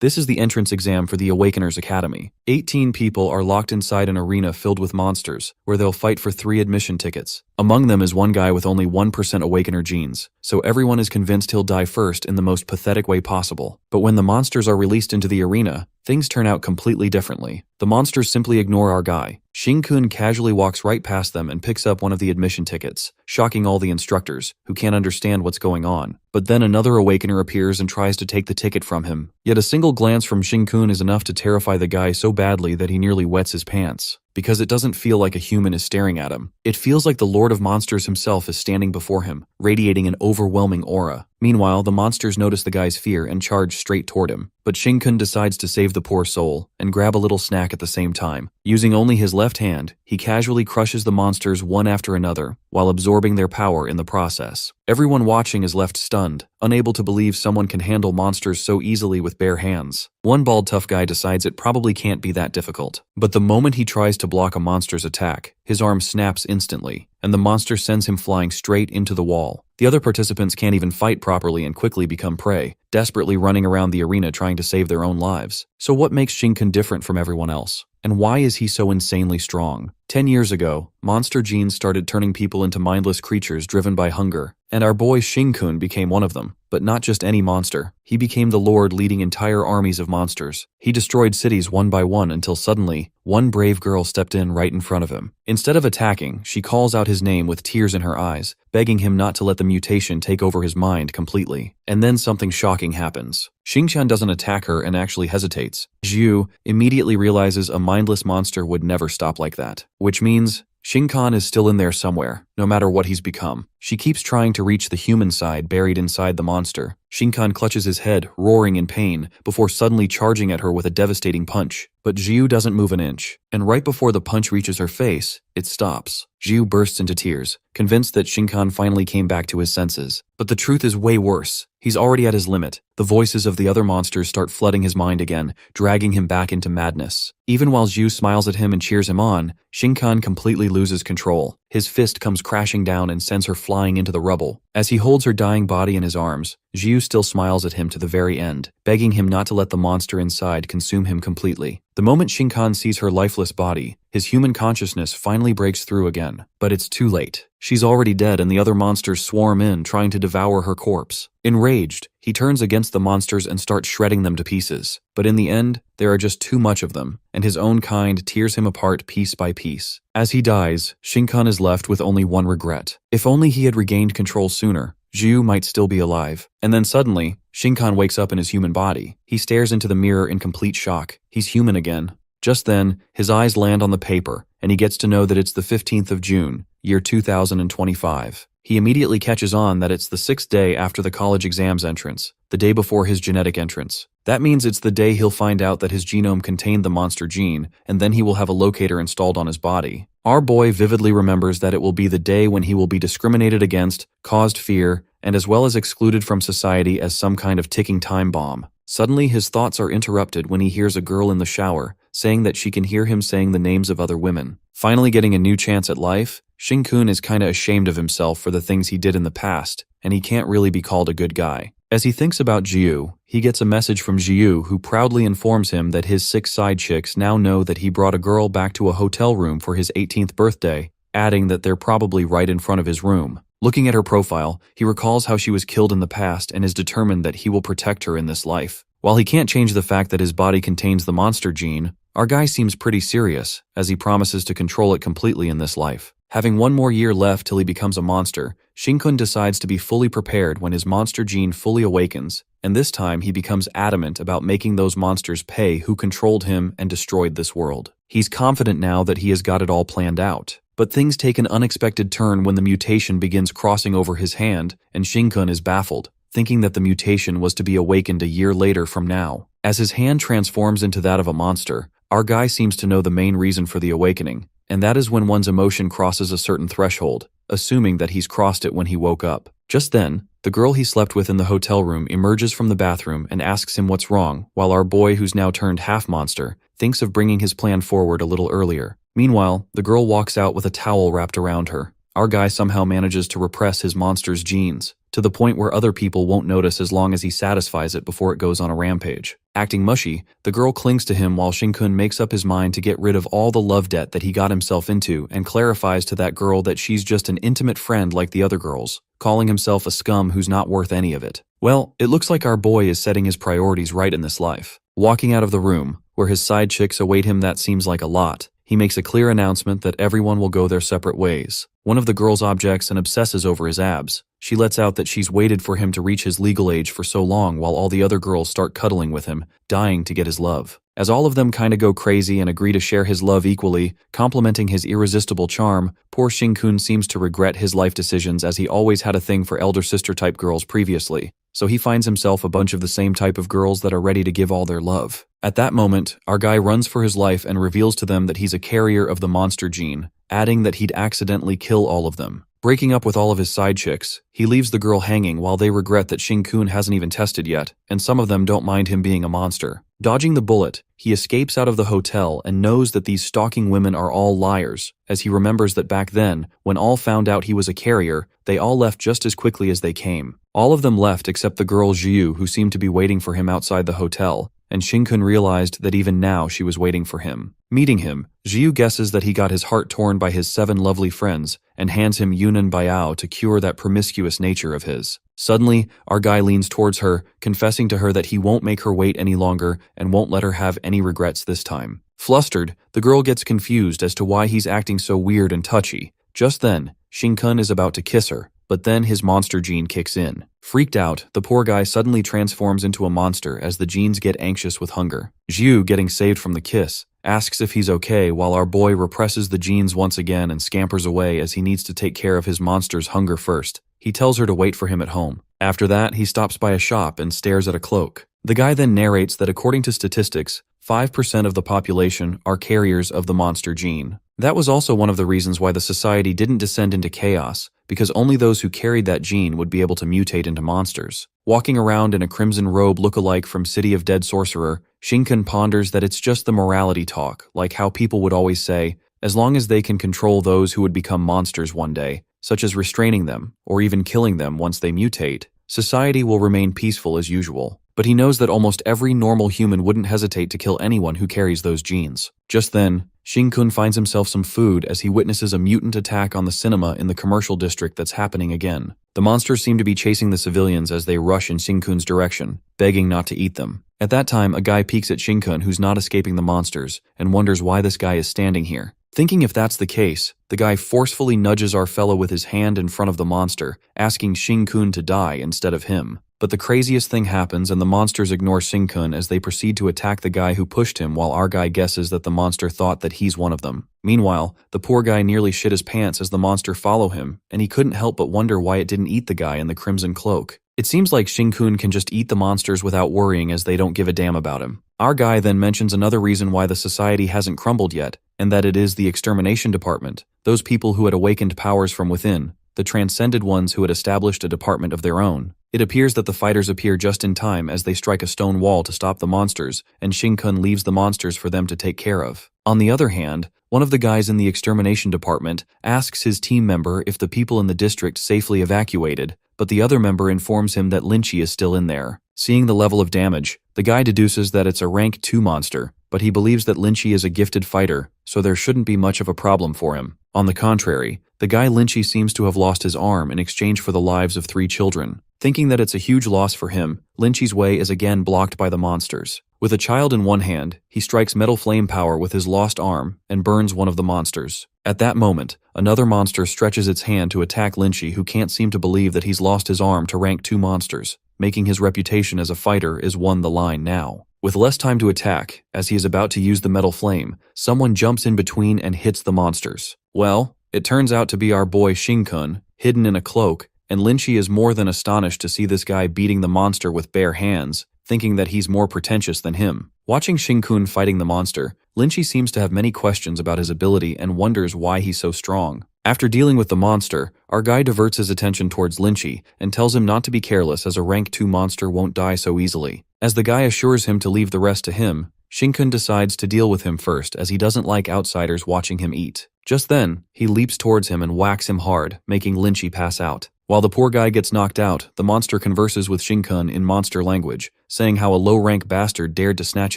This is the entrance exam for the Awakeners Academy. 18 people are locked inside an arena filled with monsters, where they'll fight for 3 admission tickets. Among them is one guy with only 1% Awakener genes, so everyone is convinced he'll die first in the most pathetic way possible. But when the monsters are released into the arena, things turn out completely differently. The monsters simply ignore our guy. Shin-kun casually walks right past them and picks up one of the admission tickets, shocking all the instructors, who can't understand what's going on. But then another Awakener appears and tries to take the ticket from him. Yet a single glance from Shin-kun is enough to terrify the guy so badly that he nearly wets his pants. Because it doesn't feel like a human is staring at him. It feels like the Lord of Monsters himself is standing before him, radiating an overwhelming aura. Meanwhile, the monsters notice the guy's fear and charge straight toward him. But Shin-kun decides to save the poor soul, and grab a little snack at the same time. Using only his left hand, he casually crushes the monsters one after another, while absorbing their power in the process. Everyone watching is left stunned, unable to believe someone can handle monsters so easily with bare hands. One bald tough guy decides it probably can't be that difficult. But the moment he tries to block a monster's attack, his arm snaps instantly, and the monster sends him flying straight into the wall. The other participants can't even fight properly and quickly become prey, desperately running around the arena trying to save their own lives. So what makes Shin-kun different from everyone else? And why is he so insanely strong? 10 years ago, monster genes started turning people into mindless creatures driven by hunger, and our boy Shin-kun became one of them. But not just any monster. He became the lord leading entire armies of monsters. He destroyed cities one by one until suddenly, one brave girl stepped in right in front of him. Instead of attacking, she calls out his name with tears in her eyes, begging him not to let the mutation take over his mind completely. And then something shocking happens. Xingqian doesn't attack her and actually hesitates. Zhu immediately realizes a mindless monster would never stop like that. Which means Shin-kun is still in there somewhere, no matter what he's become. She keeps trying to reach the human side buried inside the monster. Shin-kun clutches his head, roaring in pain, before suddenly charging at her with a devastating punch. But Zhu doesn't move an inch, and right before the punch reaches her face, it stops. Zhu bursts into tears, convinced that Shin-kun finally came back to his senses. But the truth is way worse. He's already at his limit. The voices of the other monsters start flooding his mind again, dragging him back into madness. Even while Zhu smiles at him and cheers him on, Shin-kun completely loses control. His fist comes crashing down and sends her flying into the rubble. As he holds her dying body in his arms, Zhu still smiles at him to the very end, begging him not to let the monster inside consume him completely. The moment Shin-kun sees her lifeless body, his human consciousness finally breaks through again. But it's too late. She's already dead and the other monsters swarm in, trying to devour her corpse. Enraged, he turns against the monsters and starts shredding them to pieces. But in the end, there are just too much of them, and his own kind tears him apart piece by piece. As he dies, Shin-kun is left with only one regret. If only he had regained control sooner, Zhu might still be alive. And then suddenly, Shin-kun wakes up in his human body. He stares into the mirror in complete shock. He's human again. Just then, his eyes land on the paper, and he gets to know that it's the 15th of June, year 2025. He immediately catches on that it's the 6th day after the college exams entrance, the day before his genetic entrance. That means it's the day he'll find out that his genome contained the monster gene, and then he will have a locator installed on his body. Our boy vividly remembers that it will be the day when he will be discriminated against, caused fear, and as well as excluded from society as some kind of ticking time bomb. Suddenly, his thoughts are interrupted when he hears a girl in the shower, saying that she can hear him saying the names of other women. Finally getting a new chance at life, Shin-kun is kinda ashamed of himself for the things he did in the past, and he can't really be called a good guy. As he thinks about Jiu, he gets a message from Jiu who proudly informs him that his 6 side chicks now know that he brought a girl back to a hotel room for his 18th birthday, adding that they're probably right in front of his room. Looking at her profile, he recalls how she was killed in the past and is determined that he will protect her in this life. While he can't change the fact that his body contains the monster gene, our guy seems pretty serious, as he promises to control it completely in this life. Having one more year left till he becomes a monster, Shin-kun decides to be fully prepared when his monster gene fully awakens, and this time he becomes adamant about making those monsters pay who controlled him and destroyed this world. He's confident now that he has got it all planned out. But things take an unexpected turn when the mutation begins crossing over his hand, and Shin-kun is baffled, thinking that the mutation was to be awakened a year later from now. As his hand transforms into that of a monster, our guy seems to know the main reason for the awakening, and that is when one's emotion crosses a certain threshold, assuming that he's crossed it when he woke up. Just then, the girl he slept with in the hotel room emerges from the bathroom and asks him what's wrong, while our boy, who's now turned half-monster, thinks of bringing his plan forward a little earlier. Meanwhile, the girl walks out with a towel wrapped around her. Our guy somehow manages to repress his monster's genes, to the point where other people won't notice as long as he satisfies it before it goes on a rampage. Acting mushy, the girl clings to him while Shin-kun makes up his mind to get rid of all the love debt that he got himself into and clarifies to that girl that she's just an intimate friend like the other girls, calling himself a scum who's not worth any of it. Well, it looks like our boy is setting his priorities right in this life. Walking out of the room, where his side chicks await him, that seems like a lot, he makes a clear announcement that everyone will go their separate ways. One of the girls objects and obsesses over his abs. She lets out that she's waited for him to reach his legal age for so long while all the other girls start cuddling with him, dying to get his love. As all of them kinda go crazy and agree to share his love equally, complimenting his irresistible charm, poor Shin-kun seems to regret his life decisions as he always had a thing for elder sister type girls previously. So he finds himself a bunch of the same type of girls that are ready to give all their love. At that moment, our guy runs for his life and reveals to them that he's a carrier of the monster gene, adding that he'd accidentally kill all of them. Breaking up with all of his side chicks, he leaves the girl hanging while they regret that Shin-kun hasn't even tested yet, and some of them don't mind him being a monster. Dodging the bullet, he escapes out of the hotel and knows that these stalking women are all liars, as he remembers that back then, when all found out he was a carrier, they all left just as quickly as they came. All of them left except the girl Jiu, who seemed to be waiting for him outside the hotel, and Shin-kun realized that even now she was waiting for him. Meeting him, Jiu guesses that he got his heart torn by his 7 lovely friends and hands him Yunnan Biao to cure that promiscuous nature of his. Suddenly, our guy leans towards her, confessing to her that he won't make her wait any longer and won't let her have any regrets this time. Flustered, the girl gets confused as to why he's acting so weird and touchy. Just then, Shin-kun is about to kiss her, but then his monster gene kicks in. Freaked out, the poor guy suddenly transforms into a monster as the genes get anxious with hunger. Jiu, getting saved from the kiss, asks if he's okay while our boy represses the genes once again and scampers away as he needs to take care of his monster's hunger first. He tells her to wait for him at home. After that, he stops by a shop and stares at a cloak. The guy then narrates that according to statistics, 5% of the population are carriers of the monster gene. That was also one of the reasons why the society didn't descend into chaos, because only those who carried that gene would be able to mutate into monsters. Walking around in a crimson robe look-alike from City of Dead Sorcerer, Shin-kun ponders that it's just the morality talk, like how people would always say, as long as they can control those who would become monsters one day, such as restraining them, or even killing them once they mutate, society will remain peaceful as usual. But he knows that almost every normal human wouldn't hesitate to kill anyone who carries those genes. Just then, Shin-kun finds himself some food as he witnesses a mutant attack on the cinema in the commercial district that's happening again. The monsters seem to be chasing the civilians as they rush in Shin-kun's direction, begging not to eat them. At that time, a guy peeks at Shin-kun who's not escaping the monsters and wonders why this guy is standing here. Thinking if that's the case, the guy forcefully nudges our fellow with his hand in front of the monster, asking Shin-kun to die instead of him. But the craziest thing happens and the monsters ignore Shin-kun as they proceed to attack the guy who pushed him while our guy guesses that the monster thought that he's one of them. Meanwhile, the poor guy nearly shit his pants as the monster follow him, and he couldn't help but wonder why it didn't eat the guy in the crimson cloak. It seems like Shin-kun can just eat the monsters without worrying as they don't give a damn about him. Our guy then mentions another reason why the society hasn't crumbled yet, and that it is the extermination department, those people who had awakened powers from within, the transcended ones who had established a department of their own. It appears that the fighters appear just in time as they strike a stone wall to stop the monsters, and Shin-kun leaves the monsters for them to take care of. On the other hand, one of the guys in the extermination department asks his team member if the people in the district safely evacuated, but the other member informs him that Lynchy is still in there. Seeing the level of damage, the guy deduces that it's a rank 2 monster, but he believes that Lynchy is a gifted fighter, so there shouldn't be much of a problem for him. On the contrary, the guy Lynchy seems to have lost his arm in exchange for the lives of 3 children. Thinking that it's a huge loss for him, Lynchy's way is again blocked by the monsters. With a child in one hand, he strikes metal flame power with his lost arm and burns one of the monsters. At that moment, another monster stretches its hand to attack Lynchy, who can't seem to believe that he's lost his arm to rank 2 monsters, making his reputation as a fighter is won the line now. With less time to attack, as he is about to use the metal flame, someone jumps in between and hits the monsters. Well, it turns out to be our boy Shin-kun, hidden in a cloak, and Lynchy is more than astonished to see this guy beating the monster with bare hands, thinking that he's more pretentious than him. Watching Shin-kun fighting the monster, Lynchy seems to have many questions about his ability and wonders why he's so strong. After dealing with the monster, our guy diverts his attention towards Lynchy and tells him not to be careless as a rank 2 monster won't die so easily. As the guy assures him to leave the rest to him, Shin-kun decides to deal with him first as he doesn't like outsiders watching him eat. Just then, he leaps towards him and whacks him hard, making Lynchy pass out. While the poor guy gets knocked out, the monster converses with Shinkun in monster language, saying how a low-rank bastard dared to snatch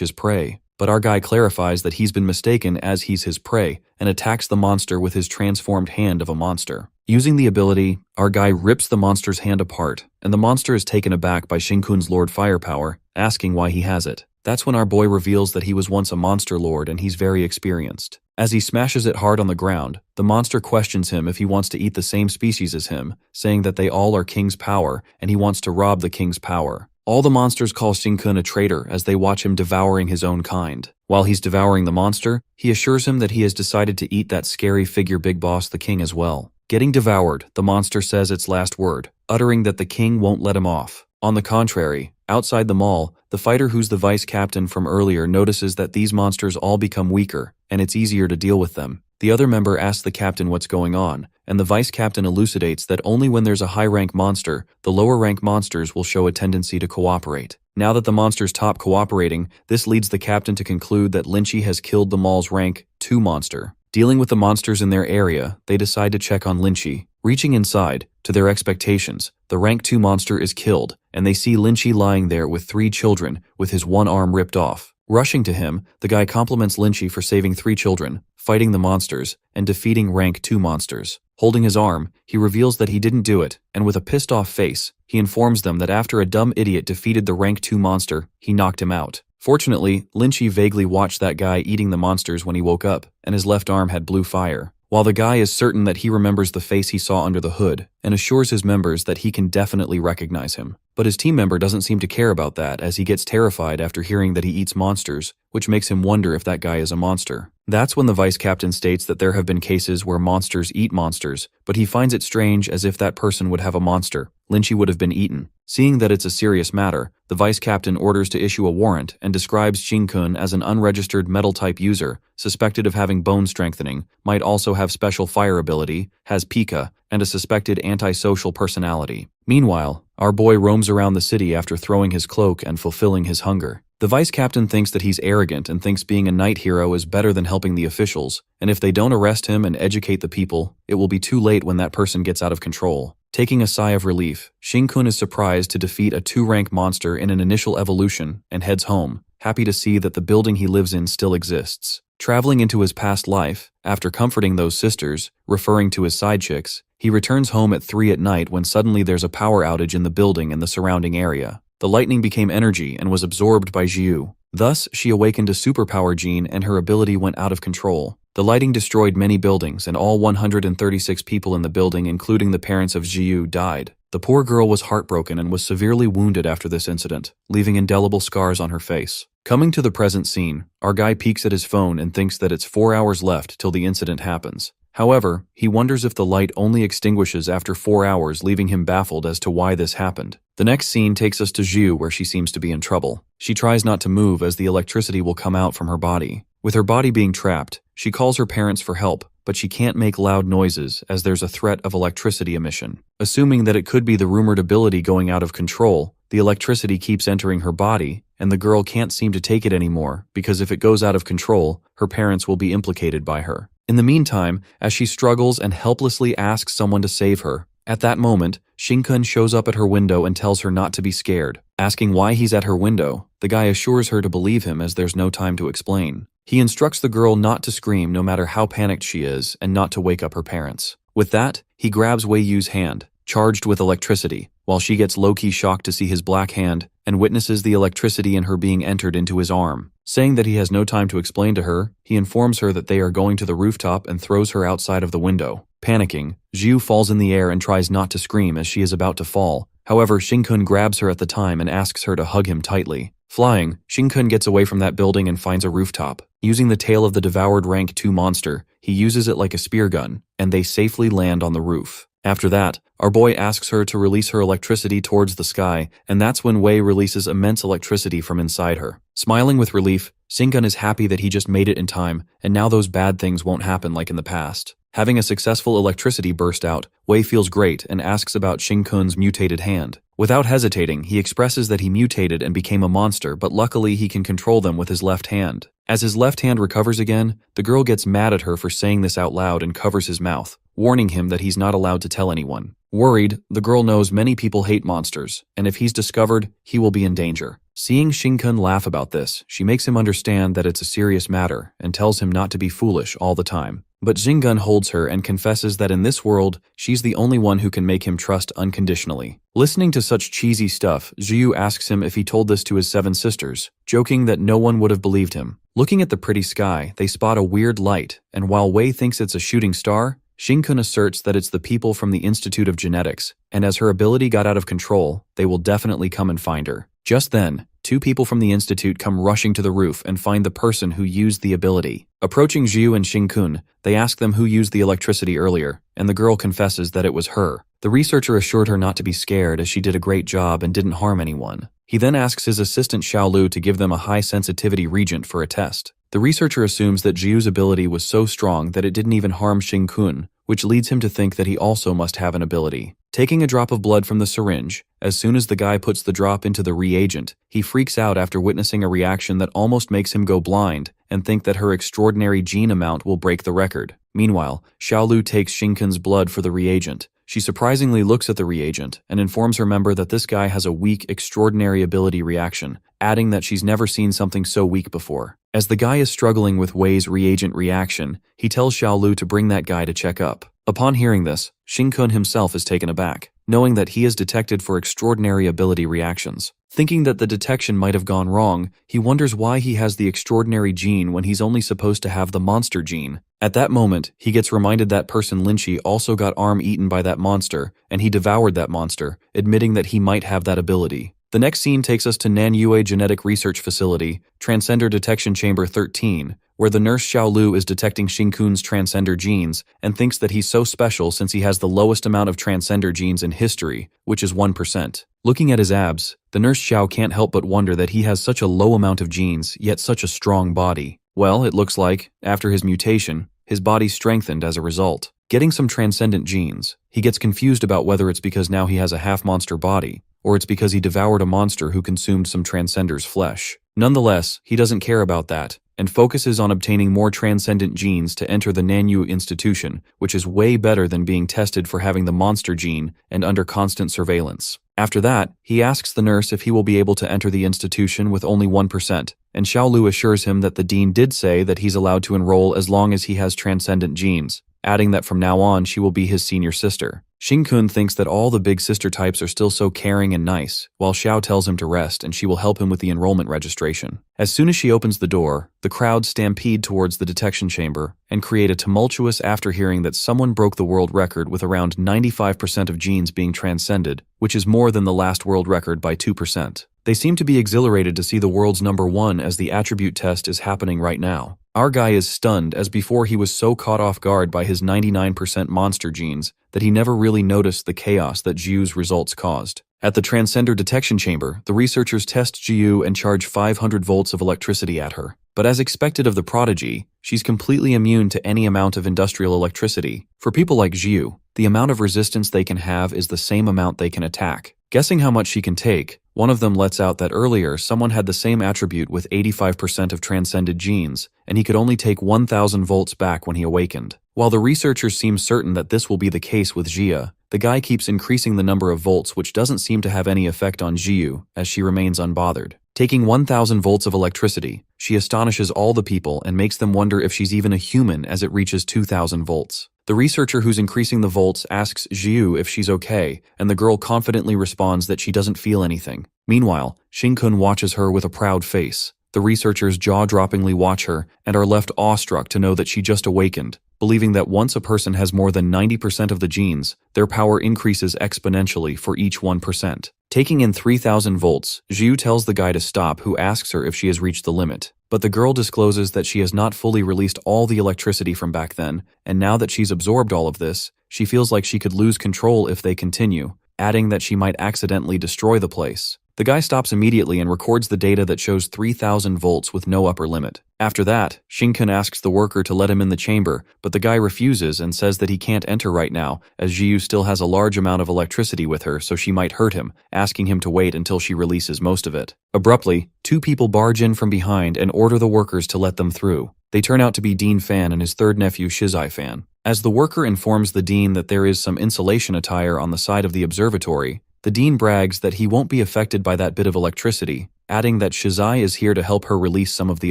his prey. But our guy clarifies that he's been mistaken as he's his prey and attacks the monster with his transformed hand of a monster. Using the ability, our guy rips the monster's hand apart, and the monster is taken aback by Shinkun's Lord Firepower, asking why he has it. That's when our boy reveals that he was once a monster lord and he's very experienced. As he smashes it hard on the ground, the monster questions him if he wants to eat the same species as him, saying that they all are king's power and he wants to rob the king's power. All the monsters call Shinkun a traitor as they watch him devouring his own kind. While he's devouring the monster, he assures him that he has decided to eat that scary figure Big Boss the king as well. Getting devoured, the monster says its last word, uttering that the king won't let him off. On the contrary, outside the mall, the fighter who's the vice captain from earlier notices that these monsters all become weaker, and it's easier to deal with them. The other member asks the captain what's going on, and the vice captain elucidates that only when there's a high-rank monster, the lower-rank monsters will show a tendency to cooperate. Now that the monsters stop cooperating, this leads the captain to conclude that Lynchy has killed the mall's rank 2 monster. Dealing with the monsters in their area, they decide to check on Lynchy. Reaching inside, to their expectations, the rank 2 monster is killed, and they see Lynchy lying there with 3 children, with his one arm ripped off. Rushing to him, the guy compliments Lynchy for saving 3 children, fighting the monsters, and defeating rank 2 monsters. Holding his arm, he reveals that he didn't do it, and with a pissed-off face, he informs them that after a dumb idiot defeated the rank 2 monster, he knocked him out. Fortunately, Lynchy vaguely watched that guy eating the monsters when he woke up, and his left arm had blue fire. While the guy is certain that he remembers the face he saw under the hood, and assures his members that he can definitely recognize him. But his team member doesn't seem to care about that as he gets terrified after hearing that he eats monsters, which makes him wonder if that guy is a monster. That's when the vice captain states that there have been cases where monsters eat monsters, but he finds it strange as if that person would have a monster. Lynchy would have been eaten. Seeing that it's a serious matter, the vice captain orders to issue a warrant and describes Shinkun as an unregistered metal-type user, suspected of having bone strengthening, might also have special fire ability, has Pika, and a suspected antisocial personality. Meanwhile, our boy roams around the city after throwing his cloak and fulfilling his hunger. The vice captain thinks that he's arrogant and thinks being a night hero is better than helping the officials, and if they don't arrest him and educate the people, it will be too late when that person gets out of control. Taking a sigh of relief, Shinkun is surprised to defeat a 2-rank monster in an initial evolution and heads home, happy to see that the building he lives in still exists. Traveling into his past life, after comforting those sisters, referring to his side chicks, he returns home at 3 at night when suddenly there's a power outage in the building and the surrounding area. The lightning became energy and was absorbed by Jiu. Thus, she awakened a superpower gene and her ability went out of control. The lighting destroyed many buildings and all 136 people in the building, including the parents of Jiu, died. The poor girl was heartbroken and was severely wounded after this incident, leaving indelible scars on her face. Coming to the present scene, our guy peeks at his phone and thinks that it's 4 hours left till the incident happens. However, he wonders if the light only extinguishes after 4 hours, leaving him baffled as to why this happened. The next scene takes us to Jiu, where she seems to be in trouble. She tries not to move as the electricity will come out from her body. With her body being trapped, she calls her parents for help, but she can't make loud noises as there's a threat of electricity emission. Assuming that it could be the rumored ability going out of control, the electricity keeps entering her body, and the girl can't seem to take it anymore because if it goes out of control, her parents will be implicated by her. In the meantime, as she struggles and helplessly asks someone to save her, at that moment, Shinkun shows up at her window and tells her not to be scared. Asking why he's at her window, the guy assures her to believe him as there's no time to explain. He instructs the girl not to scream no matter how panicked she is and not to wake up her parents. With that, he grabs Wei Yu's hand, charged with electricity, while she gets low-key shocked to see his black hand and witnesses the electricity in her being entered into his arm. Saying that he has no time to explain to her, he informs her that they are going to the rooftop and throws her outside of the window. Panicking, Jiu falls in the air and tries not to scream as she is about to fall. However, Shinkun grabs her at the time and asks her to hug him tightly. Flying, Shinkun gets away from that building and finds a rooftop. Using the tail of the devoured rank 2 monster, he uses it like a spear gun, and they safely land on the roof. After that, our boy asks her to release her electricity towards the sky, and that's when Wei releases immense electricity from inside her. Smiling with relief, Shinkun is happy that he just made it in time, and now those bad things won't happen like in the past. Having a successful electricity burst out, Wei feels great and asks about Shinkun's mutated hand. Without hesitating, he expresses that he mutated and became a monster, but luckily he can control them with his left hand. As his left hand recovers again, the girl gets mad at her for saying this out loud and covers his mouth, warning him that he's not allowed to tell anyone. Worried, the girl knows many people hate monsters, and if he's discovered, he will be in danger. Seeing Shinkun laugh about this, she makes him understand that it's a serious matter and tells him not to be foolish all the time. But Jingun holds her and confesses that in this world, she's the only one who can make him trust unconditionally. Listening to such cheesy stuff, Zhiyu asks him if he told this to his 7 sisters, joking that no one would have believed him. Looking at the pretty sky, they spot a weird light, and while Wei thinks it's a shooting star, Shinkun asserts that it's the people from the Institute of Genetics, and as her ability got out of control, they will definitely come and find her. Just then, 2 people from the institute come rushing to the roof and find the person who used the ability. Approaching Zhiyu and Shinkun, they ask them who used the electricity earlier, and the girl confesses that it was her. The researcher assured her not to be scared as she did a great job and didn't harm anyone. He then asks his assistant Xiaolu to give them a high-sensitivity reagent for a test. The researcher assumes that Zhiyu's ability was so strong that it didn't even harm Shinkun, which leads him to think that he also must have an ability. Taking a drop of blood from the syringe, as soon as the guy puts the drop into the reagent, he freaks out after witnessing a reaction that almost makes him go blind and think that her extraordinary gene amount will break the record. Meanwhile, Xiaolu takes Shinkun's blood for the reagent. She surprisingly looks at the reagent and informs her member that this guy has a weak, extraordinary ability reaction, adding that she's never seen something so weak before. As the guy is struggling with Wei's reagent reaction, he tells Xiaolu to bring that guy to check up. Upon hearing this, Shinkun himself is taken aback, knowing that he is detected for extraordinary ability reactions. Thinking that the detection might have gone wrong, he wonders why he has the extraordinary gene when he's only supposed to have the monster gene. At that moment, he gets reminded that person Lynchie also got arm eaten by that monster, and he devoured that monster, admitting that he might have that ability. The next scene takes us to Nanyue Genetic Research Facility, Transcender Detection Chamber 13, where the nurse Xiaolu is detecting Shinkun's transcender genes and thinks that he's so special since he has the lowest amount of transcender genes in history, which is 1%. Looking at his abs, the nurse Xiao can't help but wonder that he has such a low amount of genes, yet such a strong body. Well, it looks like, after his mutation, his body strengthened as a result. Getting some transcendent genes, he gets confused about whether it's because now he has a half-monster body, or it's because he devoured a monster who consumed some transcender's flesh. Nonetheless, he doesn't care about that, and focuses on obtaining more transcendent genes to enter the Nanyu institution, which is way better than being tested for having the monster gene and under constant surveillance. After that, he asks the nurse if he will be able to enter the institution with only 1%, and Xiaolu assures him that the dean did say that he's allowed to enroll as long as he has transcendent genes, adding that from now on she will be his senior sister. Shinkun thinks that all the big sister types are still so caring and nice, while Xiao tells him to rest and she will help him with the enrollment registration. As soon as she opens the door, the crowd stampede towards the detection chamber and create a tumultuous after hearing that someone broke the world record with around 95% of genes being transcended, which is more than the last world record by 2%. They seem to be exhilarated to see the world's #1 as the attribute test is happening right now. Our guy is stunned as before he was so caught off guard by his 99% monster genes that he never really noticed the chaos that Jiu's results caused. At the Transcender Detection Chamber, the researchers test Jiu and charge 500 volts of electricity at her. But as expected of the prodigy, she's completely immune to any amount of industrial electricity. For people like Jiu, the amount of resistance they can have is the same amount they can attack. Guessing how much she can take, one of them lets out that earlier someone had the same attribute with 85% of transcended genes, and he could only take 1000 volts back when he awakened. While the researchers seem certain that this will be the case with Jia, the guy keeps increasing the number of volts which doesn't seem to have any effect on Jiu, as she remains unbothered. Taking 1000 volts of electricity, she astonishes all the people and makes them wonder if she's even a human as it reaches 2000 volts. The researcher who's increasing the volts asks Jiu if she's okay, and the girl confidently responds that she doesn't feel anything. Meanwhile, Shinkun watches her with a proud face. The researchers jaw-droppingly watch her and are left awestruck to know that she just awakened, believing that once a person has more than 90% of the genes, their power increases exponentially for each 1%. Taking in 3000 volts, Jiu tells the guy to stop who asks her if she has reached the limit. But the girl discloses that she has not fully released all the electricity from back then, and now that she's absorbed all of this, she feels like she could lose control if they continue, adding that she might accidentally destroy the place. The guy stops immediately and records the data that shows 3,000 volts with no upper limit. After that, Shin-kun asks the worker to let him in the chamber, but the guy refuses and says that he can't enter right now, as Jiyu still has a large amount of electricity with her, so she might hurt him, asking him to wait until she releases most of it. Abruptly, two people barge in from behind and order the workers to let them through. They turn out to be Dean Fan and his third nephew Shizai Fan. As the worker informs the dean that there is some insulation attire on the side of the observatory, the dean brags that he won't be affected by that bit of electricity, adding that Shizai is here to help her release some of the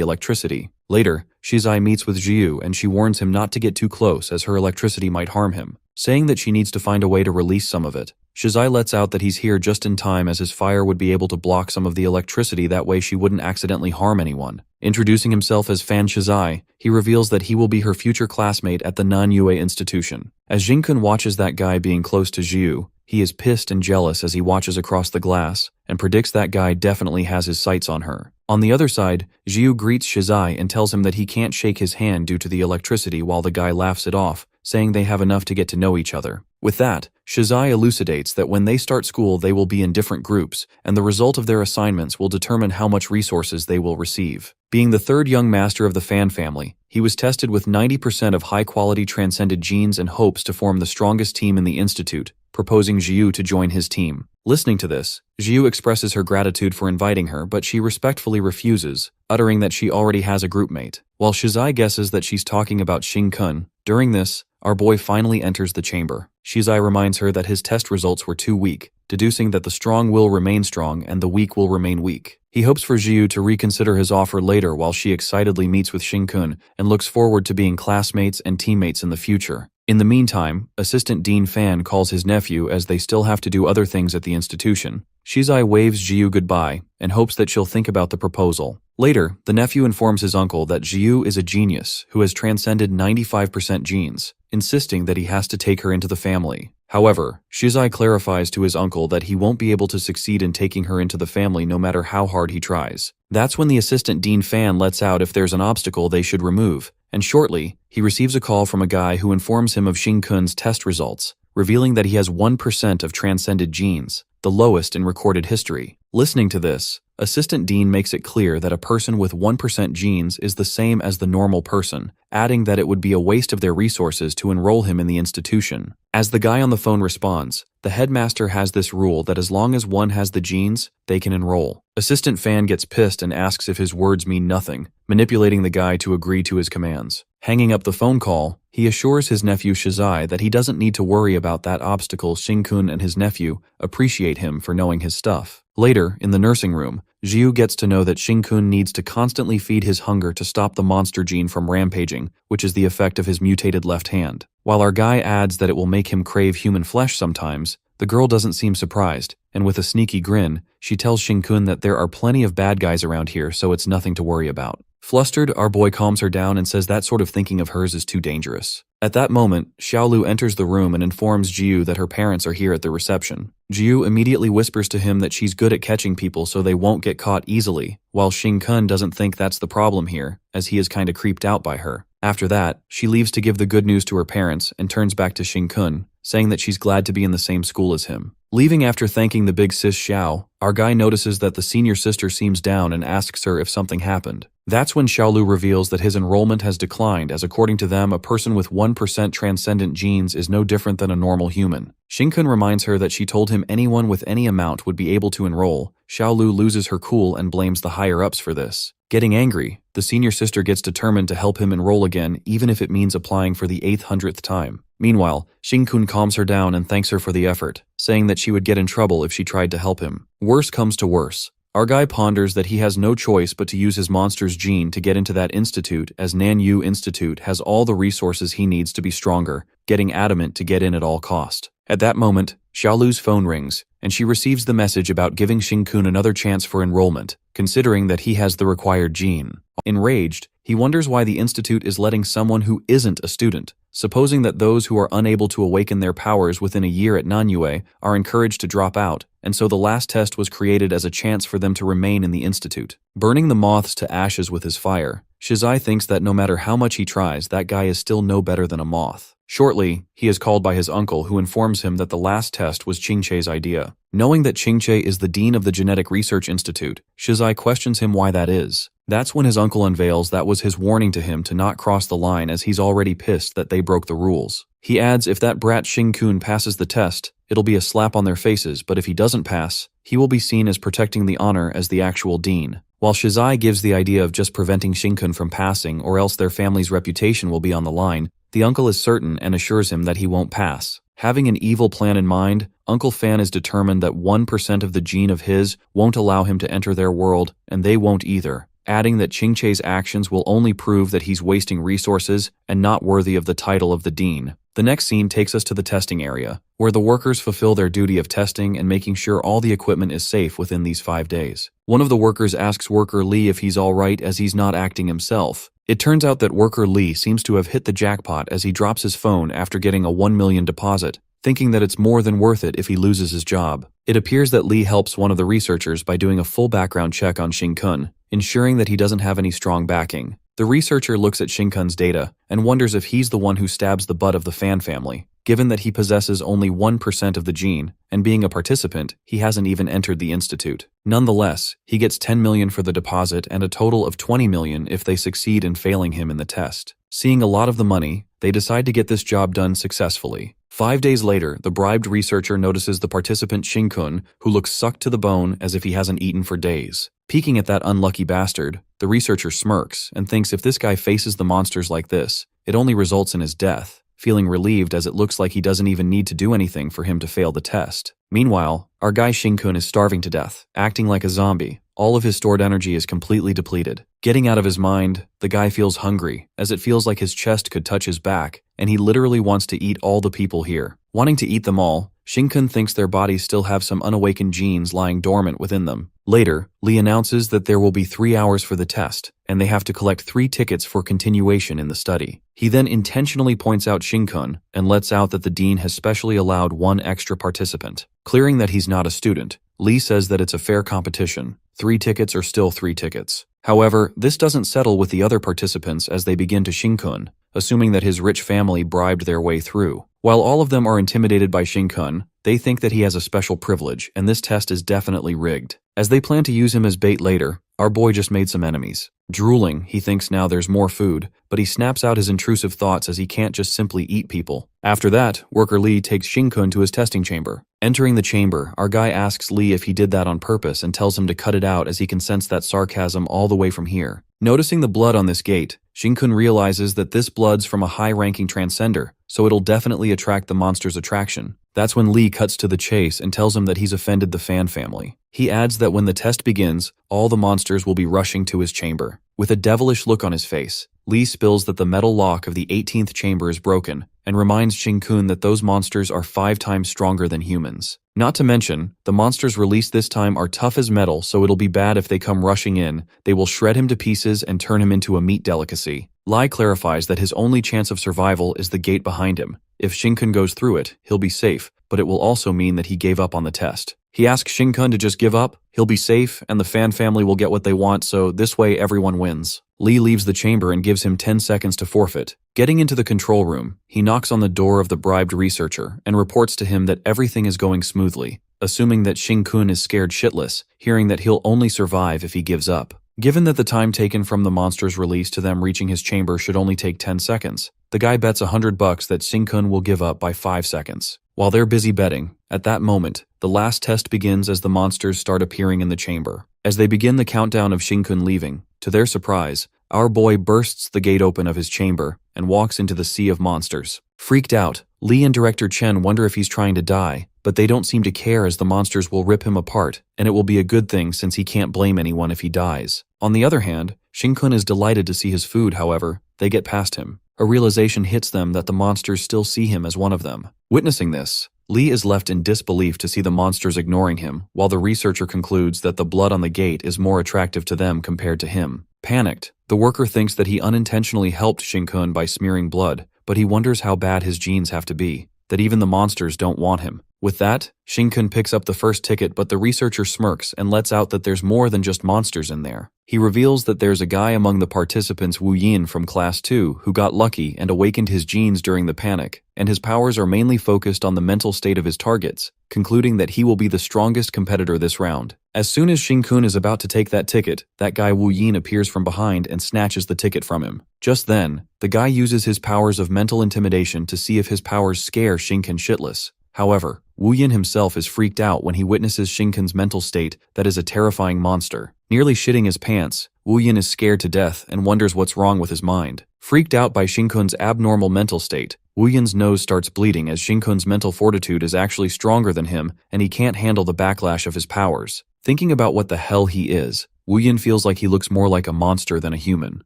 electricity. Later, Shizai meets with Jiyu and she warns him not to get too close as her electricity might harm him, saying that she needs to find a way to release some of it. Shizai lets out that he's here just in time as his fire would be able to block some of the electricity, that way she wouldn't accidentally harm anyone. Introducing himself as Fan Shizai, he reveals that he will be her future classmate at the Manhwa institution. As Jin-kun watches that guy being close to Jiyu, he is pissed and jealous as he watches across the glass and predicts that guy definitely has his sights on her. On the other side, Jiyu greets Shizai and tells him that he can't shake his hand due to the electricity, while the guy laughs it off, saying they have enough to get to know each other. With that, Shizai elucidates that when they start school they will be in different groups, and the result of their assignments will determine how much resources they will receive. Being the third young master of the Fan family, he was tested with 90% of high-quality transcended genes and hopes to form the strongest team in the institute, proposing Jiyu to join his team. Listening to this, Jiyu expresses her gratitude for inviting her, but she respectfully refuses, uttering that she already has a groupmate. While Shizai guesses that she's talking about Shin-kun, during this, our boy finally enters the chamber. Shizai reminds her that his test results were too weak, deducing that the strong will remain strong and the weak will remain weak. He hopes for Jiyu to reconsider his offer later, while she excitedly meets with Shin-kun and looks forward to being classmates and teammates in the future. In the meantime, Assistant Dean Fan calls his nephew as they still have to do other things at the institution. Shizai waves Jiyu goodbye and hopes that she'll think about the proposal. Later, the nephew informs his uncle that Jiyu is a genius who has transcended 95% genes, insisting that he has to take her into the family. However, Shizai clarifies to his uncle that he won't be able to succeed in taking her into the family no matter how hard he tries. That's when the Assistant Dean Fan lets out if there's an obstacle they should remove, and shortly, he receives a call from a guy who informs him of Shin-kun's test results, revealing that he has 1% of transcended genes, the lowest in recorded history. Listening to this, Assistant Dean makes it clear that a person with 1% genes is the same as the normal person, adding that it would be a waste of their resources to enroll him in the institution. As the guy on the phone responds, the headmaster has this rule that as long as one has the genes, they can enroll. Assistant Fan gets pissed and asks if his words mean nothing, manipulating the guy to agree to his commands. Hanging up the phone call, he assures his nephew Shizai that he doesn't need to worry about that obstacle. Shin-kun and his nephew appreciate him for knowing his stuff. Later, in the nursing room, Jiyu gets to know that Shin-kun needs to constantly feed his hunger to stop the monster gene from rampaging, which is the effect of his mutated left hand. While our guy adds that it will make him crave human flesh sometimes, the girl doesn't seem surprised, and with a sneaky grin, she tells Shin-kun that there are plenty of bad guys around here, so it's nothing to worry about. Flustered, our boy calms her down and says that sort of thinking of hers is too dangerous. At that moment, Xiaolu enters the room and informs Jiyu that her parents are here at the reception. Jiyu immediately whispers to him that she's good at catching people so they won't get caught easily, while Shin-kun doesn't think that's the problem here, as he is kinda creeped out by her. After that, she leaves to give the good news to her parents and turns back to Shin-kun, saying that she's glad to be in the same school as him. Leaving after thanking the big sis Xiao, our guy notices that the senior sister seems down and asks her if something happened. That's when Xiaolu reveals that his enrollment has declined, as according to them, a person with 1% transcendent genes is no different than a normal human. Shin-kun reminds her that she told him anyone with any amount would be able to enroll. Xiaolu loses her cool and blames the higher-ups for this. Getting angry, the senior sister gets determined to help him enroll again, even if it means applying for the 800th time. Meanwhile, Shin-kun calms her down and thanks her for the effort, saying that she would get in trouble if she tried to help him. Worse comes to worse. Our guy ponders that he has no choice but to use his monster's gene to get into that institute, as Nanyu Institute has all the resources he needs to be stronger, getting adamant to get in at all cost. At that moment, Xiaolu's phone rings, and she receives the message about giving Shin-kun another chance for enrollment, considering that he has the required gene. Enraged, he wonders why the institute is letting someone who isn't a student, supposing that those who are unable to awaken their powers within a year at Nanyue are encouraged to drop out, and so the last test was created as a chance for them to remain in the institute. Burning the moths to ashes with his fire, Shizai thinks that no matter how much he tries, that guy is still no better than a moth. Shortly, he is called by his uncle, who informs him that the last test was Qingche's idea. Knowing that Qingche is the dean of the Genetic Research Institute, Shizai questions him why that is. That's when his uncle unveils that was his warning to him to not cross the line, as he's already pissed that they broke the rules. He adds if that brat Xing-kun passes the test, it'll be a slap on their faces, but if he doesn't pass, he will be seen as protecting the honor as the actual dean. While Shizai gives the idea of just preventing Xing-kun from passing, or else their family's reputation will be on the line, the uncle is certain and assures him that he won't pass. Having an evil plan in mind, Uncle Fan is determined that 1% of the gene of his won't allow him to enter their world, and they won't either, adding that Qingche's actions will only prove that he's wasting resources and not worthy of the title of the dean. The next scene takes us to the testing area, where the workers fulfill their duty of testing and making sure all the equipment is safe within these 5 days. One of the workers asks worker Lee if he's alright, as he's not acting himself. It turns out that worker Lee seems to have hit the jackpot, as he drops his phone after getting a 1 million deposit, thinking that it's more than worth it if he loses his job. It appears that Lee helps one of the researchers by doing a full background check on Xing-kun, ensuring that he doesn't have any strong backing. The researcher looks at Xing-kun's data and wonders if he's the one who stabs the butt of the Fan family, given that he possesses only 1% of the gene, and being a participant, he hasn't even entered the institute. Nonetheless, he gets 10 million for the deposit and a total of 20 million if they succeed in failing him in the test. Seeing a lot of the money, they decide to get this job done successfully. 5 days later, the bribed researcher notices the participant Xing-kun, who looks sucked to the bone as if he hasn't eaten for days. Peeking at that unlucky bastard, the researcher smirks and thinks if this guy faces the monsters like this, it only results in his death, feeling relieved as it looks like he doesn't even need to do anything for him to fail the test. Meanwhile, our guy Xing-kun is starving to death, acting like a zombie. All of his stored energy is completely depleted. Getting out of his mind, the guy feels hungry, as it feels like his chest could touch his back, and he literally wants to eat all the people here. Wanting to eat them all, Xing-kun thinks their bodies still have some unawakened genes lying dormant within them. Later, Lee announces that there will be 3 hours for the test, and they have to collect 3 tickets for continuation in the study. He then intentionally points out Xing-kun and lets out that the dean has specially allowed 1 extra participant. Clearing that he's not a student, Lee says that it's a fair competition. 3 tickets are still 3 tickets. However, this doesn't settle with the other participants as they begin to Xing-kun, assuming that his rich family bribed their way through. While all of them are intimidated by Xing-kun, they think that he has a special privilege, and this test is definitely rigged. As they plan to use him as bait later, our boy just made some enemies. Drooling, he thinks now there's more food, but he snaps out his intrusive thoughts as he can't just simply eat people. After that, worker Lee takes Xing-kun to his testing chamber. Entering the chamber, our guy asks Lee if he did that on purpose and tells him to cut it out, as he can sense that sarcasm all the way from here. Noticing the blood on this gate, Xing-kun realizes that this blood's from a high-ranking transcender, so it'll definitely attract the monster's attraction. That's when Lee cuts to the chase and tells him that he's offended the Fan family. He adds that when the test begins, all the monsters will be rushing to his chamber. With a devilish look on his face, Lee spills that the metal lock of the 18th chamber is broken and reminds Xing-kun that those monsters are 5 times stronger than humans. Not to mention, the monsters released this time are tough as metal, so it'll be bad if they come rushing in. They will shred him to pieces and turn him into a meat delicacy. Lee clarifies that his only chance of survival is the gate behind him. If Xing-kun goes through it, he'll be safe, but it will also mean that he gave up on the test. He asks Xing-kun to just give up, he'll be safe, and the Fan family will get what they want, so this way everyone wins. Lee leaves the chamber and gives him 10 seconds to forfeit. Getting into the control room, he knocks on the door of the bribed researcher and reports to him that everything is going smoothly, assuming that Xing-kun is scared shitless, hearing that he'll only survive if he gives up. Given that the time taken from the monster's release to them reaching his chamber should only take 10 seconds, the guy bets $100 that Xing-kun will give up by 5 seconds. While they're busy betting, at that moment, the last test begins as the monsters start appearing in the chamber. As they begin the countdown of Xing-kun leaving, to their surprise, our boy bursts the gate open of his chamber and walks into the sea of monsters. Freaked out, Lee and Director Chen wonder if he's trying to die, but they don't seem to care as the monsters will rip him apart, and it will be a good thing since he can't blame anyone if he dies. On the other hand, Xing-kun is delighted to see his food. However, they get past him. A realization hits them that the monsters still see him as one of them. Witnessing this, Lee is left in disbelief to see the monsters ignoring him, while the researcher concludes that the blood on the gate is more attractive to them compared to him. Panicked, the worker thinks that he unintentionally helped Xing-kun by smearing blood, but he wonders how bad his genes have to be, that even the monsters don't want him. With that, Shinkun picks up the first ticket, but the researcher smirks and lets out that there's more than just monsters in there. He reveals that there's a guy among the participants, Wu Yin from Class 2, who got lucky and awakened his genes during the panic, and his powers are mainly focused on the mental state of his targets, concluding that he will be the strongest competitor this round. As soon as Shinkun is about to take that ticket, that guy Wu Yin appears from behind and snatches the ticket from him. Just then, the guy uses his powers of mental intimidation to see if his powers scare Shinkun shitless. However, Wu Yin himself is freaked out when he witnesses Shinkun's mental state that is a terrifying monster. Nearly shitting his pants, Wu Yin is scared to death and wonders what's wrong with his mind. Freaked out by Shinkun's abnormal mental state, Wu Yin's nose starts bleeding as Shinkun's mental fortitude is actually stronger than him and he can't handle the backlash of his powers. Thinking about what the hell he is, Wu Yin feels like he looks more like a monster than a human.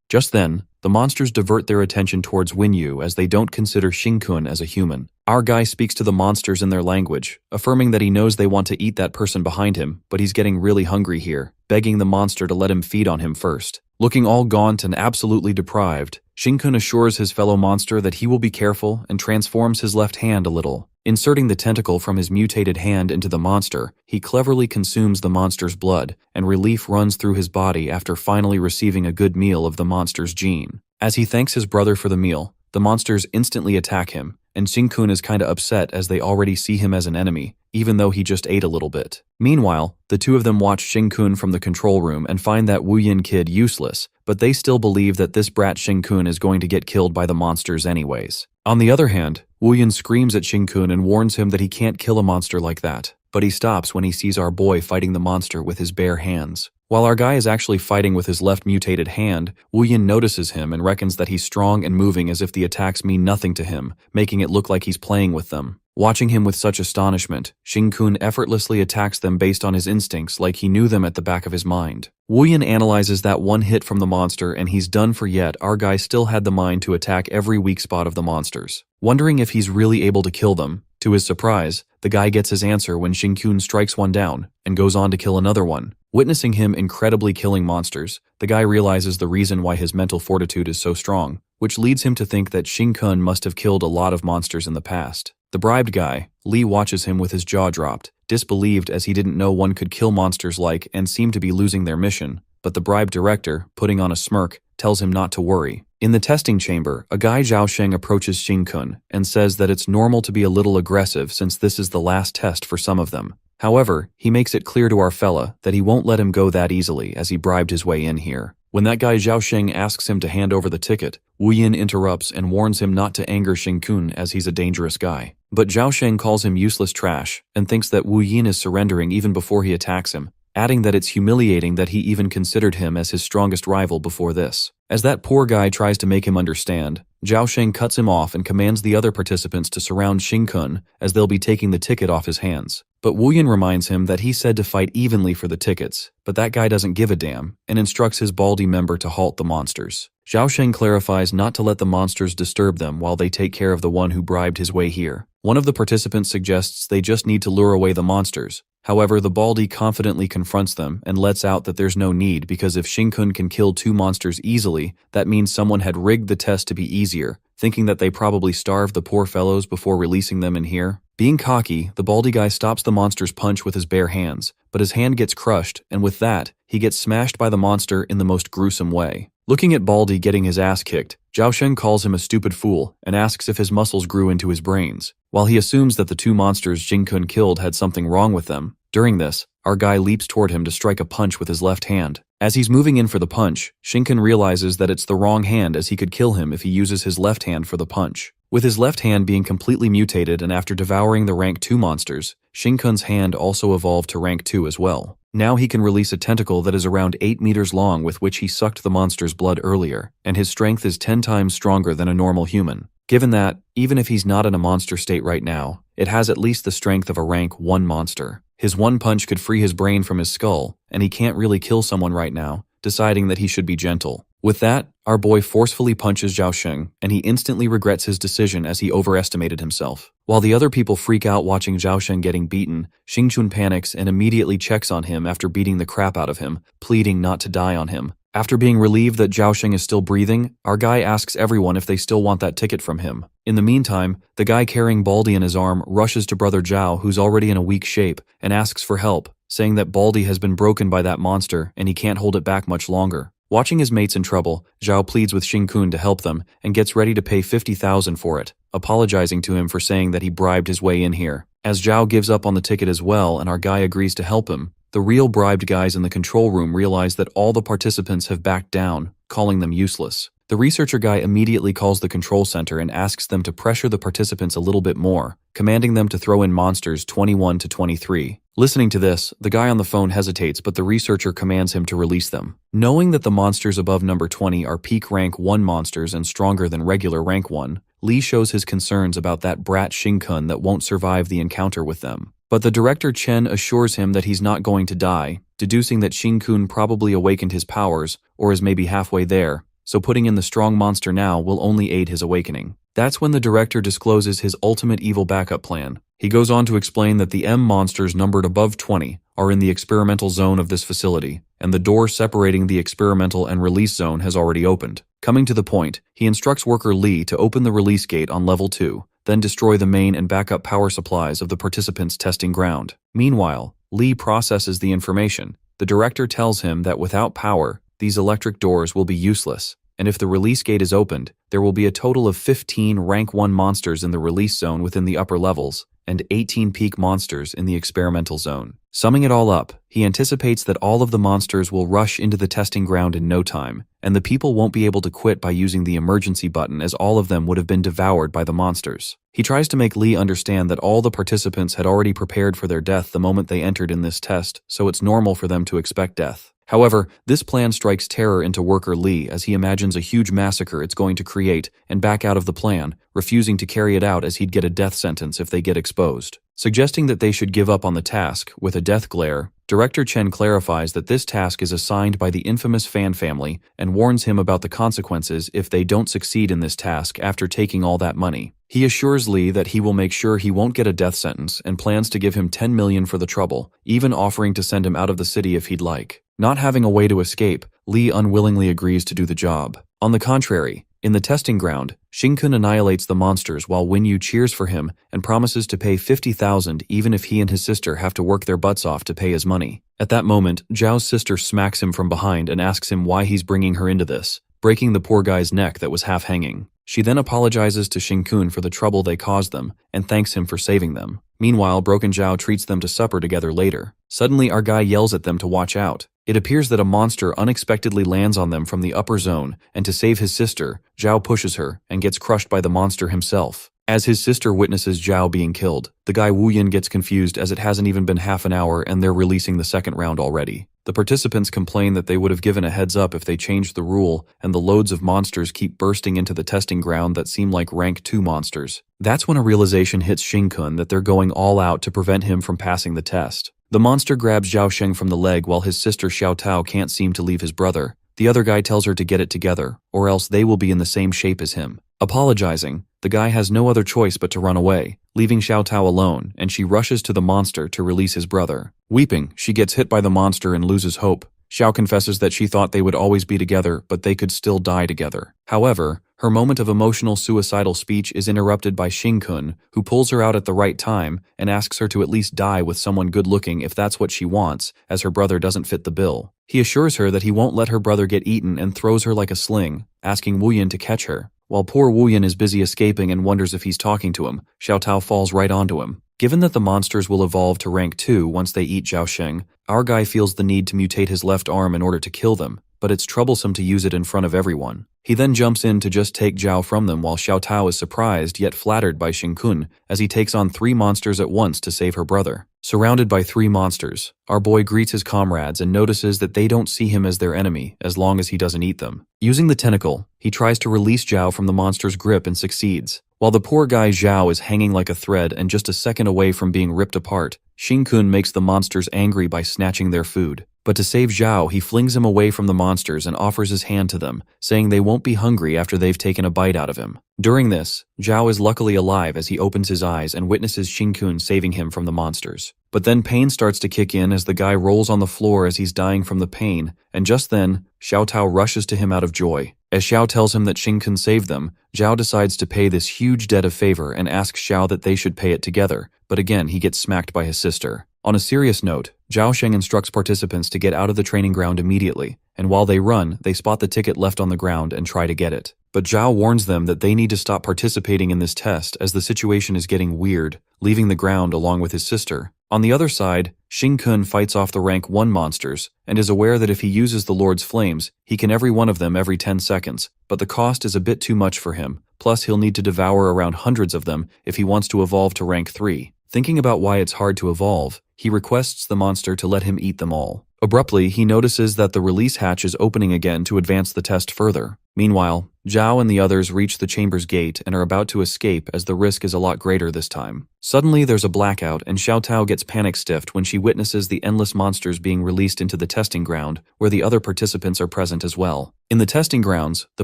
Just then, the monsters divert their attention towards Winyu as they don't consider Shinkun as a human. Our guy speaks to the monsters in their language, affirming that he knows they want to eat that person behind him, but he's getting really hungry here, begging the monster to let him feed on him first. Looking all gaunt and absolutely deprived, Shinkun assures his fellow monster that he will be careful and transforms his left hand a little. Inserting the tentacle from his mutated hand into the monster, he cleverly consumes the monster's blood, and relief runs through his body after finally receiving a good meal of the monster's gene. As he thanks his brother for the meal, the monsters instantly attack him, and Shinkun is kinda upset as they already see him as an enemy, even though he just ate a little bit. Meanwhile, the two of them watch Shinkun from the control room and find that Wu Yin kid useless, but they still believe that this brat Shinkun is going to get killed by the monsters anyways. On the other hand, Wu Yin screams at Shinkun and warns him that he can't kill a monster like that, but he stops when he sees our boy fighting the monster with his bare hands. While our guy is actually fighting with his left mutated hand, Wu Yin notices him and reckons that he's strong and moving as if the attacks mean nothing to him, making it look like he's playing with them. Watching him with such astonishment, Shinkun effortlessly attacks them based on his instincts like he knew them at the back of his mind. Wu Yin analyzes that one hit from the monster and he's done for, yet our guy still had the mind to attack every weak spot of the monsters. Wondering if he's really able to kill them, to his surprise, the guy gets his answer when Shinkun strikes one down and goes on to kill another one. Witnessing him incredibly killing monsters, the guy realizes the reason why his mental fortitude is so strong, which leads him to think that Shinkun must have killed a lot of monsters in the past. The bribed guy, Lee, watches him with his jaw dropped, disbelieved as he didn't know one could kill monsters like and seem to be losing their mission, but the bribed director, putting on a smirk, tells him not to worry. In the testing chamber, a guy Zhaosheng approaches Shinkun and says that it's normal to be a little aggressive since this is the last test for some of them. However, he makes it clear to our fella that he won't let him go that easily as he bribed his way in here. When that guy Zhaosheng asks him to hand over the ticket, Wu Yin interrupts and warns him not to anger Shinkun as he's a dangerous guy. But Zhaosheng calls him useless trash and thinks that Wu Yin is surrendering even before he attacks him, adding that it's humiliating that he even considered him as his strongest rival before this. As that poor guy tries to make him understand, Zhaosheng cuts him off and commands the other participants to surround Shinkun as they'll be taking the ticket off his hands. But Wu Yin reminds him that he said to fight evenly for the tickets, but that guy doesn't give a damn and instructs his baldy member to halt the monsters. Zhaosheng clarifies not to let the monsters disturb them while they take care of the one who bribed his way here. One of the participants suggests they just need to lure away the monsters. However, the baldy confidently confronts them and lets out that there's no need because if Shinkun can kill two monsters easily, that means someone had rigged the test to be easier, thinking that they probably starved the poor fellows before releasing them in here. Being cocky, the baldy guy stops the monster's punch with his bare hands, but his hand gets crushed, and with that, he gets smashed by the monster in the most gruesome way. Looking at Baldy getting his ass kicked, Zhaosheng calls him a stupid fool and asks if his muscles grew into his brains. While he assumes that the two monsters Shinkun killed had something wrong with them, during this, our guy leaps toward him to strike a punch with his left hand. As he's moving in for the punch, Shinkun realizes that it's the wrong hand as he could kill him if he uses his left hand for the punch. With his left hand being completely mutated and after devouring the rank 2 monsters, Shinkun's hand also evolved to rank 2 as well. Now he can release a tentacle that is around 8 meters long with which he sucked the monster's blood earlier, and his strength is 10 times stronger than a normal human. Given that, even if he's not in a monster state right now, it has at least the strength of a rank 1 monster. His one punch could free his brain from his skull, and he can't really kill someone right now, deciding that he should be gentle. With that, our boy forcefully punches Zhaosheng, and he instantly regrets his decision as he overestimated himself. While the other people freak out watching Zhaosheng getting beaten, Xingchun panics and immediately checks on him after beating the crap out of him, pleading not to die on him. After being relieved that Zhaosheng is still breathing, our guy asks everyone if they still want that ticket from him. In the meantime, the guy carrying Baldy in his arm rushes to brother Zhao, who's already in a weak shape, and asks for help, saying that Baldy has been broken by that monster and he can't hold it back much longer. Watching his mates in trouble, Zhao pleads with Xing to help them and gets ready to pay 50,000 for it, apologizing to him for saying that he bribed his way in here. As Zhao gives up on the ticket as well and our guy agrees to help him, the real bribed guys in the control room realize that all the participants have backed down, calling them useless. The researcher guy immediately calls the control center and asks them to pressure the participants a little bit more, commanding them to throw in monsters 21 to 23. Listening to this, the guy on the phone hesitates, but the researcher commands him to release them. Knowing that the monsters above number 20 are peak rank 1 monsters and stronger than regular rank 1, Lee shows his concerns about that brat Xing that won't survive the encounter with them. But the director Chen assures him that he's not going to die, deducing that Xing probably awakened his powers, or is maybe halfway there, so putting in the strong monster now will only aid his awakening. That's when the director discloses his ultimate evil backup plan. He goes on to explain that the M monsters numbered above 20 are in the experimental zone of this facility, and the door separating the experimental and release zone has already opened. Coming to the point, he instructs worker Lee to open the release gate on level 2, then destroy the main and backup power supplies of the participants' testing ground. Meanwhile, Lee processes the information. The director tells him that without power, these electric doors will be useless, and if the release gate is opened, there will be a total of 15 rank 1 monsters in the release zone within the upper levels, and 18 peak monsters in the experimental zone. Summing it all up, he anticipates that all of the monsters will rush into the testing ground in no time, and the people won't be able to quit by using the emergency button as all of them would have been devoured by the monsters. He tries to make Lee understand that all the participants had already prepared for their death the moment they entered in this test, so it's normal for them to expect death. However, this plan strikes terror into worker Lee as he imagines a huge massacre it's going to create and back out of the plan, refusing to carry it out as he'd get a death sentence if they get exposed. Suggesting that they should give up on the task, with a death glare, Director Chen clarifies that this task is assigned by the infamous Fan family and warns him about the consequences if they don't succeed in this task after taking all that money. He assures Lee that he will make sure he won't get a death sentence and plans to give him 10 million for the trouble, even offering to send him out of the city if he'd like. Not having a way to escape, Lee unwillingly agrees to do the job. On the contrary, in the testing ground, Xing annihilates the monsters while Wenyu cheers for him and promises to pay 50,000 even if he and his sister have to work their butts off to pay his money. At that moment, Zhao's sister smacks him from behind and asks him why he's bringing her into this, breaking the poor guy's neck that was half hanging. She then apologizes to Xing for the trouble they caused them and thanks him for saving them. Meanwhile, Broken Zhao treats them to supper together later. Suddenly, our guy yells at them to watch out. It appears that a monster unexpectedly lands on them from the upper zone, and to save his sister, Zhao pushes her and gets crushed by the monster himself. As his sister witnesses Zhao being killed, the guy Wu Yin gets confused as it hasn't even been half an hour and they're releasing the second round already. The participants complain that they would have given a heads up if they changed the rule, and the loads of monsters keep bursting into the testing ground that seem like rank 2 monsters. That's when a realization hits Xing that they're going all out to prevent him from passing the test. The monster grabs Zhao Sheng from the leg while his sister Xiao Tao can't seem to leave his brother. The other guy tells her to get it together, or else they will be in the same shape as him. Apologizing, the guy has no other choice but to run away, leaving Xiao Tao alone, and she rushes to the monster to release his brother. Weeping, she gets hit by the monster and loses hope. Xiao confesses that she thought they would always be together, but they could still die together. However, her moment of emotional suicidal speech is interrupted by Xing, who pulls her out at the right time and asks her to at least die with someone good-looking if that's what she wants, as her brother doesn't fit the bill. He assures her that he won't let her brother get eaten and throws her like a sling, asking Wu Yin to catch her. While poor Wu Yin is busy escaping and wonders if he's talking to him, Xiao Tao falls right onto him. Given that the monsters will evolve to rank 2 once they eat Zhao Sheng, our guy feels the need to mutate his left arm in order to kill them, but it's troublesome to use it in front of everyone. He then jumps in to just take Zhao from them while Xiao Tao is surprised yet flattered by Xing as he takes on 3 monsters at once to save her brother. Surrounded by 3 monsters, our boy greets his comrades and notices that they don't see him as their enemy as long as he doesn't eat them. Using the tentacle, he tries to release Zhao from the monster's grip and succeeds. While the poor guy Zhao is hanging like a thread and just a second away from being ripped apart, Xing makes the monsters angry by snatching their food. But to save Zhao, he flings him away from the monsters and offers his hand to them, saying they won't be hungry after they've taken a bite out of him. During this, Zhao is luckily alive as he opens his eyes and witnesses Xing saving him from the monsters. But then pain starts to kick in as the guy rolls on the floor as he's dying from the pain, and just then, Xiao Tao rushes to him out of joy. As Xiao tells him that Xingkun saved them, Zhao decides to pay this huge debt of favor and asks Xiao that they should pay it together, but again he gets smacked by his sister. On a serious note, Zhao Sheng instructs participants to get out of the training ground immediately, and while they run, they spot the ticket left on the ground and try to get it. But Zhao warns them that they need to stop participating in this test as the situation is getting weird, leaving the ground along with his sister. On the other side, Xingkun fights off the rank 1 monsters and is aware that if he uses the Lord's Flames, he can every one of them every 10 seconds, but the cost is a bit too much for him, plus he'll need to devour around hundreds of them if he wants to evolve to rank 3. Thinking about why it's hard to evolve, he requests the monster to let him eat them all. Abruptly, he notices that the release hatch is opening again to advance the test further. Meanwhile, Zhao and the others reach the chamber's gate and are about to escape as the risk is a lot greater this time. Suddenly there's a blackout and Xiao Tao gets panic-stiffed when she witnesses the endless monsters being released into the testing ground, where the other participants are present as well. In the testing grounds, the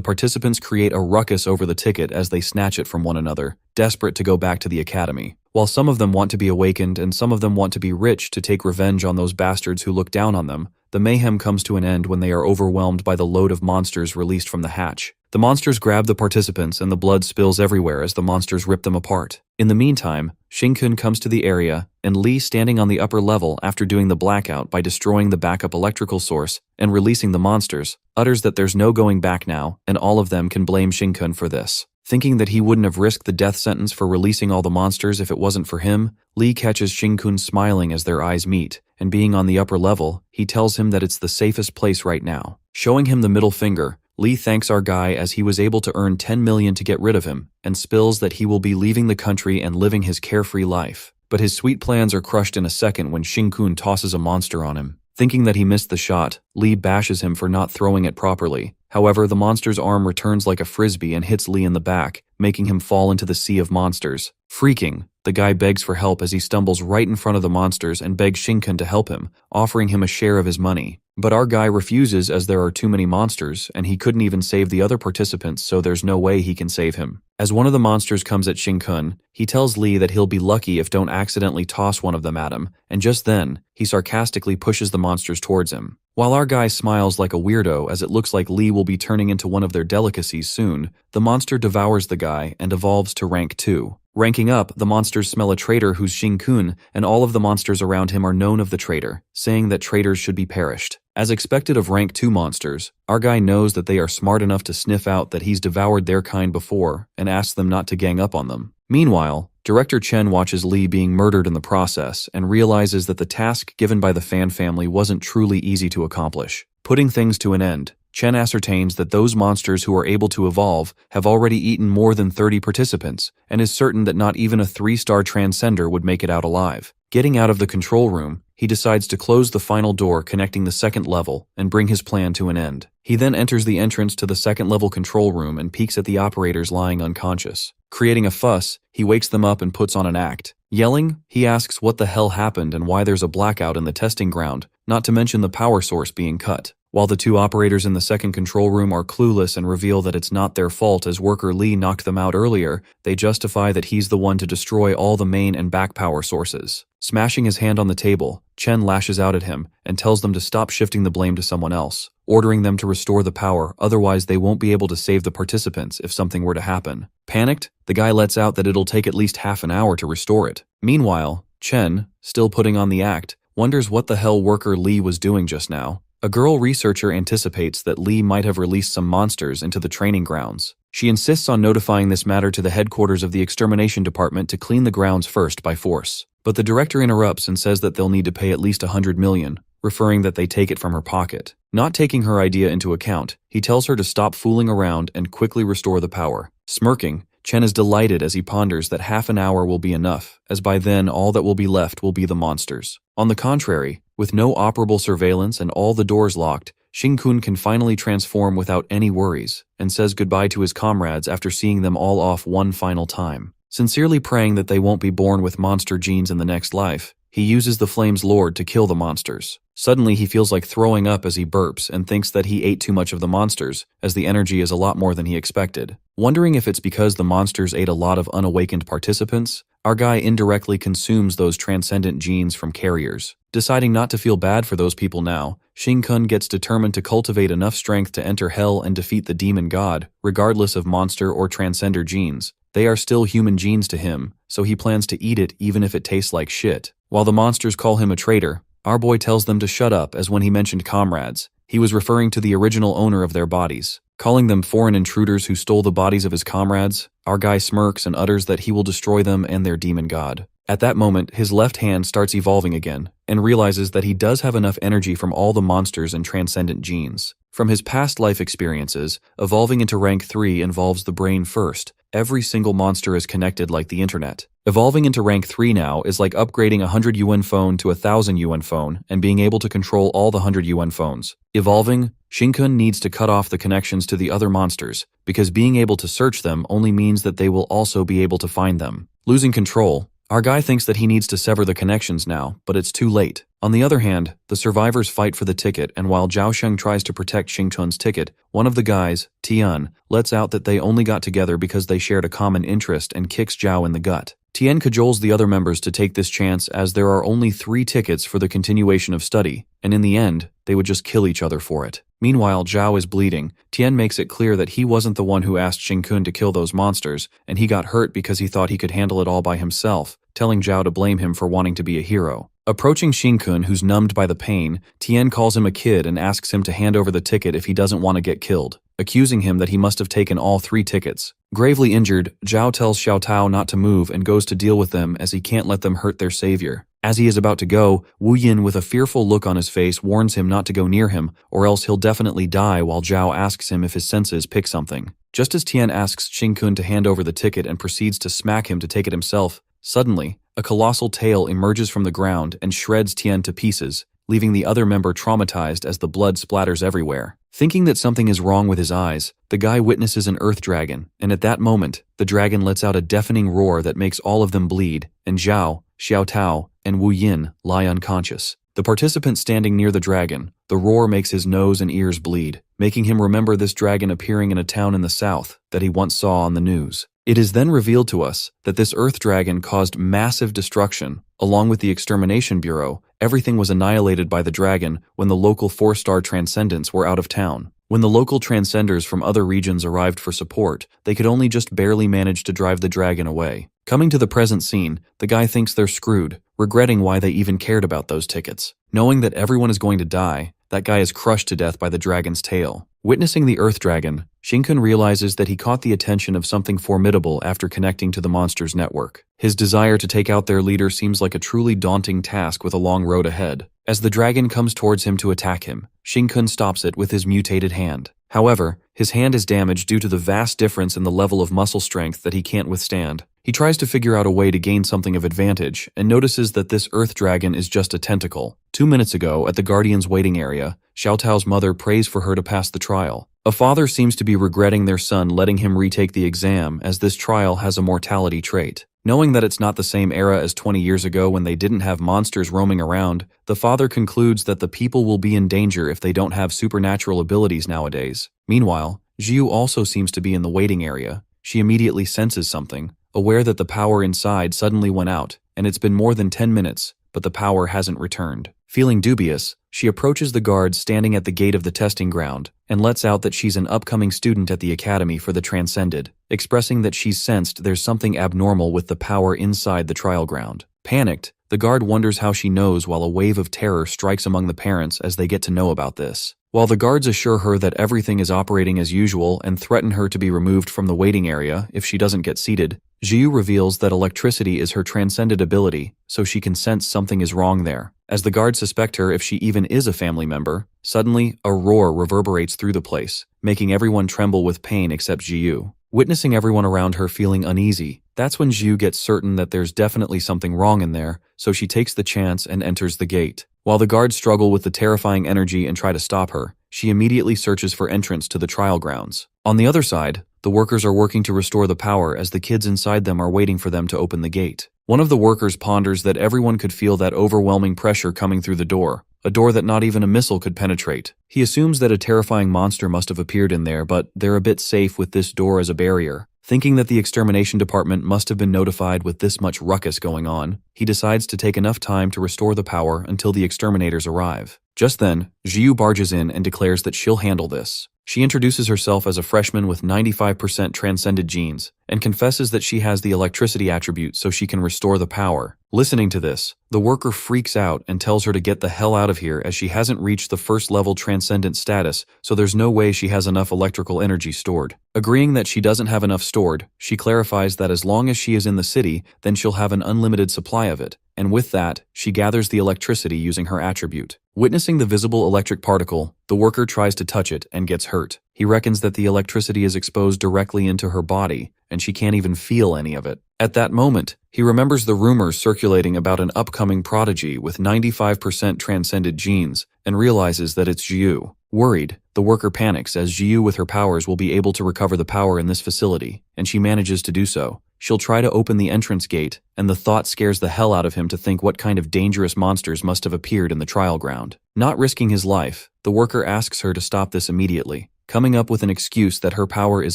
participants create a ruckus over the ticket as they snatch it from one another, desperate to go back to the academy. While some of them want to be awakened and some of them want to be rich to take revenge on those bastards who look down on them, the mayhem comes to an end when they are overwhelmed by the load of monsters released from the hatch. The monsters grab the participants and the blood spills everywhere as the monsters rip them apart. In the meantime, Xingkun comes to the area, and Li, standing on the upper level after doing the blackout by destroying the backup electrical source and releasing the monsters, utters that there's no going back now, and all of them can blame Xingkun for this. Thinking that he wouldn't have risked the death sentence for releasing all the monsters if it wasn't for him, Li catches Xingkun smiling as their eyes meet, and being on the upper level, he tells him that it's the safest place right now. Showing him the middle finger, Li thanks our guy as he was able to earn 10 million to get rid of him, and spills that he will be leaving the country and living his carefree life. But his sweet plans are crushed in a second when Xingkun tosses a monster on him. Thinking that he missed the shot, Li bashes him for not throwing it properly. However, the monster's arm returns like a frisbee and hits Li in the back, making him fall into the sea of monsters. Freaking, the guy begs for help as he stumbles right in front of the monsters and begs Xingkun to help him, offering him a share of his money. But our guy refuses as there are too many monsters, and he couldn't even save the other participants, so there's no way he can save him. As one of the monsters comes at Xingkun, he tells Li that he'll be lucky if don't accidentally toss one of them at him, and just then, he sarcastically pushes the monsters towards him. While our guy smiles like a weirdo as it looks like Li will be turning into one of their delicacies soon, the monster devours the guy and evolves to rank 2. Ranking up, the monsters smell a traitor who's Xingkun, and all of the monsters around him are known of the traitor, saying that traitors should be perished. As expected of rank 2 monsters, our guy knows that they are smart enough to sniff out that he's devoured their kind before and asks them not to gang up on them. Meanwhile, Director Chen watches Li being murdered in the process and realizes that the task given by the Fan family wasn't truly easy to accomplish. Putting things to an end, Chen ascertains that those monsters who are able to evolve have already eaten more than 30 participants, and is certain that not even a 3-star transcender would make it out alive. Getting out of the control room, he decides to close the final door connecting the second level and bring his plan to an end. He then enters the entrance to the second level control room and peeks at the operators lying unconscious. Creating a fuss, he wakes them up and puts on an act. Yelling, he asks what the hell happened and why there's a blackout in the testing ground, not to mention the power source being cut. While the 2 operators in the second control room are clueless and reveal that it's not their fault as worker Li knocked them out earlier, they justify that he's the one to destroy all the main and back power sources. Smashing his hand on the table, Chen lashes out at him and tells them to stop shifting the blame to someone else, ordering them to restore the power, otherwise they won't be able to save the participants if something were to happen. Panicked, the guy lets out that it'll take at least half an hour to restore it. Meanwhile, Chen, still putting on the act, wonders what the hell worker Li was doing just now. A girl researcher anticipates that Li might have released some monsters into the training grounds. She insists on notifying this matter to the headquarters of the extermination department to clean the grounds first by force. But the director interrupts and says that they'll need to pay at least 100 million, referring that they take it from her pocket. Not taking her idea into account, he tells her to stop fooling around and quickly restore the power. Smirking, Chen is delighted as he ponders that half an hour will be enough, as by then all that will be left will be the monsters. On the contrary, with no operable surveillance and all the doors locked, Xingkun can finally transform without any worries, and says goodbye to his comrades after seeing them all off one final time. Sincerely praying that they won't be born with monster genes in the next life, he uses the Flame's Lord to kill the monsters. Suddenly he feels like throwing up as he burps and thinks that he ate too much of the monsters, as the energy is a lot more than he expected. Wondering if it's because the monsters ate a lot of unawakened participants, our guy indirectly consumes those transcendent genes from carriers. Deciding not to feel bad for those people now, Shin-kun gets determined to cultivate enough strength to enter hell and defeat the demon god, regardless of monster or transcender genes. They are still human genes to him, so he plans to eat it even if it tastes like shit. While the monsters call him a traitor, our boy tells them to shut up, as when he mentioned comrades, he was referring to the original owner of their bodies. Calling them foreign intruders who stole the bodies of his comrades, our guy smirks and utters that he will destroy them and their demon god. At that moment, his left hand starts evolving again, and realizes that he does have enough energy from all the monsters and transcendent genes. From his past life experiences, evolving into rank 3 involves the brain first. Every single monster is connected like the internet. Evolving into rank 3 now is like upgrading a 100 yuan phone to a 1000 yuan phone and being able to control all the 100 yuan phones. Evolving, Shin-kun needs to cut off the connections to the other monsters, because being able to search them only means that they will also be able to find them. Losing control, our guy thinks that he needs to sever the connections now, but it's too late. On the other hand, the survivors fight for the ticket, and while Zhao Sheng tries to protect Shin-kun's ticket, one of the guys, Tian, lets out that they only got together because they shared a common interest and kicks Zhao in the gut. Tian cajoles the other members to take this chance, as there are only 3 tickets for the continuation of study, and in the end, they would just kill each other for it. Meanwhile, Zhao is bleeding. Tian makes it clear that he wasn't the one who asked Shin-kun to kill those monsters, and he got hurt because he thought he could handle it all by himself, telling Zhao to blame him for wanting to be a hero. Approaching Shin-kun, who's numbed by the pain, Tian calls him a kid and asks him to hand over the ticket if he doesn't want to get killed, accusing him that he must have taken all 3 tickets. Gravely injured, Zhao tells Xiao Tao not to move and goes to deal with them, as he can't let them hurt their savior. As he is about to go, Wu Yin, with a fearful look on his face, warns him not to go near him, or else he'll definitely die, while Zhao asks him if his senses pick something. Just as Tian asks Shin-kun to hand over the ticket and proceeds to smack him to take it himself, suddenly, a colossal tail emerges from the ground and shreds Tian to pieces, leaving the other member traumatized as the blood splatters everywhere. Thinking that something is wrong with his eyes, the guy witnesses an earth dragon, and at that moment, the dragon lets out a deafening roar that makes all of them bleed, and Zhao, Xiao Tao, and Wu Yin lie unconscious. The participant standing near the dragon, the roar makes his nose and ears bleed, making him remember this dragon appearing in a town in the south that he once saw on the news. It is then revealed to us that this earth dragon caused massive destruction. Along with the Extermination Bureau, everything was annihilated by the dragon when the local 4-star Transcendents were out of town. When the local Transcenders from other regions arrived for support, they could only just barely manage to drive the dragon away. Coming to the present scene, the guy thinks they're screwed, regretting why they even cared about those tickets. Knowing that everyone is going to die, that guy is crushed to death by the dragon's tail. Witnessing the earth dragon, Shin-kun realizes that he caught the attention of something formidable after connecting to the monster's network. His desire to take out their leader seems like a truly daunting task with a long road ahead. As the dragon comes towards him to attack him, Shin-kun stops it with his mutated hand. However, his hand is damaged due to the vast difference in the level of muscle strength that he can't withstand. He tries to figure out a way to gain something of advantage, and notices that this earth dragon is just a tentacle. 2 minutes ago, at the Guardian's waiting area, Xiao Tao's mother prays for her to pass the trial. A father seems to be regretting their son letting him retake the exam, as this trial has a mortality trait. Knowing that it's not the same era as 20 years ago when they didn't have monsters roaming around, the father concludes that the people will be in danger if they don't have supernatural abilities nowadays. Meanwhile, Jiu also seems to be in the waiting area. She immediately senses something, aware that the power inside suddenly went out, and it's been more than 10 minutes, but the power hasn't returned. Feeling dubious, she approaches the guard standing at the gate of the testing ground, and lets out that she's an upcoming student at the Academy for the Transcended, expressing that she's sensed there's something abnormal with the power inside the trial ground. Panicked, the guard wonders how she knows, while a wave of terror strikes among the parents as they get to know about this. While the guards assure her that everything is operating as usual and threaten her to be removed from the waiting area if she doesn't get seated, Jiu reveals that electricity is her transcended ability, so she can sense something is wrong there. As the guards suspect her if she even is a family member, suddenly a roar reverberates through the place, making everyone tremble with pain except Jiu. Witnessing everyone around her feeling uneasy, that's when Jiu gets certain that there's definitely something wrong in there, so she takes the chance and enters the gate. While the guards struggle with the terrifying energy and try to stop her, she immediately searches for entrance to the trial grounds. On the other side, the workers are working to restore the power as the kids inside them are waiting for them to open the gate. One of the workers ponders that everyone could feel that overwhelming pressure coming through the door, a door that not even a missile could penetrate. He assumes that a terrifying monster must have appeared in there, but they're a bit safe with this door as a barrier. Thinking that the extermination department must have been notified with this much ruckus going on, he decides to take enough time to restore the power until the exterminators arrive. Just then, Jiu barges in and declares that she'll handle this. She introduces herself as a freshman with 95% transcended genes and confesses that she has the electricity attribute so she can restore the power. Listening to this, the worker freaks out and tells her to get the hell out of here as she hasn't reached the first level transcendent status, so there's no way she has enough electrical energy stored. Agreeing that she doesn't have enough stored, she clarifies that as long as she is in the city, then she'll have an unlimited supply of it, and with that, she gathers the electricity using her attribute. Witnessing the visible electric particle, the worker tries to touch it and gets hurt. He reckons that the electricity is exposed directly into her body, and she can't even feel any of it. At that moment, he remembers the rumors circulating about an upcoming prodigy with 95% transcended genes and realizes that it's Jiu. Worried, the worker panics as Jiu with her powers will be able to recover the power in this facility, and she manages to do so. She'll try to open the entrance gate, and the thought scares the hell out of him to think what kind of dangerous monsters must have appeared in the trial ground. Not risking his life, the worker asks her to stop this immediately, coming up with an excuse that her power is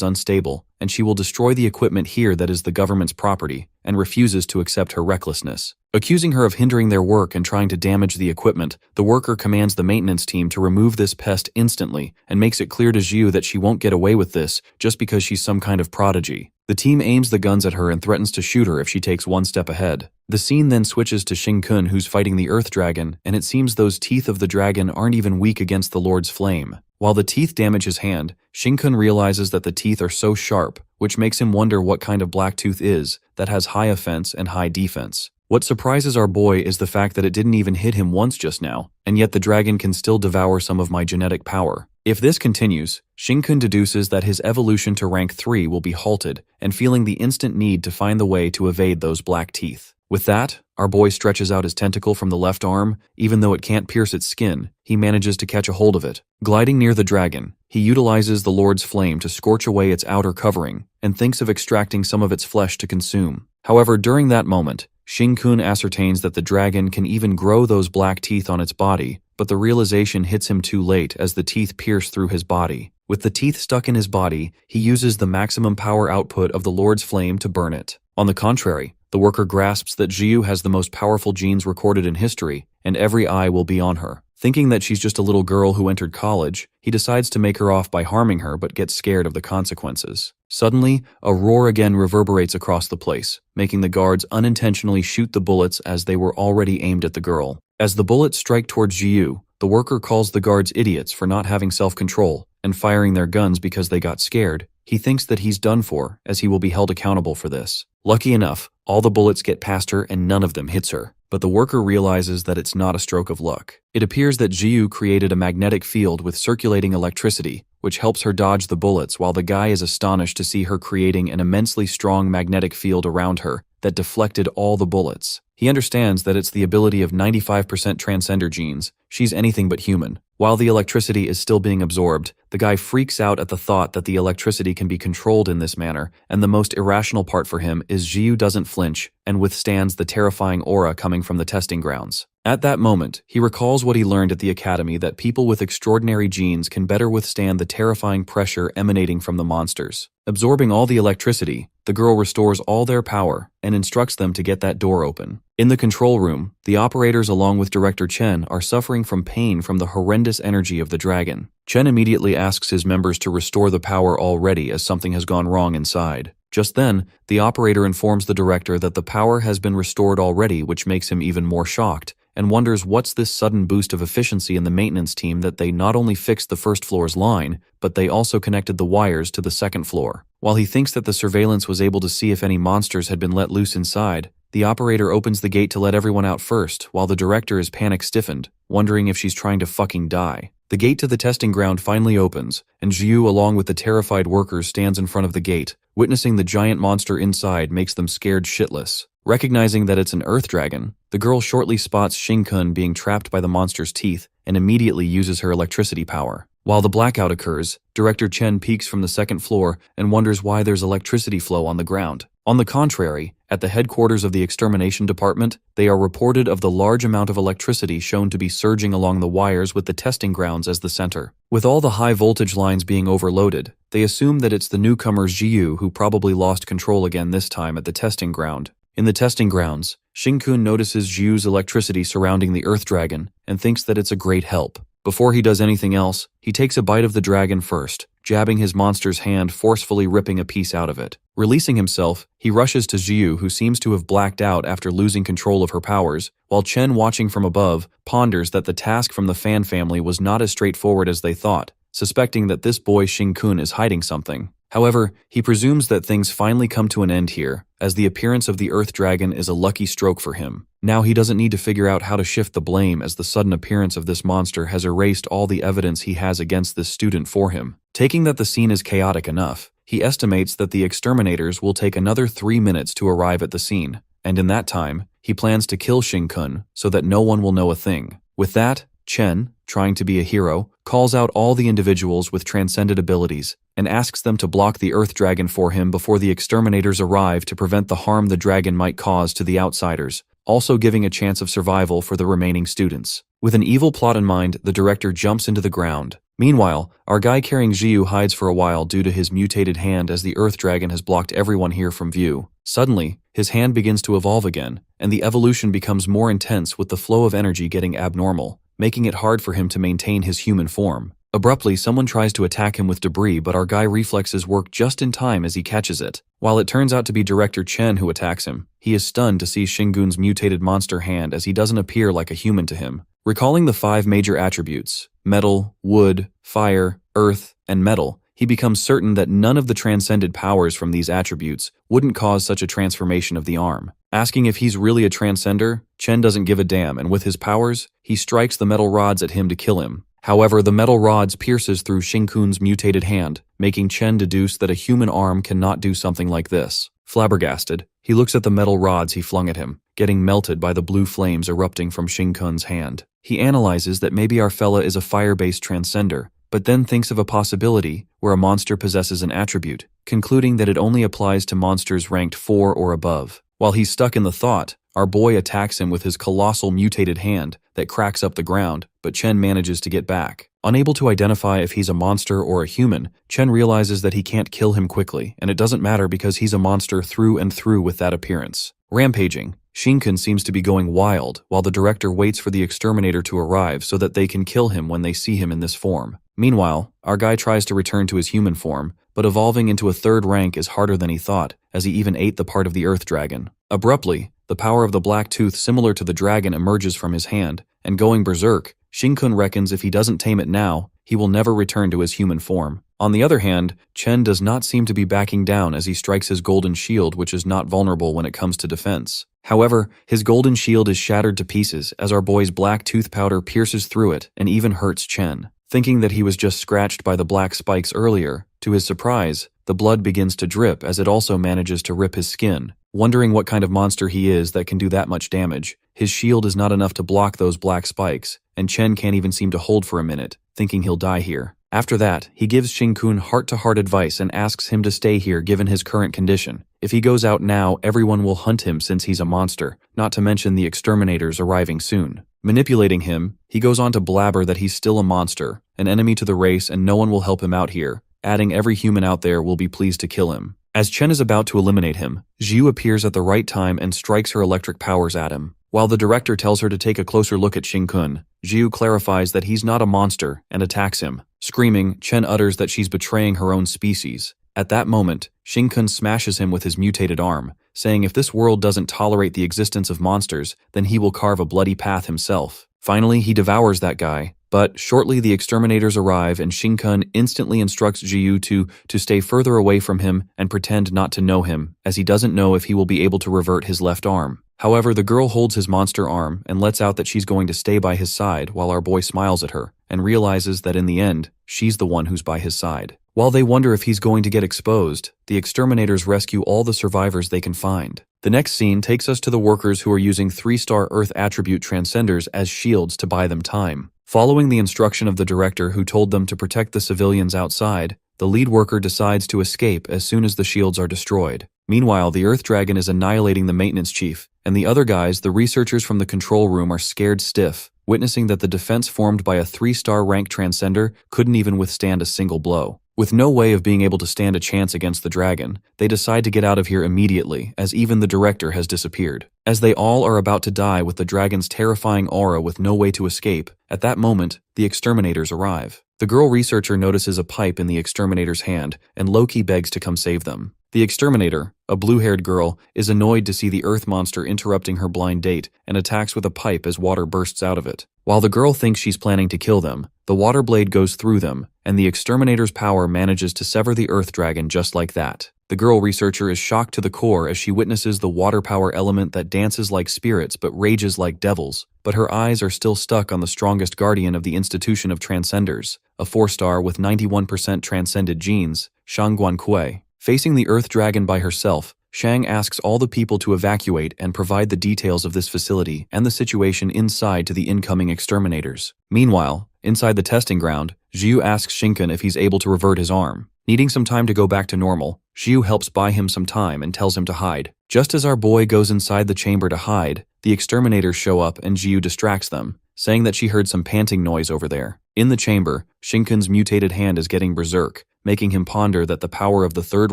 unstable, and she will destroy the equipment here that is the government's property, and refuses to accept her recklessness. Accusing her of hindering their work and trying to damage the equipment, the worker commands the maintenance team to remove this pest instantly and makes it clear to Jiu that she won't get away with this just because she's some kind of prodigy. The team aims the guns at her and threatens to shoot her if she takes one step ahead. The scene then switches to Shin-kun, who's fighting the Earth Dragon, and it seems those teeth of the dragon aren't even weak against the Lord's flame. While the teeth damage his hand, Shin-kun realizes that the teeth are so sharp, which makes him wonder what kind of black tooth is that has high offense and high defense. What surprises our boy is the fact that it didn't even hit him once just now, and yet the dragon can still devour some of my genetic power. If this continues, Shin-kun deduces that his evolution to rank 3 will be halted, and feeling the instant need to find the way to evade those black teeth. With that, our boy stretches out his tentacle from the left arm. Even though it can't pierce its skin, he manages to catch a hold of it. Gliding near the dragon, he utilizes the Lord's flame to scorch away its outer covering, and thinks of extracting some of its flesh to consume. However, during that moment, Shin-kun ascertains that the dragon can even grow those black teeth on its body, but the realization hits him too late as the teeth pierce through his body. With the teeth stuck in his body, he uses the maximum power output of the Lord's flame to burn it. On the contrary, the worker grasps that Jiu has the most powerful genes recorded in history, and every eye will be on her. Thinking that she's just a little girl who entered college, he decides to make her off by harming her but gets scared of the consequences. Suddenly, a roar again reverberates across the place, making the guards unintentionally shoot the bullets as they were already aimed at the girl. As the bullets strike towards Jiu, the worker calls the guards idiots for not having self-control and firing their guns because they got scared. He thinks that he's done for, as he will be held accountable for this. Lucky enough, all the bullets get past her and none of them hits her. But the worker realizes that it's not a stroke of luck. It appears that Jiu created a magnetic field with circulating electricity, which helps her dodge the bullets, while the guy is astonished to see her creating an immensely strong magnetic field around her that deflected all the bullets. He understands that it's the ability of 95% transcender genes. She's anything but human. While the electricity is still being absorbed, the guy freaks out at the thought that the electricity can be controlled in this manner, and the most irrational part for him is Jiu doesn't flinch and withstands the terrifying aura coming from the testing grounds. At that moment, he recalls what he learned at the academy, that people with extraordinary genes can better withstand the terrifying pressure emanating from the monsters. Absorbing all the electricity, the girl restores all their power and instructs them to get that door open. In the control room, the operators along with Director Chen are suffering from pain from the horrendous energy of the dragon. Chen immediately asks his members to restore the power already as something has gone wrong inside. Just then, the operator informs the director that the power has been restored already, which makes him even more shocked, and wonders what's this sudden boost of efficiency in the maintenance team that they not only fixed the first floor's line, but they also connected the wires to the second floor. While he thinks that the surveillance was able to see if any monsters had been let loose inside, the operator opens the gate to let everyone out first, while the director is panic-stiffened, wondering if she's trying to fucking die. The gate to the testing ground finally opens, and Jiu along with the terrified workers stands in front of the gate. Witnessing the giant monster inside makes them scared shitless. Recognizing that it's an earth dragon, the girl shortly spots Shin-kun being trapped by the monster's teeth and immediately uses her electricity power. While the blackout occurs, Director Chen peeks from the second floor and wonders why there's electricity flow on the ground. On the contrary, at the headquarters of the extermination department, they are reported of the large amount of electricity shown to be surging along the wires with the testing grounds as the center. With all the high voltage lines being overloaded, they assume that it's the newcomer Jiu who probably lost control again this time at the testing ground. In the testing grounds, Shin-kun notices Jiu's electricity surrounding the Earth Dragon and thinks that it's a great help. Before he does anything else, he takes a bite of the dragon first, jabbing his monster's hand, forcefully ripping a piece out of it. Releasing himself, he rushes to Jiu, who seems to have blacked out after losing control of her powers, while Chen, watching from above, ponders that the task from the Fan family was not as straightforward as they thought, suspecting that this boy Xing-kun is hiding something. However, he presumes that things finally come to an end here, as the appearance of the Earth Dragon is a lucky stroke for him. Now he doesn't need to figure out how to shift the blame, as the sudden appearance of this monster has erased all the evidence he has against this student for him. Taking that the scene is chaotic enough, he estimates that the exterminators will take another 3 minutes to arrive at the scene, and in that time, he plans to kill Xing-kun so that no one will know a thing. With that, Chen, trying to be a hero, calls out all the individuals with transcended abilities and asks them to block the Earth Dragon for him before the exterminators arrive to prevent the harm the dragon might cause to the outsiders, also giving a chance of survival for the remaining students. With an evil plot in mind, the director jumps into the ground. Meanwhile, our guy carrying Jiu hides for a while due to his mutated hand, as the Earth Dragon has blocked everyone here from view. Suddenly, his hand begins to evolve again, and the evolution becomes more intense, with the flow of energy getting abnormal, making it hard for him to maintain his human form. Abruptly, someone tries to attack him with debris, but our guy reflexes work just in time as he catches it. While it turns out to be Director Chen who attacks him, he is stunned to see Xing-kun's mutated monster hand, as he doesn't appear like a human to him. Recalling the 5 major attributes, metal, wood, fire, earth, and metal, he becomes certain that none of the transcended powers from these attributes wouldn't cause such a transformation of the arm. Asking if he's really a transcender, Chen doesn't give a damn, and with his powers, he strikes the metal rods at him to kill him. However, the metal rods pierces through Xing-kun's mutated hand, making Chen deduce that a human arm cannot do something like this. Flabbergasted, he looks at the metal rods he flung at him, getting melted by the blue flames erupting from Xing-kun's hand. He analyzes that maybe our fella is a fire-based transcender, but then thinks of a possibility where a monster possesses an attribute, concluding that it only applies to monsters ranked 4 or above. While he's stuck in the thought, our boy attacks him with his colossal mutated hand that cracks up the ground, but Chen manages to get back. Unable to identify if he's a monster or a human, Chen realizes that he can't kill him quickly, and it doesn't matter because he's a monster through and through with that appearance. Rampaging, Xing-kun seems to be going wild, while the director waits for the exterminator to arrive so that they can kill him when they see him in this form. Meanwhile, our guy tries to return to his human form, but evolving into a 3rd rank is harder than he thought, as he even ate the part of the Earth Dragon. Abruptly, the power of the black tooth similar to the dragon emerges from his hand, and going berserk, Xing-kun reckons if he doesn't tame it now, he will never return to his human form. On the other hand, Chen does not seem to be backing down as he strikes his golden shield, which is not vulnerable when it comes to defense. However, his golden shield is shattered to pieces as our boy's black tooth powder pierces through it and even hurts Chen. Thinking that he was just scratched by the black spikes earlier, to his surprise, the blood begins to drip as it also manages to rip his skin. Wondering what kind of monster he is that can do that much damage, his shield is not enough to block those black spikes, and Chen can't even seem to hold for a minute, thinking he'll die here. After that, he gives Xing-kun heart-to-heart advice and asks him to stay here given his current condition. If he goes out now, everyone will hunt him since he's a monster, not to mention the exterminators arriving soon. Manipulating him, he goes on to blabber that he's still a monster, an enemy to the race, and no one will help him out here, adding every human out there will be pleased to kill him. As Chen is about to eliminate him, Jiu appears at the right time and strikes her electric powers at him. While the director tells her to take a closer look at Xing-kun, Jiu clarifies that he's not a monster and attacks him. Screaming, Chen utters that she's betraying her own species. At that moment, Xing-kun smashes him with his mutated arm, saying if this world doesn't tolerate the existence of monsters, then he will carve a bloody path himself. Finally, he devours that guy, but shortly the exterminators arrive and Xing-kun instantly instructs Jiu to stay further away from him and pretend not to know him, as he doesn't know if he will be able to revert his left arm. However, the girl holds his monster arm and lets out that she's going to stay by his side while our boy smiles at her and realizes that in the end, she's the one who's by his side. While they wonder if he's going to get exposed, the exterminators rescue all the survivors they can find. The next scene takes us to the workers who are using 3-star Earth attribute transcenders as shields to buy them time. Following the instruction of the director who told them to protect the civilians outside, the lead worker decides to escape as soon as the shields are destroyed. Meanwhile, the Earth Dragon is annihilating the maintenance chief, and the other guys, the researchers from the control room, are scared stiff, witnessing that the defense formed by a 3-star rank transcender couldn't even withstand a single blow. With no way of being able to stand a chance against the dragon, they decide to get out of here immediately, as even the director has disappeared. As they all are about to die with the dragon's terrifying aura with no way to escape, at that moment, the exterminators arrive. The girl researcher notices a pipe in the exterminator's hand, and Loki begs to come save them. The exterminator, a blue-haired girl, is annoyed to see the earth monster interrupting her blind date and attacks with a pipe as water bursts out of it. While the girl thinks she's planning to kill them, the water blade goes through them, and the exterminator's power manages to sever the earth dragon just like that. The girl researcher is shocked to the core as she witnesses the water power element that dances like spirits but rages like devils, but her eyes are still stuck on the strongest guardian of the institution of transcenders, a 4-star with 91% transcended genes, Shang Guankui. Facing the earth dragon by herself, Shang asks all the people to evacuate and provide the details of this facility and the situation inside to the incoming exterminators. Meanwhile, inside the testing ground, Jiu asks Shinkun if he's able to revert his arm. Needing some time to go back to normal, Jiu helps buy him some time and tells him to hide. Just as our boy goes inside the chamber to hide, the exterminators show up and Jiu distracts them, saying that she heard some panting noise over there. In the chamber, Shinkun's mutated hand is getting berserk, making him ponder that the power of the 3rd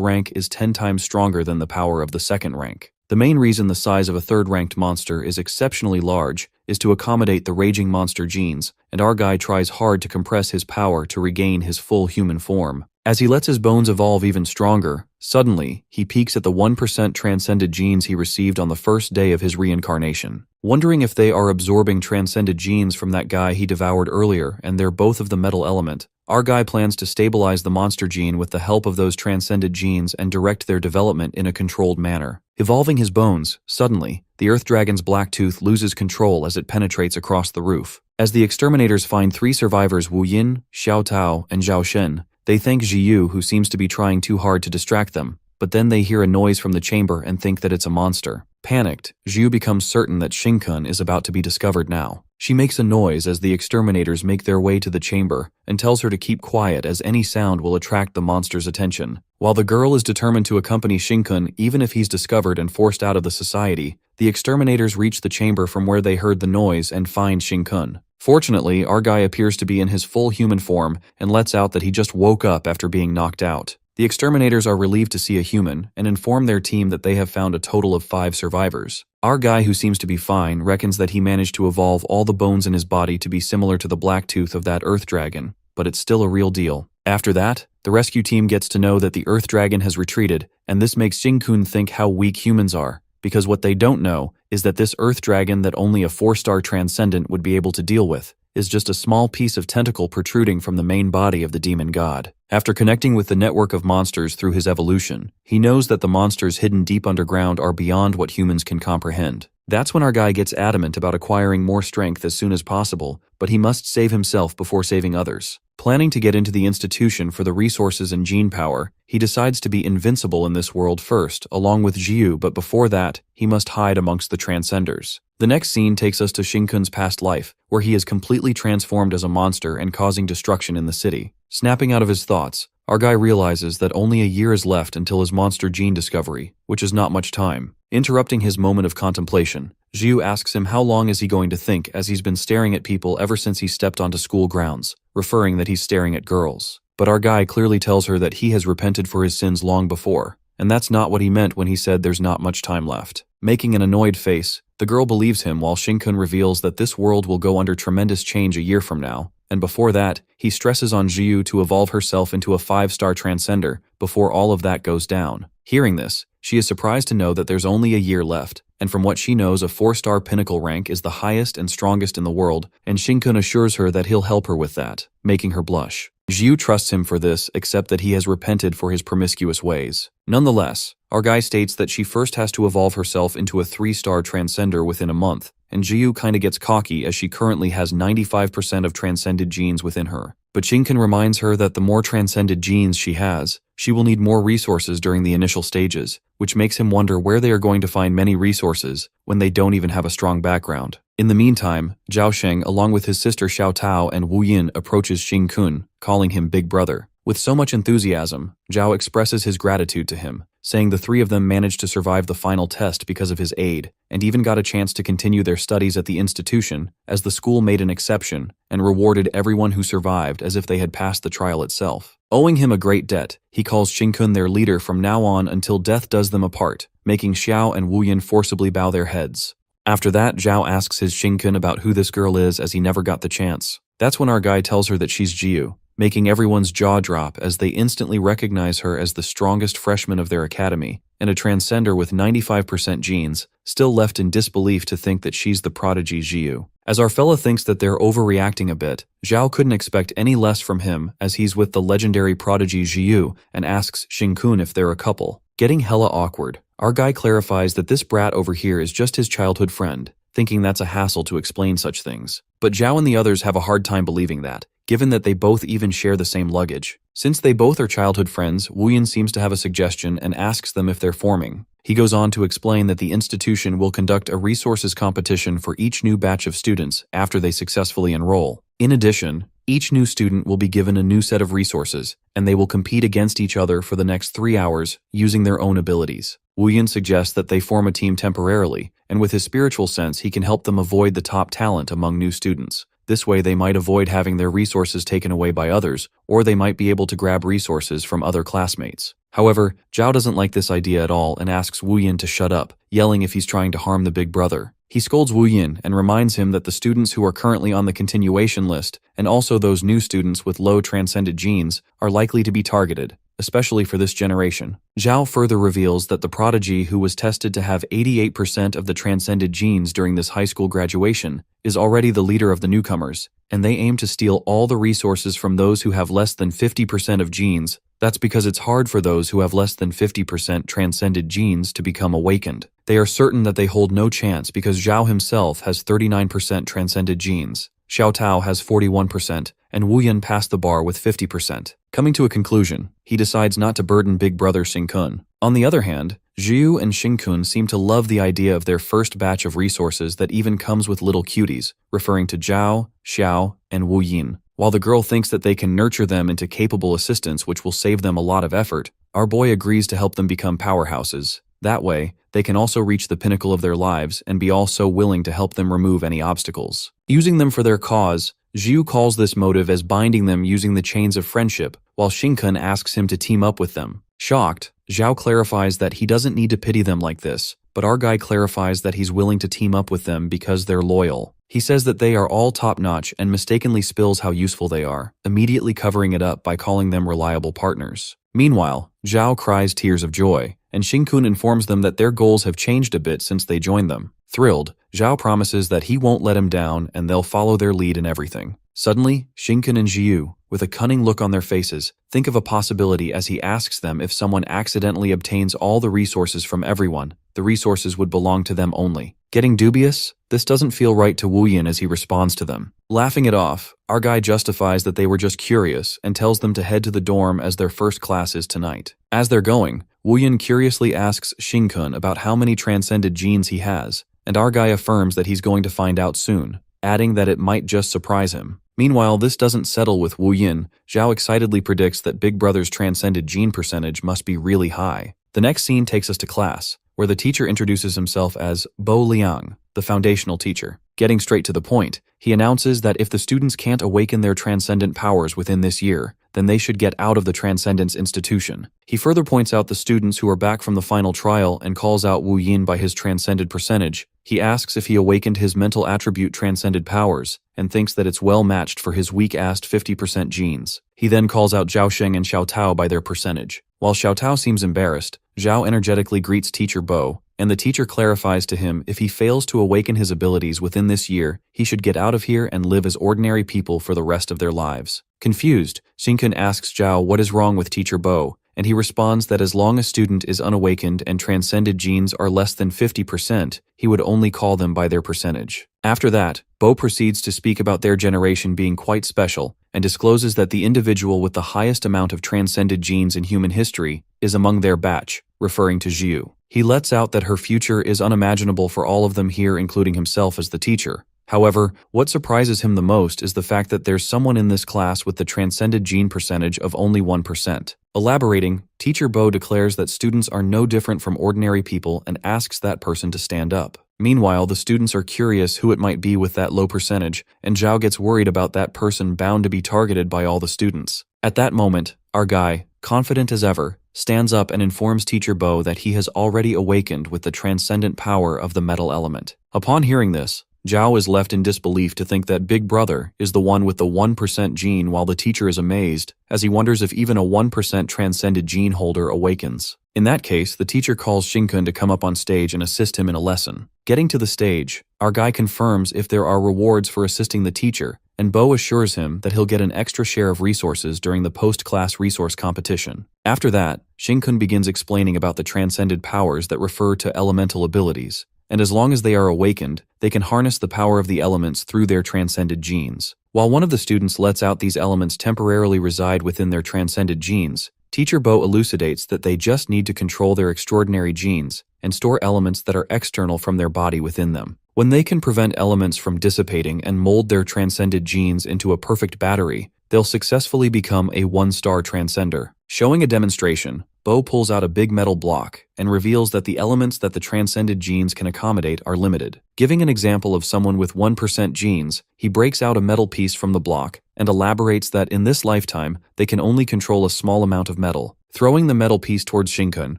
rank is 10 times stronger than the power of the 2nd rank. The main reason the size of a 3rd-ranked monster is exceptionally large is to accommodate the raging monster genes, and our guy tries hard to compress his power to regain his full human form. As he lets his bones evolve even stronger, suddenly, he peaks at the 1% transcended genes he received on the first day of his reincarnation. Wondering if they are absorbing transcended genes from that guy he devoured earlier and they're both of the metal element, our guy plans to stabilize the monster gene with the help of those transcended genes and direct their development in a controlled manner. Evolving his bones, suddenly, the Earth Dragon's black tooth loses control as it penetrates across the roof. As the exterminators find 3 survivors, Wu Yin, Xiao Tao, and Zhao Shen, they thank Jiyu, who seems to be trying too hard to distract them, but then they hear a noise from the chamber and think that it's a monster. Panicked, Jiu becomes certain that Shinkun is about to be discovered now. She makes a noise as the exterminators make their way to the chamber and tells her to keep quiet as any sound will attract the monster's attention. While the girl is determined to accompany Shinkun even if he's discovered and forced out of the society, the exterminators reach the chamber from where they heard the noise and find Shinkun. Fortunately, our guy appears to be in his full human form and lets out that he just woke up after being knocked out. The exterminators are relieved to see a human and inform their team that they have found a total of 5 survivors. Our guy, who seems to be fine, reckons that he managed to evolve all the bones in his body to be similar to the black tooth of that Earth Dragon, but it's still a real deal. After that, the rescue team gets to know that the Earth Dragon has retreated, and this makes Shinkun think how weak humans are, because what they don't know is that this Earth Dragon that only a 4-star transcendent would be able to deal with is just a small piece of tentacle protruding from the main body of the demon god. After connecting with the network of monsters through his evolution, he knows that the monsters hidden deep underground are beyond what humans can comprehend. That's when our guy gets adamant about acquiring more strength as soon as possible, but he must save himself before saving others. Planning to get into the institution for the resources and gene power, he decides to be invincible in this world first, along with Jiu, but before that, he must hide amongst the transcenders. The next scene takes us to Shinkun's past life, where he is completely transformed as a monster and causing destruction in the city. Snapping out of his thoughts, our guy realizes that only a year is left until his monster gene discovery, which is not much time. Interrupting his moment of contemplation, Jiu asks him how long is he going to think, as he's been staring at people ever since he stepped onto school grounds, referring that he's staring at girls. But our guy clearly tells her that he has repented for his sins long before, and that's not what he meant when he said there's not much time left. Making an annoyed face, the girl believes him while Shinkun reveals that this world will go under tremendous change a year from now, and before that, he stresses on Jiu to evolve herself into a 5-star transcender before all of that goes down. Hearing this, she is surprised to know that there's only a year left, and from what she knows, a 4-star pinnacle rank is the highest and strongest in the world, and Shinkun assures her that he'll help her with that, making her blush. Jiu trusts him for this, except that he has repented for his promiscuous ways. Nonetheless, our guy states that she first has to evolve herself into a 3-star transcender within a month, and Jiu kinda gets cocky as she currently has 95% of transcended genes within her. But Shinkun reminds her that the more transcended genes she has, she will need more resources during the initial stages, which makes him wonder where they are going to find many resources when they don't even have a strong background. In the meantime, Zhao Sheng, along with his sister Xiao Tao and Wu Yin, approaches Shinkun, calling him Big Brother. With so much enthusiasm, Zhao expresses his gratitude to him, saying the three of them managed to survive the final test because of his aid, and even got a chance to continue their studies at the institution, as the school made an exception and rewarded everyone who survived as if they had passed the trial itself. Owing him a great debt, he calls Xingkun their leader from now on until death does them apart, making Xiao and Wu Yin forcibly bow their heads. After that, Zhao asks his Xingkun about who this girl is as he never got the chance. That's when our guy tells her that she's Jiu, making everyone's jaw drop as they instantly recognize her as the strongest freshman of their academy, and a transcender with 95% genes, still left in disbelief to think that she's the prodigy Jiu. As our fella thinks that they're overreacting a bit, Zhao couldn't expect any less from him as he's with the legendary prodigy Jiu and asks Xingkun if they're a couple. Getting hella awkward, our guy clarifies that this brat over here is just his childhood friend, thinking that's a hassle to explain such things. But Zhao and the others have a hard time believing that, given that they both even share the same luggage. Since they both are childhood friends, Wu Yin seems to have a suggestion and asks them if they're forming. He goes on to explain that the institution will conduct a resources competition for each new batch of students after they successfully enroll. In addition, each new student will be given a new set of resources, and they will compete against each other for the next 3 hours using their own abilities. Wu Yin suggests that they form a team temporarily, and with his spiritual sense he can help them avoid the top talent among new students. This way they might avoid having their resources taken away by others, or they might be able to grab resources from other classmates. However, Zhao doesn't like this idea at all and asks Wu Yin to shut up, yelling if he's trying to harm the big brother. He scolds Wu Yin and reminds him that the students who are currently on the continuation list, and also those new students with low transcended genes, are likely to be targeted, especially for this generation. Zhao further reveals that the prodigy who was tested to have 88% of the transcended genes during this high school graduation is already the leader of the newcomers, and they aim to steal all the resources from those who have less than 50% of genes. That's because it's hard for those who have less than 50% transcended genes to become awakened. They are certain that they hold no chance because Zhao himself has 39% transcended genes, Xiao Tao has 41%, and Wu Yin passed the bar with 50%. Coming to a conclusion, he decides not to burden big brother Xingkun. On the other hand, Jiu and Xingkun seem to love the idea of their first batch of resources that even comes with little cuties, referring to Zhao, Xiao, and Wu Yin. While the girl thinks that they can nurture them into capable assistants which will save them a lot of effort, our boy agrees to help them become powerhouses. That way, they can also reach the pinnacle of their lives and be also willing to help them remove any obstacles. Using them for their cause, Jiu calls this motive as binding them using the chains of friendship, while Xingkun asks him to team up with them. Shocked, Zhao clarifies that he doesn't need to pity them like this, but our guy clarifies that he's willing to team up with them because they're loyal. He says that they are all top-notch and mistakenly spills how useful they are, immediately covering it up by calling them reliable partners. Meanwhile, Zhao cries tears of joy, and Xingkun informs them that their goals have changed a bit since they joined them. Thrilled, Zhao promises that he won't let him down and they'll follow their lead in everything. Suddenly, Xingkun and Jiu, with a cunning look on their faces, think of a possibility as he asks them if someone accidentally obtains all the resources from everyone, the resources would belong to them only. Getting dubious? This doesn't feel right to Wu Yin as he responds to them. Laughing it off, our guy justifies that they were just curious and tells them to head to the dorm as their first class is tonight. As they're going, Wu Yin curiously asks Xingkun about how many transcended genes he has, and our guy affirms that he's going to find out soon, adding that it might just surprise him. Meanwhile, this doesn't settle with Wu Yin. Zhao excitedly predicts that Big Brother's transcended gene percentage must be really high. The next scene takes us to class, where the teacher introduces himself as Bo Liang, the foundational teacher. Getting straight to the point, he announces that if the students can't awaken their transcendent powers within this year, then they should get out of the Transcendence Institution. He further points out the students who are back from the final trial and calls out Wu Yin by his transcended percentage. He asks if he awakened his mental attribute transcended powers, and thinks that it's well matched for his weak-assed 50% genes. He then calls out Zhao Sheng and Xiao Tao by their percentage. While Xiao Tao seems embarrassed, Zhao energetically greets Teacher Bo, and the teacher clarifies to him if he fails to awaken his abilities within this year, he should get out of here and live as ordinary people for the rest of their lives. Confused, Xingkun asks Zhao what is wrong with Teacher Bo, and he responds that as long as student is unawakened and transcended genes are less than 50%, he would only call them by their percentage. After that, Bo proceeds to speak about their generation being quite special, and discloses that the individual with the highest amount of transcended genes in human history is among their batch, referring to Jiu. He lets out that her future is unimaginable for all of them here, including himself as the teacher. However, what surprises him the most is the fact that there's someone in this class with the transcended gene percentage of only 1%. Elaborating, Teacher Bo declares that students are no different from ordinary people and asks that person to stand up. Meanwhile, the students are curious who it might be with that low percentage, and Zhao gets worried about that person bound to be targeted by all the students. At that moment, our guy, confident as ever, stands up and informs Teacher Bo that he has already awakened with the transcendent power of the metal element. Upon hearing this, Zhao is left in disbelief to think that Big Brother is the one with the 1% gene, while the teacher is amazed, as he wonders if even a 1% transcended gene holder awakens. In that case, the teacher calls Shinkun to come up on stage and assist him in a lesson. Getting to the stage, our guy confirms if there are rewards for assisting the teacher, and Bo assures him that he'll get an extra share of resources during the post-class resource competition. After that, Shinkun begins explaining about the transcended powers that refer to elemental abilities, and as long as they are awakened, they can harness the power of the elements through their transcended genes. While one of the students lets out these elements temporarily reside within their transcended genes, Teacher Bo elucidates that they just need to control their extraordinary genes and store elements that are external from their body within them. When they can prevent elements from dissipating and mold their transcended genes into a perfect battery, they'll successfully become a one-star transcender. Showing a demonstration, Bo pulls out a big metal block and reveals that the elements that the transcended genes can accommodate are limited. Giving an example of someone with 1% genes, he breaks out a metal piece from the block and elaborates that in this lifetime, they can only control a small amount of metal. Throwing the metal piece towards Shinkun,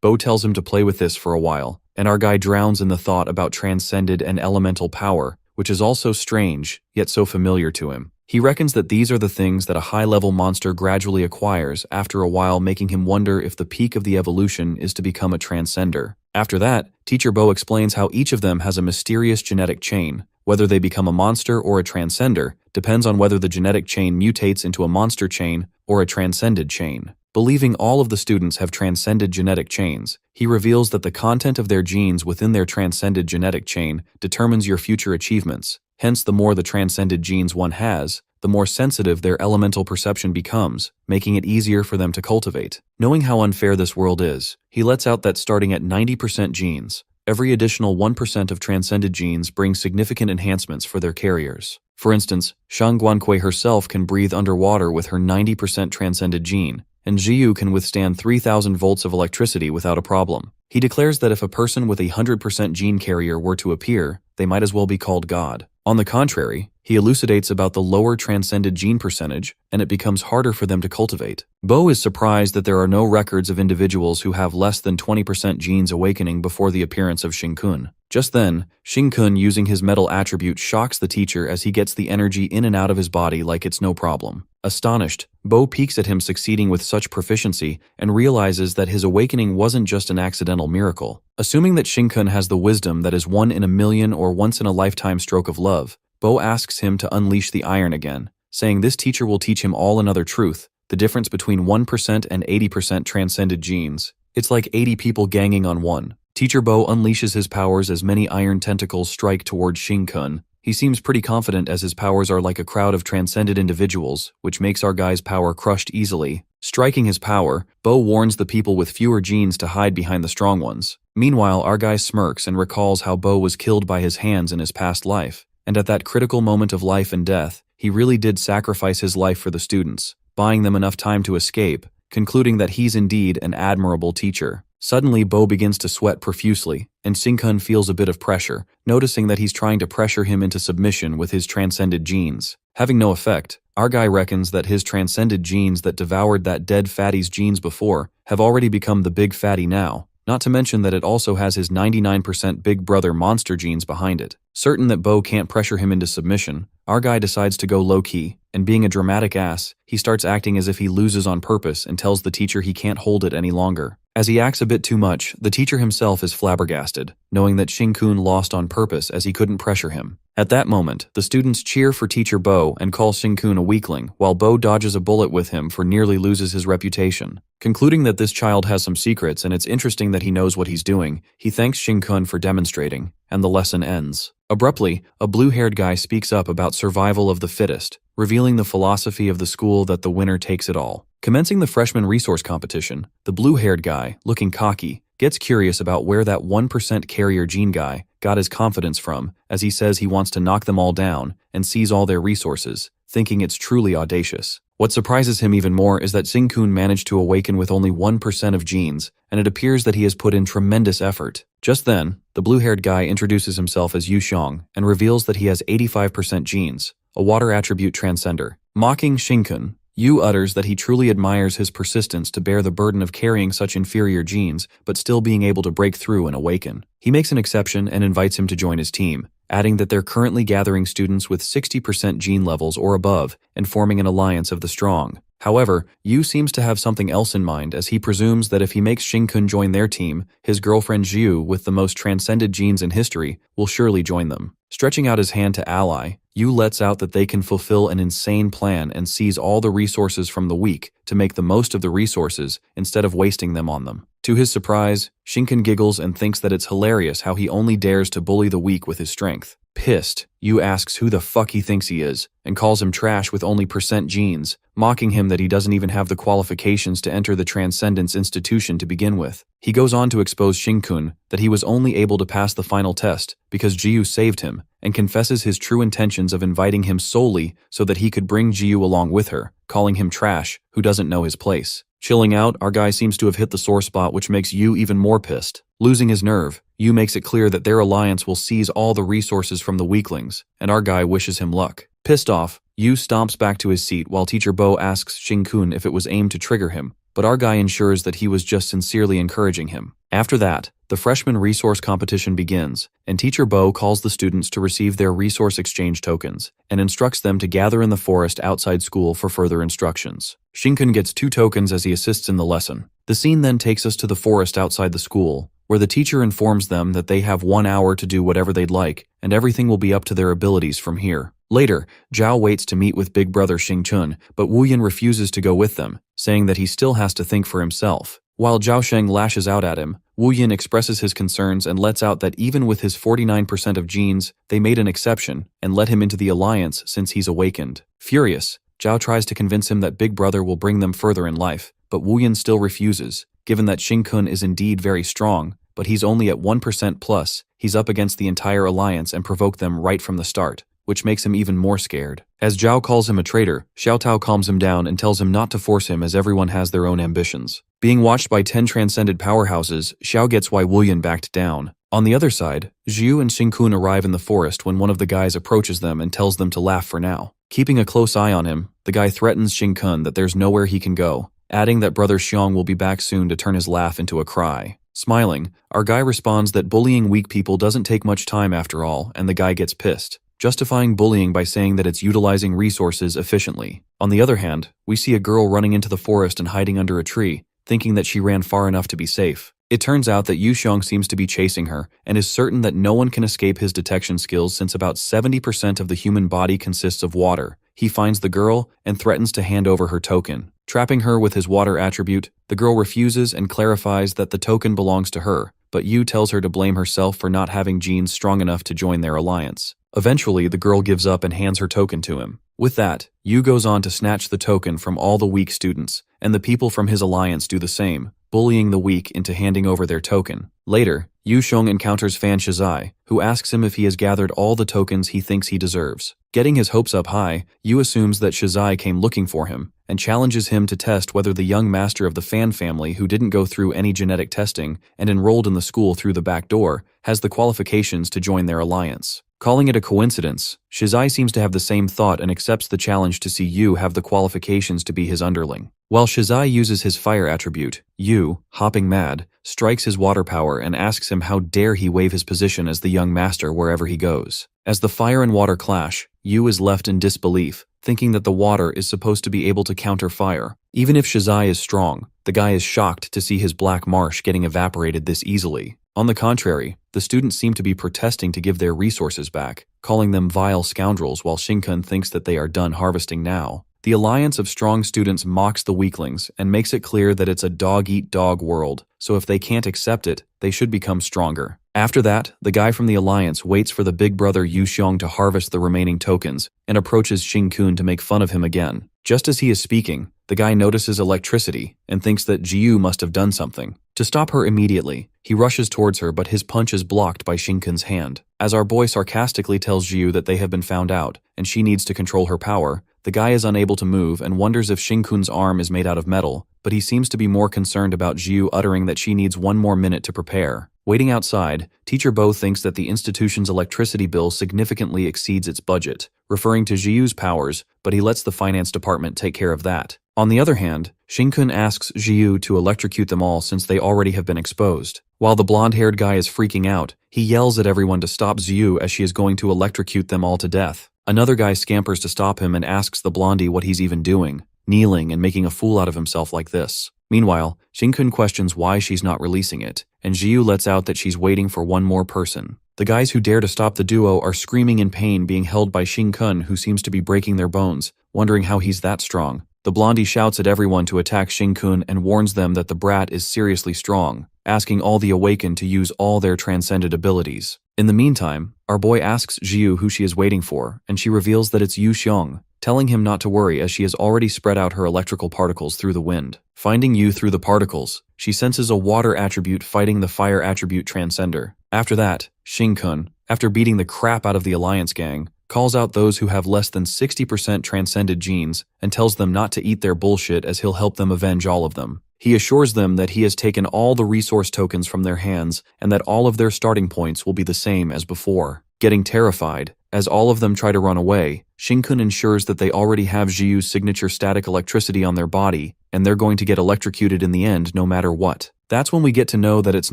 Bo tells him to play with this for a while, and our guy drowns in the thought about transcended and elemental power, which is also strange, yet so familiar to him. He reckons that these are the things that a high-level monster gradually acquires after a while, making him wonder if the peak of the evolution is to become a transcender. After that, Teacher Bo explains how each of them has a mysterious genetic chain. Whether they become a monster or a transcender depends on whether the genetic chain mutates into a monster chain or a transcended chain. Believing all of the students have transcended genetic chains, he reveals that the content of their genes within their transcended genetic chain determines your future achievements. Hence, the more the transcended genes one has, the more sensitive their elemental perception becomes, making it easier for them to cultivate. Knowing how unfair this world is, he lets out that starting at 90% genes, every additional 1% of transcended genes brings significant enhancements for their carriers. For instance, Shang Guankui herself can breathe underwater with her 90% transcended gene, and Jiyu can withstand 3,000 volts of electricity without a problem. He declares that if a person with a 100% gene carrier were to appear, they might as well be called God. On the contrary, he elucidates about the lower transcended gene percentage, and it becomes harder for them to cultivate. Bo is surprised that there are no records of individuals who have less than 20% genes awakening before the appearance of Shinkun. Just then, Shinkun, using his metal attribute, shocks the teacher as he gets the energy in and out of his body like it's no problem. Astonished, Bo peeks at him succeeding with such proficiency and realizes that his awakening wasn't just an accidental miracle. Assuming that Shinkun has the wisdom that is 1 in a million or once in a lifetime stroke of love, Bo asks him to unleash the iron again, saying this teacher will teach him all another truth, the difference between 1% and 80% transcended genes. It's like 80 people ganging on one. Teacher Bo unleashes his powers as many iron tentacles strike towards Shinkun. He seems pretty confident as his powers are like a crowd of transcended individuals, which makes our guy's power crushed easily. Striking his power, Bo warns the people with fewer genes to hide behind the strong ones. Meanwhile, our guy smirks and recalls how Bo was killed by his hands in his past life. And at that critical moment of life and death, he really did sacrifice his life for the students, buying them enough time to escape, concluding that he's indeed an admirable teacher. Suddenly, Bo begins to sweat profusely, and Shinkun feels a bit of pressure, noticing that he's trying to pressure him into submission with his transcended genes. Having no effect, our guy reckons that his transcended genes that devoured that dead fatty's genes before have already become the big fatty now, not to mention that it also has his 99% Big Brother monster genes behind it. Certain that Bo can't pressure him into submission, our guy decides to go low-key, and being a dramatic ass, he starts acting as if he loses on purpose and tells the teacher he can't hold it any longer. As he acts a bit too much, the teacher himself is flabbergasted, knowing that Shinkun lost on purpose as he couldn't pressure him. At that moment, the students cheer for Teacher Bo and call Shinkun a weakling, while Bo dodges a bullet with him for nearly loses his reputation. Concluding that this child has some secrets and it's interesting that he knows what he's doing, he thanks Shinkun for demonstrating, and the lesson ends. Abruptly, a blue-haired guy speaks up about survival of the fittest, revealing the philosophy of the school that the winner takes it all. Commencing the freshman resource competition, the blue-haired guy, looking cocky, gets curious about where that 1% carrier gene guy got his confidence from, as he says he wants to knock them all down and seize all their resources, thinking it's truly audacious. What surprises him even more is that Shin-kun managed to awaken with only 1% of genes, and it appears that he has put in tremendous effort. Just then, the blue-haired guy introduces himself as Yu Xiong and reveals that he has 85% genes, a water attribute transcender. Mocking Shin-kun, Yu utters that he truly admires his persistence to bear the burden of carrying such inferior genes but still being able to break through and awaken. He makes an exception and invites him to join his team, adding that they're currently gathering students with 60% gene levels or above and forming an alliance of the strong. However, Yu seems to have something else in mind, as he presumes that if he makes Shin-kun join their team, his girlfriend Jiu, with the most transcended genes in history, will surely join them. Stretching out his hand to ally, Yu lets out that they can fulfill an insane plan and seize all the resources from the weak to make the most of the resources instead of wasting them on them. To his surprise, Shin-kun giggles and thinks that it's hilarious how he only dares to bully the weak with his strength. Pissed, Yu asks who the fuck he thinks he is, and calls him trash with only percent genes, mocking him that he doesn't even have the qualifications to enter the Transcendence Institution to begin with. He goes on to expose Shin-kun that he was only able to pass the final test because Jiu saved him, and confesses his true intentions of inviting him solely so that he could bring Jiu along with her, calling him trash, who doesn't know his place. Chilling out, our guy seems to have hit the sore spot, which makes Yu even more pissed. Losing his nerve, Yu makes it clear that their alliance will seize all the resources from the weaklings, and our guy wishes him luck. Pissed off, Yu stomps back to his seat while Teacher Bo asks Shin-kun if it was aimed to trigger him, but our guy ensures that he was just sincerely encouraging him. After that, the freshman resource competition begins, and Teacher Bo calls the students to receive their resource exchange tokens, and instructs them to gather in the forest outside school for further instructions. Shin-kun gets 2 tokens as he assists in the lesson. The scene then takes us to the forest outside the school, where the teacher informs them that they have 1 hour to do whatever they'd like, and everything will be up to their abilities from here. Later, Zhao waits to meet with big brother Xing-chun, but Wu Yin refuses to go with them, saying that he still has to think for himself. While Zhao Sheng lashes out at him, Wu Yin expresses his concerns and lets out that even with his 49% of genes, they made an exception and let him into the alliance since he's awakened. Furious, Zhao tries to convince him that big brother will bring them further in life, but Wu Yin still refuses, given that Shin-kun is indeed very strong, but he's only at 1% plus. He's up against the entire alliance and provoked them right from the start, which makes him even more scared. As Zhao calls him a traitor, Xiao Tao calms him down and tells him not to force him, as everyone has their own ambitions. Being watched by 10 transcended powerhouses, Xiao gets why Wu Yin backed down. On the other side, Zhu and Shin-kun arrive in the forest when one of the guys approaches them and tells them to laugh for now. Keeping a close eye on him, the guy threatens Shin-kun that there's nowhere he can go, adding that brother Xiong will be back soon to turn his laugh into a cry. Smiling, our guy responds that bullying weak people doesn't take much time after all, and the guy gets pissed, justifying bullying by saying that it's utilizing resources efficiently. On the other hand, we see a girl running into the forest and hiding under a tree, thinking that she ran far enough to be safe. It turns out that Yu Xiong seems to be chasing her and is certain that no one can escape his detection skills, since about 70% of the human body consists of water. He finds the girl and threatens to hand over her token. Trapping her with his water attribute, the girl refuses and clarifies that the token belongs to her, but Yu tells her to blame herself for not having genes strong enough to join their alliance. Eventually, the girl gives up and hands her token to him. With that, Yu goes on to snatch the token from all the weak students, and the people from his alliance do the same, bullying the weak into handing over their token. Later, Yu Xiong encounters Fan Shizai, who asks him if he has gathered all the tokens he thinks he deserves. Getting his hopes up high, Yu assumes that Shizai came looking for him, and challenges him to test whether the young master of the Fan family, who didn't go through any genetic testing and enrolled in the school through the back door, has the qualifications to join their alliance. Calling it a coincidence, Shizai seems to have the same thought and accepts the challenge to see Yu have the qualifications to be his underling. While Shizai uses his fire attribute, Yu, hopping mad, strikes his water power and asks him how dare he waive his position as the young master wherever he goes. As the fire and water clash, Yu is left in disbelief, thinking that the water is supposed to be able to counter fire. Even if Shizai is strong, the guy is shocked to see his black marsh getting evaporated this easily. On the contrary, the students seem to be protesting to give their resources back, calling them vile scoundrels, while Shin-kun thinks that they are done harvesting now. The alliance of strong students mocks the weaklings and makes it clear that it's a dog-eat-dog world, so if they can't accept it, they should become stronger. After that, the guy from the alliance waits for the big brother Yu Xiong to harvest the remaining tokens and approaches Shin-kun to make fun of him again. Just as he is speaking, the guy notices electricity and thinks that Jiu must have done something. To stop her immediately, he rushes towards her, but his punch is blocked by Shinkun's hand. As our boy sarcastically tells Jiu that they have been found out and she needs to control her power, the guy is unable to move and wonders if Shinkun's arm is made out of metal, but he seems to be more concerned about Jiu uttering that she needs one more minute to prepare. Waiting outside, Teacher Bo thinks that the institution's electricity bill significantly exceeds its budget, referring to Jiu's powers, but he lets the finance department take care of that. On the other hand, Shinkun asks Jiu to electrocute them all since they already have been exposed. While the blonde-haired guy is freaking out, he yells at everyone to stop Jiu as she is going to electrocute them all to death. Another guy scampers to stop him and asks the blondie what he's even doing, kneeling and making a fool out of himself like this. Meanwhile, Shinkun questions why she's not releasing it, and Jiu lets out that she's waiting for one more person. The guys who dare to stop the duo are screaming in pain, being held by Shinkun, who seems to be breaking their bones, wondering how he's that strong. The blondie shouts at everyone to attack Shinkun and warns them that the brat is seriously strong, asking all the awakened to use all their transcended abilities. In the meantime, our boy asks Jiu who she is waiting for, and she reveals that it's Yu Xiong, telling him not to worry as she has already spread out her electrical particles through the wind. Finding Yu through the particles, she senses a water attribute fighting the fire attribute transcender. After that, Shinkun, after beating the crap out of the Alliance gang, calls out those who have less than 60% transcended genes and tells them not to eat their bullshit as he'll help them avenge all of them. He assures them that he has taken all the resource tokens from their hands and that all of their starting points will be the same as before. Getting terrified, as all of them try to run away, Shinkun ensures that they already have Jiu's signature static electricity on their body, and they're going to get electrocuted in the end no matter what. That's when we get to know that it's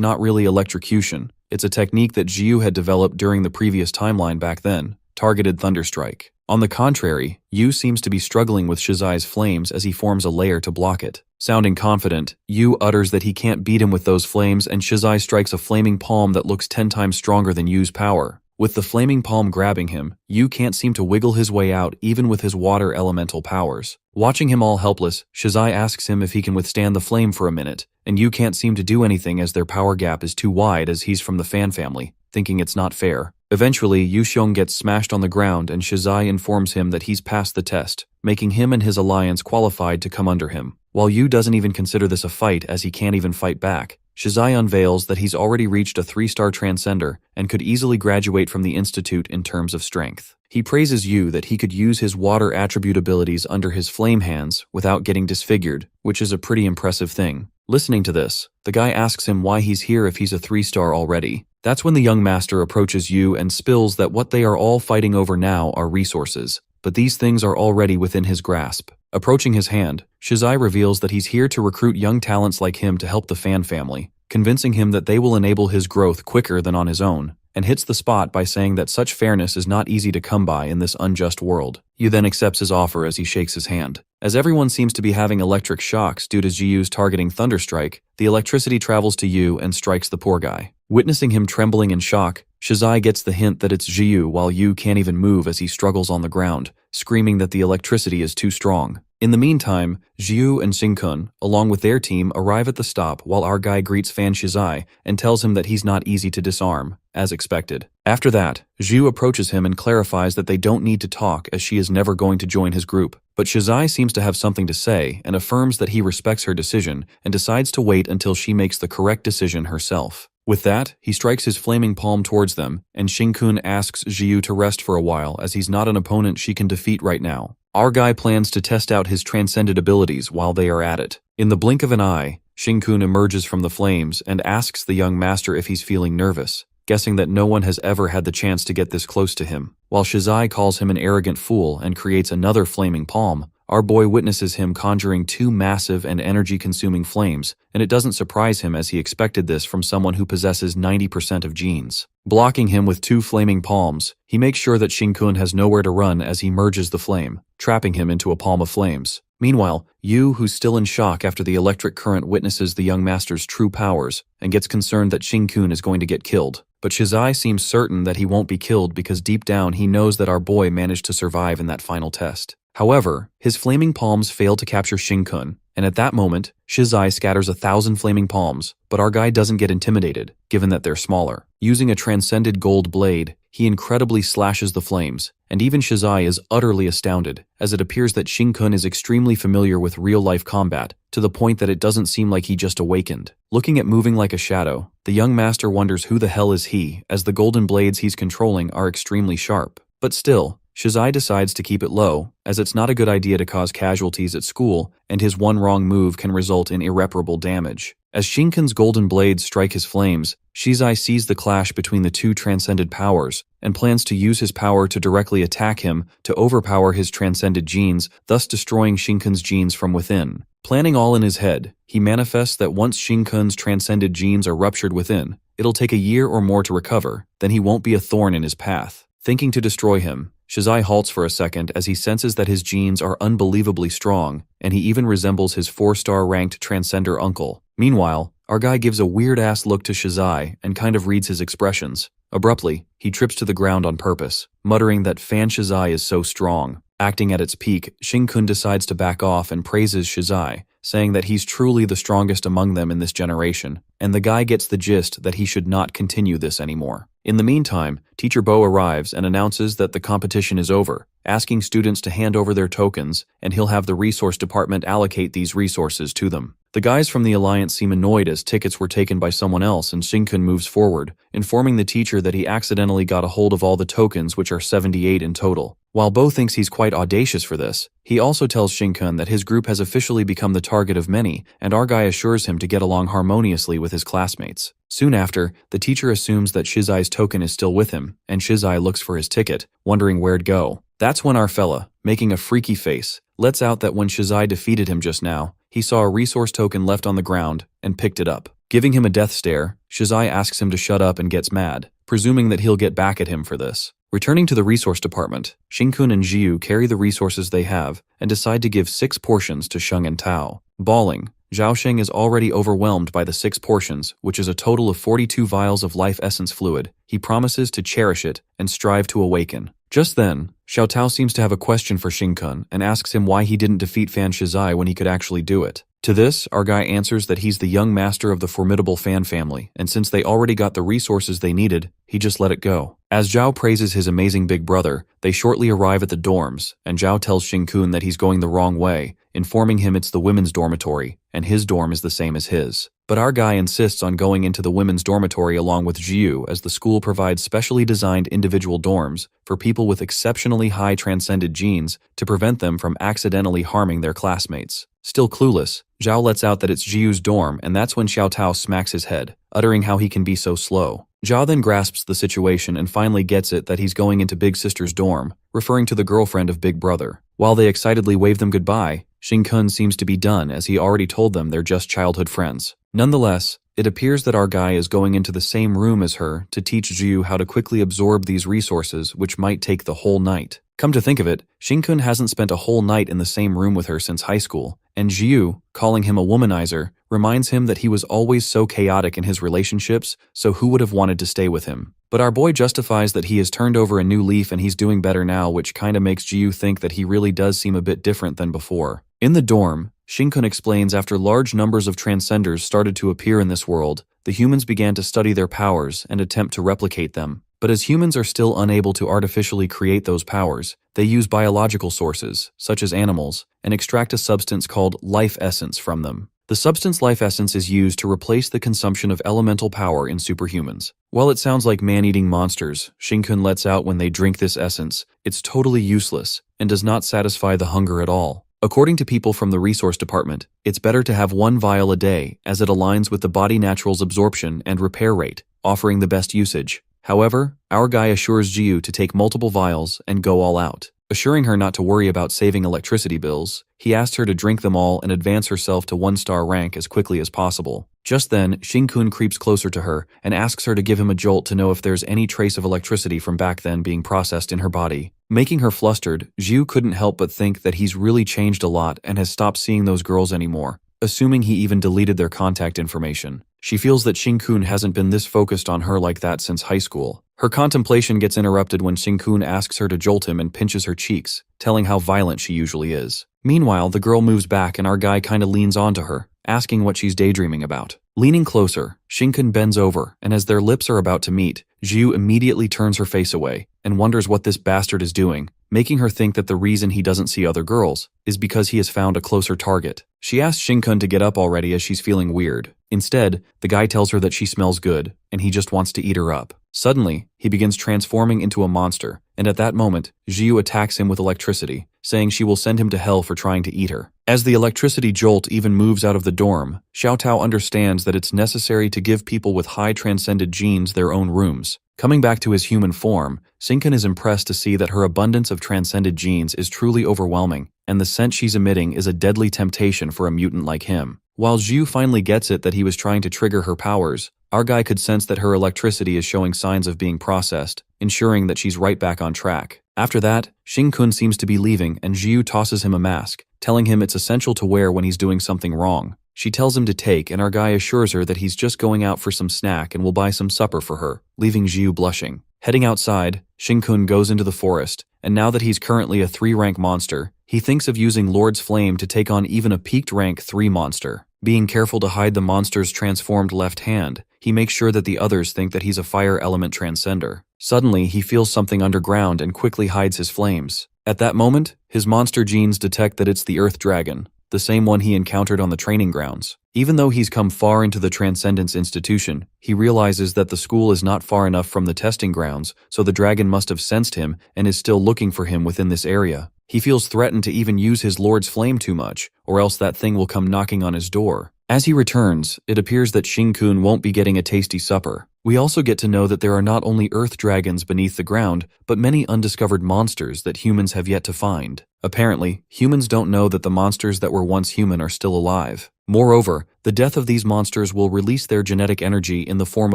not really electrocution, it's a technique that Jiu had developed during the previous timeline back then, targeted Thunderstrike. On the contrary, Yu seems to be struggling with Shizai's flames as he forms a layer to block it. Sounding confident, Yu utters that he can't beat him with those flames, and Shizai strikes a flaming palm that looks 10 times stronger than Yu's power. With the flaming palm grabbing him, Yu can't seem to wiggle his way out even with his water elemental powers. Watching him all helpless, Shizai asks him if he can withstand the flame for a minute, and Yu can't seem to do anything as their power gap is too wide as he's from the Fan family, thinking it's not fair. Eventually, Yu Xiong gets smashed on the ground and Shizai informs him that he's passed the test, making him and his alliance qualified to come under him. While Yu doesn't even consider this a fight as he can't even fight back, Shizai unveils that he's already reached a 3-star transcender and could easily graduate from the Institute in terms of strength. He praises Yu that he could use his water attribute abilities under his flame hands without getting disfigured, which is a pretty impressive thing. Listening to this, the guy asks him why he's here if he's a 3-star already. That's when the young master approaches Yu and spills that what they are all fighting over now are resources, but these things are already within his grasp. Approaching his hand, Shizai reveals that he's here to recruit young talents like him to help the Fan family, convincing him that they will enable his growth quicker than on his own, and hits the spot by saying that such fairness is not easy to come by in this unjust world. Yu then accepts his offer as he shakes his hand. As everyone seems to be having electric shocks due to Jiu's targeting Thunderstrike, the electricity travels to Yu and strikes the poor guy. Witnessing him trembling in shock, Shizai gets the hint that it's Jiu while Yu can't even move as he struggles on the ground, screaming that the electricity is too strong. In the meantime, Jiu and Shinkun, along with their team, arrive at the stop while our guy greets Fan Shizai and tells him that he's not easy to disarm, as expected. After that, Jiu approaches him and clarifies that they don't need to talk as she is never going to join his group. But Shizai seems to have something to say and affirms that he respects her decision and decides to wait until she makes the correct decision herself. With that, he strikes his flaming palm towards them, and Shinkun asks Jiu to rest for a while as he's not an opponent she can defeat right now. Our guy plans to test out his transcended abilities while they are at it. In the blink of an eye, Shinkun emerges from the flames and asks the young master if he's feeling nervous, guessing that no one has ever had the chance to get this close to him. While Shizai calls him an arrogant fool and creates another flaming palm, our boy witnesses him conjuring 2 massive and energy-consuming flames, and it doesn't surprise him as he expected this from someone who possesses 90% of genes. Blocking him with 2 flaming palms, he makes sure that Shinkun has nowhere to run as he merges the flame, trapping him into a palm of flames. Meanwhile, Yu, who's still in shock after the electric current, witnesses the young master's true powers and gets concerned that Shinkun is going to get killed. But Shizai seems certain that he won't be killed because deep down he knows that our boy managed to survive in that final test. However, his flaming palms fail to capture Shinkun, and at that moment, Shizai scatters 1,000 flaming palms, but our guy doesn't get intimidated, given that they're smaller. Using a transcended gold blade, he incredibly slashes the flames, and even Shizai is utterly astounded, as it appears that Shin-kun is extremely familiar with real-life combat, to the point that it doesn't seem like he just awakened. Looking at moving like a shadow, the young master wonders who the hell is he, as the golden blades he's controlling are extremely sharp. But still, Shizai decides to keep it low, as it's not a good idea to cause casualties at school, and his one wrong move can result in irreparable damage. As Shinkun's golden blades strike his flames, Shizai sees the clash between the two transcended powers, and plans to use his power to directly attack him to overpower his transcended genes, thus destroying Shinkun's genes from within. Planning all in his head, he manifests that once Shinkun's transcended genes are ruptured within, it'll take a year or more to recover, then he won't be a thorn in his path. Thinking to destroy him, Shizai halts for a second as he senses that his genes are unbelievably strong, and he even resembles his 4-star ranked transcender uncle. Meanwhile, our guy gives a weird-ass look to Shizai and kind of reads his expressions. Abruptly, he trips to the ground on purpose, muttering that Fan Shizai is so strong. Acting at its peak, Shin-kun decides to back off and praises Shizai, saying that he's truly the strongest among them in this generation, and the guy gets the gist that he should not continue this anymore. In the meantime, Teacher Bo arrives and announces that the competition is over, asking students to hand over their tokens, and he'll have the resource department allocate these resources to them. The guys from the Alliance seem annoyed as tickets were taken by someone else, and Shin-kun moves forward, informing the teacher that he accidentally got a hold of all the tokens, which are 78 in total. While Bo thinks he's quite audacious for this, he also tells Shin-kun that his group has officially become the target of many, and our guy assures him to get along harmoniously with his classmates. Soon after, the teacher assumes that Shizai's token is still with him, and Shizai looks for his ticket, wondering where'd go. That's when our fella, making a freaky face, lets out that when Shizai defeated him just now, he saw a resource token left on the ground and picked it up. Giving him a death stare, Shizai asks him to shut up and gets mad, presuming that he'll get back at him for this. Returning to the resource department, Shin-kun and Jiu carry the resources they have and decide to give 6 portions to Sheng and Tao. Bawling, Zhaosheng is already overwhelmed by the 6 portions, which is a total of 42 vials of life essence fluid. He promises to cherish it and strive to awaken. Just then, Xiao Tao seems to have a question for Shin-kun and asks him why he didn't defeat Fan Shizai when he could actually do it. To this, our guy answers that he's the young master of the formidable Fan family, and since they already got the resources they needed, he just let it go. As Zhao praises his amazing big brother, they shortly arrive at the dorms, and Zhao tells Shin-kun that he's going the wrong way, informing him it's the women's dormitory, and his dorm is the same as his. But our guy insists on going into the women's dormitory along with Jiu, as the school provides specially designed individual dorms for people with exceptionally high transcended genes to prevent them from accidentally harming their classmates. Still clueless, Zhao lets out that it's Jiu's dorm, and that's when Xiao Tao smacks his head, uttering how he can be so slow. Zhao then grasps the situation and finally gets it that he's going into Big Sister's dorm, referring to the girlfriend of Big Brother. While they excitedly wave them goodbye, Shin-kun seems to be done, as he already told them they're just childhood friends. Nonetheless, it appears that our guy is going into the same room as her to teach Jiu how to quickly absorb these resources, which might take the whole night. Come to think of it, Shin-kun hasn't spent a whole night in the same room with her since high school, and Jiu, calling him a womanizer, reminds him that he was always so chaotic in his relationships, so who would have wanted to stay with him? But our boy justifies that he has turned over a new leaf and he's doing better now, which kinda makes Jiu think that he really does seem a bit different than before. In the dorm, Shin-kun explains after large numbers of transcenders started to appear in this world, the humans began to study their powers and attempt to replicate them. But as humans are still unable to artificially create those powers, they use biological sources, such as animals, and extract a substance called life essence from them. The substance life essence is used to replace the consumption of elemental power in superhumans. While it sounds like man-eating monsters, Shin-kun lets out when they drink this essence, it's totally useless and does not satisfy the hunger at all. According to people from the resource department, it's better to have 1 vial a day as it aligns with the body natural's absorption and repair rate, offering the best usage. However, our guy assures Jiu to take multiple vials and go all out. Assuring her not to worry about saving electricity bills, he asked her to drink them all and advance herself to 1-star rank as quickly as possible. Just then, Shin-kun creeps closer to her and asks her to give him a jolt to know if there's any trace of electricity from back then being processed in her body. Making her flustered, Jiu couldn't help but think that he's really changed a lot and has stopped seeing those girls anymore, assuming he even deleted their contact information. She feels that Shin-kun hasn't been this focused on her like that since high school. Her contemplation gets interrupted when Shin-kun asks her to jolt him and pinches her cheeks, telling how violent she usually is. Meanwhile, the girl moves back and our guy kinda leans onto her, asking what she's daydreaming about. Leaning closer, Shinkun bends over, and as their lips are about to meet, Zhu immediately turns her face away and wonders what this bastard is doing, making her think that the reason he doesn't see other girls is because he has found a closer target. She asks Shinkun to get up already as she's feeling weird. Instead, the guy tells her that she smells good, and he just wants to eat her up. Suddenly, he begins transforming into a monster, and at that moment, Zhu attacks him with electricity, saying she will send him to hell for trying to eat her. As the electricity jolt even moves out of the dorm, Xiao Tao understands that it's necessary to give people with high transcended genes their own rooms. Coming back to his human form, Sinkin is impressed to see that her abundance of transcended genes is truly overwhelming, and the scent she's emitting is a deadly temptation for a mutant like him. While Zhu finally gets it that he was trying to trigger her powers, our guy could sense that her electricity is showing signs of being processed, ensuring that she's right back on track. After that, Shinkun seems to be leaving and Zhu tosses him a mask, telling him it's essential to wear when he's doing something wrong. She tells him to take and our guy assures her that he's just going out for some snack and will buy some supper for her, leaving Zhu blushing. Heading outside, Shinkun goes into the forest, and now that he's currently a 3-rank monster, he thinks of using Lord's Flame to take on even a peaked rank 3 monster. Being careful to hide the monster's transformed left hand, he makes sure that the others think that he's a fire element transcender. Suddenly, he feels something underground and quickly hides his flames. At that moment, his monster genes detect that it's the Earth Dragon, the same one he encountered on the training grounds. Even though he's come far into the Transcendence Institution, he realizes that the school is not far enough from the testing grounds, so the dragon must have sensed him and is still looking for him within this area. He feels threatened to even use his Lord's Flame too much, or else that thing will come knocking on his door. As he returns, it appears that Shinkun won't be getting a tasty supper. We also get to know that there are not only earth dragons beneath the ground, but many undiscovered monsters that humans have yet to find. Apparently, humans don't know that the monsters that were once human are still alive. Moreover, the death of these monsters will release their genetic energy in the form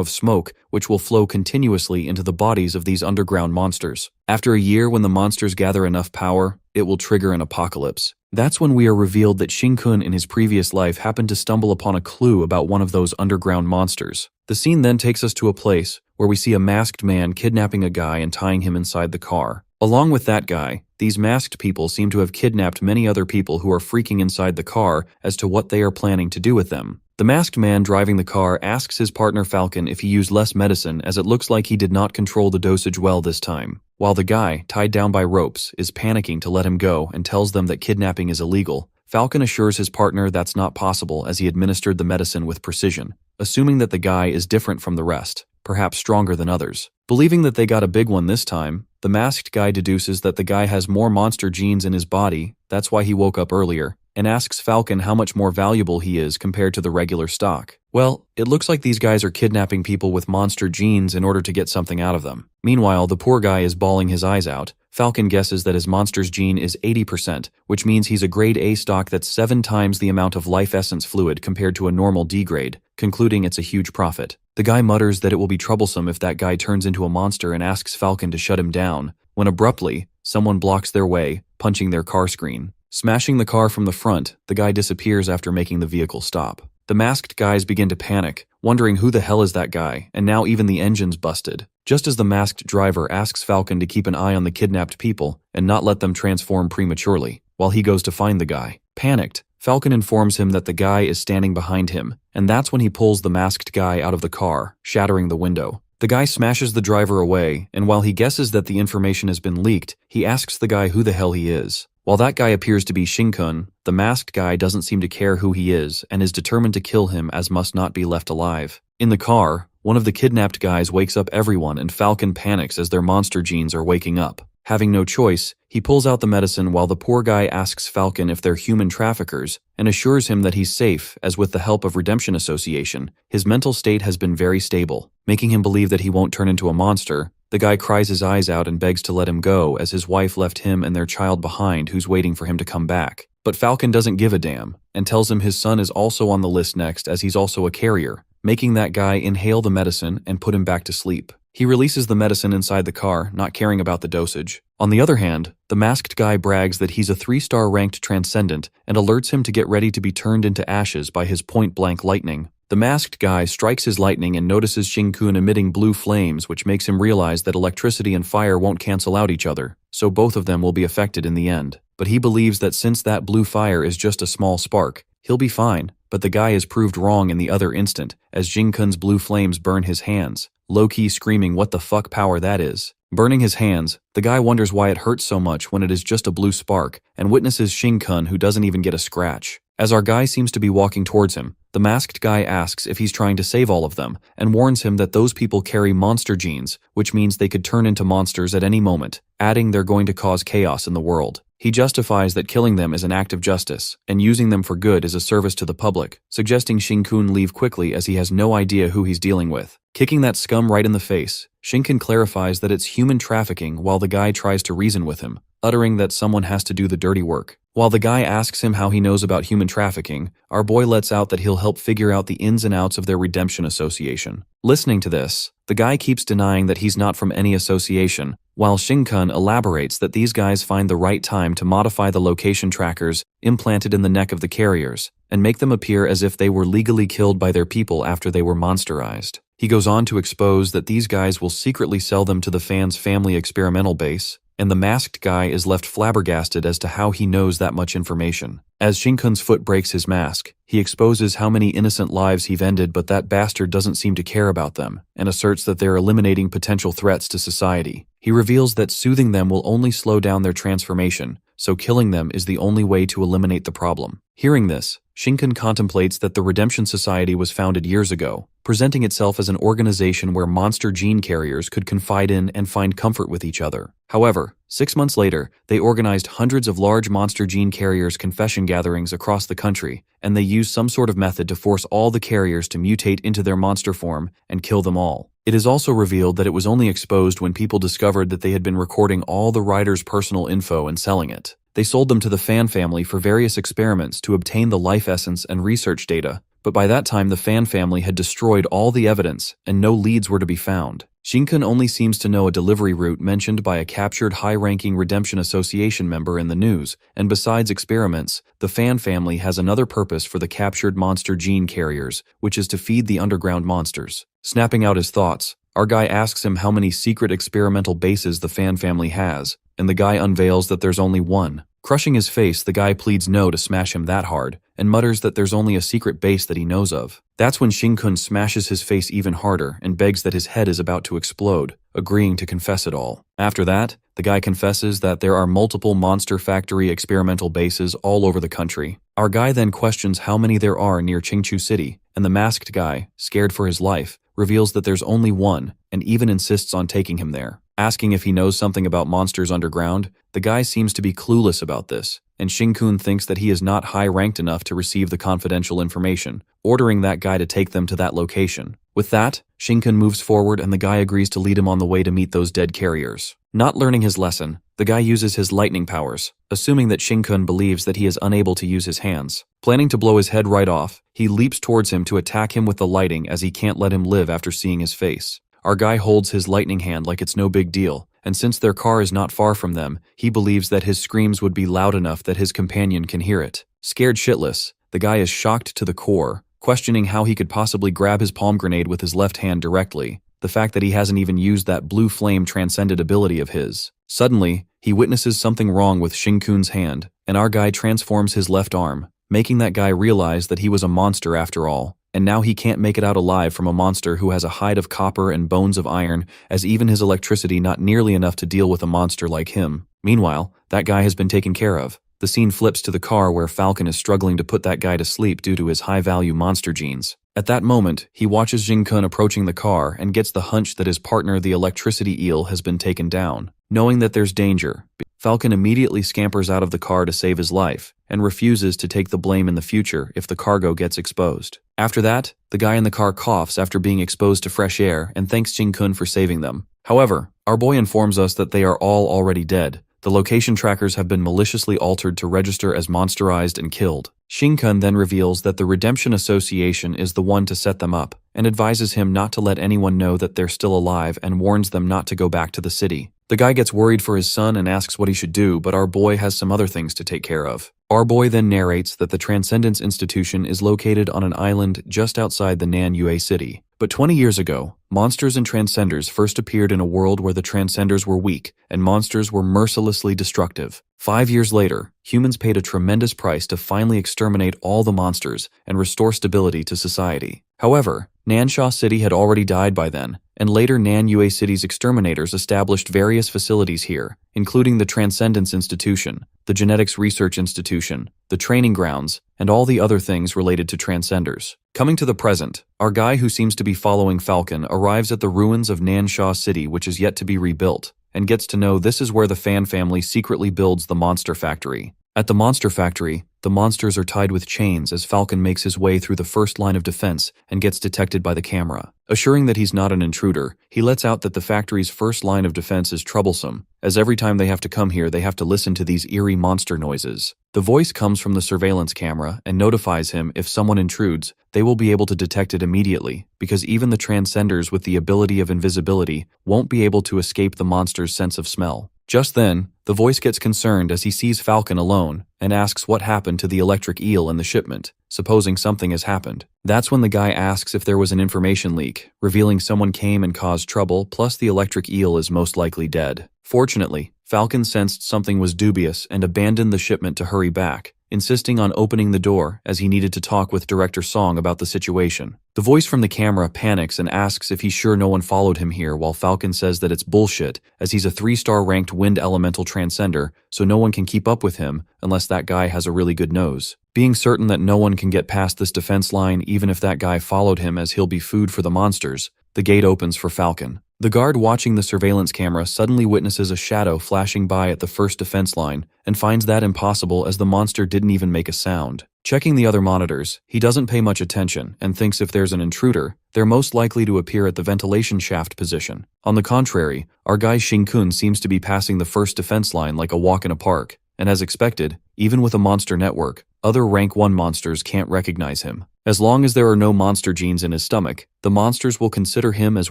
of smoke, which will flow continuously into the bodies of these underground monsters. After a year, when the monsters gather enough power, it will trigger an apocalypse. That's when we are revealed that Shinkun in his previous life happened to stumble upon a clue about one of those underground monsters. The scene then takes us to a place where we see a masked man kidnapping a guy and tying him inside the car. Along with that guy, these masked people seem to have kidnapped many other people who are freaking inside the car as to what they are planning to do with them. The masked man driving the car asks his partner Falcon if he used less medicine, as it looks like he did not control the dosage well this time. While the guy, tied down by ropes, is panicking to let him go and tells them that kidnapping is illegal, Falcon assures his partner that's not possible as he administered the medicine with precision, assuming that the guy is different from the rest, perhaps stronger than others. Believing that they got a big one this time, the masked guy deduces that the guy has more monster genes in his body, that's why he woke up earlier, and asks Falcon how much more valuable he is compared to the regular stock. Well, it looks like these guys are kidnapping people with monster genes in order to get something out of them. Meanwhile, the poor guy is bawling his eyes out. Falcon guesses that his monster's gene is 80%, which means he's a grade A stock that's 7 times the amount of life essence fluid compared to a normal D grade, concluding it's a huge profit. The guy mutters that it will be troublesome if that guy turns into a monster and asks Falcon to shut him down, when abruptly, someone blocks their way, punching their car screen. Smashing the car from the front, the guy disappears after making the vehicle stop. The masked guys begin to panic, wondering who the hell is that guy, and now even the engine's busted. Just as the masked driver asks Falcon to keep an eye on the kidnapped people and not let them transform prematurely, while he goes to find the guy. Panicked, Falcon informs him that the guy is standing behind him, and that's when he pulls the masked guy out of the car, shattering the window. The guy smashes the driver away, and while he guesses that the information has been leaked, he asks the guy who the hell he is. While that guy appears to be Shinkun, the masked guy doesn't seem to care who he is and is determined to kill him as must not be left alive. In the car, one of the kidnapped guys wakes up everyone and Falcon panics as their monster genes are waking up. Having no choice, he pulls out the medicine while the poor guy asks Falcon if they're human traffickers and assures him that he's safe, as with the help of Redemption Association, his mental state has been very stable, making him believe that he won't turn into a monster. The guy cries his eyes out and begs to let him go as his wife left him and their child behind who's waiting for him to come back. But Falcon doesn't give a damn and tells him his son is also on the list next as he's also a carrier, making that guy inhale the medicine and put him back to sleep. He releases the medicine inside the car, not caring about the dosage. On the other hand, the masked guy brags that he's a 3-star ranked transcendent and alerts him to get ready to be turned into ashes by his point-blank lightning. The masked guy strikes his lightning and notices Shinkun emitting blue flames, which makes him realize that electricity and fire won't cancel out each other, so both of them will be affected in the end. But he believes that since that blue fire is just a small spark, he'll be fine, but the guy is proved wrong in the other instant, as Jing-kun's blue flames burn his hands, low-key screaming what the fuck power that is. Burning his hands, the guy wonders why it hurts so much when it is just a blue spark, and witnesses Shin-kun who doesn't even get a scratch. As our guy seems to be walking towards him, the masked guy asks if he's trying to save all of them, and warns him that those people carry monster genes, which means they could turn into monsters at any moment, adding they're going to cause chaos in the world. He justifies that killing them is an act of justice, and using them for good is a service to the public, suggesting Shin-kun leave quickly as he has no idea who he's dealing with. Kicking that scum right in the face, Shin-kun clarifies that it's human trafficking while the guy tries to reason with him, uttering that someone has to do the dirty work. While the guy asks him how he knows about human trafficking, our boy lets out that he'll help figure out the ins and outs of their redemption association. Listening to this, the guy keeps denying that he's not from any association, while Shin-kun elaborates that these guys find the right time to modify the location trackers implanted in the neck of the carriers, and make them appear as if they were legally killed by their people after they were monsterized. He goes on to expose that these guys will secretly sell them to the fans' family experimental base, and the masked guy is left flabbergasted as to how he knows that much information. As Shin-kun's foot breaks his mask, he exposes how many innocent lives he've ended, but that bastard doesn't seem to care about them, and asserts that they're eliminating potential threats to society. He reveals that soothing them will only slow down their transformation, so killing them is the only way to eliminate the problem. Hearing this, Shin-kun contemplates that the Redemption Society was founded years ago, presenting itself as an organization where monster gene carriers could confide in and find comfort with each other. However, 6 months later, they organized hundreds of large monster gene carriers confession gatherings across the country, and they used some sort of method to force all the carriers to mutate into their monster form and kill them all. It is also revealed that it was only exposed when people discovered that they had been recording all the riders' personal info and selling it. They sold them to the fan family for various experiments to obtain the life essence and research data, but by that time the fan family had destroyed all the evidence and no leads were to be found. Shin-kun only seems to know a delivery route mentioned by a captured high-ranking Redemption Association member in the news, and besides experiments, the fan family has another purpose for the captured monster gene carriers, which is to feed the underground monsters. Snapping out his thoughts, our guy asks him how many secret experimental bases the fan family has, and the guy unveils that there's only one. Crushing his face, the guy pleads no to smash him that hard, and mutters that there's only a secret base that he knows of. That's when Shin-kun smashes his face even harder and begs that his head is about to explode, agreeing to confess it all. After that, the guy confesses that there are multiple Monster Factory experimental bases all over the country. Our guy then questions how many there are near Chingchu City, and the masked guy, scared for his life, reveals that there's only one, and even insists on taking him there. Asking if he knows something about monsters underground, the guy seems to be clueless about this, and Shin-kun thinks that he is not high-ranked enough to receive the confidential information, ordering that guy to take them to that location. With that, Shin-kun moves forward and the guy agrees to lead him on the way to meet those dead carriers. Not learning his lesson, the guy uses his lightning powers, assuming that Shin-kun believes that he is unable to use his hands. Planning to blow his head right off, he leaps towards him to attack him with the lighting as he can't let him live after seeing his face. Our guy holds his lightning hand like it's no big deal, and since their car is not far from them, he believes that his screams would be loud enough that his companion can hear it. Scared shitless, the guy is shocked to the core, questioning how he could possibly grab his palm grenade with his left hand directly, the fact that he hasn't even used that blue flame transcended ability of his. Suddenly, he witnesses something wrong with Shin-kun's hand, and our guy transforms his left arm, making that guy realize that he was a monster after all. And now he can't make it out alive from a monster who has a hide of copper and bones of iron, as even his electricity not nearly enough to deal with a monster like him. Meanwhile, that guy has been taken care of. The scene flips to the car where Falcon is struggling to put that guy to sleep due to his high-value monster genes. At that moment, he watches Shin-kun approaching the car and gets the hunch that his partner, the electricity eel, has been taken down. Knowing that there's danger, Falcon immediately scampers out of the car to save his life, and refuses to take the blame in the future if the cargo gets exposed. After that, the guy in the car coughs after being exposed to fresh air and thanks Shin-kun for saving them. However, our boy informs us that they are all already dead. The location trackers have been maliciously altered to register as monsterized and killed. Shin-kun then reveals that the Redemption Association is the one to set them up, and advises him not to let anyone know that they're still alive and warns them not to go back to the city. The guy gets worried for his son and asks what he should do, but our boy has some other things to take care of. Our boy then narrates that the Transcendence Institution is located on an island just outside the Manhwa city. But 20 years ago, monsters and transcenders first appeared in a world where the transcenders were weak and monsters were mercilessly destructive. 5 years later, humans paid a tremendous price to finally exterminate all the monsters and restore stability to society. However, Nansha City had already died by then, and later Nanhua City's exterminators established various facilities here, including the Transcendence Institution, the Genetics Research Institution, the training grounds, and all the other things related to transcenders. Coming to the present, our guy who seems to be following Falcon arrives at the ruins of Nansha City, which is yet to be rebuilt, and gets to know this is where the Fan family secretly builds the Monster Factory. At the Monster Factory, the monsters are tied with chains as Falcon makes his way through the first line of defense and gets detected by the camera. Assuring that he's not an intruder, he lets out that the factory's first line of defense is troublesome, as every time they have to come here they have to listen to these eerie monster noises. The voice comes from the surveillance camera and notifies him if someone intrudes, they will be able to detect it immediately, because even the transcenders with the ability of invisibility won't be able to escape the monster's sense of smell. Just then, the voice gets concerned as he sees Falcon alone and asks what happened to the electric eel in the shipment, supposing something has happened. That's when the guy asks if there was an information leak, revealing someone came and caused trouble, plus the electric eel is most likely dead. Fortunately, Falcon sensed something was dubious and abandoned the shipment to hurry back, insisting on opening the door as he needed to talk with Director Song about the situation. The voice from the camera panics and asks if he's sure no one followed him here, while Falcon says that it's bullshit as he's a 3-star ranked wind elemental transcender, so no one can keep up with him unless that guy has a really good nose. Being certain that no one can get past this defense line even if that guy followed him, as he'll be food for the monsters, the gate opens for Falcon. The guard watching the surveillance camera suddenly witnesses a shadow flashing by at the first defense line and finds that impossible as the monster didn't even make a sound. Checking the other monitors, he doesn't pay much attention and thinks if there's an intruder, they're most likely to appear at the ventilation shaft position. On the contrary, our guy Shinkun seems to be passing the first defense line like a walk in a park, and as expected, even with a monster network, other rank 1 monsters can't recognize him. As long as there are no monster genes in his stomach, the monsters will consider him as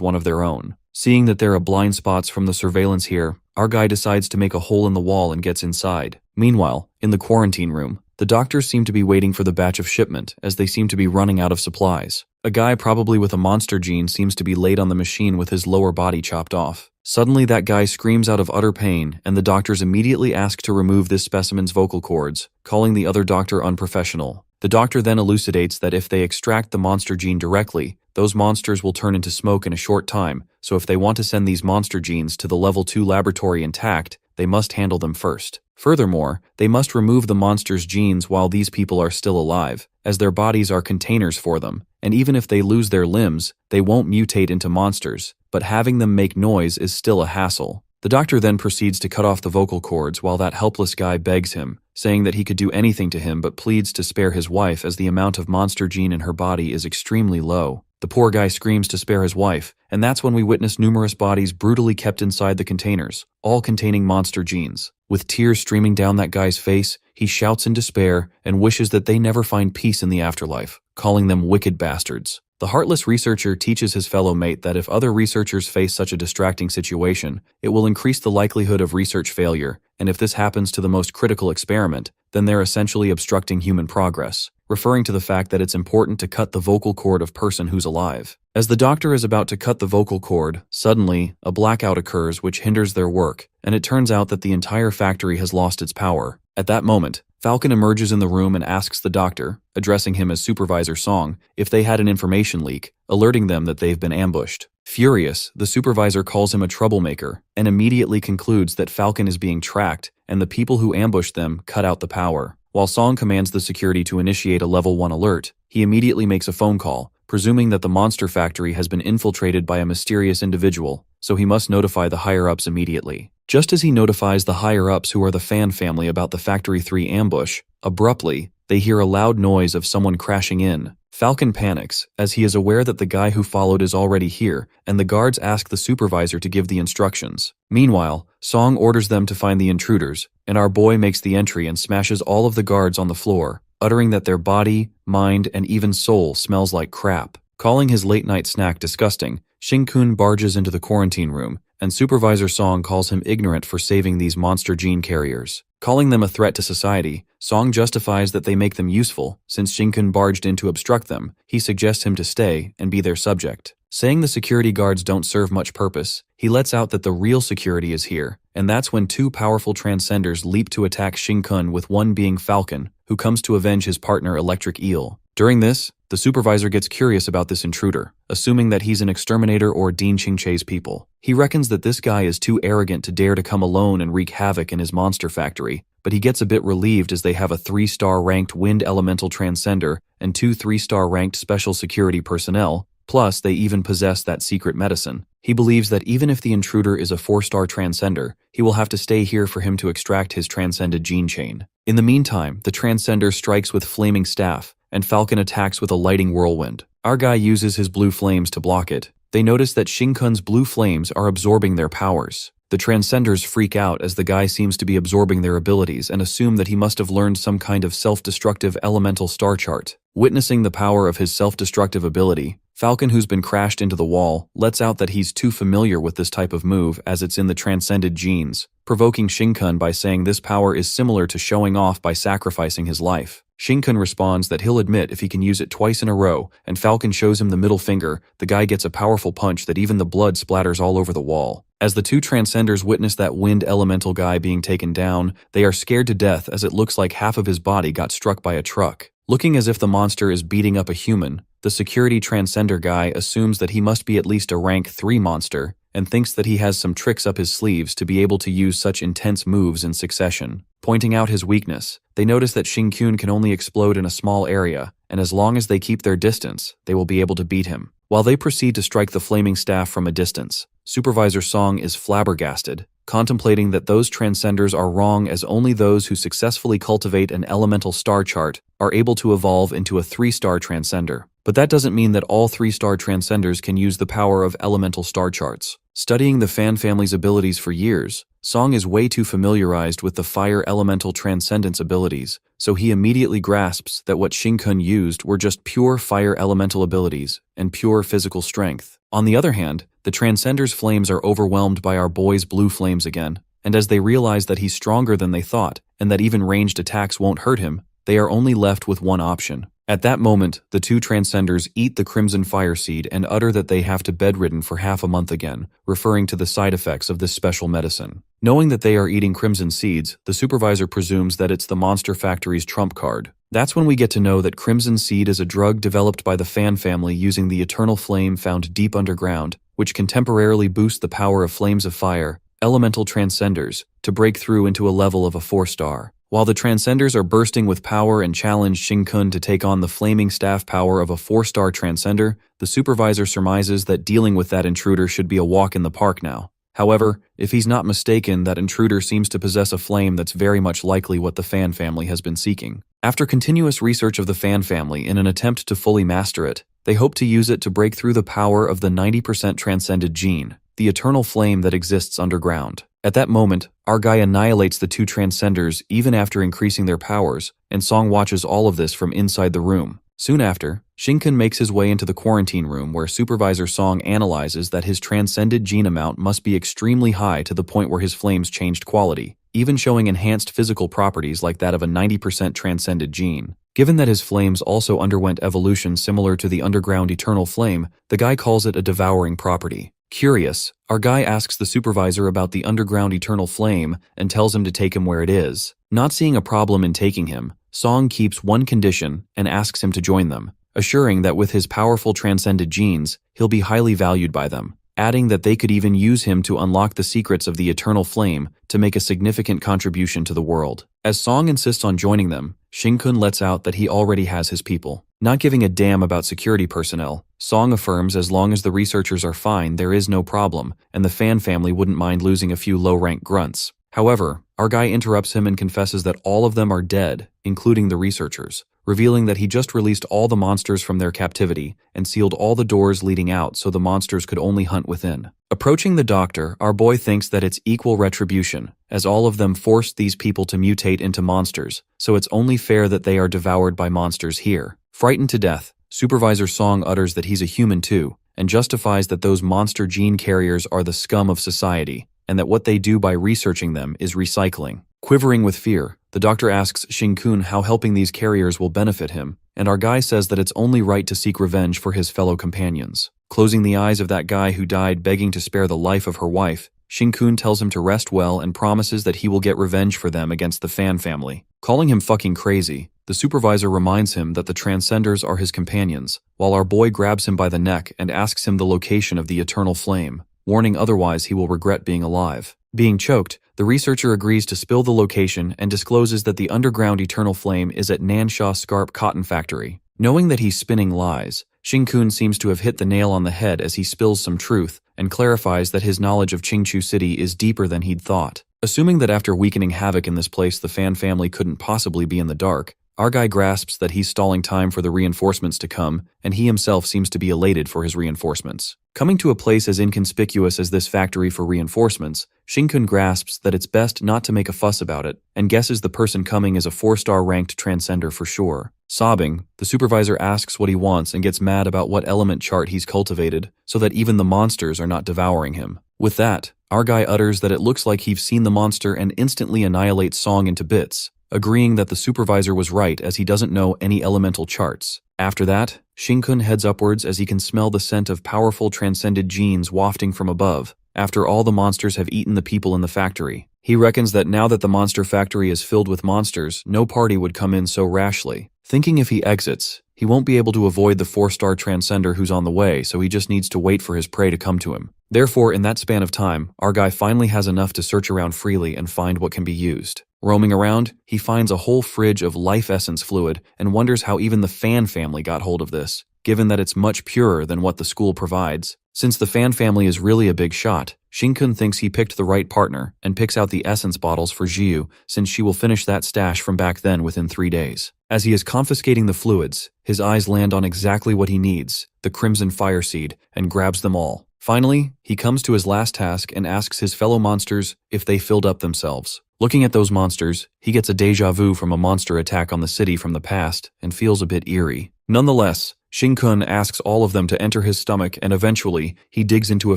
one of their own. Seeing that there are blind spots from the surveillance here, our guy decides to make a hole in the wall and gets inside. Meanwhile, in the quarantine room, the doctors seem to be waiting for the batch of shipment as they seem to be running out of supplies. A guy probably with a monster gene seems to be laid on the machine with his lower body chopped off. Suddenly that guy screams out of utter pain and the doctors immediately ask to remove this specimen's vocal cords, calling the other doctor unprofessional. The doctor then elucidates that if they extract the monster gene directly, those monsters will turn into smoke in a short time, so if they want to send these monster genes to the level 2 laboratory intact, they must handle them first. Furthermore, they must remove the monster's genes while these people are still alive, as their bodies are containers for them, and even if they lose their limbs, they won't mutate into monsters, but having them make noise is still a hassle. The doctor then proceeds to cut off the vocal cords while that helpless guy begs him, saying that he could do anything to him but pleads to spare his wife as the amount of monster gene in her body is extremely low. The poor guy screams to spare his wife, and that's when we witness numerous bodies brutally kept inside the containers, all containing monster genes. With tears streaming down that guy's face, he shouts in despair and wishes that they never find peace in the afterlife, calling them wicked bastards. The heartless researcher teaches his fellow mate that if other researchers face such a distracting situation, it will increase the likelihood of research failure, and if this happens to the most critical experiment, then they're essentially obstructing human progress, referring to the fact that it's important to cut the vocal cord of person who's alive. As the doctor is about to cut the vocal cord, suddenly, a blackout occurs which hinders their work, and it turns out that the entire factory has lost its power. At that moment, Falcon emerges in the room and asks the doctor, addressing him as Supervisor Song, if they had an information leak, alerting them that they've been ambushed. Furious, the supervisor calls him a troublemaker and immediately concludes that Falcon is being tracked and the people who ambushed them cut out the power. While Song commands the security to initiate a level 1 alert, he immediately makes a phone call, presuming that the monster factory has been infiltrated by a mysterious individual, so he must notify the higher-ups immediately. Just as he notifies the higher-ups who are the Fan family about the Factory 3 ambush, abruptly, they hear a loud noise of someone crashing in. Falcon panics, as he is aware that the guy who followed is already here, and the guards ask the supervisor to give the instructions. Meanwhile, Song orders them to find the intruders, and our boy makes the entry and smashes all of the guards on the floor, uttering that their body, mind, and even soul smells like crap. Calling his late-night snack disgusting, Shinkun barges into the quarantine room, and Supervisor Song calls him ignorant for saving these monster gene carriers. Calling them a threat to society, Song justifies that they make them useful. Since Shin-kun barged in to obstruct them, he suggests him to stay and be their subject. Saying the security guards don't serve much purpose, he lets out that the real security is here, and that's when two powerful transcenders leap to attack Shin-kun, with one being Falcon, who comes to avenge his partner Electric Eel. During this, the supervisor gets curious about this intruder, assuming that he's an exterminator or Dean Ching-che's people. He reckons that this guy is too arrogant to dare to come alone and wreak havoc in his monster factory, but he gets a bit relieved as they have a 3-star ranked wind elemental transcender and 2 3-star ranked special security personnel, plus they even possess that secret medicine. He believes that even if the intruder is a 4-star transcender, he will have to stay here for him to extract his transcended gene chain. In the meantime, the transcender strikes with flaming staff, and Falcon attacks with a lighting whirlwind. Our guy uses his blue flames to block it. They notice that Shin-kun's blue flames are absorbing their powers. The transcenders freak out as the guy seems to be absorbing their abilities and assume that he must have learned some kind of self-destructive elemental star chart. Witnessing the power of his self-destructive ability, Falcon, who's been crashed into the wall, lets out that he's too familiar with this type of move as it's in the transcended genes, provoking Shin-kun by saying this power is similar to showing off by sacrificing his life. Shin-kun responds that he'll admit if he can use it twice in a row, and Falcon shows him the middle finger. The guy gets a powerful punch that even the blood splatters all over the wall. As the two transcenders witness that wind elemental guy being taken down, they are scared to death as it looks like half of his body got struck by a truck. Looking as if the monster is beating up a human, the security transcender guy assumes that he must be at least a rank 3 monster, and thinks that he has some tricks up his sleeves to be able to use such intense moves in succession. Pointing out his weakness, they notice that Shin-kun can only explode in a small area, and as long as they keep their distance, they will be able to beat him. While they proceed to strike the flaming staff from a distance, Supervisor Song is flabbergasted, contemplating that those transcenders are wrong, as only those who successfully cultivate an elemental star chart are able to evolve into a 3-star transcender. But that doesn't mean that all 3-star transcenders can use the power of elemental star charts. Studying the fan family's abilities for years, Song is way too familiarized with the fire elemental transcendence abilities, so he immediately grasps that what Shin-kun used were just pure fire elemental abilities and pure physical strength. On the other hand, the transcender's flames are overwhelmed by our boy's blue flames again, and as they realize that he's stronger than they thought, and that even ranged attacks won't hurt him, they are only left with one option. At that moment, the two transcenders eat the crimson fire seed and utter that they have to bedridden for half a month again, referring to the side effects of this special medicine. Knowing that they are eating crimson seeds, the supervisor presumes that it's the monster factory's trump card. That's when we get to know that crimson seed is a drug developed by the fan family using the eternal flame found deep underground, which can temporarily boost the power of flames of fire, elemental transcenders, to break through into a level of a 4-star. While the transcenders are bursting with power and challenge Shin-kun to take on the flaming staff power of a 4-star transcender, the supervisor surmises that dealing with that intruder should be a walk in the park now. However, if he's not mistaken, that intruder seems to possess a flame that's very much likely what the fan family has been seeking. After continuous research of the fan family in an attempt to fully master it, they hope to use it to break through the power of the 90% transcended gene, the eternal flame that exists underground. At that moment, our guy annihilates the two transcenders even after increasing their powers, and Song watches all of this from inside the room. Soon after, Shin-kun makes his way into the quarantine room where Supervisor Song analyzes that his transcended gene amount must be extremely high to the point where his flames changed quality, even showing enhanced physical properties like that of a 90% transcended gene. Given that his flames also underwent evolution similar to the underground eternal flame, the guy calls it a devouring property. Curious, our guy asks the supervisor about the underground eternal flame and tells him to take him where it is. Not seeing a problem in taking him, Song keeps one condition and asks him to join them, assuring that with his powerful transcended genes, he'll be highly valued by them, adding that they could even use him to unlock the secrets of the eternal flame to make a significant contribution to the world. As Song insists on joining them, Shin-kun lets out that he already has his people. Not giving a damn about security personnel, Song affirms as long as the researchers are fine, there is no problem, and the fan family wouldn't mind losing a few low-rank grunts. However, our guy interrupts him and confesses that all of them are dead, including the researchers, revealing that he just released all the monsters from their captivity and sealed all the doors leading out so the monsters could only hunt within. Approaching the doctor, our boy thinks that it's equal retribution, as all of them forced these people to mutate into monsters, so it's only fair that they are devoured by monsters here. Frightened to death, Supervisor Song utters that he's a human too, and justifies that those monster gene carriers are the scum of society, and that what they do by researching them is recycling. Quivering with fear, the doctor asks Shinkun how helping these carriers will benefit him, and our guy says that it's only right to seek revenge for his fellow companions. Closing the eyes of that guy who died begging to spare the life of her wife, Shinkun tells him to rest well and promises that he will get revenge for them against the Fan family. Calling him fucking crazy, the supervisor reminds him that the Transcenders are his companions, while our boy grabs him by the neck and asks him the location of the Eternal Flame, warning otherwise he will regret being alive. Being choked, the researcher agrees to spill the location and discloses that the underground Eternal Flame is at Nansha Scarp Cotton Factory. Knowing that he's spinning lies, Shinkun seems to have hit the nail on the head as he spills some truth and clarifies that his knowledge of Qingchu City is deeper than he'd thought. Assuming that after weakening havoc in this place the Fan family couldn't possibly be in the dark, our guy grasps that he's stalling time for the reinforcements to come, and he himself seems to be elated for his reinforcements. Coming to a place as inconspicuous as this factory for reinforcements, Shinkun grasps that it's best not to make a fuss about it, and guesses the person coming is a 4-star ranked transcender for sure. Sobbing, the supervisor asks what he wants and gets mad about what element chart he's cultivated, so that even the monsters are not devouring him. With that, our guy utters that it looks like he's seen the monster and instantly annihilates Song into bits, agreeing that the supervisor was right as he doesn't know any elemental charts. After that, Shinkun heads upwards as he can smell the scent of powerful transcended genes wafting from above, after all the monsters have eaten the people in the factory. He reckons that now that the monster factory is filled with monsters, no party would come in so rashly. Thinking if he exits, he won't be able to avoid the 4-star transcender who's on the way, so he just needs to wait for his prey to come to him. Therefore, in that span of time, our guy finally has enough to search around freely and find what can be used. Roaming around, he finds a whole fridge of life essence fluid and wonders how even the Fan family got hold of this, given that it's much purer than what the school provides. Since the Fan family is really a big shot, Shinkun thinks he picked the right partner and picks out the essence bottles for Jiu, since she will finish that stash from back then within 3 days. As he is confiscating the fluids, his eyes land on exactly what he needs, the Crimson Fire Seed, and grabs them all. Finally, he comes to his last task and asks his fellow monsters if they filled up themselves. Looking at those monsters, he gets a déjà vu from a monster attack on the city from the past and feels a bit eerie. Nonetheless, Shinkun asks all of them to enter his stomach and eventually, he digs into a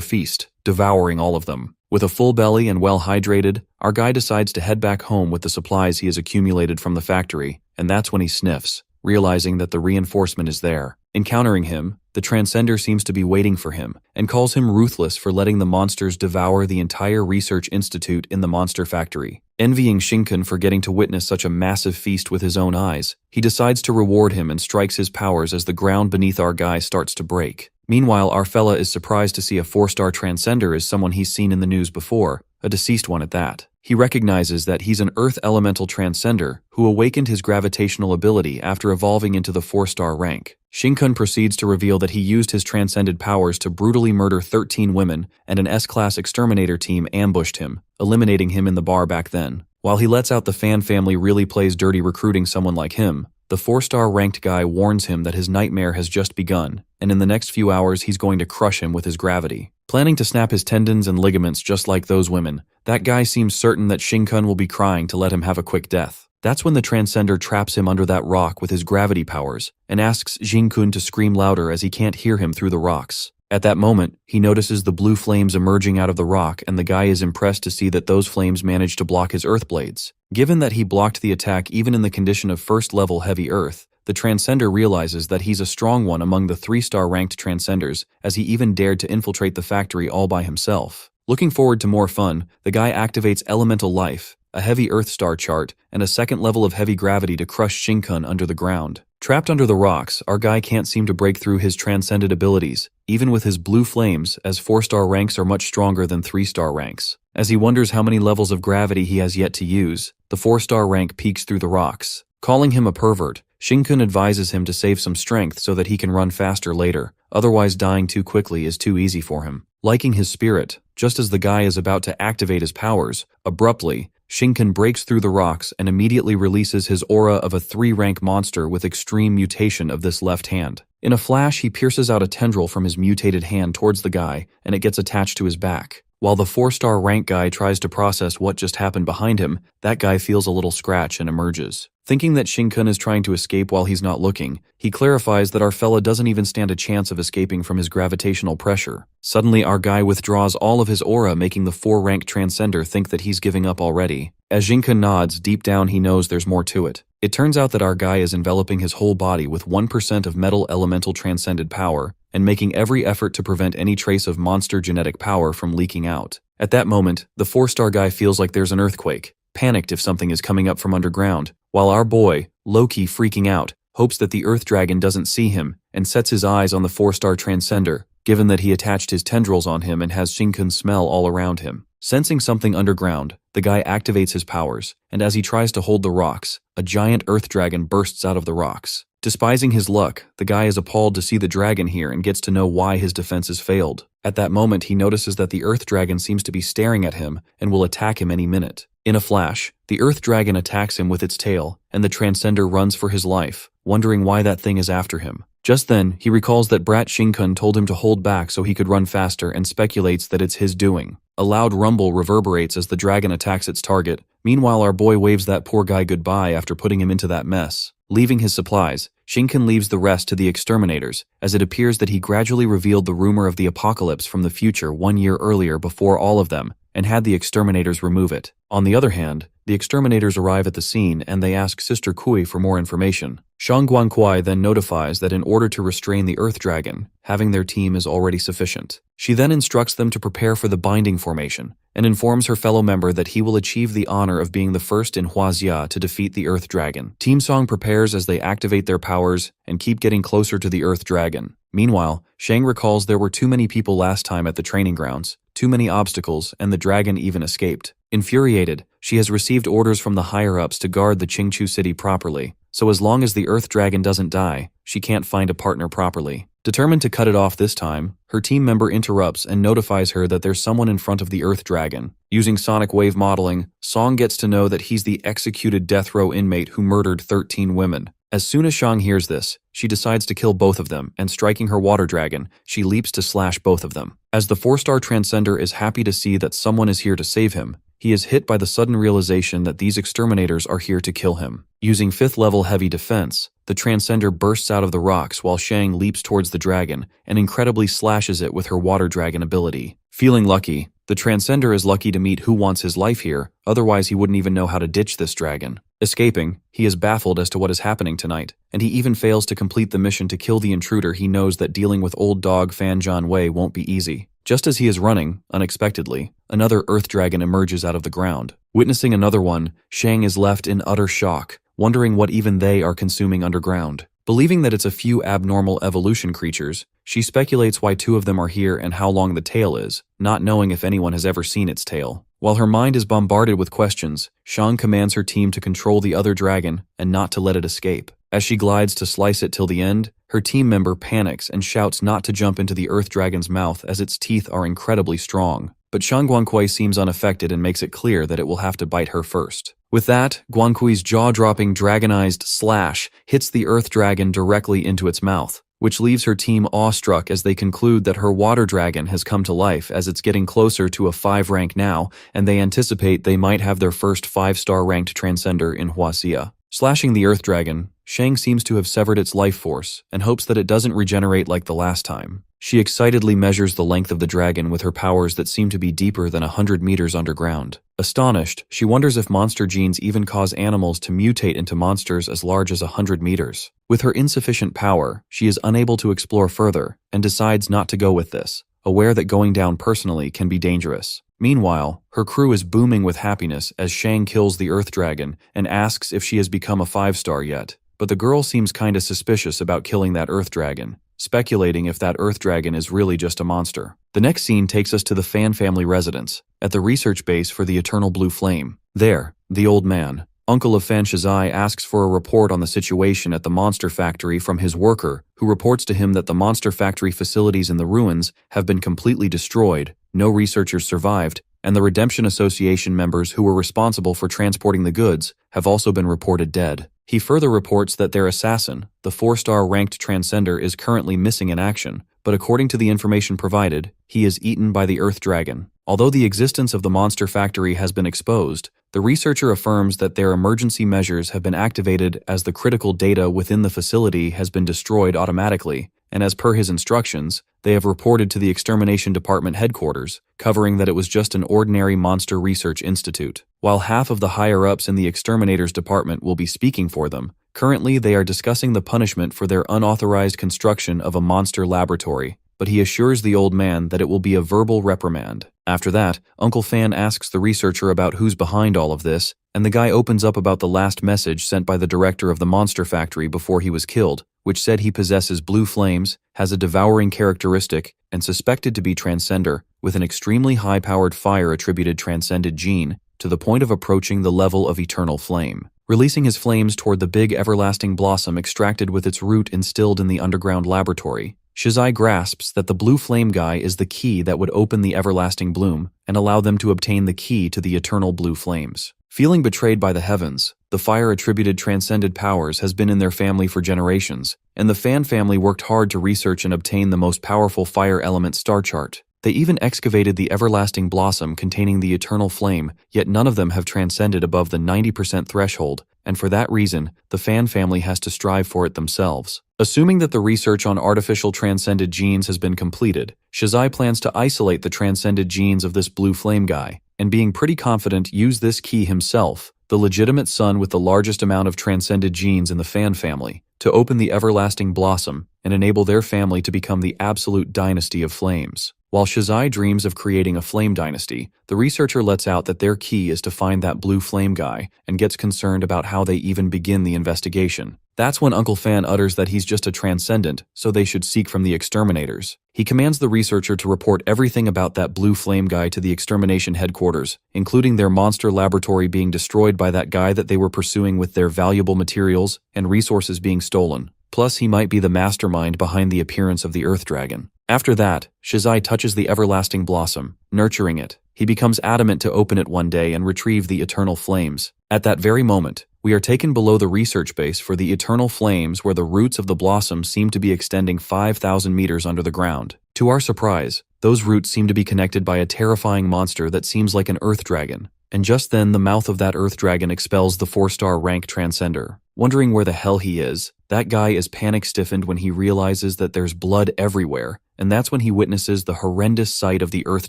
feast, devouring all of them. With a full belly and well hydrated, our guy decides to head back home with the supplies he has accumulated from the factory, and that's when he sniffs, realizing that the reinforcement is there. Encountering him, the Transcender seems to be waiting for him, and calls him ruthless for letting the monsters devour the entire research institute in the monster factory. Envying Shinkun for getting to witness such a massive feast with his own eyes, he decides to reward him and strikes his powers as the ground beneath our guy starts to break. Meanwhile, our fella is surprised to see a 4-star Transcender as someone he's seen in the news before, a deceased one at that. He recognizes that he's an Earth Elemental Transcender who awakened his gravitational ability after evolving into the 4-star rank. Shinkun proceeds to reveal that he used his transcended powers to brutally murder 13 women, and an S-Class exterminator team ambushed him, eliminating him in the bar back then. While he lets out the Fan family really plays dirty recruiting someone like him, the 4-star ranked guy warns him that his nightmare has just begun, and in the next few hours he's going to crush him with his gravity. Planning to snap his tendons and ligaments just like those women, that guy seems certain that Shinkun will be crying to let him have a quick death. That's when the Transcender traps him under that rock with his gravity powers and asks Shinkun to scream louder as he can't hear him through the rocks. At that moment, he notices the blue flames emerging out of the rock, and the guy is impressed to see that those flames managed to block his earth blades. Given that he blocked the attack even in the condition of first-level heavy earth, the Transcender realizes that he's a strong one among the 3-star ranked Transcenders, as he even dared to infiltrate the factory all by himself. Looking forward to more fun, the guy activates Elemental Life, a heavy Earth star chart, and a second level of heavy gravity to crush Shinkun under the ground. Trapped under the rocks, our guy can't seem to break through his transcended abilities, even with his blue flames, as 4-star ranks are much stronger than 3-star ranks. As he wonders how many levels of gravity he has yet to use, the 4-star rank peeks through the rocks. Calling him a pervert, Shinkun advises him to save some strength so that he can run faster later, otherwise dying too quickly is too easy for him. Liking his spirit, just as the guy is about to activate his powers, abruptly, Shinkun breaks through the rocks and immediately releases his aura of a 3-rank monster with extreme mutation of this left hand. In a flash, he pierces out a tendril from his mutated hand towards the guy, and it gets attached to his back. While the 4-star rank guy tries to process what just happened behind him, that guy feels a little scratch and emerges. Thinking that Shinkun is trying to escape while he's not looking, he clarifies that our fella doesn't even stand a chance of escaping from his gravitational pressure. Suddenly, our guy withdraws all of his aura, making the 4-rank Transcender think that he's giving up already. As Jinka nods, deep down he knows there's more to it. It turns out that our guy is enveloping his whole body with 1% of metal elemental transcended power and making every effort to prevent any trace of monster genetic power from leaking out. At that moment, the 4-star guy feels like there's an earthquake, panicked if something is coming up from underground, while our boy, Loki, freaking out, hopes that the Earth Dragon doesn't see him and sets his eyes on the 4-star transcender, given that he attached his tendrils on him and has Shinkun's smell all around him. Sensing something underground, the guy activates his powers, and as he tries to hold the rocks, a giant Earth Dragon bursts out of the rocks. Despising his luck, the guy is appalled to see the dragon here and gets to know why his defenses failed. At that moment, he notices that the Earth Dragon seems to be staring at him and will attack him any minute. In a flash, the Earth Dragon attacks him with its tail, and the Transcender runs for his life, wondering why that thing is after him. Just then, he recalls that Brat Shinkun told him to hold back so he could run faster and speculates that it's his doing. A loud rumble reverberates as the dragon attacks its target. Meanwhile, our boy waves that poor guy goodbye after putting him into that mess. Leaving his supplies, Shinkun leaves the rest to the exterminators, as it appears that he gradually revealed the rumor of the apocalypse from the future 1 year earlier before all of them, and had the exterminators remove it. On the other hand, the exterminators arrive at the scene and they ask Sister Kui for more information. Shang Guangquai then notifies that in order to restrain the Earth Dragon, having their team is already sufficient. She then instructs them to prepare for the binding formation, and informs her fellow member that he will achieve the honor of being the first in Huaxia to defeat the Earth Dragon. Team Song prepares as they activate their powers and keep getting closer to the Earth Dragon. Meanwhile, Shang recalls there were too many people last time at the training grounds, too many obstacles, and the dragon even escaped. Infuriated, she has received orders from the higher-ups to guard the Qingchu city properly, so as long as the Earth Dragon doesn't die, she can't find a partner properly. Determined to cut it off this time, her team member interrupts and notifies her that there's someone in front of the Earth Dragon. Using sonic wave modeling, Song gets to know that he's the executed death row inmate who murdered 13 women. As soon as Shang hears this, she decides to kill both of them, and striking her water dragon, she leaps to slash both of them. As the 4-star Transcender is happy to see that someone is here to save him, he is hit by the sudden realization that these exterminators are here to kill him. Using 5th level heavy defense, the Transcender bursts out of the rocks while Shang leaps towards the dragon and incredibly slashes it with her water dragon ability. Feeling lucky, the Transcender is lucky to meet who wants his life here, otherwise he wouldn't even know how to ditch this dragon. Escaping, he is baffled as to what is happening tonight, and he even fails to complete the mission to kill the intruder. He knows that dealing with old dog Fan John Wei won't be easy. Just as he is running, unexpectedly, another Earth Dragon emerges out of the ground. Witnessing another one, Shang is left in utter shock, wondering what even they are consuming underground. Believing that it's a few abnormal evolution creatures, she speculates why 2 of them are here and how long the tail is, not knowing if anyone has ever seen its tail. While her mind is bombarded with questions, Shang commands her team to control the other dragon and not to let it escape. As she glides to slice it till the end, her team member panics and shouts not to jump into the Earth Dragon's mouth as its teeth are incredibly strong. But Shang Guangquai seems unaffected and makes it clear that it will have to bite her first. With that, Guangquai's jaw-dropping dragonized slash hits the Earth Dragon directly into its mouth, which leaves her team awestruck as they conclude that her water dragon has come to life as it's getting closer to a 5 rank now, and they anticipate they might have their first 5-star ranked Transcender in Huaxia. Slashing the Earth Dragon, Shang seems to have severed its life force and hopes that it doesn't regenerate like the last time. She excitedly measures the length of the dragon with her powers that seem to be deeper than 100 meters underground. Astonished, she wonders if monster genes even cause animals to mutate into monsters as large as 100 meters. With her insufficient power, she is unable to explore further and decides not to go with this, aware that going down personally can be dangerous. Meanwhile, her crew is booming with happiness as Shang kills the Earth Dragon and asks if she has become a 5-star yet. But the girl seems kinda suspicious about killing that Earth Dragon, speculating if that Earth Dragon is really just a monster. The next scene takes us to the Fan family residence, at the research base for the Eternal Blue Flame. There, the old man, uncle of Fan Shizai, asks for a report on the situation at the monster factory from his worker, who reports to him that the monster factory facilities in the ruins have been completely destroyed, no researchers survived, and the Redemption Association members who were responsible for transporting the goods have also been reported dead. He further reports that their assassin, the 4-star ranked Transcender, is currently missing in action, but according to the information provided, he is eaten by the Earth Dragon. Although the existence of the monster factory has been exposed, the researcher affirms that their emergency measures have been activated as the critical data within the facility has been destroyed automatically, and as per his instructions, they have reported to the Extermination Department headquarters, covering that it was just an ordinary monster research institute. While half of the higher-ups in the Exterminators Department will be speaking for them, currently they are discussing the punishment for their unauthorized construction of a monster laboratory, but he assures the old man that it will be a verbal reprimand. After that, Uncle Fan asks the researcher about who's behind all of this, and the guy opens up about the last message sent by the director of the monster factory before he was killed, which said he possesses blue flames, has a devouring characteristic, and suspected to be transcender, with an extremely high-powered fire-attributed transcended gene, to the point of approaching the level of eternal flame, releasing his flames toward the big everlasting blossom extracted with its root instilled in the underground laboratory. Shizai grasps that the blue flame guy is the key that would open the everlasting bloom and allow them to obtain the key to the eternal blue flames. Feeling betrayed by the heavens, the fire-attributed transcended powers has been in their family for generations, and the Fan family worked hard to research and obtain the most powerful fire element star chart. They even excavated the everlasting blossom containing the eternal flame, yet none of them have transcended above the 90% threshold, and for that reason, the Fan family has to strive for it themselves. Assuming that the research on artificial transcended genes has been completed, Shizai plans to isolate the transcended genes of this blue flame guy, and being pretty confident use this key himself, the legitimate son with the largest amount of transcended genes in the Fan family, to open the everlasting blossom and enable their family to become the absolute dynasty of flames. While Shizai dreams of creating a flame dynasty, the researcher lets out that their key is to find that blue flame guy and gets concerned about how they even begin the investigation. That's when Uncle Fan utters that he's just a transcendent, so they should seek from the exterminators. He commands the researcher to report everything about that blue flame guy to the extermination headquarters, including their monster laboratory being destroyed by that guy that they were pursuing with their valuable materials and resources being stolen. Plus, he might be the mastermind behind the appearance of the Earth Dragon. After that, Shizai touches the everlasting blossom, nurturing it. He becomes adamant to open it one day and retrieve the eternal flames. At that very moment, we are taken below the research base for the eternal flames where the roots of the blossom seem to be extending 5,000 meters under the ground. To our surprise, those roots seem to be connected by a terrifying monster that seems like an Earth Dragon. And just then the mouth of that Earth Dragon expels the 4-star rank transcender. Wondering where the hell he is, that guy is panic-stiffened when he realizes that there's blood everywhere, and that's when he witnesses the horrendous sight of the Earth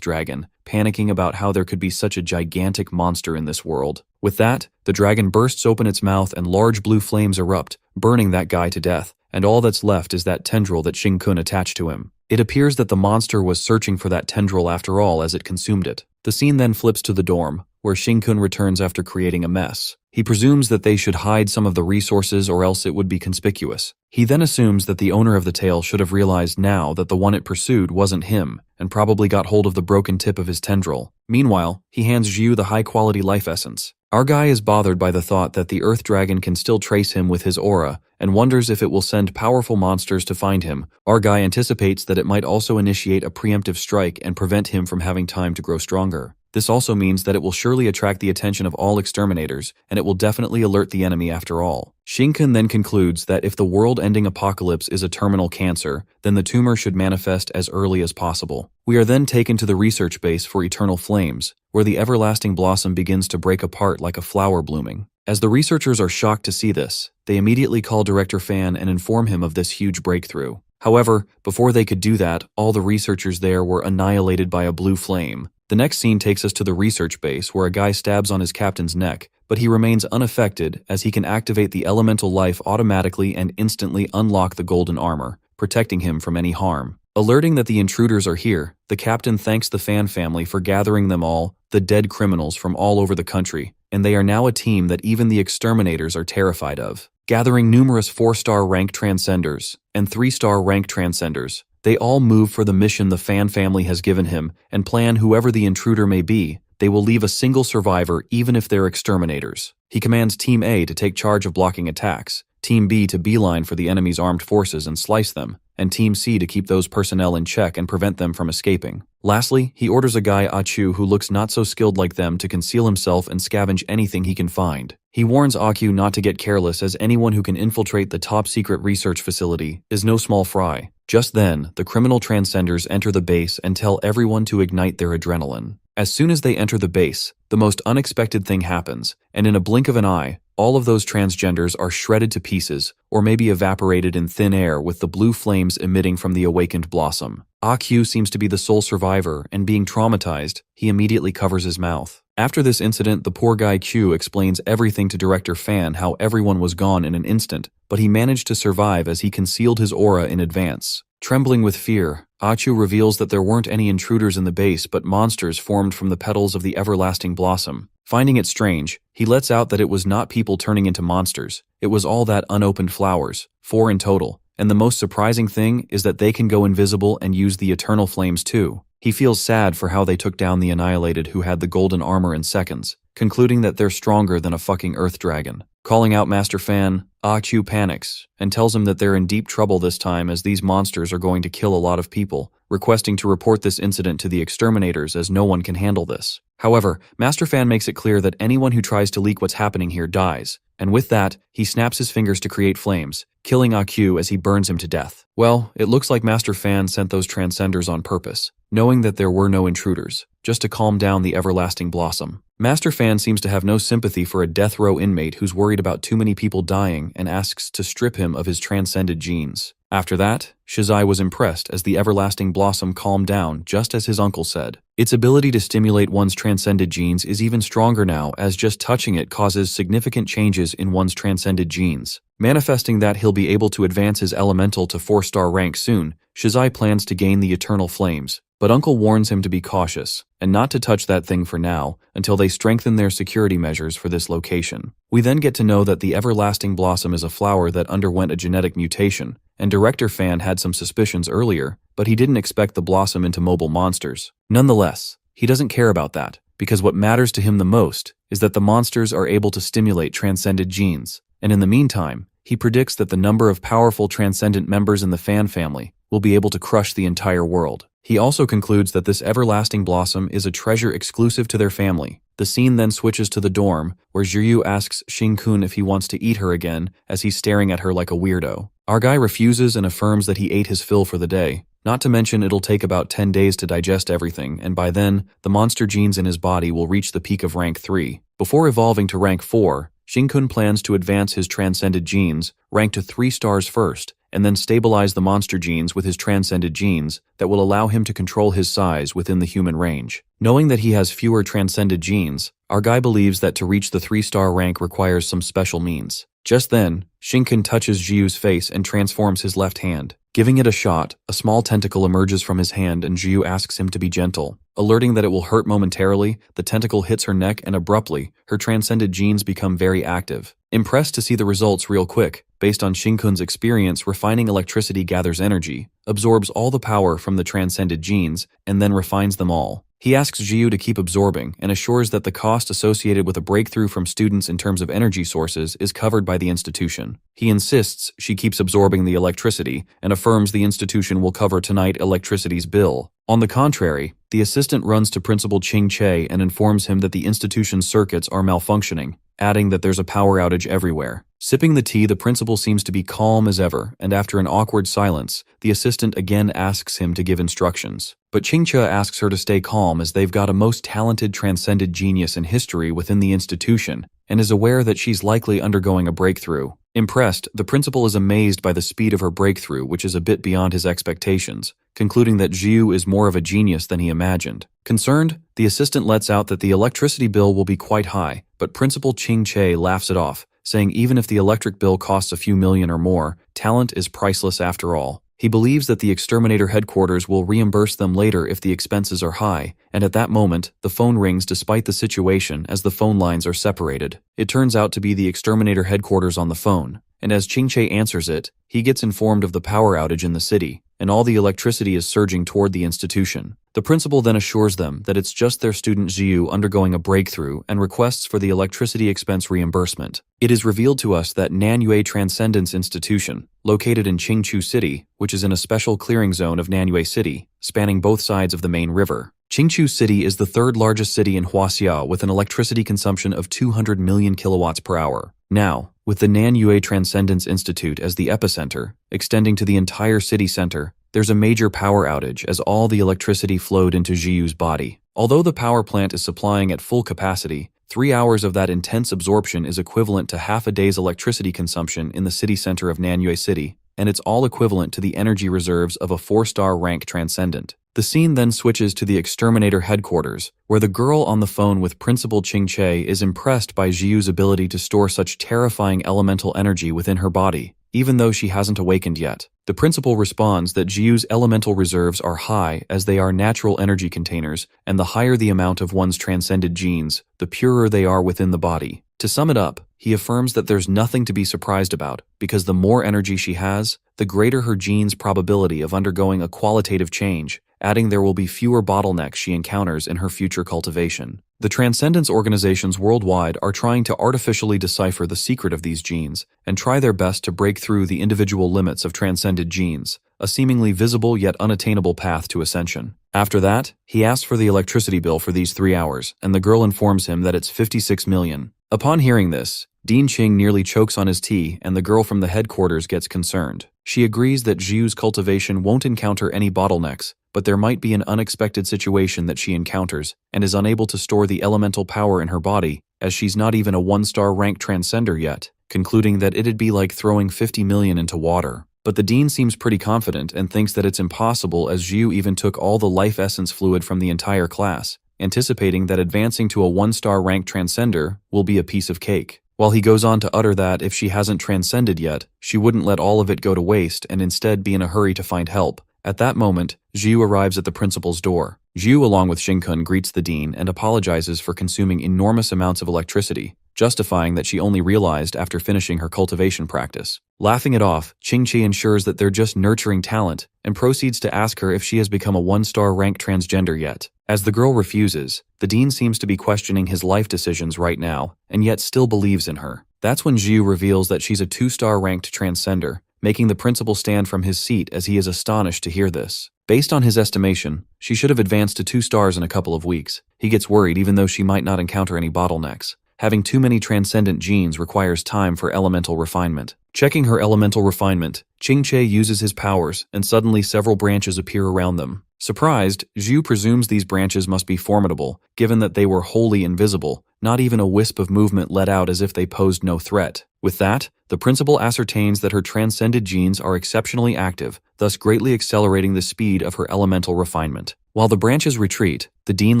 Dragon, panicking about how there could be such a gigantic monster in this world. With that, the dragon bursts open its mouth and large blue flames erupt, burning that guy to death, and all that's left is that tendril that Shin-kun attached to him. It appears that the monster was searching for that tendril after all as it consumed it. The scene then flips to the dorm, where Shin-kun returns after creating a mess. He presumes that they should hide some of the resources or else it would be conspicuous. He then assumes that the owner of the tail should have realized now that the one it pursued wasn't him, and probably got hold of the broken tip of his tendril. Meanwhile, he hands Zhu the high-quality life essence. Our guy is bothered by the thought that the Earth Dragon can still trace him with his aura, and wonders if it will send powerful monsters to find him. Our guy anticipates that it might also initiate a preemptive strike and prevent him from having time to grow stronger. This also means that it will surely attract the attention of all exterminators, and it will definitely alert the enemy after all. Shin-kun then concludes that if the world-ending apocalypse is a terminal cancer, then the tumor should manifest as early as possible. We are then taken to the research base for Eternal Flames, where the everlasting blossom begins to break apart like a flower blooming. As the researchers are shocked to see this, they immediately call Director Fan and inform him of this huge breakthrough. However, before they could do that, all the researchers there were annihilated by a blue flame. The next scene takes us to the research base where a guy stabs on his captain's neck, but he remains unaffected as he can activate the elemental life automatically and instantly unlock the golden armor, protecting him from any harm. Alerting that the intruders are here, the captain thanks the Fan family for gathering them all, the dead criminals from all over the country, and they are now a team that even the exterminators are terrified of. Gathering numerous 4-star rank transcenders and 3-star rank transcenders, they all move for the mission the Fan family has given him and plan whoever the intruder may be, they will leave a single survivor even if they're exterminators. He commands Team A to take charge of blocking attacks, Team B to beeline for the enemy's armed forces and slice them, and Team C to keep those personnel in check and prevent them from escaping. Lastly, he orders a guy Achu who looks not so skilled like them to conceal himself and scavenge anything he can find. He warns Aku not to get careless as anyone who can infiltrate the top-secret research facility is no small fry. Just then, the criminal transcenders enter the base and tell everyone to ignite their adrenaline. As soon as they enter the base, the most unexpected thing happens, and in a blink of an eye, all of those transgenders are shredded to pieces, or maybe evaporated in thin air with the blue flames emitting from the awakened blossom. Ah-Q seems to be the sole survivor, and being traumatized, he immediately covers his mouth. After this incident, the poor guy Q explains everything to director Fan, how everyone was gone in an instant, but he managed to survive as he concealed his aura in advance. Trembling with fear, Ah-Q reveals that there weren't any intruders in the base but monsters formed from the petals of the everlasting blossom. Finding it strange, he lets out that it was not people turning into monsters, it was all that unopened flowers, 4 in total, and the most surprising thing is that they can go invisible and use the eternal flames too. He feels sad for how they took down the Annihilated who had the golden armor in seconds, concluding that they're stronger than a fucking earth dragon. Calling out Master Fan, Ah-Q panics and tells him that they're in deep trouble this time as these monsters are going to kill a lot of people, requesting to report this incident to the exterminators as no one can handle this. However, Master Fan makes it clear that anyone who tries to leak what's happening here dies, and with that, he snaps his fingers to create flames, killing Ah-Q as he burns him to death. Well, it looks like Master Fan sent those transcenders on purpose, knowing that there were no intruders, just to calm down the everlasting blossom. Master Fan seems to have no sympathy for a death row inmate who's worried about too many people dying and asks to strip him of his transcended genes. After that, Shizai was impressed as the everlasting blossom calmed down just as his uncle said. Its ability to stimulate one's transcended genes is even stronger now as just touching it causes significant changes in one's transcended genes. Manifesting that he'll be able to advance his elemental to 4-star rank soon, Shizai plans to gain the eternal flames. But Uncle warns him to be cautious, and not to touch that thing for now, until they strengthen their security measures for this location. We then get to know that the everlasting blossom is a flower that underwent a genetic mutation, and Director Fan had some suspicions earlier, but he didn't expect the blossom into mobile monsters. Nonetheless, he doesn't care about that, because what matters to him the most is that the monsters are able to stimulate transcended genes, and in the meantime, he predicts that the number of powerful transcendent members in the Fan family will be able to crush the entire world. He also concludes that this everlasting blossom is a treasure exclusive to their family. The scene then switches to the dorm, where Zhiyu asks Shin-kun if he wants to eat her again as he's staring at her like a weirdo. Our guy refuses and affirms that he ate his fill for the day. Not to mention it'll take about 10 days to digest everything, and by then, the monster genes in his body will reach the peak of rank 3. Before evolving to rank 4, Shin-kun plans to advance his transcended genes, rank to 3 stars first, and then stabilize the monster genes with his transcended genes that will allow him to control his size within the human range. Knowing that he has fewer transcended genes, our guy believes that to reach the 3-star rank requires some special means. Just then, Shin-kun touches Jiyu's face and transforms his left hand. Giving it a shot, a small tentacle emerges from his hand and Jiyu asks him to be gentle. Alerting that it will hurt momentarily, the tentacle hits her neck and abruptly, her transcended genes become very active. Impressed to see the results real quick, based on Shin-kun's experience, refining electricity gathers energy, absorbs all the power from the transcended genes, and then refines them all. He asks Jiyu to keep absorbing and assures that the cost associated with a breakthrough from students in terms of energy sources is covered by the institution. He insists she keeps absorbing the electricity and affirms the institution will cover tonight electricity's bill. On the contrary, the assistant runs to Principal Ching Che and informs him that the institution's circuits are malfunctioning, adding that there's a power outage everywhere. Sipping the tea, the principal seems to be calm as ever, and after an awkward silence, the assistant again asks him to give instructions. But Ching-Che asks her to stay calm as they've got a most talented transcended genius in history within the institution, and is aware that she's likely undergoing a breakthrough. Impressed, the principal is amazed by the speed of her breakthrough, which is a bit beyond his expectations, concluding that Jiyu is more of a genius than he imagined. Concerned, the assistant lets out that the electricity bill will be quite high, but Principal Ching-Che laughs it off, saying even if the electric bill costs a few million or more, talent is priceless after all. He believes that the exterminator headquarters will reimburse them later if the expenses are high, and at that moment, the phone rings despite the situation as the phone lines are separated. It turns out to be the exterminator headquarters on the phone, and as Ching-Che answers it, he gets informed of the power outage in the city, and all the electricity is surging toward the institution. The principal then assures them that it's just their student Jiyu undergoing a breakthrough and requests for the electricity expense reimbursement. It is revealed to us that Nanyue Transcendence Institution, located in Qingchu City, which is in a special clearing zone of Nanyue City, spanning both sides of the main river. Qingchu City is the third largest city in Huaxia with an electricity consumption of 200 million kilowatts per hour. Now, with the Nanyue Transcendence Institute as the epicenter, extending to the entire city center, there's a major power outage as all the electricity flowed into Jiyu's body. Although the power plant is supplying at full capacity, 3 hours of that intense absorption is equivalent to half a day's electricity consumption in the city center of Manhwa City, and it's all equivalent to the energy reserves of a 4-star rank transcendent. The scene then switches to the exterminator headquarters, where the girl on the phone with Principal Ching-che is impressed by Jiu's ability to store such terrifying elemental energy within her body, even though she hasn't awakened yet. The principal responds that Jiu's elemental reserves are high as they are natural energy containers, and the higher the amount of one's transcended genes, the purer they are within the body. To sum it up, he affirms that there's nothing to be surprised about, because the more energy she has, the greater her genes' probability of undergoing a qualitative change, adding there will be fewer bottlenecks she encounters in her future cultivation. The transcendence organizations worldwide are trying to artificially decipher the secret of these genes and try their best to break through the individual limits of transcended genes, a seemingly visible yet unattainable path to ascension. After that, he asks for the electricity bill for these 3 hours, and the girl informs him that it's 56 million. Upon hearing this, Dean Ching nearly chokes on his tea, and the girl from the headquarters gets concerned. She agrees that Jiu's cultivation won't encounter any bottlenecks, but there might be an unexpected situation that she encounters and is unable to store the elemental power in her body, as she's not even a 1-star rank transcender yet, concluding that it'd be like throwing 50 million into water. But the dean seems pretty confident and thinks that it's impossible, as Jiu even took all the life essence fluid from the entire class, anticipating that advancing to a 1-star rank transcender will be a piece of cake. While he goes on to utter that if she hasn't transcended yet, she wouldn't let all of it go to waste and instead be in a hurry to find help. At that moment, Jiu arrives at the principal's door. Jiu, along with Shinkun, greets the dean and apologizes for consuming enormous amounts of electricity, justifying that she only realized after finishing her cultivation practice. Laughing it off, Ching-Chi ensures that they're just nurturing talent and proceeds to ask her if she has become a 1-star rank transgender yet. As the girl refuses, the dean seems to be questioning his life decisions right now, and yet still believes in her. That's when Jiu reveals that she's a 2-star ranked transcender, making the principal stand from his seat as he is astonished to hear this. Based on his estimation, she should have advanced to 2 stars in a couple of weeks. He gets worried even though she might not encounter any bottlenecks. Having too many transcendent genes requires time for elemental refinement. Checking her elemental refinement, Ching-Che uses his powers, and suddenly several branches appear around them. Surprised, Jiu presumes these branches must be formidable, given that they were wholly invisible, not even a wisp of movement let out as if they posed no threat. With that, the principal ascertains that her transcended genes are exceptionally active, thus greatly accelerating the speed of her elemental refinement. While the branches retreat, the dean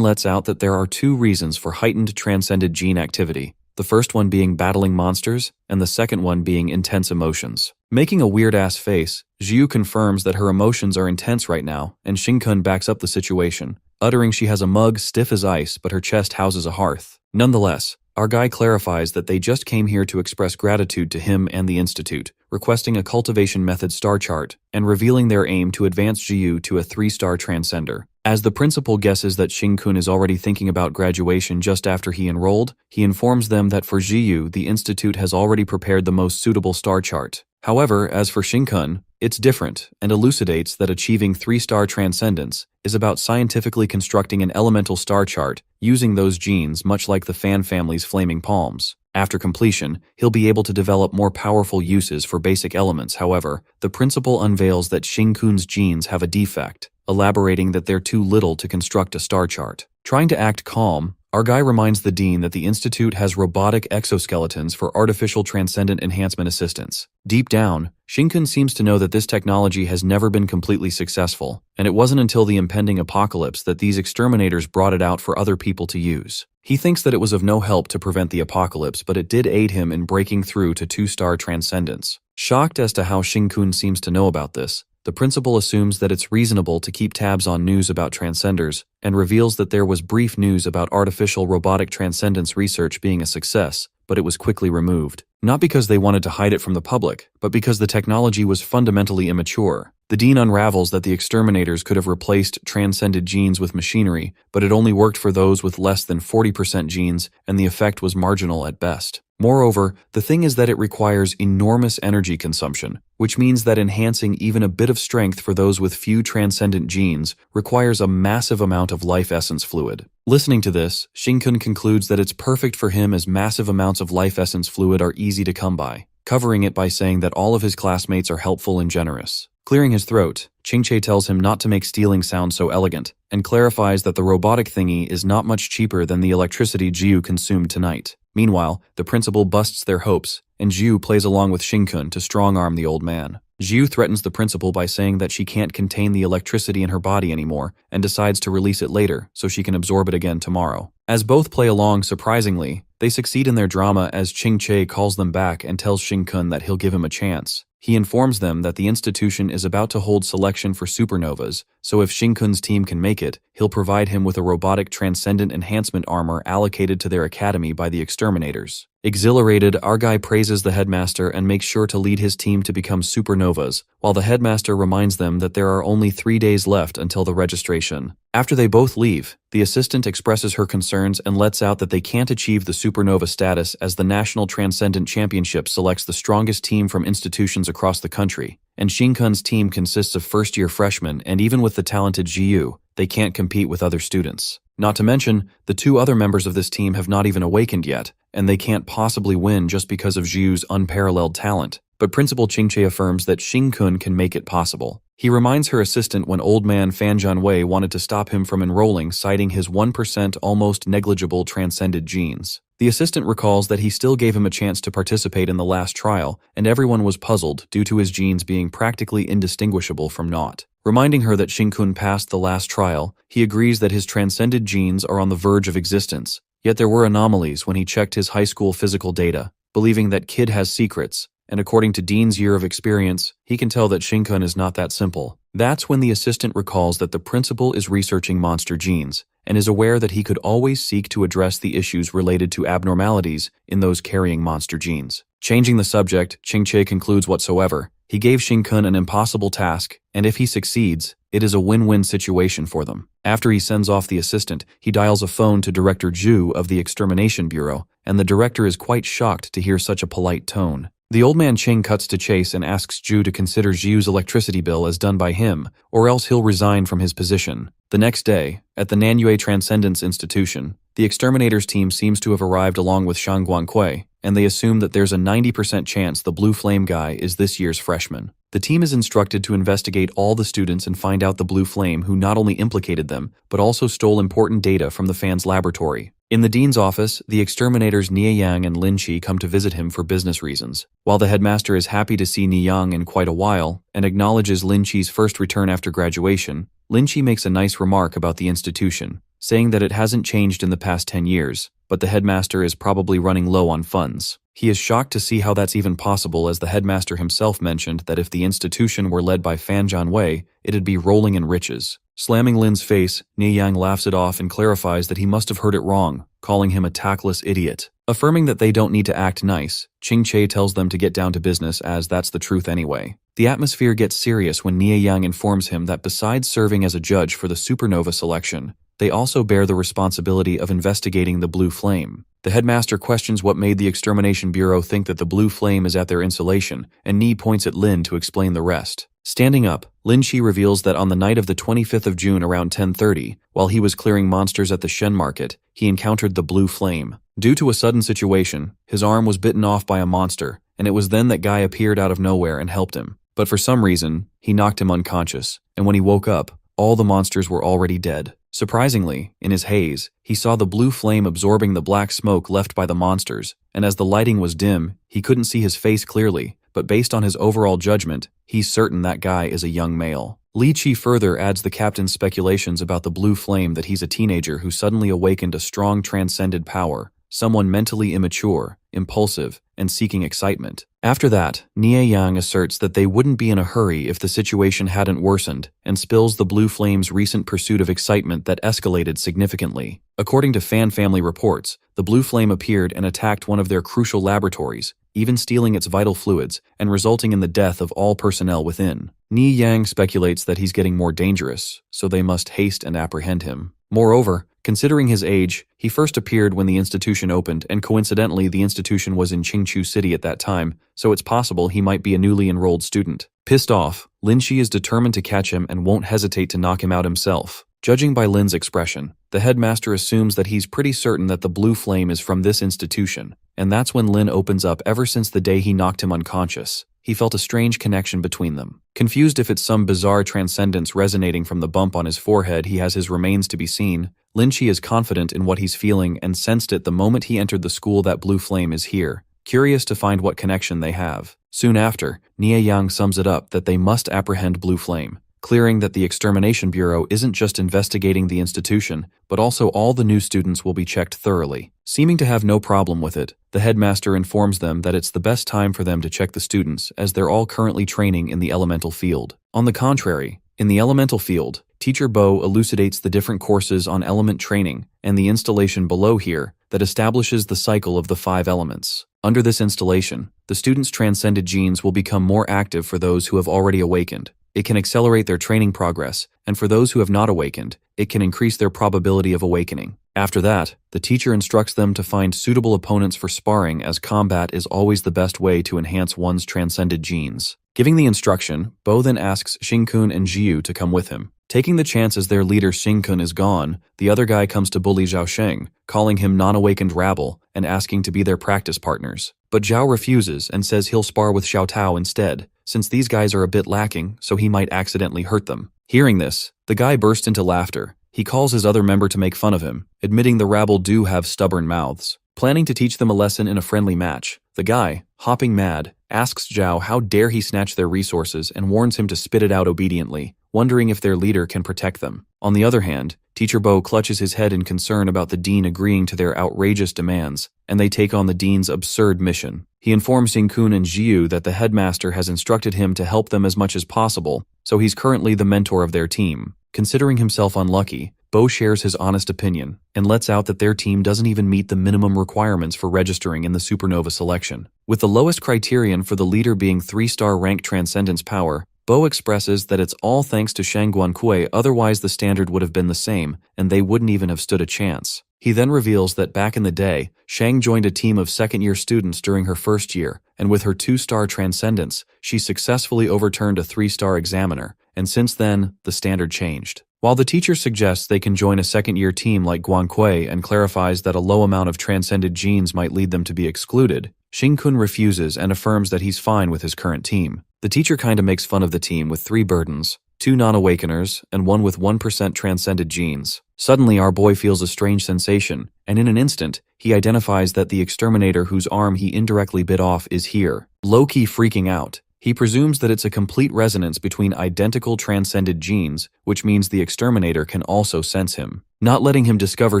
lets out that there are 2 reasons for heightened transcended gene activity, the first one being battling monsters, and the second one being intense emotions. Making a weird-ass face, Jiu confirms that her emotions are intense right now, and Shinkun backs up the situation, uttering she has a mug stiff as ice but her chest houses a hearth. Nonetheless, our guy clarifies that they just came here to express gratitude to him and the Institute, requesting a cultivation method star chart, and revealing their aim to advance Jiu to a 3-star transcender. As the principal guesses that Shinkun is already thinking about graduation just after he enrolled, he informs them that for Jiu, the Institute has already prepared the most suitable star chart. However, as for Shinkun, it's different, and elucidates that achieving 3-star transcendence is about scientifically constructing an elemental star chart using those genes, much like the fan family's flaming palms. After completion, he'll be able to develop more powerful uses for basic elements. However, the principal unveils that Shinkun's genes have a defect, elaborating that they're too little to construct a star chart. Trying to act calm, our guy reminds the dean that the Institute has robotic exoskeletons for artificial transcendent enhancement assistance. Deep down, Shinkun seems to know that this technology has never been completely successful, and it wasn't until the impending apocalypse that these exterminators brought it out for other people to use. He thinks that it was of no help to prevent the apocalypse, but it did aid him in breaking through to 2-star transcendence. Shocked as to how Shinkun seems to know about this, the principal assumes that it's reasonable to keep tabs on news about transcenders, and reveals that there was brief news about artificial robotic transcendence research being a success, but it was quickly removed. Not because they wanted to hide it from the public, but because the technology was fundamentally immature. The dean unravels that the exterminators could have replaced transcended genes with machinery, but it only worked for those with less than 40% genes, and the effect was marginal at best. Moreover, the thing is that it requires enormous energy consumption, which means that enhancing even a bit of strength for those with few transcendent genes requires a massive amount of life essence fluid. Listening to this, Shinkun concludes that it's perfect for him as massive amounts of life essence fluid are easy to come by, covering it by saying that all of his classmates are helpful and generous. Clearing his throat, Ching-che tells him not to make stealing sound so elegant, and clarifies that the robotic thingy is not much cheaper than the electricity Jiu consumed tonight. Meanwhile, the principal busts their hopes, and Jiu plays along with Shin-kun to strong-arm the old man. Jiu threatens the principal by saying that she can't contain the electricity in her body anymore, and decides to release it later so she can absorb it again tomorrow. As both play along surprisingly, they succeed in their drama as Ching-che calls them back and tells Shin-kun that he'll give him a chance. He informs them that the institution is about to hold selection for supernovas, so if Shin-kun's team can make it, he'll provide him with a robotic transcendent enhancement armor allocated to their academy by the exterminators. Exhilarated, our guy praises the headmaster and makes sure to lead his team to become supernovas, while the headmaster reminds them that there are only 3 days left until the registration. After they both leave, the assistant expresses her concerns and lets out that they can't achieve the supernova status as the National Transcendent Championship selects the strongest team from institutions across the country, and Shin-kun's team consists of first-year freshmen, and even with the talented Jiu, they can't compete with other students. Not to mention, the 2 other members of this team have not even awakened yet, and they can't possibly win just because of Jiu's unparalleled talent. But Principal Ching-che affirms that Shin-kun can make it possible. He reminds her assistant when old man Fan Jianwei wanted to stop him from enrolling, citing his 1% almost negligible transcended genes. The assistant recalls that he still gave him a chance to participate in the last trial, and everyone was puzzled due to his genes being practically indistinguishable from naught. Reminding her that Shin-kun passed the last trial, he agrees that his transcended genes are on the verge of existence. Yet there were anomalies when he checked his high school physical data, believing that kid has secrets, and according to Dean's year of experience, he can tell that Shin-kun is not that simple. That's when the assistant recalls that the principal is researching monster genes, and is aware that he could always seek to address the issues related to abnormalities in those carrying monster genes. Changing the subject, Ching-che concludes whatsoever. He gave Shin-kun an impossible task, and if he succeeds, it is a win-win situation for them. After he sends off the assistant, he dials a phone to Director Jiu of the Extermination Bureau, and the director is quite shocked to hear such a polite tone. The old man Ching cuts to chase and asks Jiu to consider Jiu's electricity bill as done by him, or else he'll resign from his position. The next day, at the Nanyue Transcendence Institution, the exterminators team seems to have arrived along with Shang Guangkui, and they assume that there's a 90% chance the Blue Flame guy is this year's freshman. The team is instructed to investigate all the students and find out the Blue Flame who not only implicated them, but also stole important data from the fan's laboratory. In the dean's office, the exterminators Nie Yang and Lin Qi come to visit him for business reasons. While the headmaster is happy to see Nie Yang in quite a while, and acknowledges Lin Qi's first return after graduation, Lin Qi makes a nice remark about the institution, saying that it hasn't changed in the past 10 years, but the headmaster is probably running low on funds. He is shocked to see how that's even possible, as the headmaster himself mentioned that if the institution were led by Fan Jianwei, it'd be rolling in riches. Slamming Lin's face, Nie Yang laughs it off and clarifies that he must have heard it wrong, calling him a tactless idiot. Affirming that they don't need to act nice, Ching-che tells them to get down to business, as that's the truth anyway. The atmosphere gets serious when Nie Yang informs him that besides serving as a judge for the supernova selection, they also bear the responsibility of investigating the Blue Flame. The headmaster questions what made the Extermination Bureau think that the Blue Flame is at their installation, and Nie points at Lin to explain the rest. Standing up, Lin Qi reveals that on the night of the 25th of June around 10:30, while he was clearing monsters at the Shen Market, he encountered the Blue Flame. Due to a sudden situation, his arm was bitten off by a monster, and it was then that Guy appeared out of nowhere and helped him. But for some reason, he knocked him unconscious, and when he woke up, all the monsters were already dead. Surprisingly, in his haze, he saw the Blue Flame absorbing the black smoke left by the monsters, and as the lighting was dim, he couldn't see his face clearly, but based on his overall judgment, he's certain that Guy is a young male. Li Qi further adds the captain's speculations about the Blue Flame that he's a teenager who suddenly awakened a strong transcended power, someone mentally immature, impulsive, and seeking excitement. After that, Nie Yang asserts that they wouldn't be in a hurry if the situation hadn't worsened, and spills the Blue Flame's recent pursuit of excitement that escalated significantly. According to fan family reports, the Blue Flame appeared and attacked one of their crucial laboratories, even stealing its vital fluids, and resulting in the death of all personnel within. Nie Yang speculates that he's getting more dangerous, so they must haste and apprehend him. Moreover, considering his age, he first appeared when the institution opened, and coincidentally the institution was in Qingchu City at that time, so it's possible he might be a newly enrolled student. Pissed off, Lin Qi is determined to catch him and won't hesitate to knock him out himself. Judging by Lin's expression, the headmaster assumes that he's pretty certain that the Blue Flame is from this institution, and that's when Lin opens up ever since the day he knocked him unconscious. he felt a strange connection between them. Confused if it's some bizarre transcendence resonating from the bump on his forehead he has his remains to be seen, Lin Chi is confident in what he's feeling and sensed it the moment he entered the school that blue flame is here, curious to find what connection they have. Soon after, Nie Yang sums it up that they must apprehend blue flame, clearing that the Extermination Bureau isn't just investigating the institution, but also all the new students will be checked thoroughly. Seeming to have no problem with it, the headmaster informs them that it's the best time for them to check the students as they're all currently training in the elemental field. On the contrary, in the elemental field, Teacher Bo elucidates the different courses on element training and the installation below here that establishes the cycle of the 5 elements. Under this installation, the students' transcended genes will become more active for those who have already awakened. It can accelerate their training progress, and for those who have not awakened, it can increase their probability of awakening. After that, the teacher instructs them to find suitable opponents for sparring, as combat is always the best way to enhance one's transcended genes. Giving the instruction, Bo then asks Xingkun and Jiu to come with him. Taking the chance as their leader Xingkun is gone, the other guy comes to bully Zhao Sheng, calling him non-awakened rabble and asking to be their practice partners. But Zhao refuses and says he'll spar with Xiao Tao instead, since these guys are a bit lacking, so he might accidentally hurt them. Hearing this, the guy bursts into laughter. He calls his other member to make fun of him, admitting the rabble do have stubborn mouths. Planning to teach them a lesson in a friendly match, the guy, hopping mad, asks Zhao how dare he snatch their resources and warns him to spit it out obediently, wondering if their leader can protect them. On the other hand, Teacher Bo clutches his head in concern about the dean agreeing to their outrageous demands, and they take on the dean's absurd mission. He informs Xingkun and Jiu that the headmaster has instructed him to help them as much as possible, so he's currently the mentor of their team. Considering himself unlucky, Bo shares his honest opinion and lets out that their team doesn't even meet the minimum requirements for registering in the supernova selection. With the lowest criterion for the leader being 3-star rank transcendence power, Bo expresses that it's all thanks to Shang Guankui, otherwise the standard would have been the same, and they wouldn't even have stood a chance. He then reveals that back in the day, Shang joined a team of second-year students during her first year, and with her 2-star transcendence, she successfully overturned a 3-star examiner, and since then, the standard changed. While the teacher suggests they can join a second-year team like Guankui and clarifies that a low amount of transcended genes might lead them to be excluded, Xingkun refuses and affirms that he's fine with his current team. The teacher kinda makes fun of the team with 3 burdens, 2 non-awakeners, and 1 with 1% transcended genes. Suddenly our boy feels a strange sensation, and in an instant, he identifies that the exterminator whose arm he indirectly bit off is here. Low-key freaking out, he presumes that it's a complete resonance between identical transcended genes, which means the exterminator can also sense him. Not letting him discover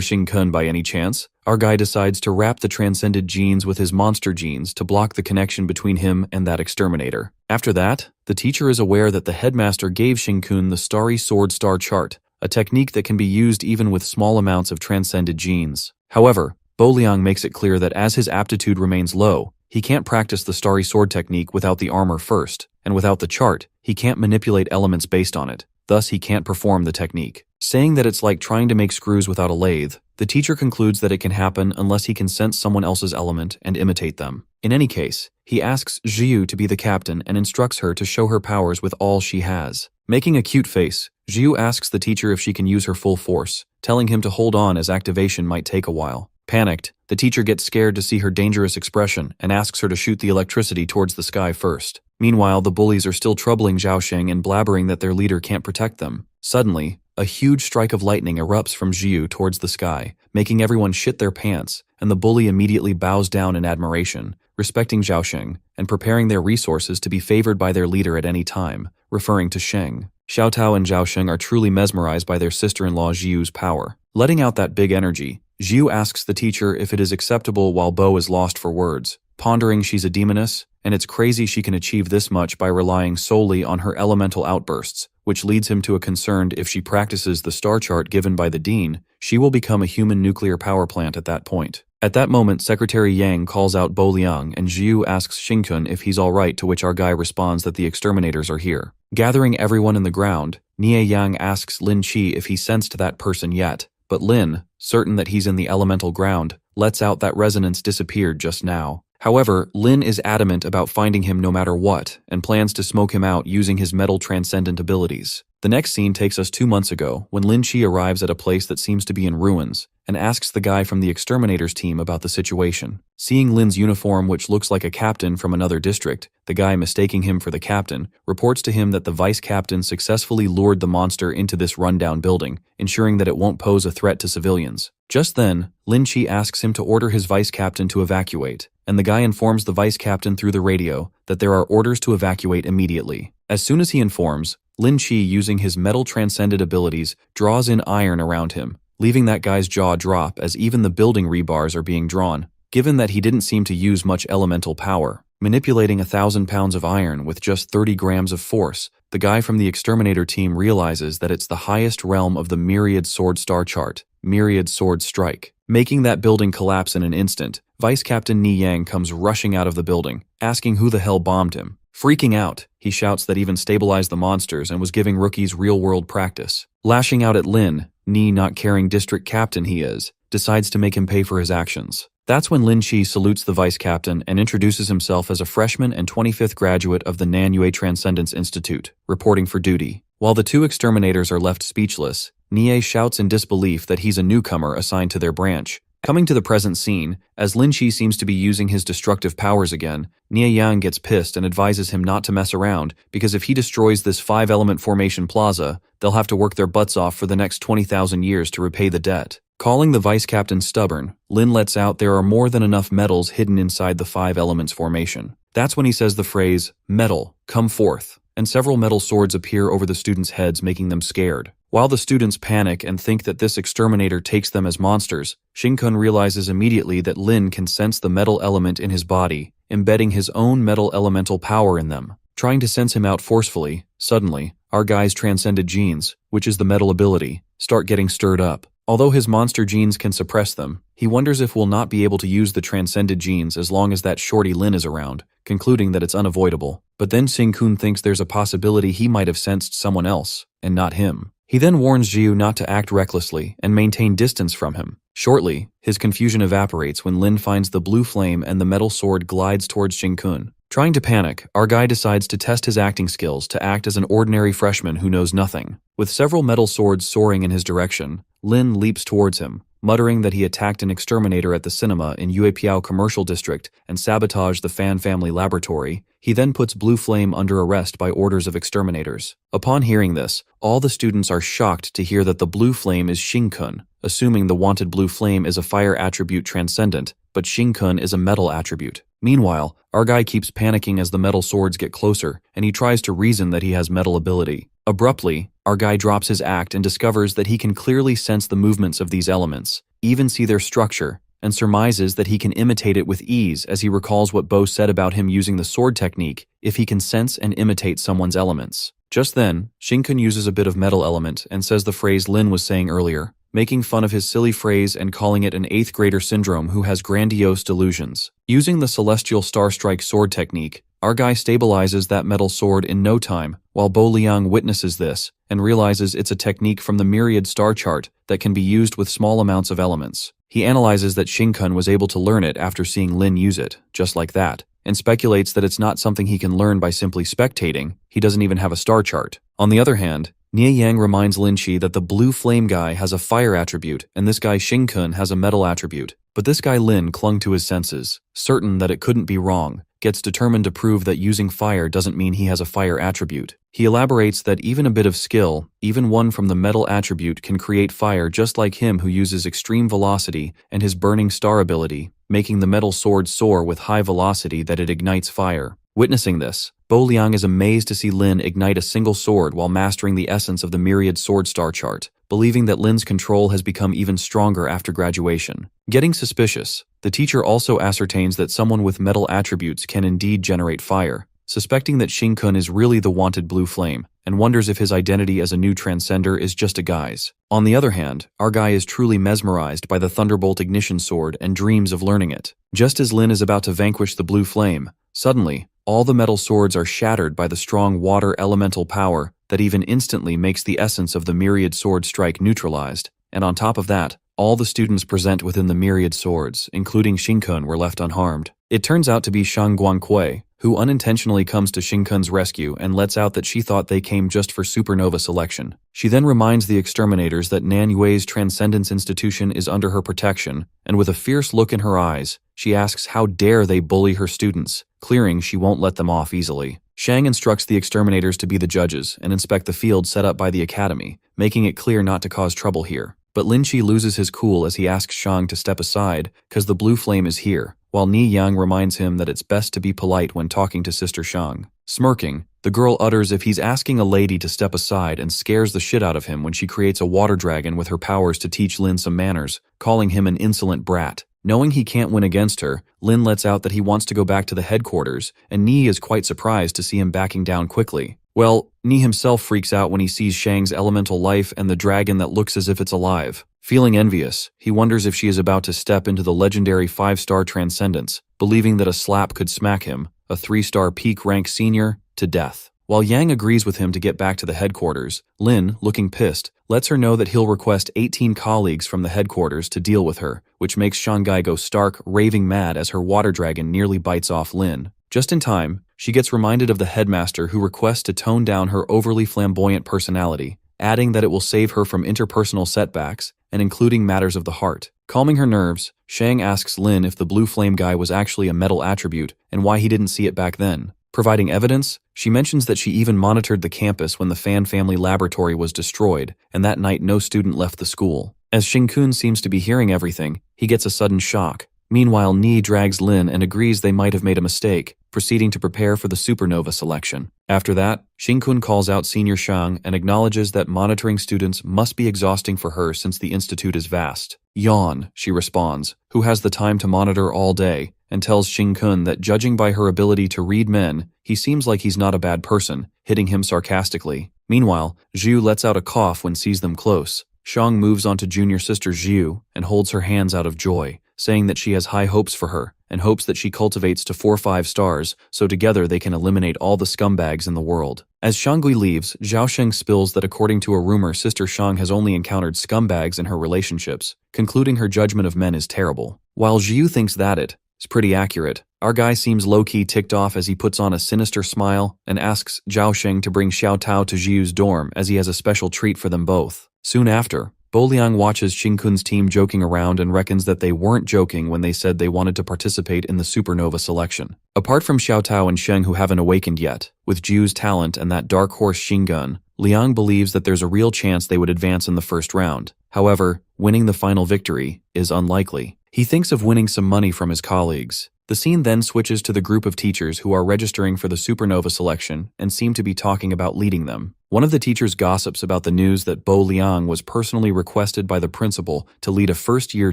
Xingkun by any chance, our guy decides to wrap the transcended genes with his monster genes to block the connection between him and that exterminator. After that, the teacher is aware that the headmaster gave Xingkun the Starry Sword Star Chart, a technique that can be used even with small amounts of transcended genes. However, Bo Liang makes it clear that as his aptitude remains low, he can't practice the Starry Sword technique without the armor first, and without the chart, he can't manipulate elements based on it. Thus, he can't perform the technique. Saying that it's like trying to make screws without a lathe, the teacher concludes that it can happen unless he can sense someone else's element and imitate them. In any case, he asks Jiu to be the captain and instructs her to show her powers with all she has. Making a cute face, Jiu asks the teacher if she can use her full force, telling him to hold on as activation might take a while. Panicked, the teacher gets scared to see her dangerous expression and asks her to shoot the electricity towards the sky first. Meanwhile, the bullies are still troubling Zhao Sheng and blabbering that their leader can't protect them. Suddenly, a huge strike of lightning erupts from Jiu towards the sky, making everyone shit their pants, and the bully immediately bows down in admiration, respecting Zhao Sheng and preparing their resources to be favored by their leader at any time, referring to Sheng. Xiao Tao and Zhao Sheng are truly mesmerized by their sister-in-law Jiu's power. Letting out that big energy, Jiu asks the teacher if it is acceptable while Bo is lost for words, pondering she's a demoness, and it's crazy she can achieve this much by relying solely on her elemental outbursts, which leads him to a concern if she practices the star chart given by the dean, she will become a human nuclear power plant at that point. At that moment, Secretary Yang calls out Bo Liang and Jiu asks Xingkun if he's alright, to which our guy responds that the exterminators are here. Gathering everyone in the ground, Nie Yang asks Lin Chi if he sensed that person yet, but Lin, certain that he's in the elemental ground, lets out that resonance disappeared just now. However, Lin is adamant about finding him no matter what, and plans to smoke him out using his metal transcendent abilities. The next scene takes us 2 months ago, when Lin Chi arrives at a place that seems to be in ruins, and asks the guy from the exterminators team about the situation. Seeing Lin's uniform, which looks like a captain from another district, the guy, mistaking him for the captain, reports to him that the vice captain successfully lured the monster into this rundown building, ensuring that it won't pose a threat to civilians. Just then, Lin Chi asks him to order his vice captain to evacuate, and the guy informs the vice captain through the radio that there are orders to evacuate immediately. As soon as he informs, Lin Chi, using his metal transcendent abilities, draws in iron around him, leaving that guy's jaw drop as even the building rebars are being drawn. Given that he didn't seem to use much elemental power, manipulating 1,000 pounds of iron with just 30 grams of force, the guy from the exterminator team realizes that it's the highest realm of the Myriad Sword star chart, Myriad Sword Strike. Making that building collapse in an instant, Vice Captain Ni Yang comes rushing out of the building, asking who the hell bombed him. Freaking out, he shouts that even stabilized the monsters and was giving rookies real-world practice. Lashing out at Lin, Ni, not caring district captain he is, decides to make him pay for his actions. That's when Lin Chi salutes the vice captain and introduces himself as a freshman and 25th graduate of the Manhwa Transcendence Institute, reporting for duty. While the two exterminators are left speechless, Nie shouts in disbelief that he's a newcomer assigned to their branch. Coming to the present scene, as Lin Chi seems to be using his destructive powers again, Nie Yang gets pissed and advises him not to mess around, because if he destroys this 5-element formation plaza, they'll have to work their butts off for the next 20,000 years to repay the debt. Calling the vice captain stubborn, Lin lets out there are more than enough metals hidden inside the 5 elements formation. That's when he says the phrase, "Metal, come forth," and several metal swords appear over the students' heads, making them scared. While the students panic and think that this exterminator takes them as monsters, Shin-kun realizes immediately that Lin can sense the metal element in his body, embedding his own metal elemental power in them. Trying to sense him out forcefully, suddenly, our guy's transcended genes, which is the metal ability, start getting stirred up. Although his monster genes can suppress them, he wonders if we'll not be able to use the transcended genes as long as that shorty Lin is around, concluding that it's unavoidable. But then Shin-kun thinks there's a possibility he might have sensed someone else, and not him. He then warns Jiu not to act recklessly and maintain distance from him. Shortly, his confusion evaporates when Lin finds the blue flame and the metal sword glides towards Shin-kun. Trying to panic, our guy decides to test his acting skills to act as an ordinary freshman who knows nothing. With several metal swords soaring in his direction, Lin leaps towards him, muttering that he attacked an exterminator at the cinema in Yuepiao Commercial District and sabotaged the Fan family laboratory. He then puts Blue Flame under arrest by orders of exterminators. Upon hearing this, all the students are shocked to hear that the Blue Flame is Shin-kun, assuming the wanted Blue Flame is a fire attribute transcendent, but Shin-kun is a metal attribute. Meanwhile, our guy keeps panicking as the metal swords get closer, and he tries to reason that he has metal ability. Abruptly, our guy drops his act and discovers that he can clearly sense the movements of these elements, even see their structure, and surmises that he can imitate it with ease as he recalls what Bo said about him using the sword technique if he can sense and imitate someone's elements. Just then, Shin-kun uses a bit of metal element and says the phrase Lin was saying earlier, making fun of his silly phrase and calling it an 8th grader syndrome who has grandiose delusions. Using the Celestial Star Strike sword technique, our guy stabilizes that metal sword in no time, while Bo Liang witnesses this and realizes it's a technique from the Myriad Star Chart that can be used with small amounts of elements. He analyzes that Shin-kun was able to learn it after seeing Lin use it, just like that, and speculates that it's not something he can learn by simply spectating. He doesn't even have a star chart. On the other hand, Nie Yang reminds Lin Chi that the Blue Flame guy has a fire attribute and this guy Shin-kun has a metal attribute. But this guy Lin clung to his senses, certain that it couldn't be wrong, gets determined to prove that using fire doesn't mean he has a fire attribute. He elaborates that even a bit of skill, even one from the metal attribute, can create fire just like him who uses extreme velocity and his burning star ability, making the metal sword soar with high velocity that it ignites fire. Witnessing this, Bo Liang is amazed to see Lin ignite a single sword while mastering the essence of the Myriad Sword Star Chart, believing that Lin's control has become even stronger after graduation. Getting suspicious, the teacher also ascertains that someone with metal attributes can indeed generate fire, suspecting that Shin-kun is really the wanted Blue Flame, and wonders if his identity as a new transcender is just a guise. On the other hand, our guy is truly mesmerized by the Thunderbolt Ignition Sword and dreams of learning it. Just as Lin is about to vanquish the Blue Flame, suddenly, all the metal swords are shattered by the strong water elemental power that even instantly makes the essence of the Myriad Sword Strike neutralized, and on top of that, all the students present within the Myriad Swords, including Shin-kun, were left unharmed. It turns out to be Shang Guangque, who unintentionally comes to Xingkun's rescue and lets out that she thought they came just for supernova selection. She then reminds the exterminators that Nan Yue's Transcendence Institution is under her protection, and with a fierce look in her eyes, she asks how dare they bully her students, clearing she won't let them off easily. Shang instructs the exterminators to be the judges and inspect the field set up by the academy, making it clear not to cause trouble here. But Lin Chi loses his cool as he asks Shang to step aside, cause the blue flame is here, while Ni Yang reminds him that it's best to be polite when talking to Sister Shang. Smirking, the girl utters if he's asking a lady to step aside and scares the shit out of him when she creates a water dragon with her powers to teach Lin some manners, calling him an insolent brat. Knowing he can't win against her, Lin lets out that he wants to go back to the headquarters, and Ni is quite surprised to see him backing down quickly. Well, Ni himself freaks out when he sees Shang's elemental life and the dragon that looks as if it's alive. Feeling envious, he wonders if she is about to step into the legendary 5-star transcendence, believing that a slap could smack him, a 3-star peak rank senior, to death. While Yang agrees with him to get back to the headquarters, Lin, looking pissed, lets her know that he'll request 18 colleagues from the headquarters to deal with her, which makes Shanghai go stark, raving mad as her water dragon nearly bites off Lin. Just in time, she gets reminded of the headmaster who requests to tone down her overly flamboyant personality, adding that it will save her from interpersonal setbacks, and including matters of the heart. Calming her nerves, Shang asks Lin if the blue flame guy was actually a metal attribute and why he didn't see it back then. Providing evidence, she mentions that she even monitored the campus when the Fan family laboratory was destroyed, and that night no student left the school. As Xingkun seems to be hearing everything, he gets a sudden shock. Meanwhile, Ni drags Lin and agrees they might have made a mistake, proceeding to prepare for the supernova selection. After that, Xingkun calls out Senior Shang and acknowledges that monitoring students must be exhausting for her since the institute is vast. Yawn, she responds, who has the time to monitor all day, and tells Xingkun that judging by her ability to read men, he seems like he's not a bad person, hitting him sarcastically. Meanwhile, Zhu lets out a cough when sees them close. Shang moves on to junior sister Zhu and holds her hands out of joy, saying that she has high hopes for her and hopes that she cultivates to 4-5 stars so together they can eliminate all the scumbags in the world. As Shangui leaves, Zhaosheng spills that according to a rumor, Sister Shang has only encountered scumbags in her relationships, concluding her judgment of men is terrible. While Zhu thinks that it's pretty accurate, our guy seems low-key ticked off as he puts on a sinister smile and asks Zhaosheng to bring Xiao Tao to Zhu's dorm as he has a special treat for them both. Soon after, Bo Liang watches Xingkun's team joking around and reckons that they weren't joking when they said they wanted to participate in the supernova selection. Apart from Xiao Tao and Sheng who haven't awakened yet, with Ju's talent and that dark horse Xinggun, Liang believes that there's a real chance they would advance in the first round. However, winning the final victory is unlikely. He thinks of winning some money from his colleagues. The scene then switches to the group of teachers who are registering for the supernova selection and seem to be talking about leading them. One of the teachers gossips about the news that Bo Liang was personally requested by the principal to lead a first-year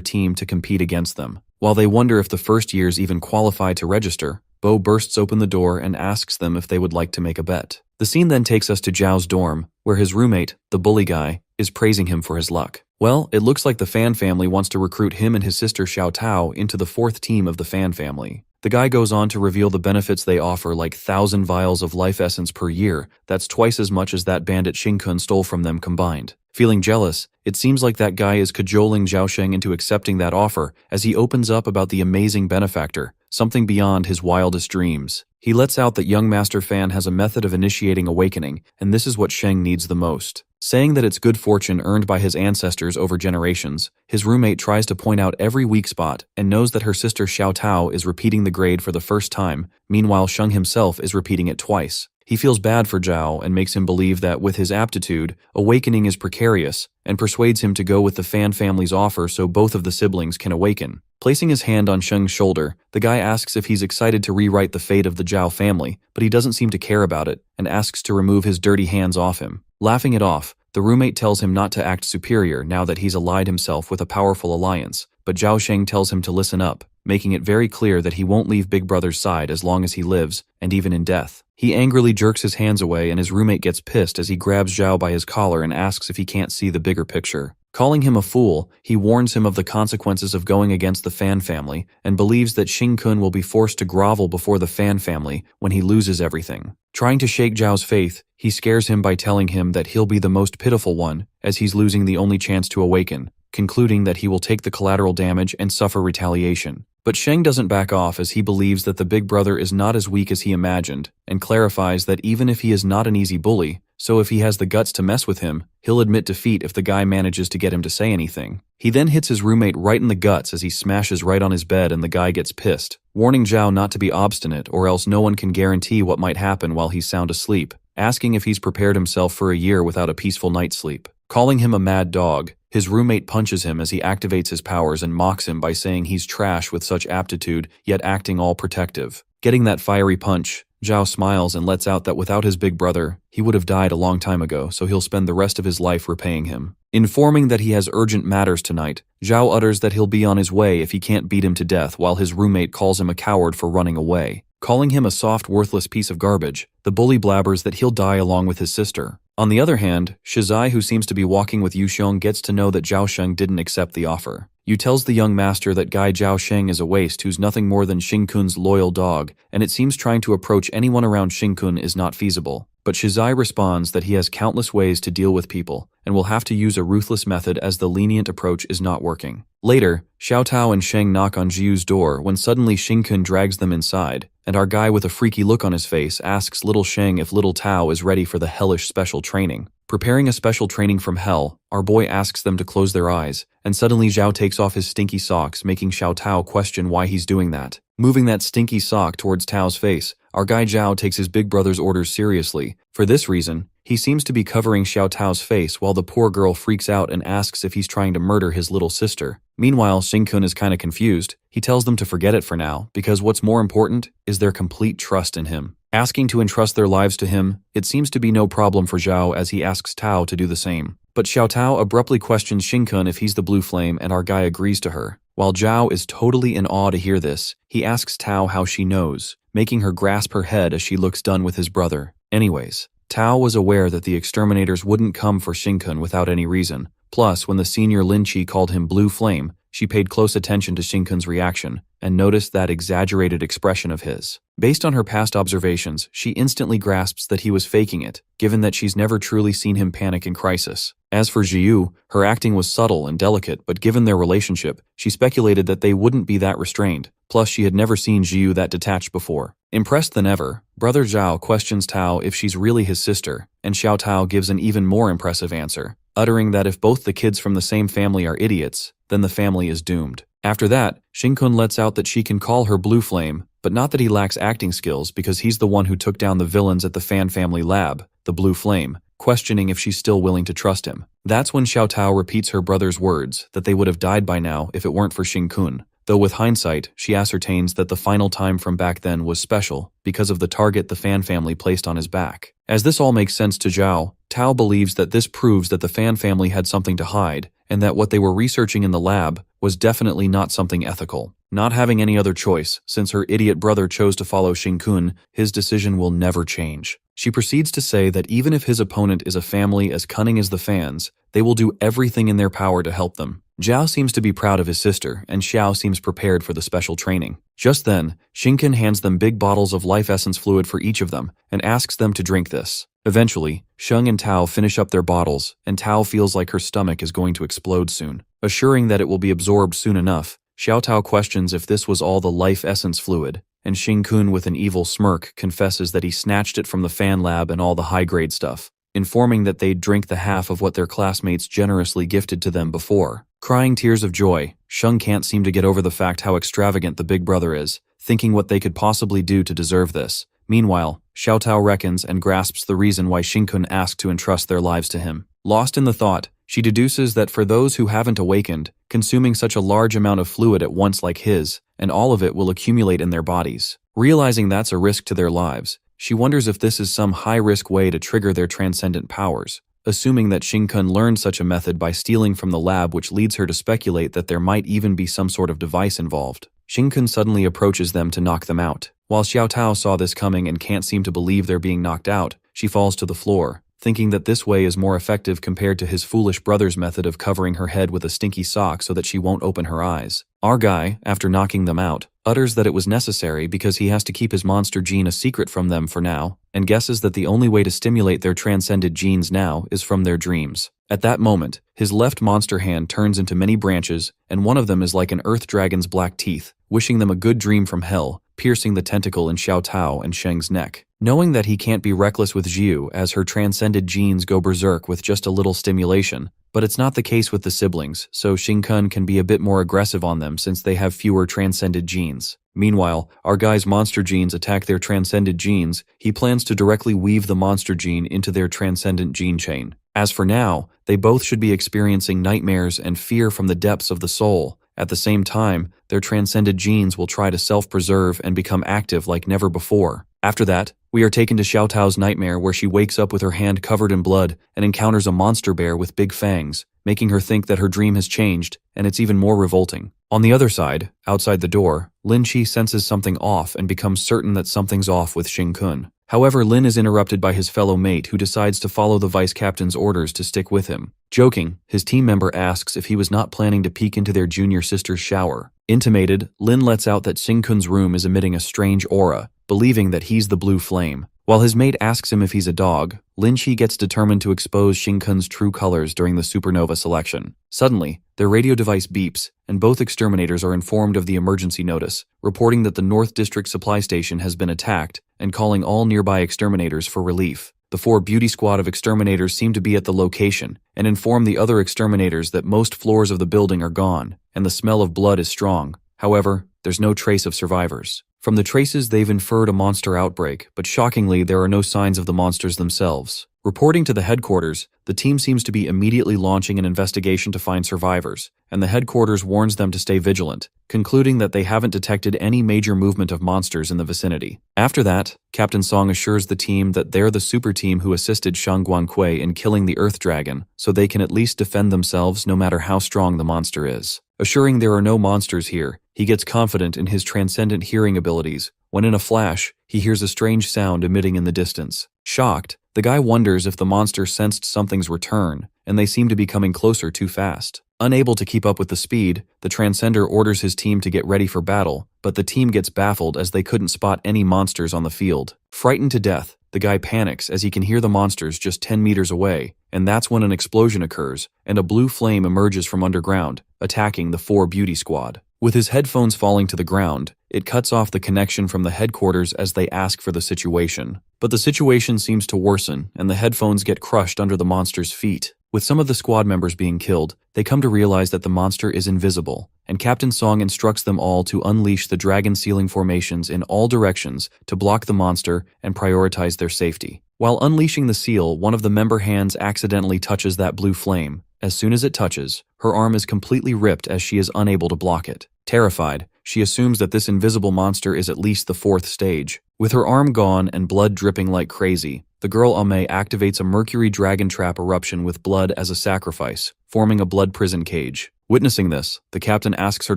team to compete against them. While they wonder if the first years even qualify to register, Bo bursts open the door and asks them if they would like to make a bet. The scene then takes us to Zhao's dorm, where his roommate, the bully guy, is praising him for his luck. Well, it looks like the Fan family wants to recruit him and his sister Xiao Tao into the 4th team of the Fan family. The guy goes on to reveal the benefits they offer, like 1,000 vials of life essence per year. That's twice as much as that bandit Xingkun stole from them combined. Feeling jealous, it seems like that guy is cajoling Zhaosheng into accepting that offer as he opens up about the amazing benefactor, something beyond his wildest dreams. He lets out that young Master Fan has a method of initiating awakening, and this is what Sheng needs the most. Saying that it's good fortune earned by his ancestors over generations, his roommate tries to point out every weak spot and knows that her sister Xiao Tao is repeating the grade for the first time, meanwhile Sheng himself is repeating it twice. He feels bad for Zhao and makes him believe that with his aptitude, awakening is precarious, and persuades him to go with the Fan family's offer so both of the siblings can awaken. Placing his hand on Sheng's shoulder, the guy asks if he's excited to rewrite the fate of the Zhao family, but he doesn't seem to care about it, and asks to remove his dirty hands off him. Laughing it off, the roommate tells him not to act superior now that he's allied himself with a powerful alliance, but Zhao Sheng tells him to listen up, making it very clear that he won't leave Big Brother's side as long as he lives, and even in death. He angrily jerks his hands away and his roommate gets pissed as he grabs Zhao by his collar and asks if he can't see the bigger picture. Calling him a fool, he warns him of the consequences of going against the Fan family and believes that Xingkun will be forced to grovel before the Fan family when he loses everything. Trying to shake Zhao's faith, he scares him by telling him that he'll be the most pitiful one as he's losing the only chance to awaken, concluding that he will take the collateral damage and suffer retaliation. But Sheng doesn't back off as he believes that the big brother is not as weak as he imagined, and clarifies that even if he is not an easy bully, so if he has the guts to mess with him, he'll admit defeat if the guy manages to get him to say anything. He then hits his roommate right in the guts as he smashes right on his bed and the guy gets pissed, warning Zhao not to be obstinate or else no one can guarantee what might happen while he's sound asleep, asking if he's prepared himself for a year without a peaceful night's sleep. Calling him a mad dog, his roommate punches him as he activates his powers and mocks him by saying he's trash with such aptitude, yet acting all protective. Getting that fiery punch, Zhao smiles and lets out that without his big brother, he would have died a long time ago, so he'll spend the rest of his life repaying him. Informing that he has urgent matters tonight, Zhao utters that he'll be on his way if he can't beat him to death, while his roommate calls him a coward for running away. Calling him a soft, worthless piece of garbage, the bully blabbers that he'll die along with his sister. On the other hand, Shizai, who seems to be walking with Yu Xiong, gets to know that Zhao Sheng didn't accept the offer. Yu tells the young master that guy Zhao Sheng is a waste who's nothing more than Xing-kun's loyal dog, and it seems trying to approach anyone around Xing-kun is not feasible. But Shizai responds that he has countless ways to deal with people, and will have to use a ruthless method as the lenient approach is not working. Later, Xiao Tao and Sheng knock on Jiu's door when suddenly Xing-kun drags them inside, and our guy with a freaky look on his face asks little Sheng if little Tao is ready for the hellish special training. Preparing a special training from hell, our boy asks them to close their eyes, and suddenly Zhao takes off his stinky socks, making Xiao Tao question why he's doing that. Moving that stinky sock towards Tao's face, our guy Zhao takes his big brother's orders seriously. For this reason, he seems to be covering Xiao Tao's face while the poor girl freaks out and asks if he's trying to murder his little sister. Meanwhile, Xing-kun is kinda confused. He tells them to forget it for now, because what's more important is their complete trust in him. Asking to entrust their lives to him, it seems to be no problem for Zhao as he asks Tao to do the same. But Xiao Tao abruptly questions Xing-kun if he's the blue flame and our guy agrees to her. While Zhao is totally in awe to hear this, he asks Tao how she knows, making her grasp her head as she looks done with his brother. Anyways, Tao was aware that the exterminators wouldn't come for Xing-kun without any reason. Plus, when the senior Lin Chi called him Blue Flame, she paid close attention to Xing-kun's reaction and noticed that exaggerated expression of his. Based on her past observations, she instantly grasps that he was faking it, given that she's never truly seen him panic in crisis. As for Jiu, her acting was subtle and delicate, but given their relationship, she speculated that they wouldn't be that restrained. Plus, she had never seen Jiu that detached before. Impressed than ever, Brother Zhao questions Tao if she's really his sister, and Xiao Tao gives an even more impressive answer, uttering that if both the kids from the same family are idiots, then the family is doomed. After that, Xing-kun lets out that she can call her Blue Flame, but not that he lacks acting skills because he's the one who took down the villains at the Fan family lab, the Blue Flame, questioning if she's still willing to trust him. That's when Xiao Tao repeats her brother's words, that they would have died by now if it weren't for Xing-kun. Though with hindsight, she ascertains that the final time from back then was special because of the target the Fan family placed on his back. As this all makes sense to Zhao, Tao believes that this proves that the Fan family had something to hide, and that what they were researching in the lab was definitely not something ethical. Not having any other choice, since her idiot brother chose to follow Xing-kun, his decision will never change. She proceeds to say that even if his opponent is a family as cunning as the Fans, they will do everything in their power to help them. Zhao seems to be proud of his sister, and Xiao seems prepared for the special training. Just then, Xing-kun hands them big bottles of life essence fluid for each of them, and asks them to drink this. Eventually, Sheng and Tao finish up their bottles, and Tao feels like her stomach is going to explode soon. Assuring that it will be absorbed soon enough, Xiao Tao questions if this was all the life essence fluid, and Xing-kun with an evil smirk confesses that he snatched it from the fan lab and all the high-grade stuff, informing that they'd drink the half of what their classmates generously gifted to them before. Crying tears of joy, Sheng can't seem to get over the fact how extravagant the big brother is, thinking what they could possibly do to deserve this. Meanwhile, Xiao Tao reckons and grasps the reason why Xing-kun asked to entrust their lives to him. Lost in the thought, she deduces that for those who haven't awakened, consuming such a large amount of fluid at once like his, and all of it will accumulate in their bodies. Realizing that's a risk to their lives, she wonders if this is some high-risk way to trigger their transcendent powers, assuming that Xing-kun learned such a method by stealing from the lab, which leads her to speculate that there might even be some sort of device involved. Xing-kun suddenly approaches them to knock them out. While Xiao Tao saw this coming and can't seem to believe they're being knocked out, she falls to the floor, thinking that this way is more effective compared to his foolish brother's method of covering her head with a stinky sock so that she won't open her eyes. Our guy, after knocking them out, utters that it was necessary because he has to keep his monster gene a secret from them for now, and guesses that the only way to stimulate their transcended genes now is from their dreams. At that moment, his left monster hand turns into many branches, and one of them is like an earth dragon's black teeth, wishing them a good dream from hell, piercing the tentacle in Xiao Tao and Sheng's neck. Knowing that he can't be reckless with Xiu as her transcended genes go berserk with just a little stimulation, but it's not the case with the siblings, so Xingkun can be a bit more aggressive on them since they have fewer transcended genes. Meanwhile, our guy's monster genes attack their transcended genes. He plans to directly weave the monster gene into their transcendent gene chain. As for now, they both should be experiencing nightmares and fear from the depths of the soul. At the same time, their transcended genes will try to self-preserve and become active like never before. After that, we are taken to Xiao Tao's nightmare where she wakes up with her hand covered in blood and encounters a monster bear with big fangs, making her think that her dream has changed, and it's even more revolting. On the other side, outside the door, Lin Qi senses something off and becomes certain that something's off with Xing Kun. However, Lin is interrupted by his fellow mate who decides to follow the vice captain's orders to stick with him. Joking, his team member asks if he was not planning to peek into their junior sister's shower. Intimated, Lin lets out that Xing Kun's room is emitting a strange aura, believing that he's the blue flame. While his mate asks him if he's a dog, Lin Qi gets determined to expose Xing Kun's true colors during the supernova selection. Suddenly, their radio device beeps, and both exterminators are informed of the emergency notice, reporting that the North District supply station has been attacked and calling all nearby exterminators for relief. The 4 beauty squad of exterminators seem to be at the location and inform the other exterminators that most floors of the building are gone and the smell of blood is strong. However, there's no trace of survivors. From the traces, they've inferred a monster outbreak, but shockingly, there are no signs of the monsters themselves. Reporting to the headquarters, the team seems to be immediately launching an investigation to find survivors, and the headquarters warns them to stay vigilant, concluding that they haven't detected any major movement of monsters in the vicinity. After that, Captain Song assures the team that they're the super team who assisted Shang Guangquei in killing the Earth Dragon, so they can at least defend themselves no matter how strong the monster is. Assuring there are no monsters here, he gets confident in his transcendent hearing abilities, when in a flash, he hears a strange sound emitting in the distance. Shocked, the guy wonders if the monster sensed something's return, and they seem to be coming closer too fast. Unable to keep up with the speed, the Transcender orders his team to get ready for battle, but the team gets baffled as they couldn't spot any monsters on the field. Frightened to death, the guy panics as he can hear the monsters just 10 meters away, and that's when an explosion occurs, and a blue flame emerges from underground, attacking the 4 beauty squad. With his headphones falling to the ground, it cuts off the connection from the headquarters as they ask for the situation. But the situation seems to worsen, and the headphones get crushed under the monster's feet. With some of the squad members being killed, they come to realize that the monster is invisible, and Captain Song instructs them all to unleash the dragon sealing formations in all directions to block the monster and prioritize their safety. While unleashing the seal, one of the member hands accidentally touches that blue flame. As soon as it touches, her arm is completely ripped as she is unable to block it. Terrified, she assumes that this invisible monster is at least the 4th stage. With her arm gone and blood dripping like crazy, the girl Ame activates a mercury dragon trap eruption with blood as a sacrifice, forming a blood prison cage. Witnessing this, the captain asks her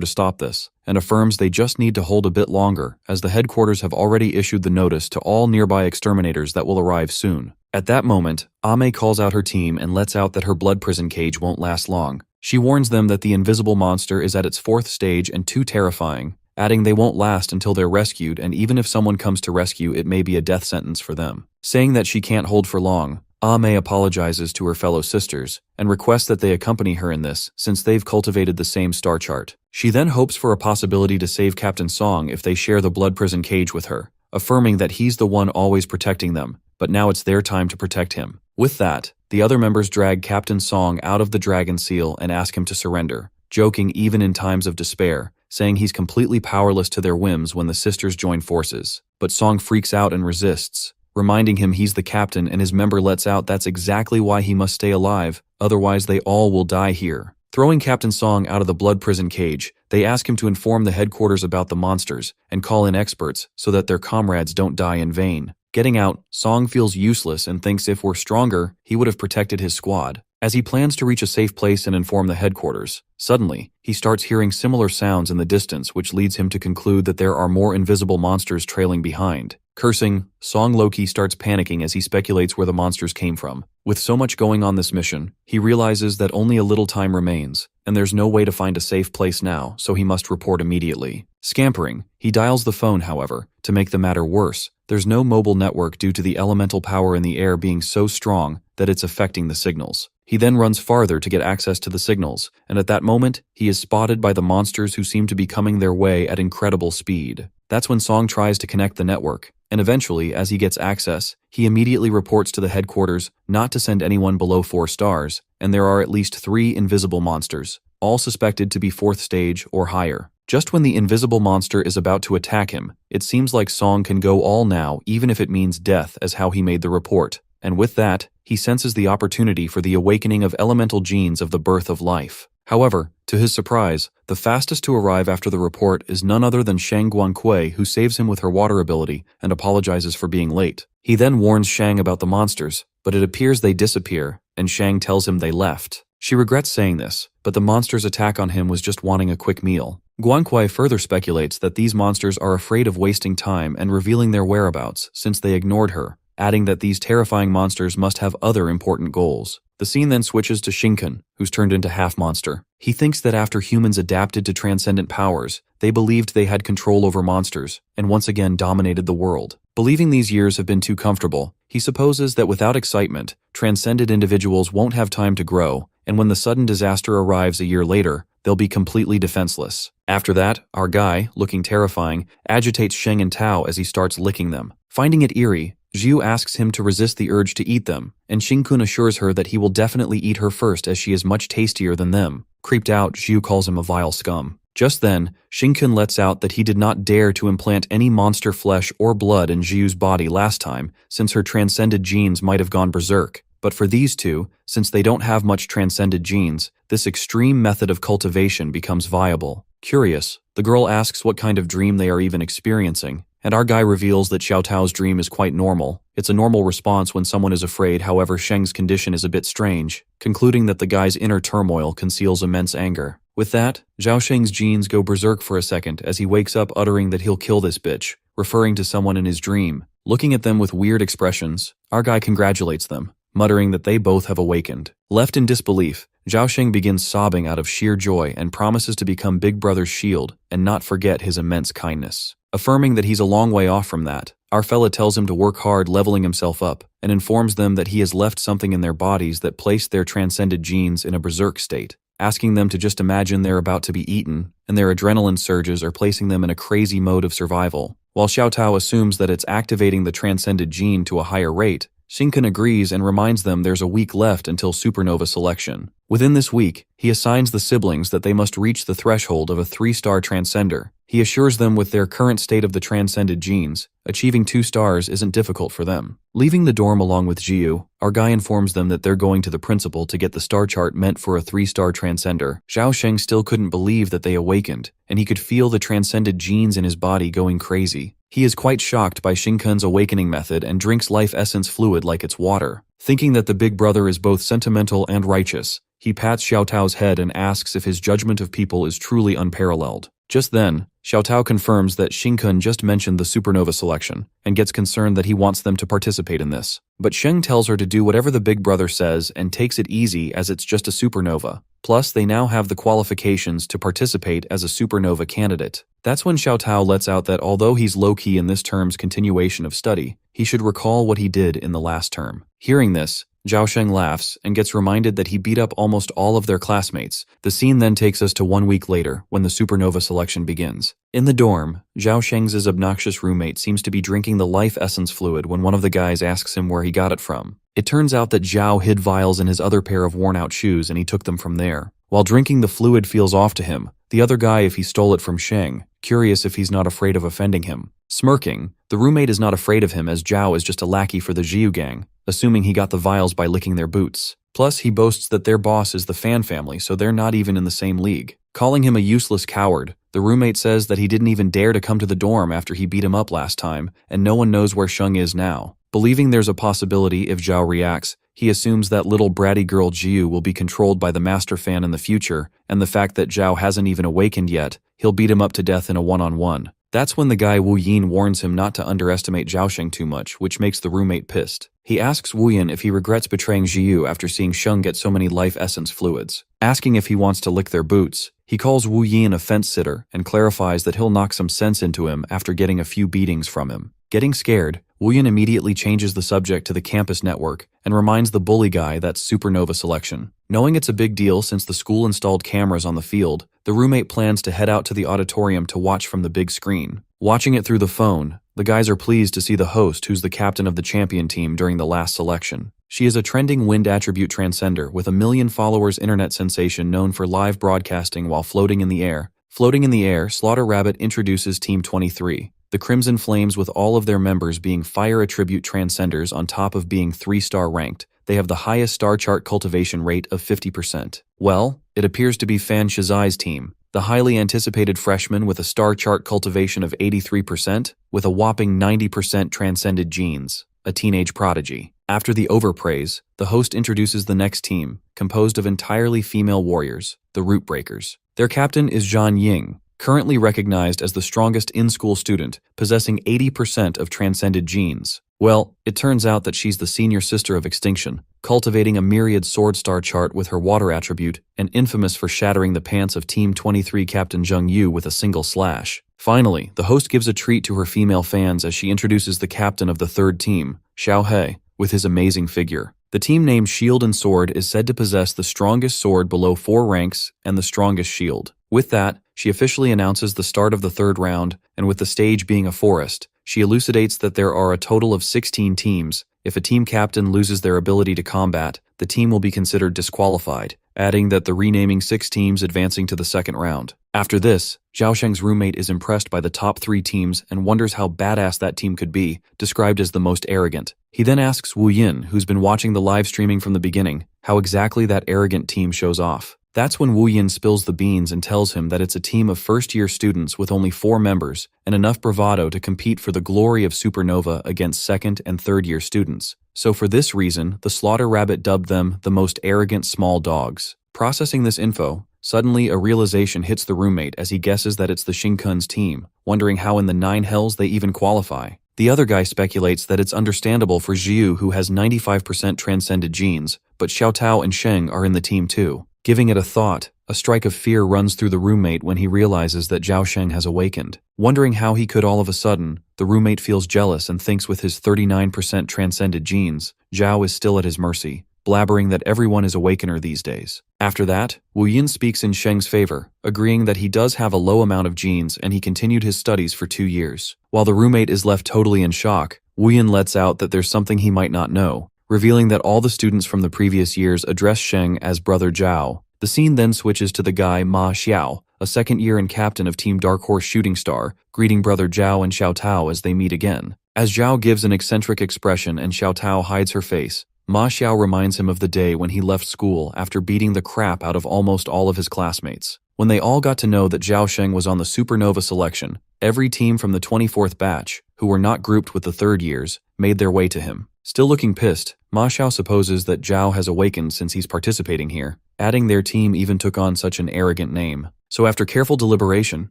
to stop this, and affirms they just need to hold a bit longer, as the headquarters have already issued the notice to all nearby exterminators that will arrive soon. At that moment, Ame calls out her team and lets out that her blood prison cage won't last long. She warns them that the invisible monster is at its 4th stage and too terrifying, adding they won't last until they're rescued, and even if someone comes to rescue, it may be a death sentence for them. Saying that she can't hold for long, Ame apologizes to her fellow sisters and requests that they accompany her in this since they've cultivated the same star chart. She then hopes for a possibility to save Captain Song if they share the blood prison cage with her, affirming that he's the one always protecting them, but now it's their time to protect him. With that, the other members drag Captain Song out of the dragon seal and ask him to surrender, joking even in times of despair, saying he's completely powerless to their whims when the sisters join forces. But Song freaks out and resists, reminding him he's the captain, and his member lets out that's exactly why he must stay alive, otherwise they all will die here. Throwing Captain Song out of the blood prison cage, they ask him to inform the headquarters about the monsters and call in experts so that their comrades don't die in vain. Getting out, Song feels useless and thinks if we're stronger, he would have protected his squad. As he plans to reach a safe place and inform the headquarters, suddenly, he starts hearing similar sounds in the distance, which leads him to conclude that there are more invisible monsters trailing behind. Cursing, Song Loki starts panicking as he speculates where the monsters came from. With so much going on this mission, he realizes that only a little time remains, and there's no way to find a safe place now, so he must report immediately. Scampering, he dials the phone, however. To make the matter worse, there's no mobile network due to the elemental power in the air being so strong that it's affecting the signals. He then runs farther to get access to the signals, and at that moment, he is spotted by the monsters who seem to be coming their way at incredible speed. That's when Song tries to connect the network, and eventually, as he gets access, he immediately reports to the headquarters not to send anyone below 4 stars, and there are at least 3 invisible monsters, all suspected to be 4th stage or higher. Just when the invisible monster is about to attack him, it seems like Song can go all now, even if it means death, as how he made the report. And with that, he senses the opportunity for the awakening of elemental genes of the birth of life. However, to his surprise, the fastest to arrive after the report is none other than Shang Guangquei, who saves him with her water ability and apologizes for being late. He then warns Shang about the monsters, but it appears they disappear, and Shang tells him they left. She regrets saying this, but the monster's attack on him was just wanting a quick meal. Guangquei further speculates that these monsters are afraid of wasting time and revealing their whereabouts since they ignored her, adding that these terrifying monsters must have other important goals. The scene then switches to Shinken, who's turned into half-monster. He thinks that after humans adapted to transcendent powers, they believed they had control over monsters, and once again dominated the world. Believing these years have been too comfortable, he supposes that without excitement, transcended individuals won't have time to grow, and when the sudden disaster arrives a year later, they'll be completely defenseless. After that, our guy, looking terrifying, agitates Sheng and Tao as he starts licking them. Finding it eerie, Zhu asks him to resist the urge to eat them, and Xingkun assures her that he will definitely eat her first as she is much tastier than them. Creeped out, Zhu calls him a vile scum. Just then, Xingkun lets out that he did not dare to implant any monster flesh or blood in Zhu's body last time, since her transcended genes might have gone berserk. But for these two, since they don't have much transcended genes, this extreme method of cultivation becomes viable. Curious, the girl asks what kind of dream they are even experiencing, and our guy reveals that Xiao Tao's dream is quite normal. It's a normal response when someone is afraid, however Sheng's condition is a bit strange, concluding that the guy's inner turmoil conceals immense anger. With that, Zhao Sheng's genes go berserk for a second as he wakes up uttering that he'll kill this bitch, referring to someone in his dream. Looking at them with weird expressions, our guy congratulates them, muttering that they both have awakened. Left in disbelief, Zhao Sheng begins sobbing out of sheer joy and promises to become Big Brother's shield and not forget his immense kindness. Affirming that he's a long way off from that, our fella tells him to work hard leveling himself up and informs them that he has left something in their bodies that placed their transcended genes in a berserk state, asking them to just imagine they're about to be eaten and their adrenaline surges are placing them in a crazy mode of survival. While Xiao Tao assumes that it's activating the transcended gene to a higher rate, Shinken agrees and reminds them there's a week left until supernova selection. Within this week, he assigns the siblings that they must reach the threshold of a 3-star transcender. He assures them with their current state of the transcended genes, achieving 2 stars isn't difficult for them. Leaving the dorm along with Jiu, our guy informs them that they're going to the principal to get the star chart meant for a 3-star transcender. Zhao Sheng still couldn't believe that they awakened, and he could feel the transcended genes in his body going crazy. He is quite shocked by Shinken's awakening method and drinks life essence fluid like it's water. Thinking that the Big Brother is both sentimental and righteous, he pats Xiao Tao's head and asks if his judgment of people is truly unparalleled. Just then, Xiao Tao confirms that Shinken just mentioned the supernova selection and gets concerned that he wants them to participate in this. But Sheng tells her to do whatever the Big Brother says and takes it easy as it's just a supernova. Plus, they now have the qualifications to participate as a supernova candidate. That's when Xiao Tao lets out that although he's low-key in this term's continuation of study, he should recall what he did in the last term. Hearing this, Zhao Sheng laughs and gets reminded that he beat up almost all of their classmates. The scene then takes us to 1 week later, when the supernova selection begins. In the dorm, Zhao Sheng's obnoxious roommate seems to be drinking the life essence fluid when one of the guys asks him where he got it from. It turns out that Zhao hid vials in his other pair of worn-out shoes and he took them from there. While drinking the fluid feels off to him, the other guy if he stole it from Sheng, curious if he's not afraid of offending him. Smirking, the roommate is not afraid of him as Zhao is just a lackey for the Jiu gang, assuming he got the vials by licking their boots. Plus, he boasts that their boss is the Fan family, so they're not even in the same league. Calling him a useless coward, the roommate says that he didn't even dare to come to the dorm after he beat him up last time, and no one knows where Sheng is now. Believing there's a possibility if Zhao reacts, He assumes that little bratty girl Jiu will be controlled by the Master Fan in the future, and the fact that Zhao hasn't even awakened yet, he'll beat him up to death in a one-on-one. That's when the guy Wu Yin warns him not to underestimate Zhaosheng too much, which makes the roommate pissed. He asks Wu Yin if he regrets betraying Jiu after seeing Sheng get so many life essence fluids. Asking if he wants to lick their boots, he calls Wu Yin a fence-sitter and clarifies that he'll knock some sense into him after getting a few beatings from him. Getting scared, Wu Yin immediately changes the subject to the campus network and reminds the bully guy that's supernova selection. Knowing it's a big deal since the school installed cameras on the field, the roommate plans to head out to the auditorium to watch from the big screen. Watching it through the phone, the guys are pleased to see the host who's the captain of the champion team during the last selection. She is a trending wind attribute transcender with a 1 million followers internet sensation known for live broadcasting while floating in the air. Floating in the air, Slaughter Rabbit introduces Team 23. The Crimson Flames, with all of their members being fire attribute transcenders on top of being 3-star ranked. They have the highest star chart cultivation rate of 50%. Well, it appears to be Fan Shizai's team, the highly anticipated freshman with a star chart cultivation of 83%, with a whopping 90% transcended genes, a teenage prodigy. After the overpraise, the host introduces the next team, composed of entirely female warriors, the Root Breakers. Their captain is Zhan Ying, currently recognized as the strongest in-school student, possessing 80% of transcended genes. Well, it turns out that she's the senior sister of Extinction, cultivating a myriad sword star chart with her water attribute, and infamous for shattering the pants of Team 23 Captain Zheng Yu with a single slash. Finally, the host gives a treat to her female fans as she introduces the captain of the third team, Xiao He, with his amazing figure. The team named Shield and Sword is said to possess the strongest sword below 4 ranks and the strongest shield. With that, she officially announces the start of the third round, and with the stage being a forest, she elucidates that there are a total of 16 teams. If a team captain loses their ability to combat, the team will be considered disqualified, adding that the renaming 6 teams advancing to the second round. After this, Zhaosheng's roommate is impressed by the top 3 teams and wonders how badass that team could be, described as the most arrogant. He then asks Wu Yin, who's been watching the live streaming from the beginning, how exactly that arrogant team shows off. That's when Wu Yin spills the beans and tells him that it's a team of first-year students with only 4 members and enough bravado to compete for the glory of Supernova against second- and third-year students. So for this reason, the Slaughter Rabbit dubbed them the most arrogant small dogs. Processing this info, suddenly a realization hits the roommate as he guesses that it's the Shinkun's team, wondering how in the 9 hells they even qualify. The other guy speculates that it's understandable for Jiu, who has 95% transcended genes, but Xiaotao and Sheng are in the team too. Giving it a thought, a strike of fear runs through the roommate when he realizes that Zhaosheng has awakened. Wondering how he could all of a sudden, the roommate feels jealous and thinks with his 39% transcended genes, Zhao is still at his mercy, blabbering that everyone is awakener these days. After that, Wu Yin speaks in Sheng's favor, agreeing that he does have a low amount of genes and he continued his studies for 2 years. While the roommate is left totally in shock, Wu Yin lets out that there's something he might not know, revealing that all the students from the previous years address Sheng as Brother Zhao. The scene then switches to the guy Ma Xiao, a second-year and captain of Team Dark Horse Shooting Star, greeting Brother Zhao and Xiao Tao as they meet again. As Zhao gives an eccentric expression and Xiao Tao hides her face, Ma Xiao reminds him of the day when he left school after beating the crap out of almost all of his classmates. When they all got to know that Zhaosheng was on the Supernova selection, every team from the 24th batch, who were not grouped with the third years, made their way to him. Still looking pissed, Ma Xiao supposes that Zhao has awakened since he's participating here, adding their team even took on such an arrogant name. So after careful deliberation,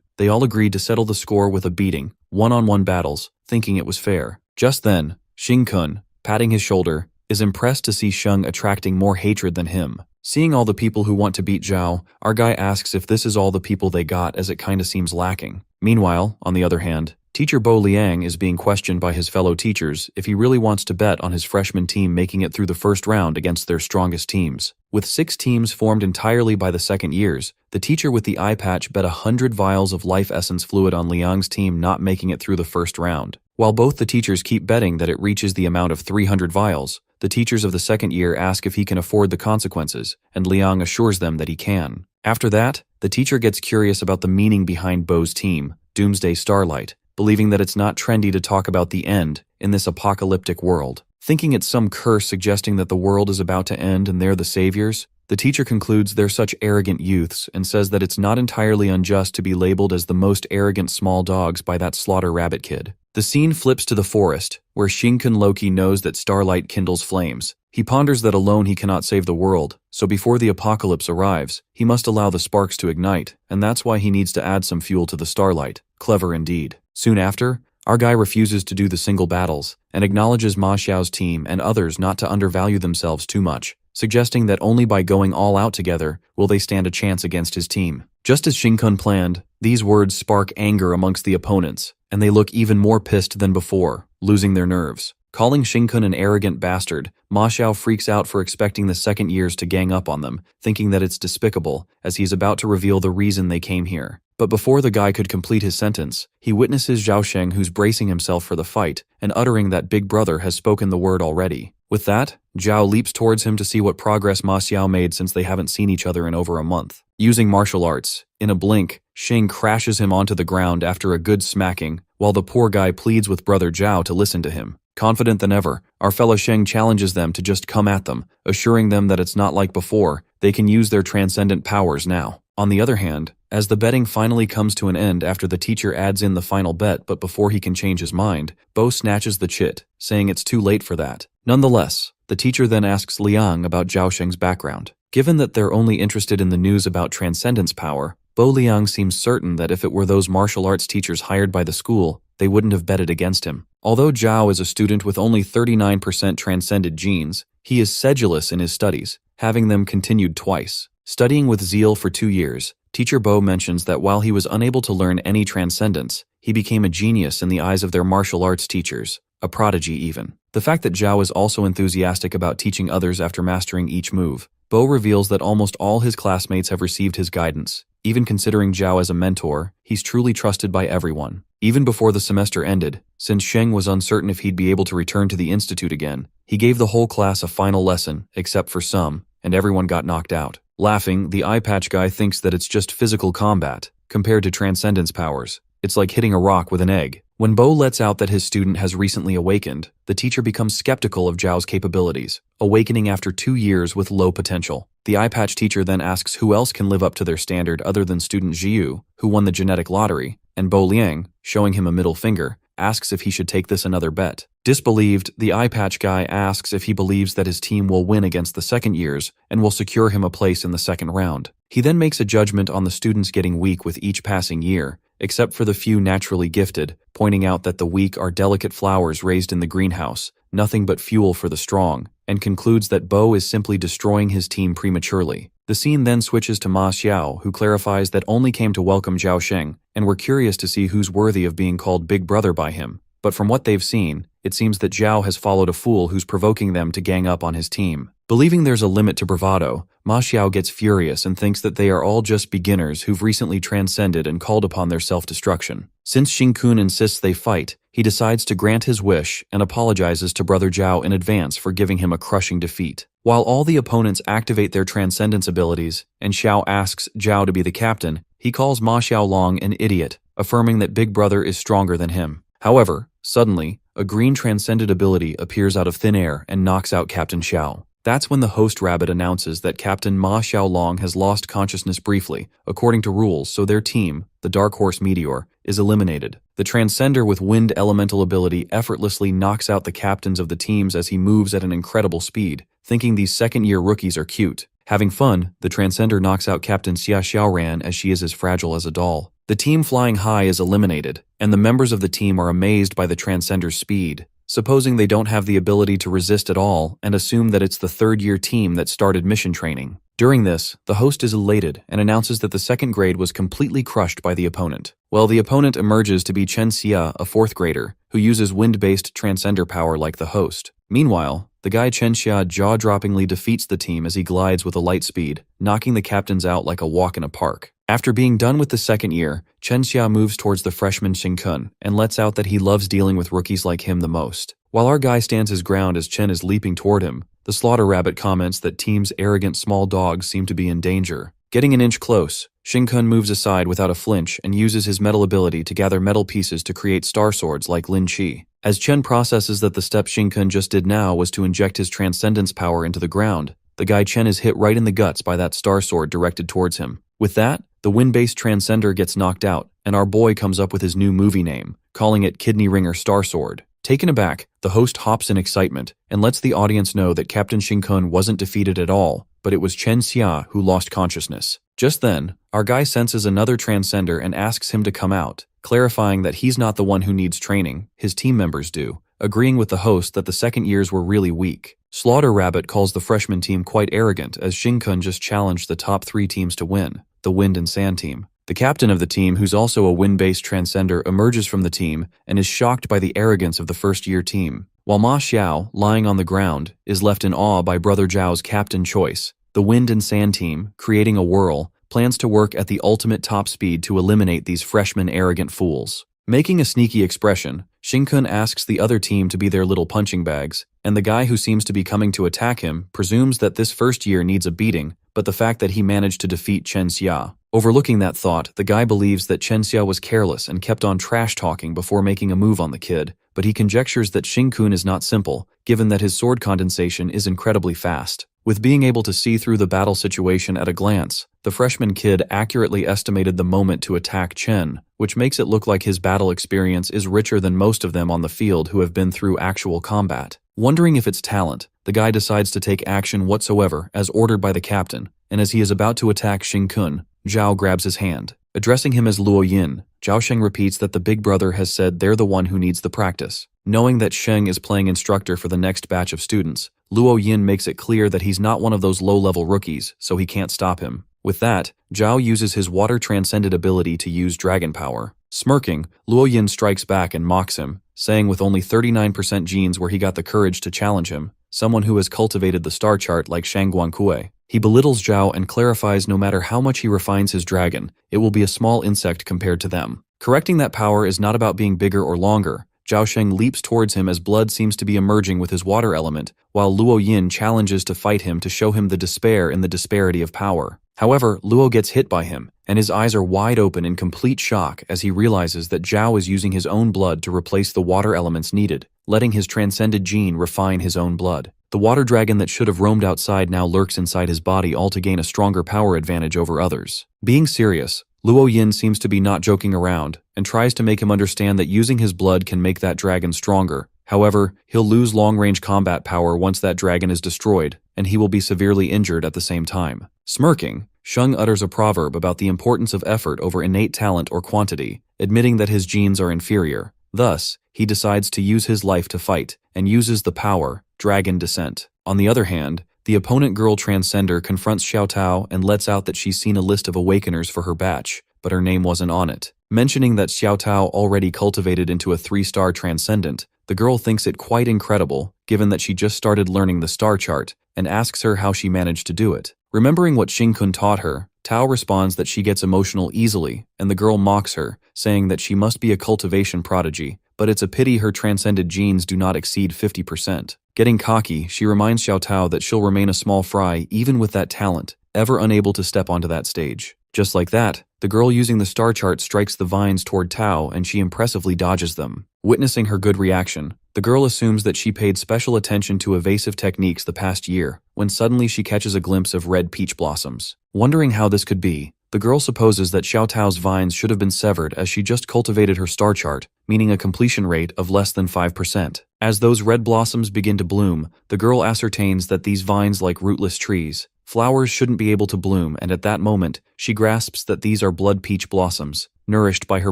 they all agreed to settle the score with a beating, one-on-one battles, thinking it was fair. Just then, Xing Kun, patting his shoulder, is impressed to see Sheng attracting more hatred than him. Seeing all the people who want to beat Zhao, our guy asks if this is all the people they got, as it kinda seems lacking. Meanwhile, on the other hand, Teacher Bo Liang is being questioned by his fellow teachers if he really wants to bet on his freshman team making it through the first round against their strongest teams. With 6 teams formed entirely by the second years, the teacher with the eye patch bet 100 vials of life essence fluid on Liang's team not making it through the first round. While both the teachers keep betting that it reaches the amount of 300 vials, the teachers of the second year ask if he can afford the consequences, and Liang assures them that he can. After that, the teacher gets curious about the meaning behind Bo's team, Doomsday Starlight, believing that it's not trendy to talk about the end in this apocalyptic world. Thinking it's some curse suggesting that the world is about to end and they're the saviors, the teacher concludes they're such arrogant youths and says that it's not entirely unjust to be labeled as the most arrogant small dogs by that Slaughter Rabbit kid. The scene flips to the forest, where Shinkun Loki knows that starlight kindles flames. He ponders that alone he cannot save the world, so before the apocalypse arrives, he must allow the sparks to ignite, and that's why he needs to add some fuel to the starlight. Clever indeed. Soon after, our guy refuses to do the single battles, and acknowledges Ma Xiao's team and others not to undervalue themselves too much, suggesting that only by going all out together will they stand a chance against his team. Just as Shinkun planned, these words spark anger amongst the opponents, and they look even more pissed than before, losing their nerves. Calling Shinkun an arrogant bastard, Ma Xiao freaks out for expecting the second years to gang up on them, thinking that it's despicable, as he's about to reveal the reason they came here. But before the guy could complete his sentence, he witnesses Zhao Sheng, who's bracing himself for the fight and uttering that Big Brother has spoken the word already. With that, Zhao leaps towards him to see what progress Ma Xiao made since they haven't seen each other in over a month. Using martial arts, in a blink, Sheng crashes him onto the ground after a good smacking, while the poor guy pleads with brother Zhao to listen to him. Confident than ever, our fellow Sheng challenges them to just come at them, assuring them that it's not like before, they can use their transcendent powers now. On the other hand, as the betting finally comes to an end after the teacher adds in the final bet but before he can change his mind, Bo snatches the chit, saying it's too late for that. Nonetheless, the teacher then asks Liang about Zhao Sheng's background. Given that they're only interested in the news about transcendence power, Bo Liang seems certain that if it were those martial arts teachers hired by the school, they wouldn't have betted against him. Although Zhao is a student with only 39% transcended genes, he is sedulous in his studies, having them continued twice. Studying with zeal for 2 years, Teacher Bo mentions that while he was unable to learn any transcendence, he became a genius in the eyes of their martial arts teachers, a prodigy even. The fact that Zhao is also enthusiastic about teaching others after mastering each move, Bo reveals that almost all his classmates have received his guidance. Even considering Zhao as a mentor, he's truly trusted by everyone. Even before the semester ended, since Sheng was uncertain if he'd be able to return to the institute again, he gave the whole class a final lesson, except for some, and everyone got knocked out. Laughing, the eye patch guy thinks that it's just physical combat, compared to transcendence powers. It's like hitting a rock with an egg. When Bo lets out that his student has recently awakened, the teacher becomes skeptical of Zhao's capabilities, awakening after 2 years with low potential. The eye patch teacher then asks who else can live up to their standard other than student Jiu, who won the genetic lottery, and Bo Liang, showing him a middle finger, asks if he should take this another bet. Disbelieved, the eye patch guy asks if he believes that his team will win against the second years and will secure him a place in the second round. He then makes a judgment on the students getting weak with each passing year, except for the few naturally gifted, pointing out that the weak are delicate flowers raised in the greenhouse, nothing but fuel for the strong, and concludes that Bo is simply destroying his team prematurely. The scene then switches to Ma Xiao, who clarifies that only came to welcome Zhao Sheng, and were curious to see who's worthy of being called Big Brother by him. But from what they've seen, it seems that Zhao has followed a fool who's provoking them to gang up on his team. Believing there's a limit to bravado, Ma Xiao gets furious and thinks that they are all just beginners who've recently transcended and called upon their self-destruction. Since Shinkun insists they fight, he decides to grant his wish and apologizes to brother Zhao in advance for giving him a crushing defeat. While all the opponents activate their transcendence abilities, and Xiao asks Zhao to be the captain, he calls Ma Xiaolong an idiot, affirming that Big Brother is stronger than him. However, suddenly, a green transcended ability appears out of thin air and knocks out Captain Xiao. That's when the host rabbit announces that Captain Ma Xiaolong has lost consciousness briefly, according to rules, so their team, the Dark Horse Meteor, is eliminated. The Transcender with Wind Elemental ability effortlessly knocks out the captains of the teams as he moves at an incredible speed, thinking these second-year rookies are cute. Having fun, the Transcender knocks out Captain Xia Xiaoran as she is as fragile as a doll. The team flying high is eliminated, and the members of the team are amazed by the Transcender's speed, supposing they don't have the ability to resist at all and assume that it's the third-year team that started mission training. During this, the host is elated and announces that the second grade was completely crushed by the opponent. Well, the opponent emerges to be Chen Xia, a fourth grader, who uses wind-based transcender power like the host. Meanwhile, the guy Chen Xia jaw-droppingly defeats the team as he glides with a light speed, knocking the captains out like a walk in a park. After being done with the second year, Chen Xia moves towards the freshman Shinkun and lets out that he loves dealing with rookies like him the most. While our guy stands his ground as Chen is leaping toward him, the slaughter rabbit comments that team's arrogant small dogs seem to be in danger. Getting an inch close, Shinkun moves aside without a flinch and uses his metal ability to gather metal pieces to create star swords like Lin Chi. As Chen processes that the step Shinkun just did now was to inject his transcendence power into the ground, the guy Chen is hit right in the guts by that star sword directed towards him. With that, the wind-based transcender gets knocked out, and our boy comes up with his new movie name, calling it Kidney Ringer Star Sword. Taken aback, the host hops in excitement and lets the audience know that Captain Shin-kun wasn't defeated at all, but it was Chen Xia who lost consciousness. Just then, our guy senses another transcender and asks him to come out, clarifying that he's not the one who needs training, his team members do, agreeing with the host that the second years were really weak. Slaughter Rabbit calls the freshman team quite arrogant as Shin-kun just challenged the top 3 teams to win, the Wind and Sand team. The captain of the team, who's also a wind-based transcender, emerges from the team and is shocked by the arrogance of the first-year team. While Ma Xiao, lying on the ground, is left in awe by Brother Zhao's captain choice, the Wind and Sand team, creating a whirl, plans to work at the ultimate top speed to eliminate these freshman arrogant fools. Making a sneaky expression, Shin-kun asks the other team to be their little punching bags, and the guy who seems to be coming to attack him presumes that this first year needs a beating, but the fact that he managed to defeat Chen Xia. Overlooking that thought, the guy believes that Chen Xia was careless and kept on trash-talking before making a move on the kid, but he conjectures that Shin-kun is not simple, given that his sword condensation is incredibly fast. With being able to see through the battle situation at a glance, the freshman kid accurately estimated the moment to attack Chen, which makes it look like his battle experience is richer than most of them on the field who have been through actual combat. Wondering if it's talent, the guy decides to take action whatsoever as ordered by the captain, and as he is about to attack Shin-kun, Zhao grabs his hand. Addressing him as Luo Yin, Zhao Sheng repeats that the big brother has said they're the one who needs the practice. Knowing that Sheng is playing instructor for the next batch of students, Luo Yin makes it clear that he's not one of those low-level rookies, so he can't stop him. With that, Zhao uses his water-transcended ability to use dragon power. Smirking, Luo Yin strikes back and mocks him, saying with only 39% genes where he got the courage to challenge him, someone who has cultivated the star chart like Shang Guangkue. He belittles Zhao and clarifies no matter how much he refines his dragon, it will be a small insect compared to them. Correcting that power is not about being bigger or longer. Zhao Sheng leaps towards him as blood seems to be emerging with his water element, while Luo Yin challenges to fight him to show him the despair in the disparity of power. However, Luo gets hit by him, and his eyes are wide open in complete shock as he realizes that Zhao is using his own blood to replace the water elements needed, letting his transcended gene refine his own blood. The water dragon that should have roamed outside now lurks inside his body, all to gain a stronger power advantage over others. Being serious, Luo Yin seems to be not joking around, and tries to make him understand that using his blood can make that dragon stronger. However, he'll lose long-range combat power once that dragon is destroyed, and he will be severely injured at the same time. Smirking, Sheng utters a proverb about the importance of effort over innate talent or quantity, admitting that his genes are inferior. Thus, he decides to use his life to fight, and uses the power, Dragon Descent. On the other hand, the opponent girl transcender confronts Xiao Tao and lets out that she's seen a list of awakeners for her batch, but her name wasn't on it. Mentioning that Xiao Tao already cultivated into a 3-star transcendent, the girl thinks it quite incredible, given that she just started learning the star chart, and asks her how she managed to do it. Remembering what Shin-kun taught her, Tao responds that she gets emotional easily, and the girl mocks her, saying that she must be a cultivation prodigy, but it's a pity her transcended genes do not exceed 50%. Getting cocky, she reminds Xiao Tao that she'll remain a small fry even with that talent, ever unable to step onto that stage. Just like that, the girl using the star chart strikes the vines toward Tao and she impressively dodges them. Witnessing her good reaction, the girl assumes that she paid special attention to evasive techniques the past year, when suddenly she catches a glimpse of red peach blossoms. Wondering how this could be, the girl supposes that Xiao Tao's vines should have been severed as she just cultivated her star chart, meaning a completion rate of less than 5%. As those red blossoms begin to bloom, the girl ascertains that these vines like rootless trees, flowers shouldn't be able to bloom, and at that moment, she grasps that these are blood peach blossoms, nourished by her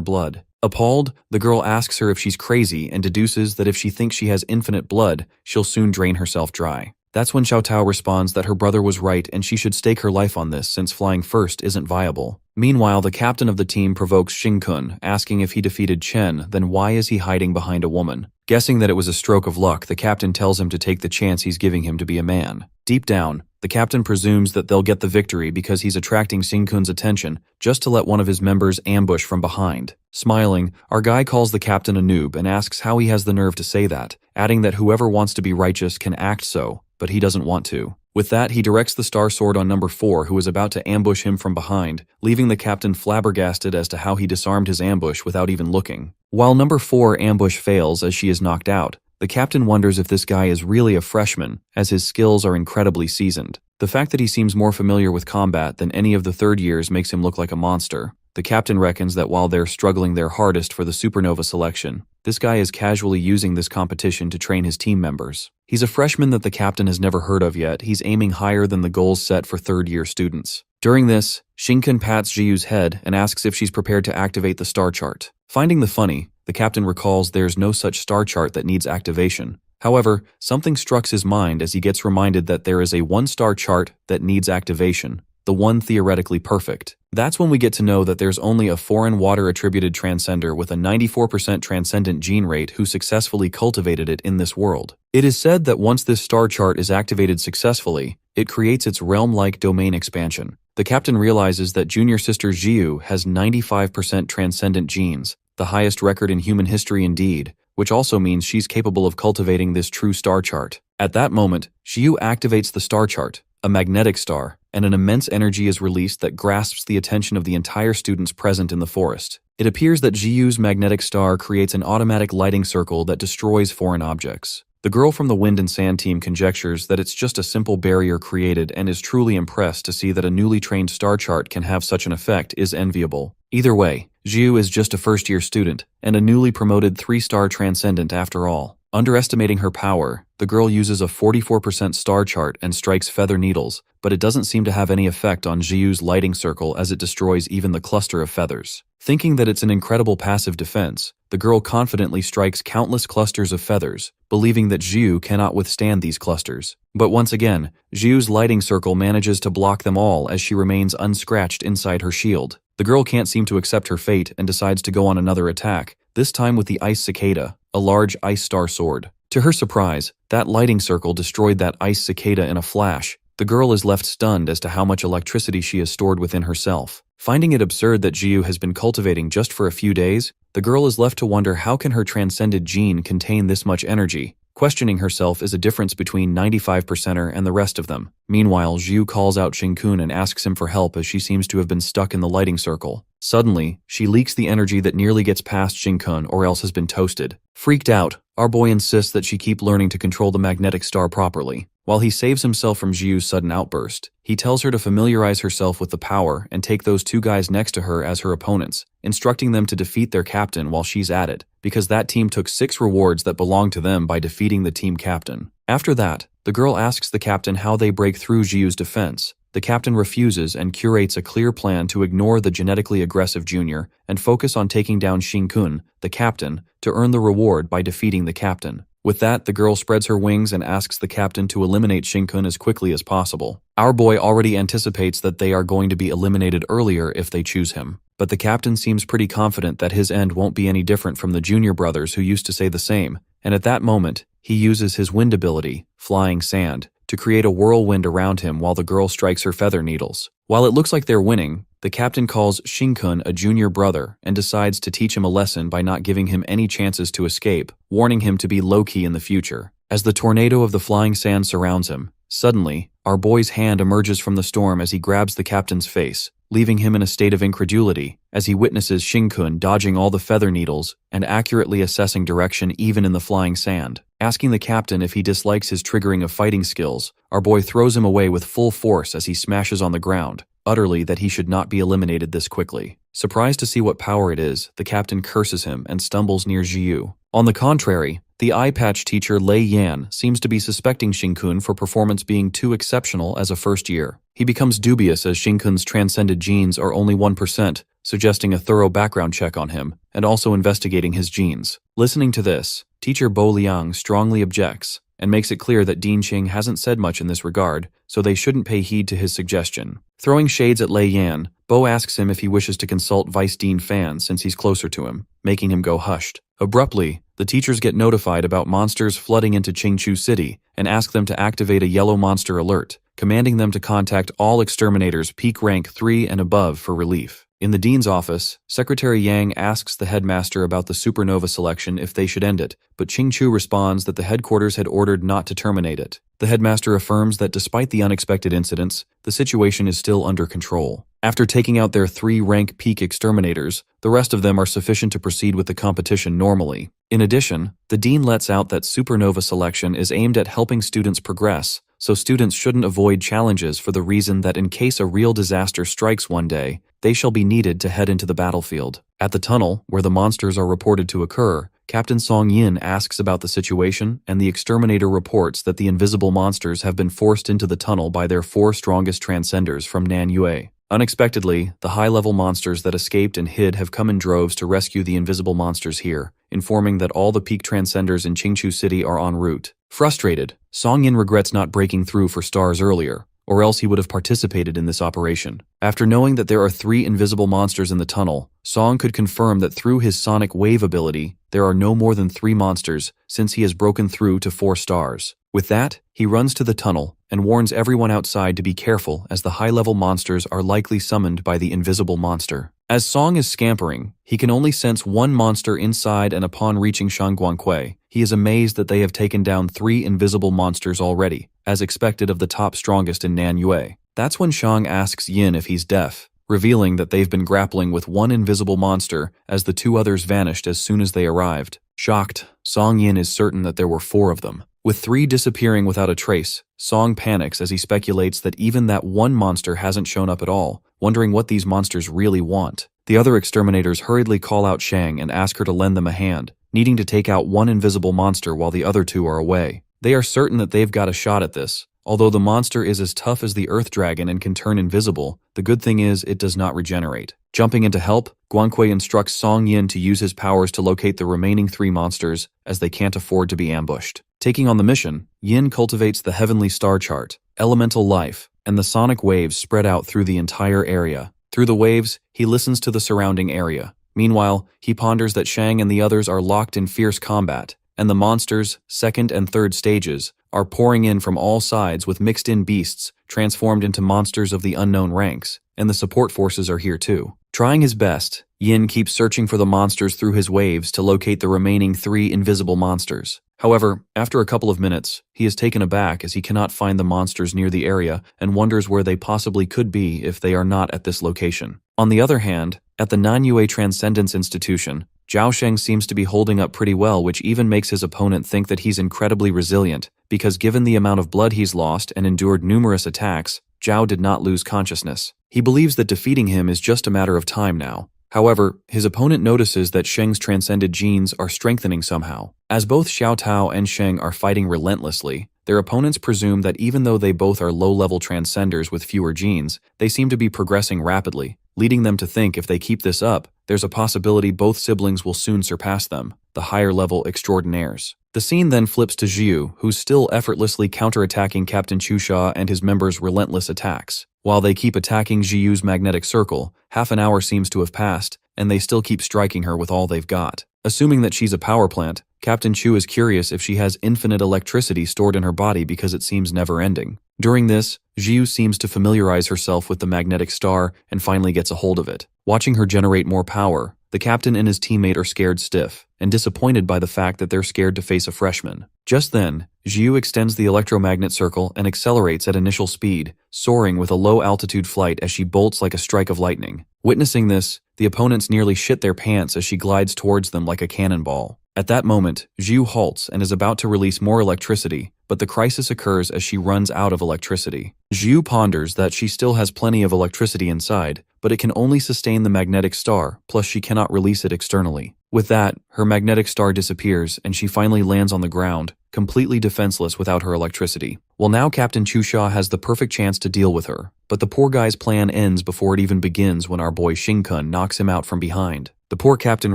blood. Appalled, the girl asks her if she's crazy and deduces that if she thinks she has infinite blood, she'll soon drain herself dry. That's when Xiao Tao responds that her brother was right and she should stake her life on this since flying first isn't viable. Meanwhile, the captain of the team provokes Shin-kun, asking if he defeated Chen, then why is he hiding behind a woman? Guessing that it was a stroke of luck, the captain tells him to take the chance he's giving him to be a man. Deep down, the captain presumes that they'll get the victory because he's attracting Shin-kun's attention just to let one of his members ambush from behind. Smiling, our guy calls the captain a noob and asks how he has the nerve to say that, adding that whoever wants to be righteous can act so, but he doesn't want to. With that, he directs the star sword on number 4, who is about to ambush him from behind, leaving the captain flabbergasted as to how he disarmed his ambush without even looking. While number 4 ambush fails as she is knocked out, the captain wonders if this guy is really a freshman, as his skills are incredibly seasoned. The fact that he seems more familiar with combat than any of the third years makes him look like a monster. The captain reckons that while they're struggling their hardest for the supernova selection, this guy is casually using this competition to train his team members. He's a freshman that the captain has never heard of yet. He's aiming higher than the goals set for third-year students. During this, Shinkun pats Jiyu's head and asks if she's prepared to activate the star chart. Finding the funny, the captain recalls there's no such star chart that needs activation. However, something strikes his mind as he gets reminded that there is a one-star chart that needs activation, the one theoretically perfect. That's when we get to know that there's only a foreign water-attributed transcender with a 94% transcendent gene rate who successfully cultivated it in this world. It is said that once this star chart is activated successfully, it creates its realm-like domain expansion. The captain realizes that junior sister Jiyu has 95% transcendent genes, the highest record in human history indeed, which also means she's capable of cultivating this true star chart. At that moment, Jiyu activates the star chart, a magnetic star, and an immense energy is released that grasps the attention of the entire students present in the forest. It appears that Jiyu's magnetic star creates an automatic lighting circle that destroys foreign objects. The girl from the Wind and Sand team conjectures that it's just a simple barrier created and is truly impressed to see that a newly trained star chart can have such an effect is enviable. Either way, Jiyu is just a first-year student and a newly promoted 3-star transcendent after all. Underestimating her power, the girl uses a 44% star chart and strikes feather needles, but it doesn't seem to have any effect on Jiyu's lighting circle as it destroys even the cluster of feathers. Thinking that it's an incredible passive defense, the girl confidently strikes countless clusters of feathers, believing that Jiyu cannot withstand these clusters. But once again, Jiyu's lighting circle manages to block them all as she remains unscratched inside her shield. The girl can't seem to accept her fate and decides to go on another attack, this time with the Ice Cicada, a large ice star sword. To her surprise, that lighting circle destroyed that ice cicada in a flash. The girl is left stunned as to how much electricity she has stored within herself. Finding it absurd that Jiyu has been cultivating just for a few days, the girl is left to wonder how can her transcended gene contain this much energy. Questioning herself is a difference between 95%er and the rest of them. Meanwhile, Jiyu calls out Shinkun and asks him for help as she seems to have been stuck in the lighting circle. Suddenly, she leaks the energy that nearly gets past Shinkun or else has been toasted. Freaked out, our boy insists that she keep learning to control the magnetic star properly. While he saves himself from Jiyu's sudden outburst, he tells her to familiarize herself with the power and take those two guys next to her as her opponents, instructing them to defeat their captain while she's at it, because that team took 6 rewards that belonged to them by defeating the team captain. After that, the girl asks the captain how they break through Jiyu's defense. The captain refuses and curates a clear plan to ignore the genetically aggressive junior and focus on taking down Shinkun, the captain, to earn the reward by defeating the captain. With that, the girl spreads her wings and asks the captain to eliminate Shinkun as quickly as possible. Our boy already anticipates that they are going to be eliminated earlier if they choose him. But the captain seems pretty confident that his end won't be any different from the junior brothers who used to say the same, and at that moment, he uses his wind ability, Flying Sand, to create a whirlwind around him while the girl strikes her feather needles. While it looks like they're winning, the captain calls Shinkun a junior brother and decides to teach him a lesson by not giving him any chances to escape, warning him to be low-key in the future. As the tornado of the flying sand surrounds him, suddenly, our boy's hand emerges from the storm as he grabs the captain's face, leaving him in a state of incredulity as he witnesses Shinkun dodging all the feather needles and accurately assessing direction even in the flying sand. Asking the captain if he dislikes his triggering of fighting skills, our boy throws him away with full force as he smashes on the ground, utterly that he should not be eliminated this quickly. Surprised to see what power it is, the captain curses him and stumbles near Jiyu. On the contrary, the eye patch teacher Lei Yan seems to be suspecting Shinkun for performance being too exceptional as a first year. He becomes dubious as Shinkun's transcended genes are only 1%, suggesting a thorough background check on him, and also investigating his genes. Listening to this, teacher Bo Liang strongly objects, and makes it clear that Dean Qing hasn't said much in this regard, so they shouldn't pay heed to his suggestion. Throwing shades at Lei Yan, Bo asks him if he wishes to consult Vice Dean Fan since he's closer to him, making him go hushed. Abruptly, the teachers get notified about monsters flooding into Qingchu City and ask them to activate a yellow monster alert, commanding them to contact all exterminators peak rank 3 and above for relief. In the dean's office, Secretary Yang asks the headmaster about the supernova selection if they should end it, but Qingchu responds that the headquarters had ordered not to terminate it. The headmaster affirms that despite the unexpected incidents, the situation is still under control. After taking out their 3-rank peak exterminators, the rest of them are sufficient to proceed with the competition normally. In addition, the dean lets out that supernova selection is aimed at helping students progress, so students shouldn't avoid challenges for the reason that in case a real disaster strikes one day, they shall be needed to head into the battlefield. At the tunnel, where the monsters are reported to occur, Captain Song Yin asks about the situation, and the exterminator reports that the invisible monsters have been forced into the tunnel by their 4 strongest transcenders from Manhwa. Unexpectedly, the high-level monsters that escaped and hid have come in droves to rescue the invisible monsters here, informing that all the peak transcenders in Qingchu City are en route. Frustrated, Song Yin regrets not breaking through for stars earlier, or else he would have participated in this operation. After knowing that there are 3 invisible monsters in the tunnel, Song could confirm that through his sonic wave ability, there are no more than 3 monsters since he has broken through to 4 stars. With that, he runs to the tunnel and warns everyone outside to be careful as the high-level monsters are likely summoned by the invisible monster. As Song is scampering, he can only sense 1 monster inside, and upon reaching Shangguankui, he is amazed that they have taken down 3 invisible monsters already, as expected of the top strongest in Nanyue. That's when Shang asks Yin if he's deaf, revealing that they've been grappling with 1 invisible monster as the 2 others vanished as soon as they arrived. Shocked, Song Yin is certain that there were 4 of them. With 3 disappearing without a trace, Song panics as he speculates that even that 1 monster hasn't shown up at all, wondering what these monsters really want. The other exterminators hurriedly call out Shang and ask her to lend them a hand, needing to take out 1 invisible monster while the other 2 are away. They are certain that they've got a shot at this. Although the monster is as tough as the Earth Dragon and can turn invisible, the good thing is it does not regenerate. Jumping in to help, Guankui instructs Song Yin to use his powers to locate the remaining 3 monsters, as they can't afford to be ambushed. Taking on the mission, Yin cultivates the heavenly star chart, elemental life, and the sonic waves spread out through the entire area. Through the waves, he listens to the surrounding area. Meanwhile, he ponders that Shang and the others are locked in fierce combat, and the monsters, 2nd and 3rd stages, are pouring in from all sides with mixed-in beasts transformed into monsters of the unknown ranks, and the support forces are here too. Trying his best, Yin keeps searching for the monsters through his waves to locate the remaining 3 invisible monsters. However, after a couple of minutes, he is taken aback as he cannot find the monsters near the area and wonders where they possibly could be if they are not at this location. On the other hand, at the Nanyue Transcendence Institution, Zhao Sheng seems to be holding up pretty well, which even makes his opponent think that he's incredibly resilient, because given the amount of blood he's lost and endured numerous attacks, Zhao did not lose consciousness. He believes that defeating him is just a matter of time now. However, his opponent notices that Sheng's transcended genes are strengthening somehow. As both Xiao Tao and Sheng are fighting relentlessly, their opponents presume that even though they both are low-level transcenders with fewer genes, they seem to be progressing rapidly, leading them to think if they keep this up, there's a possibility both siblings will soon surpass them, the higher-level extraordinaires. The scene then flips to Jiu, who's still effortlessly counterattacking Captain Chusha and his members' relentless attacks. While they keep attacking Jiu's magnetic circle, half an hour seems to have passed, and they still keep striking her with all they've got. Assuming that she's a power plant, Captain Chu is curious if she has infinite electricity stored in her body because it seems never-ending. During this, Jiu seems to familiarize herself with the magnetic star and finally gets a hold of it. Watching her generate more power, the captain and his teammate are scared stiff and disappointed by the fact that they're scared to face a freshman. Just then, Jiu extends the electromagnet circle and accelerates at initial speed, soaring with a low-altitude flight as she bolts like a strike of lightning. Witnessing this, the opponents nearly shit their pants as she glides towards them like a cannonball. At that moment, Jiu halts and is about to release more electricity, but the crisis occurs as she runs out of electricity. Jiu ponders that she still has plenty of electricity inside, but it can only sustain the magnetic star, plus she cannot release it externally. With that, her magnetic star disappears and she finally lands on the ground, completely defenseless without her electricity. Well, now Captain Chusha has the perfect chance to deal with her, but the poor guy's plan ends before it even begins when our boy Shin-kun knocks him out from behind. The poor captain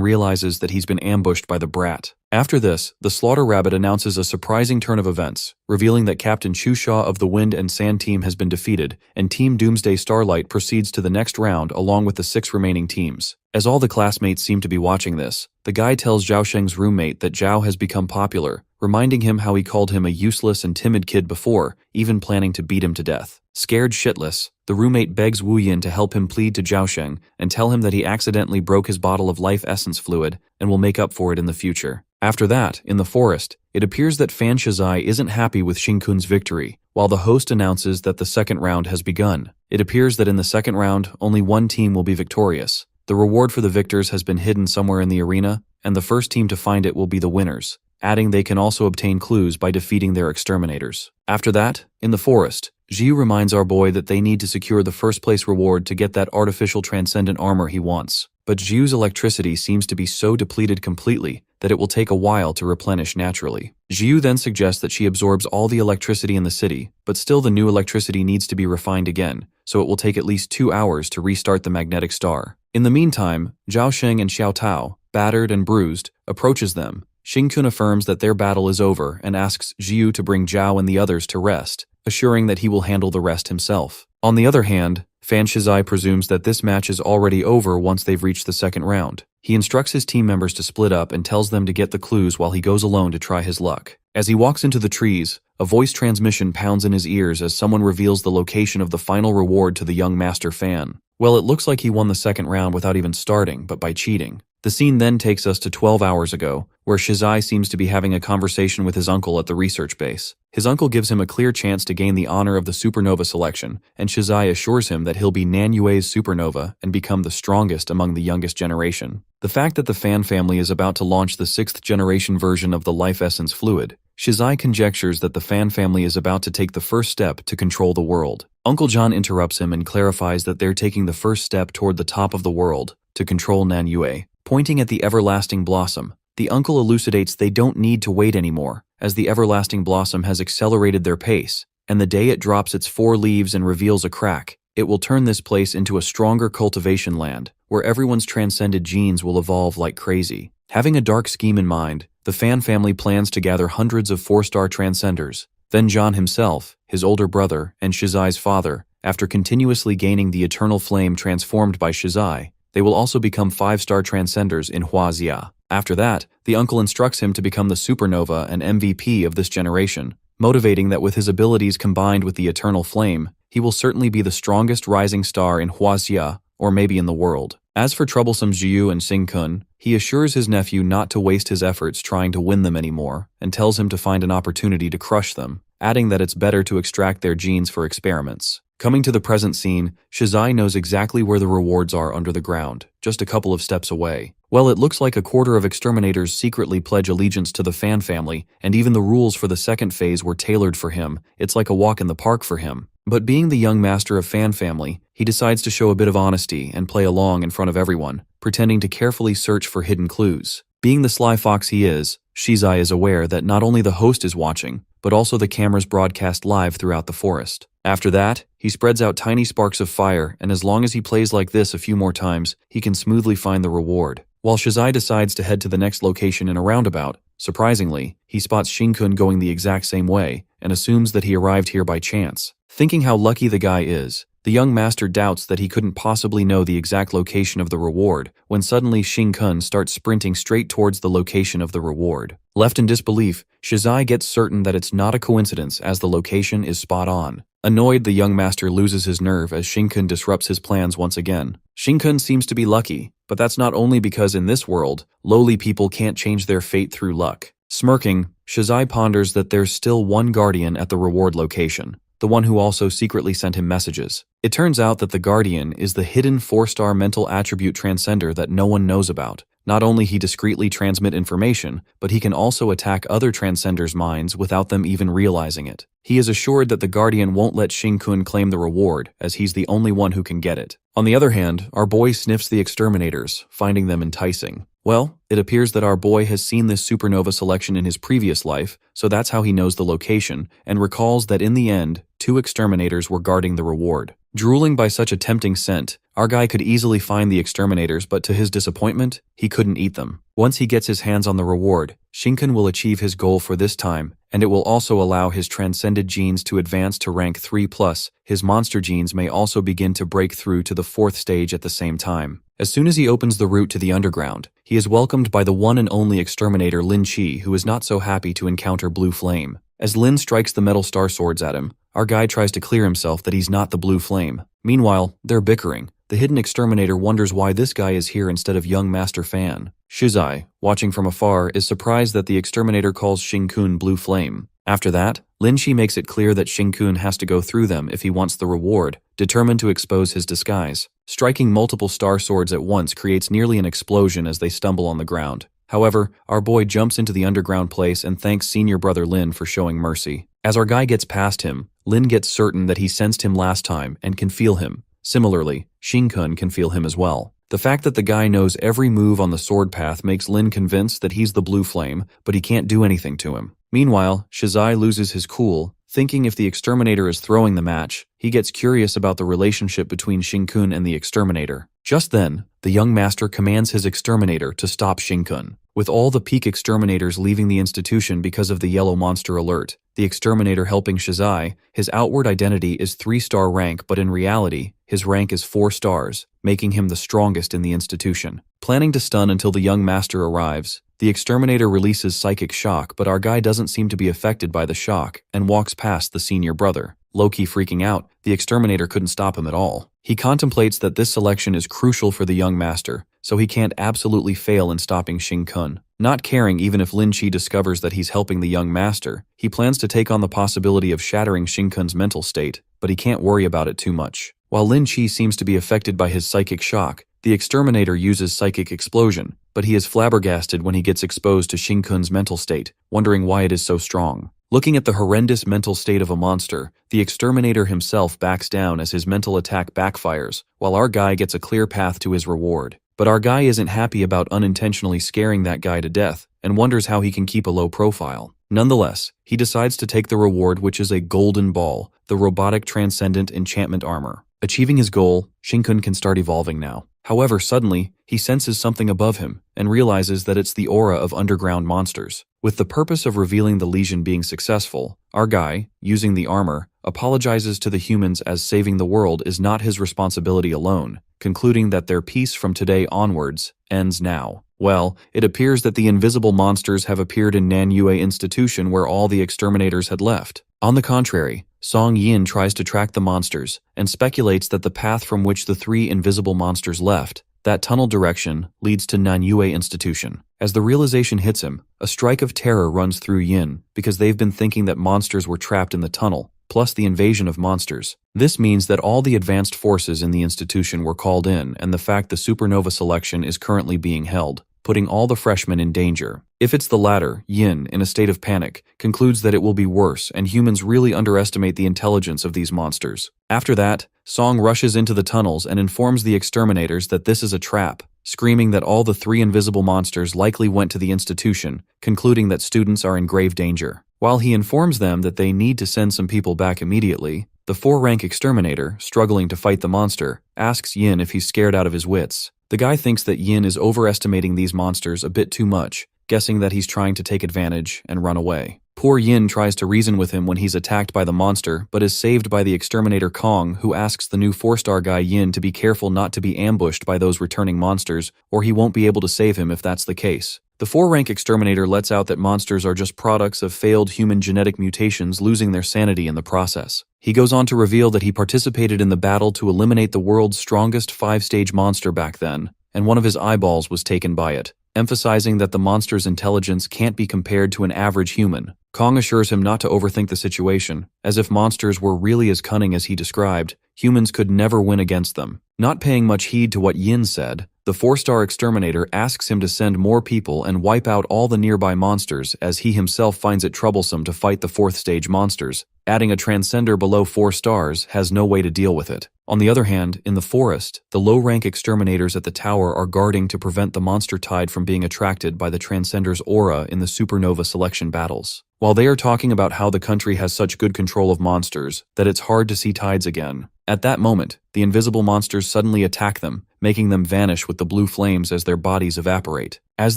realizes that he's been ambushed by the brat. After this, the Slaughter Rabbit announces a surprising turn of events, revealing that Captain Chusha of the Wind and Sand team has been defeated, and Team Doomsday Starlight proceeds to the next round along with the 6 remaining teams. As all the classmates seem to be watching this, the guy tells Zhao Sheng's roommate that Zhao has become popular, reminding him how he called him a useless and timid kid before, even planning to beat him to death. Scared shitless, the roommate begs Wu Yin to help him plead to Zhao Sheng and tell him that he accidentally broke his bottle of life essence fluid and will make up for it in the future. After that, in the forest, it appears that Fan Shizai isn't happy with Shin-kun's victory, while the host announces that the second round has begun. It appears that in the second round, only one team will be victorious. The reward for the victors has been hidden somewhere in the arena, and the first team to find it will be the winners. adding they can also obtain clues by defeating their exterminators. After that, in the forest, Jiu reminds our boy that they need to secure the first place reward to get that artificial transcendent armor he wants. But Jiu's electricity seems to be so depleted completely that it will take a while to replenish naturally. Jiu then suggests that she absorbs all the electricity in the city, but still the new electricity needs to be refined again, so it will take at least 2 hours to restart the magnetic star. In the meantime, Zhao Sheng and Xiao Tao, battered and bruised, approaches them. Xing-kun affirms that their battle is over and asks Jiu to bring Zhao and the others to rest, assuring that he will handle the rest himself. On the other hand, Fan Shizai presumes that this match is already over once they've reached the second round. He instructs his team members to split up and tells them to get the clues while he goes alone to try his luck. As he walks into the trees, a voice transmission pounds in his ears as someone reveals the location of the final reward to the young master Fan. Well, it looks like he won the second round without even starting, but by cheating. The scene then takes us to 12 hours ago, where Shizai seems to be having a conversation with his uncle at the research base. His uncle gives him a clear chance to gain the honor of the supernova selection, and Shizai assures him that he'll be Nanyue's supernova and become the strongest among the youngest generation. The fact that the Fan family is about to launch the 6th generation version of the life essence fluid, Shizai conjectures that the Fan family is about to take the first step to control the world. Uncle John interrupts him and clarifies that they're taking the first step toward the top of the world to control Nanyue. Pointing at the everlasting blossom, the uncle elucidates they don't need to wait anymore, as the everlasting blossom has accelerated their pace, and the day it drops its 4 leaves and reveals a crack, it will turn this place into a stronger cultivation land, where everyone's transcended genes will evolve like crazy. Having a dark scheme in mind, the Fan family plans to gather hundreds of 4-star transcenders. Then John himself, his older brother, and Shizai's father, after continuously gaining the eternal flame transformed by Shizai, they will also become 5-star transcenders in Huazia. After that, the uncle instructs him to become the supernova and MVP of this generation, motivating that with his abilities combined with the eternal flame, he will certainly be the strongest rising star in Huazia, or maybe in the world. As for troublesome Jiu and Xing-kun, he assures his nephew not to waste his efforts trying to win them anymore, and tells him to find an opportunity to crush them, adding that it's better to extract their genes for experiments. Coming to the present scene, Shizai knows exactly where the rewards are under the ground, just a couple of steps away. Well, it looks like a quarter of exterminators secretly pledge allegiance to the Fan family, and even the rules for the second phase were tailored for him. It's like a walk in the park for him. But being the young master of Fan family, he decides to show a bit of honesty and play along in front of everyone, pretending to carefully search for hidden clues. Being the sly fox he is, Shizai is aware that not only the host is watching, but also the cameras broadcast live throughout the forest. After that, he spreads out tiny sparks of fire, and as long as he plays like this a few more times, he can smoothly find the reward. While Shizai decides to head to the next location in a roundabout, surprisingly, he spots Xing-kun going the exact same way, and assumes that he arrived here by chance. Thinking how lucky the guy is, the young master doubts that he couldn't possibly know the exact location of the reward, when suddenly Xing-kun starts sprinting straight towards the location of the reward. Left in disbelief, Shizai gets certain that it's not a coincidence as the location is spot on. Annoyed, the young master loses his nerve as Xing-kun disrupts his plans once again. Xing-kun seems to be lucky, but that's not only because in this world, lowly people can't change their fate through luck. Smirking, Shizai ponders that there's still one guardian at the reward location, the one who also secretly sent him messages. It turns out that the guardian is the hidden 4-star mental attribute transcender that no one knows about. Not only he discreetly transmit information, but he can also attack other transcenders' minds without them even realizing it. He is assured that the guardian won't let Xing-kun claim the reward, as he's the only one who can get it. On the other hand, our boy sniffs the exterminators, finding them enticing. Well, it appears that our boy has seen this supernova selection in his previous life, so that's how he knows the location, and recalls that in the end, 2 exterminators were guarding the reward. Drooling by such a tempting scent, our guy could easily find the exterminators, but to his disappointment, he couldn't eat them. Once he gets his hands on the reward, Xing-kun will achieve his goal for this time, and it will also allow his transcended genes to advance to rank 3+. His monster genes may also begin to break through to the 4th stage at the same time. As soon as he opens the route to the underground, he is welcomed by the one and only exterminator Lin Chi, who is not so happy to encounter Blue Flame. As Lin strikes the metal star swords at him, our guy tries to clear himself that he's not the Blue Flame. Meanwhile, they're bickering. The hidden exterminator wonders why this guy is here instead of young Master Fan. Shizai, watching from afar, is surprised that the exterminator calls Xing-kun Blue Flame. After that, Lin Chi makes it clear that Xing-kun has to go through them if he wants the reward, determined to expose his disguise. Striking multiple star swords at once creates nearly an explosion as they stumble on the ground. However, our boy jumps into the underground place and thanks senior brother Lin for showing mercy. As our guy gets past him, Lin gets certain that he sensed him last time and can feel him. Similarly, Shin-kun can feel him as well. The fact that the guy knows every move on the sword path makes Lin convinced that he's the blue flame, but he can't do anything to him. Meanwhile, Shizai loses his cool, thinking if the exterminator is throwing the match, he gets curious about the relationship between Shin-kun and the exterminator. Just then, the young master commands his exterminator to stop Shin-kun. With all the peak exterminators leaving the institution because of the yellow monster alert, the exterminator helping Shizai, his outward identity is 3-star rank, but in reality, his rank is 4 stars, making him the strongest in the institution. Planning to stun until the young master arrives, the exterminator releases psychic shock, but our guy doesn't seem to be affected by the shock and walks past the senior brother. Low-key freaking out, the exterminator couldn't stop him at all. He contemplates that this selection is crucial for the young master, so he can't absolutely fail in stopping Shin-kun. Not caring even if Lin Chi discovers that he's helping the young master, he plans to take on the possibility of shattering Shin-kun's mental state, but he can't worry about it too much. While Lin Chi seems to be affected by his psychic shock, the exterminator uses psychic explosion, but he is flabbergasted when he gets exposed to Shin-kun's mental state, wondering why it is so strong. Looking at the horrendous mental state of a monster, the exterminator himself backs down as his mental attack backfires, while our guy gets a clear path to his reward. But our guy isn't happy about unintentionally scaring that guy to death, and wonders how he can keep a low profile. Nonetheless, he decides to take the reward, which is a golden ball, the robotic transcendent enchantment armor. Achieving his goal, Shin-kun can start evolving now. However, suddenly, he senses something above him and realizes that it's the aura of underground monsters. With the purpose of revealing the lesion being successful, our guy, using the armor, apologizes to the humans as saving the world is not his responsibility alone, concluding that their peace from today onwards ends now. Well, it appears that the invisible monsters have appeared in Manhwa Institution where all the exterminators had left. On the contrary, Song Yin tries to track the monsters and speculates that the path from which the 3 invisible monsters left, that tunnel direction, leads to Manhwa Institution. As the realization hits him, a strike of terror runs through Yin because they've been thinking that monsters were trapped in the tunnel, plus the invasion of monsters. This means that all the advanced forces in the institution were called in, and the fact the supernova selection is currently being held, putting all the freshmen in danger. If it's the latter, Yin, in a state of panic, concludes that it will be worse and humans really underestimate the intelligence of these monsters. After that, Song rushes into the tunnels and informs the exterminators that this is a trap, screaming that all the 3 invisible monsters likely went to the institution, concluding that students are in grave danger. While he informs them that they need to send some people back immediately, the 4-rank exterminator, struggling to fight the monster, asks Yin if he's scared out of his wits. The guy thinks that Yin is overestimating these monsters a bit too much, guessing that he's trying to take advantage and run away. Poor Yin tries to reason with him when he's attacked by the monster, but is saved by the exterminator Kong, who asks the new 4-star guy Yin to be careful not to be ambushed by those returning monsters, or he won't be able to save him if that's the case. The 4-rank exterminator lets out that monsters are just products of failed human genetic mutations losing their sanity in the process. He goes on to reveal that he participated in the battle to eliminate the world's strongest 5-stage monster back then, and one of his eyeballs was taken by it, emphasizing that the monster's intelligence can't be compared to an average human. Kong assures him not to overthink the situation, as if monsters were really as cunning as he described, humans could never win against them. Not paying much heed to what Yin said, the 4-star exterminator asks him to send more people and wipe out all the nearby monsters, as he himself finds it troublesome to fight the 4th-stage monsters. Adding a transcender below 4 stars has no way to deal with it. On the other hand, in the forest, the low-rank exterminators at the tower are guarding to prevent the monster tide from being attracted by the transcender's aura in the supernova selection battles. While they are talking about how the country has such good control of monsters that it's hard to see tides again, at that moment, the invisible monsters suddenly attack them, making them vanish with the blue flames as their bodies evaporate. As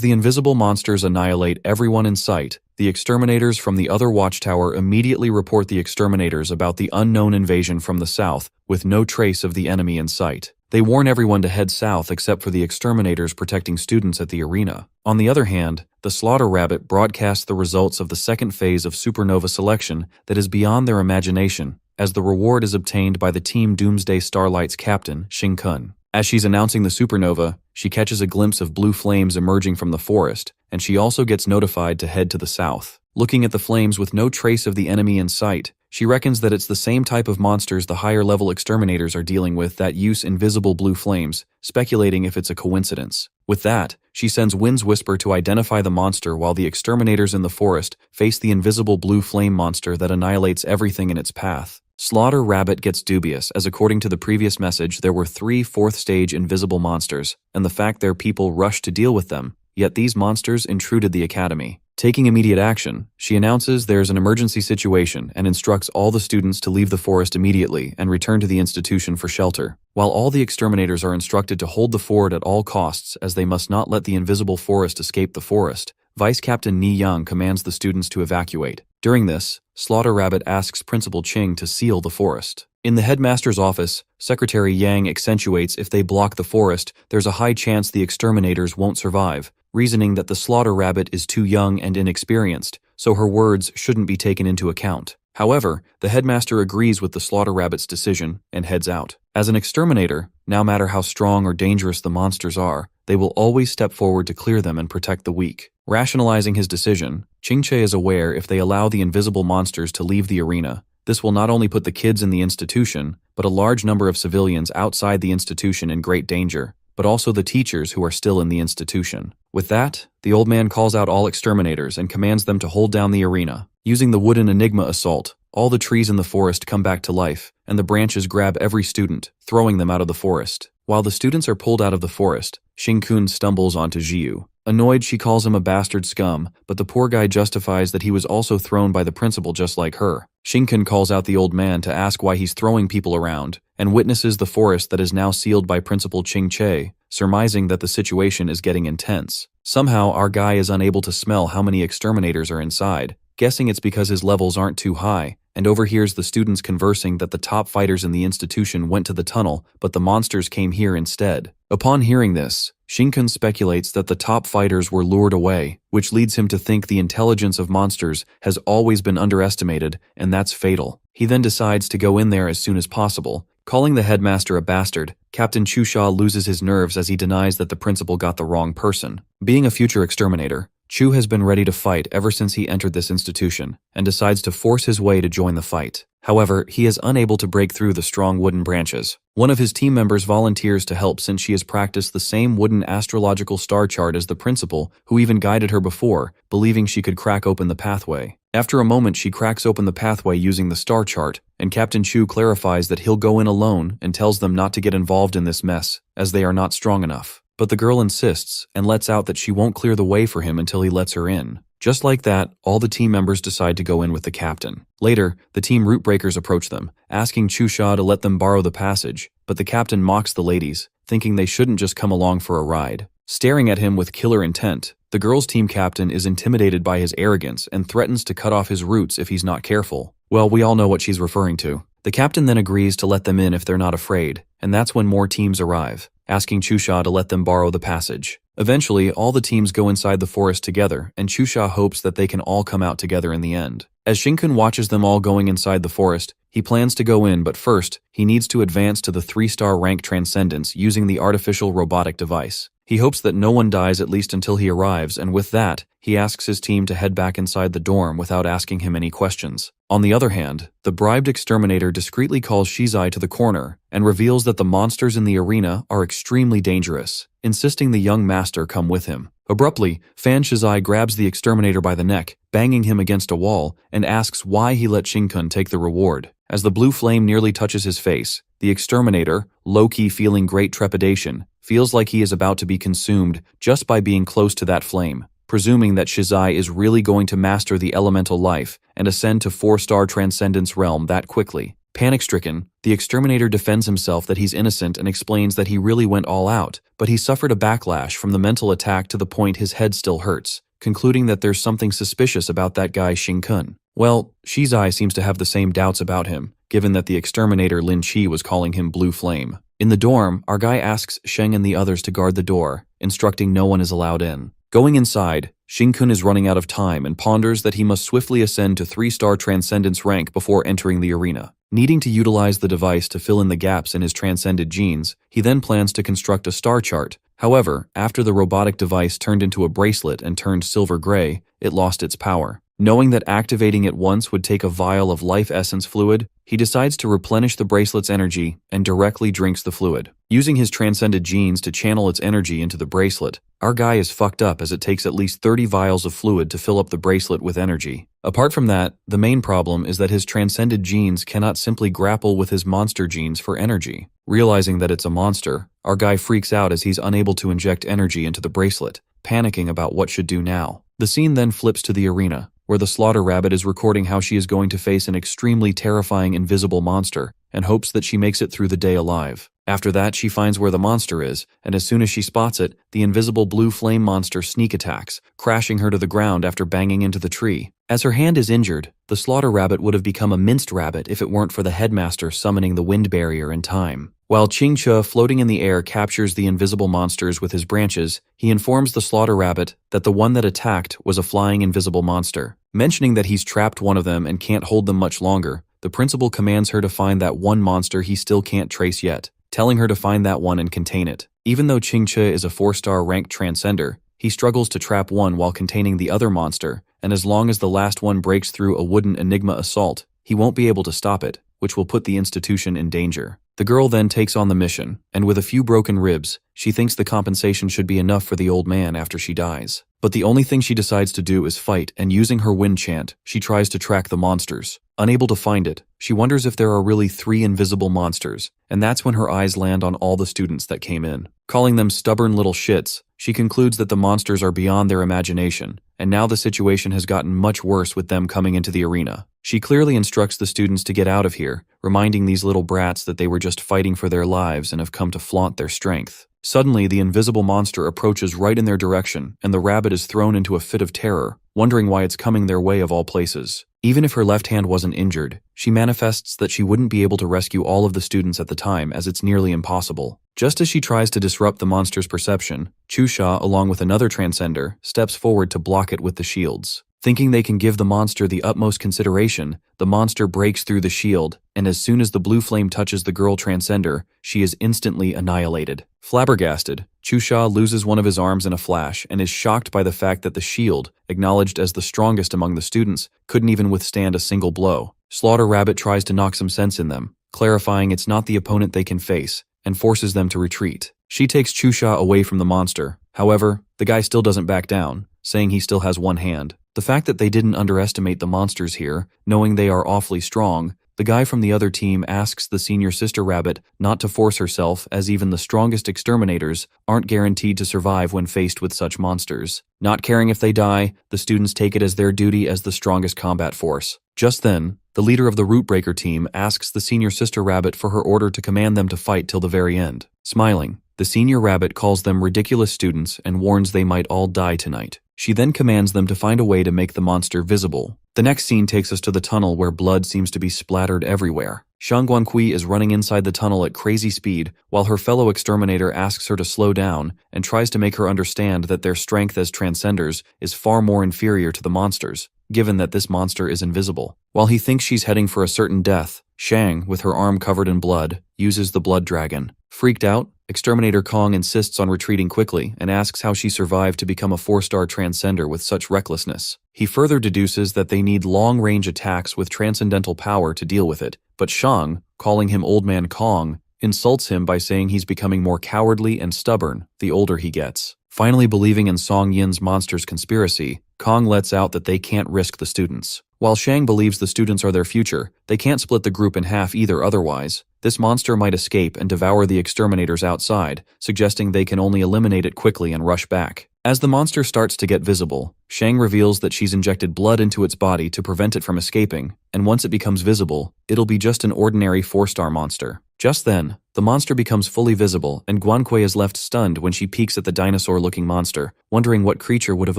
the invisible monsters annihilate everyone in sight, the exterminators from the other watchtower immediately report the exterminators about the unknown invasion from the south, with no trace of the enemy in sight. They warn everyone to head south except for the exterminators protecting students at the arena. On the other hand, the Slaughter Rabbit broadcasts the results of the 2nd phase of supernova selection that is beyond their imagination, as the reward is obtained by the Team Doomsday Starlight's captain, Shin-kun. As she's announcing the supernova, she catches a glimpse of blue flames emerging from the forest, and she also gets notified to head to the south. Looking at the flames with no trace of the enemy in sight, she reckons that it's the same type of monsters the higher-level exterminators are dealing with that use invisible blue flames, speculating if it's a coincidence. With that, she sends Wind's Whisper to identify the monster while the exterminators in the forest face the invisible blue flame monster that annihilates everything in its path. Slaughter Rabbit gets dubious, as according to the previous message there were 3 fourth-stage invisible monsters, and the fact their people rushed to deal with them, yet these monsters intruded the academy. Taking immediate action, she announces there's an emergency situation and instructs all the students to leave the forest immediately and return to the institution for shelter, while all the exterminators are instructed to hold the fort at all costs as they must not let the invisible forest escape the forest. Vice Captain Ni Young commands the students to evacuate. During this, Slaughter Rabbit asks Principal Ching to seal the forest. In the headmaster's office, Secretary Yang accentuates if they block the forest, there's a high chance the exterminators won't survive, reasoning that the Slaughter Rabbit is too young and inexperienced, so her words shouldn't be taken into account. However, the headmaster agrees with the Slaughter Rabbit's decision and heads out. As an exterminator, no matter how strong or dangerous the monsters are, they will always step forward to clear them and protect the weak. Rationalizing his decision, Ching-che is aware if they allow the invisible monsters to leave the arena, this will not only put the kids in the institution, but a large number of civilians outside the institution in great danger, but also the teachers who are still in the institution. With that, the old man calls out all exterminators and commands them to hold down the arena. Using the wooden enigma assault, all the trees in the forest come back to life, and the branches grab every student, throwing them out of the forest. While the students are pulled out of the forest, Xing-kun stumbles onto Jiu. Annoyed, she calls him a bastard scum, but the poor guy justifies that he was also thrown by the principal just like her. Xing-kun calls out the old man to ask why he's throwing people around, and witnesses the forest that is now sealed by Principal Ching-che, surmising that the situation is getting intense. Somehow, our guy is unable to smell how many exterminators are inside, guessing it's because his levels aren't too high, and overhears the students conversing that the top fighters in the institution went to the tunnel, but the monsters came here instead. Upon hearing this, Xing-kun speculates that the top fighters were lured away, which leads him to think the intelligence of monsters has always been underestimated, and that's fatal. He then decides to go in there as soon as possible. Calling the headmaster a bastard, Captain Chusha loses his nerves as he denies that the principal got the wrong person. Being a future exterminator, Chu has been ready to fight ever since he entered this institution, and decides to force his way to join the fight. However, he is unable to break through the strong wooden branches. One of his team members volunteers to help since she has practiced the same wooden astrological star chart as the principal, who even guided her before, believing she could crack open the pathway. After a moment, she cracks open the pathway using the star chart, and Captain Chu clarifies that he'll go in alone and tells them not to get involved in this mess, as they are not strong enough. But the girl insists and lets out that she won't clear the way for him until he lets her in. Just like that, all the team members decide to go in with the captain. Later, the team route breakers approach them, asking Chusha to let them borrow the passage, but the captain mocks the ladies, thinking they shouldn't just come along for a ride. Staring at him with killer intent, the girls' team captain is intimidated by his arrogance and threatens to cut off his routes if he's not careful. Well, we all know what she's referring to. The captain then agrees to let them in if they're not afraid, and that's when more teams arrive, asking Chusha to let them borrow the passage. Eventually, all the teams go inside the forest together, and Chusha hopes that they can all come out together in the end. As Xing-kun watches them all going inside the forest, he plans to go in, but first, he needs to advance to the 3-star rank Transcendence using the artificial robotic device. He hopes that no one dies at least until he arrives, and with that, he asks his team to head back inside the dorm without asking him any questions. On the other hand, the bribed exterminator discreetly calls Shizai to the corner and reveals that the monsters in the arena are extremely dangerous, insisting the young master come with him. Abruptly, Fan Shizai grabs the exterminator by the neck, banging him against a wall, and asks why he let Xing-kun take the reward. As the blue flame nearly touches his face, the exterminator, low-key feeling great trepidation, feels like he is about to be consumed just by being close to that flame, presuming that Shizai is really going to master the elemental life and ascend to 4-star Transcendence realm that quickly. Panic-stricken, the exterminator defends himself that he's innocent and explains that he really went all out, but he suffered a backlash from the mental attack to the point his head still hurts, concluding that there's something suspicious about that guy Xing-kun. Well, Shizai seems to have the same doubts about him, given that the exterminator Lin Chi was calling him Blue Flame. In the dorm, our guy asks Sheng and the others to guard the door, instructing no one is allowed in. Going inside, Xing-kun is running out of time and ponders that he must swiftly ascend to 3-star Transcendence rank before entering the arena. Needing to utilize the device to fill in the gaps in his transcended genes, he then plans to construct a star chart. However, after the robotic device turned into a bracelet and turned silver gray, it lost its power. Knowing that activating it once would take a vial of life essence fluid, he decides to replenish the bracelet's energy and directly drinks the fluid. Using his transcended genes to channel its energy into the bracelet, our guy is fucked up as it takes at least 30 vials of fluid to fill up the bracelet with energy. Apart from that, the main problem is that his transcended genes cannot simply grapple with his monster genes for energy. Realizing that it's a monster, our guy freaks out as he's unable to inject energy into the bracelet, panicking about what should do now. The scene then flips to the arena, where the slaughter rabbit is recording how she is going to face an extremely terrifying invisible monster and hopes that she makes it through the day alive. After that, she finds where the monster is, and as soon as she spots it, the invisible blue flame monster sneak attacks, crashing her to the ground after banging into the tree. As her hand is injured, the slaughter rabbit would have become a minced rabbit if it weren't for the headmaster summoning the wind barrier in time. While Qingche, floating in the air, captures the invisible monsters with his branches, he informs the slaughter rabbit that the one that attacked was a flying invisible monster. Mentioning that he's trapped one of them and can't hold them much longer, the principal commands her to find that one monster he still can't trace yet, telling her to find that one and contain it. Even though Qingche is a 4-star ranked transcender, he struggles to trap one while containing the other monster, and as long as the last one breaks through a wooden Enigma assault, he won't be able to stop it, which will put the institution in danger. The girl then takes on the mission, and with a few broken ribs, she thinks the compensation should be enough for the old man after she dies. But the only thing she decides to do is fight, and using her wind chant, she tries to track the monsters. Unable to find it, she wonders if there are really 3 invisible monsters, and that's when her eyes land on all the students that came in. Calling them stubborn little shits, she concludes that the monsters are beyond their imagination, and now the situation has gotten much worse with them coming into the arena. She clearly instructs the students to get out of here, reminding these little brats that they were just fighting for their lives and have come to flaunt their strength. Suddenly, the invisible monster approaches right in their direction, and the rabbit is thrown into a fit of terror, wondering why it's coming their way of all places. Even if her left hand wasn't injured, she manifests that she wouldn't be able to rescue all of the students at the time as it's nearly impossible. Just as she tries to disrupt the monster's perception, Chusha, along with another transcender, steps forward to block it with the shields. Thinking they can give the monster the utmost consideration, the monster breaks through the shield, and as soon as the blue flame touches the girl transcender, she is instantly annihilated. Flabbergasted, Chusha loses one of his arms in a flash and is shocked by the fact that the shield, acknowledged as the strongest among the students, couldn't even withstand a single blow. Slaughter Rabbit tries to knock some sense in them, clarifying it's not the opponent they can face, and forces them to retreat. She takes Chusha away from the monster. However, the guy still doesn't back down, saying he still has one hand. The fact that they didn't underestimate the monsters here, knowing they are awfully strong, the guy from the other team asks the senior sister rabbit not to force herself, as even the strongest exterminators aren't guaranteed to survive when faced with such monsters. Not caring if they die, the students take it as their duty as the strongest combat force. Just then, the leader of the Rootbreaker team asks the senior sister rabbit for her order to command them to fight till the very end. Smiling, the senior rabbit calls them ridiculous students and warns they might all die tonight. She then commands them to find a way to make the monster visible. The next scene takes us to the tunnel where blood seems to be splattered everywhere. Shang Guanqui is running inside the tunnel at crazy speed, while her fellow exterminator asks her to slow down and tries to make her understand that their strength as transcenders is far more inferior to the monsters, given that this monster is invisible. While he thinks she's heading for a certain death, Shang, with her arm covered in blood, uses the blood dragon. Freaked out, Exterminator Kong insists on retreating quickly and asks how she survived to become a 4-star transcender with such recklessness. He further deduces that they need long-range attacks with transcendental power to deal with it, but Shang, calling him Old Man Kong, insults him by saying he's becoming more cowardly and stubborn the older he gets. Finally believing in Song Yin's monster's conspiracy, Kong lets out that they can't risk the students. While Shang believes the students are their future, they can't split the group in half either otherwise. This monster might escape and devour the exterminators outside, suggesting they can only eliminate it quickly and rush back. As the monster starts to get visible, Shang reveals that she's injected blood into its body to prevent it from escaping, and once it becomes visible, it'll be just an ordinary 4-star monster. Just then, the monster becomes fully visible, and Guanqui is left stunned when she peeks at the dinosaur-looking monster, wondering what creature would have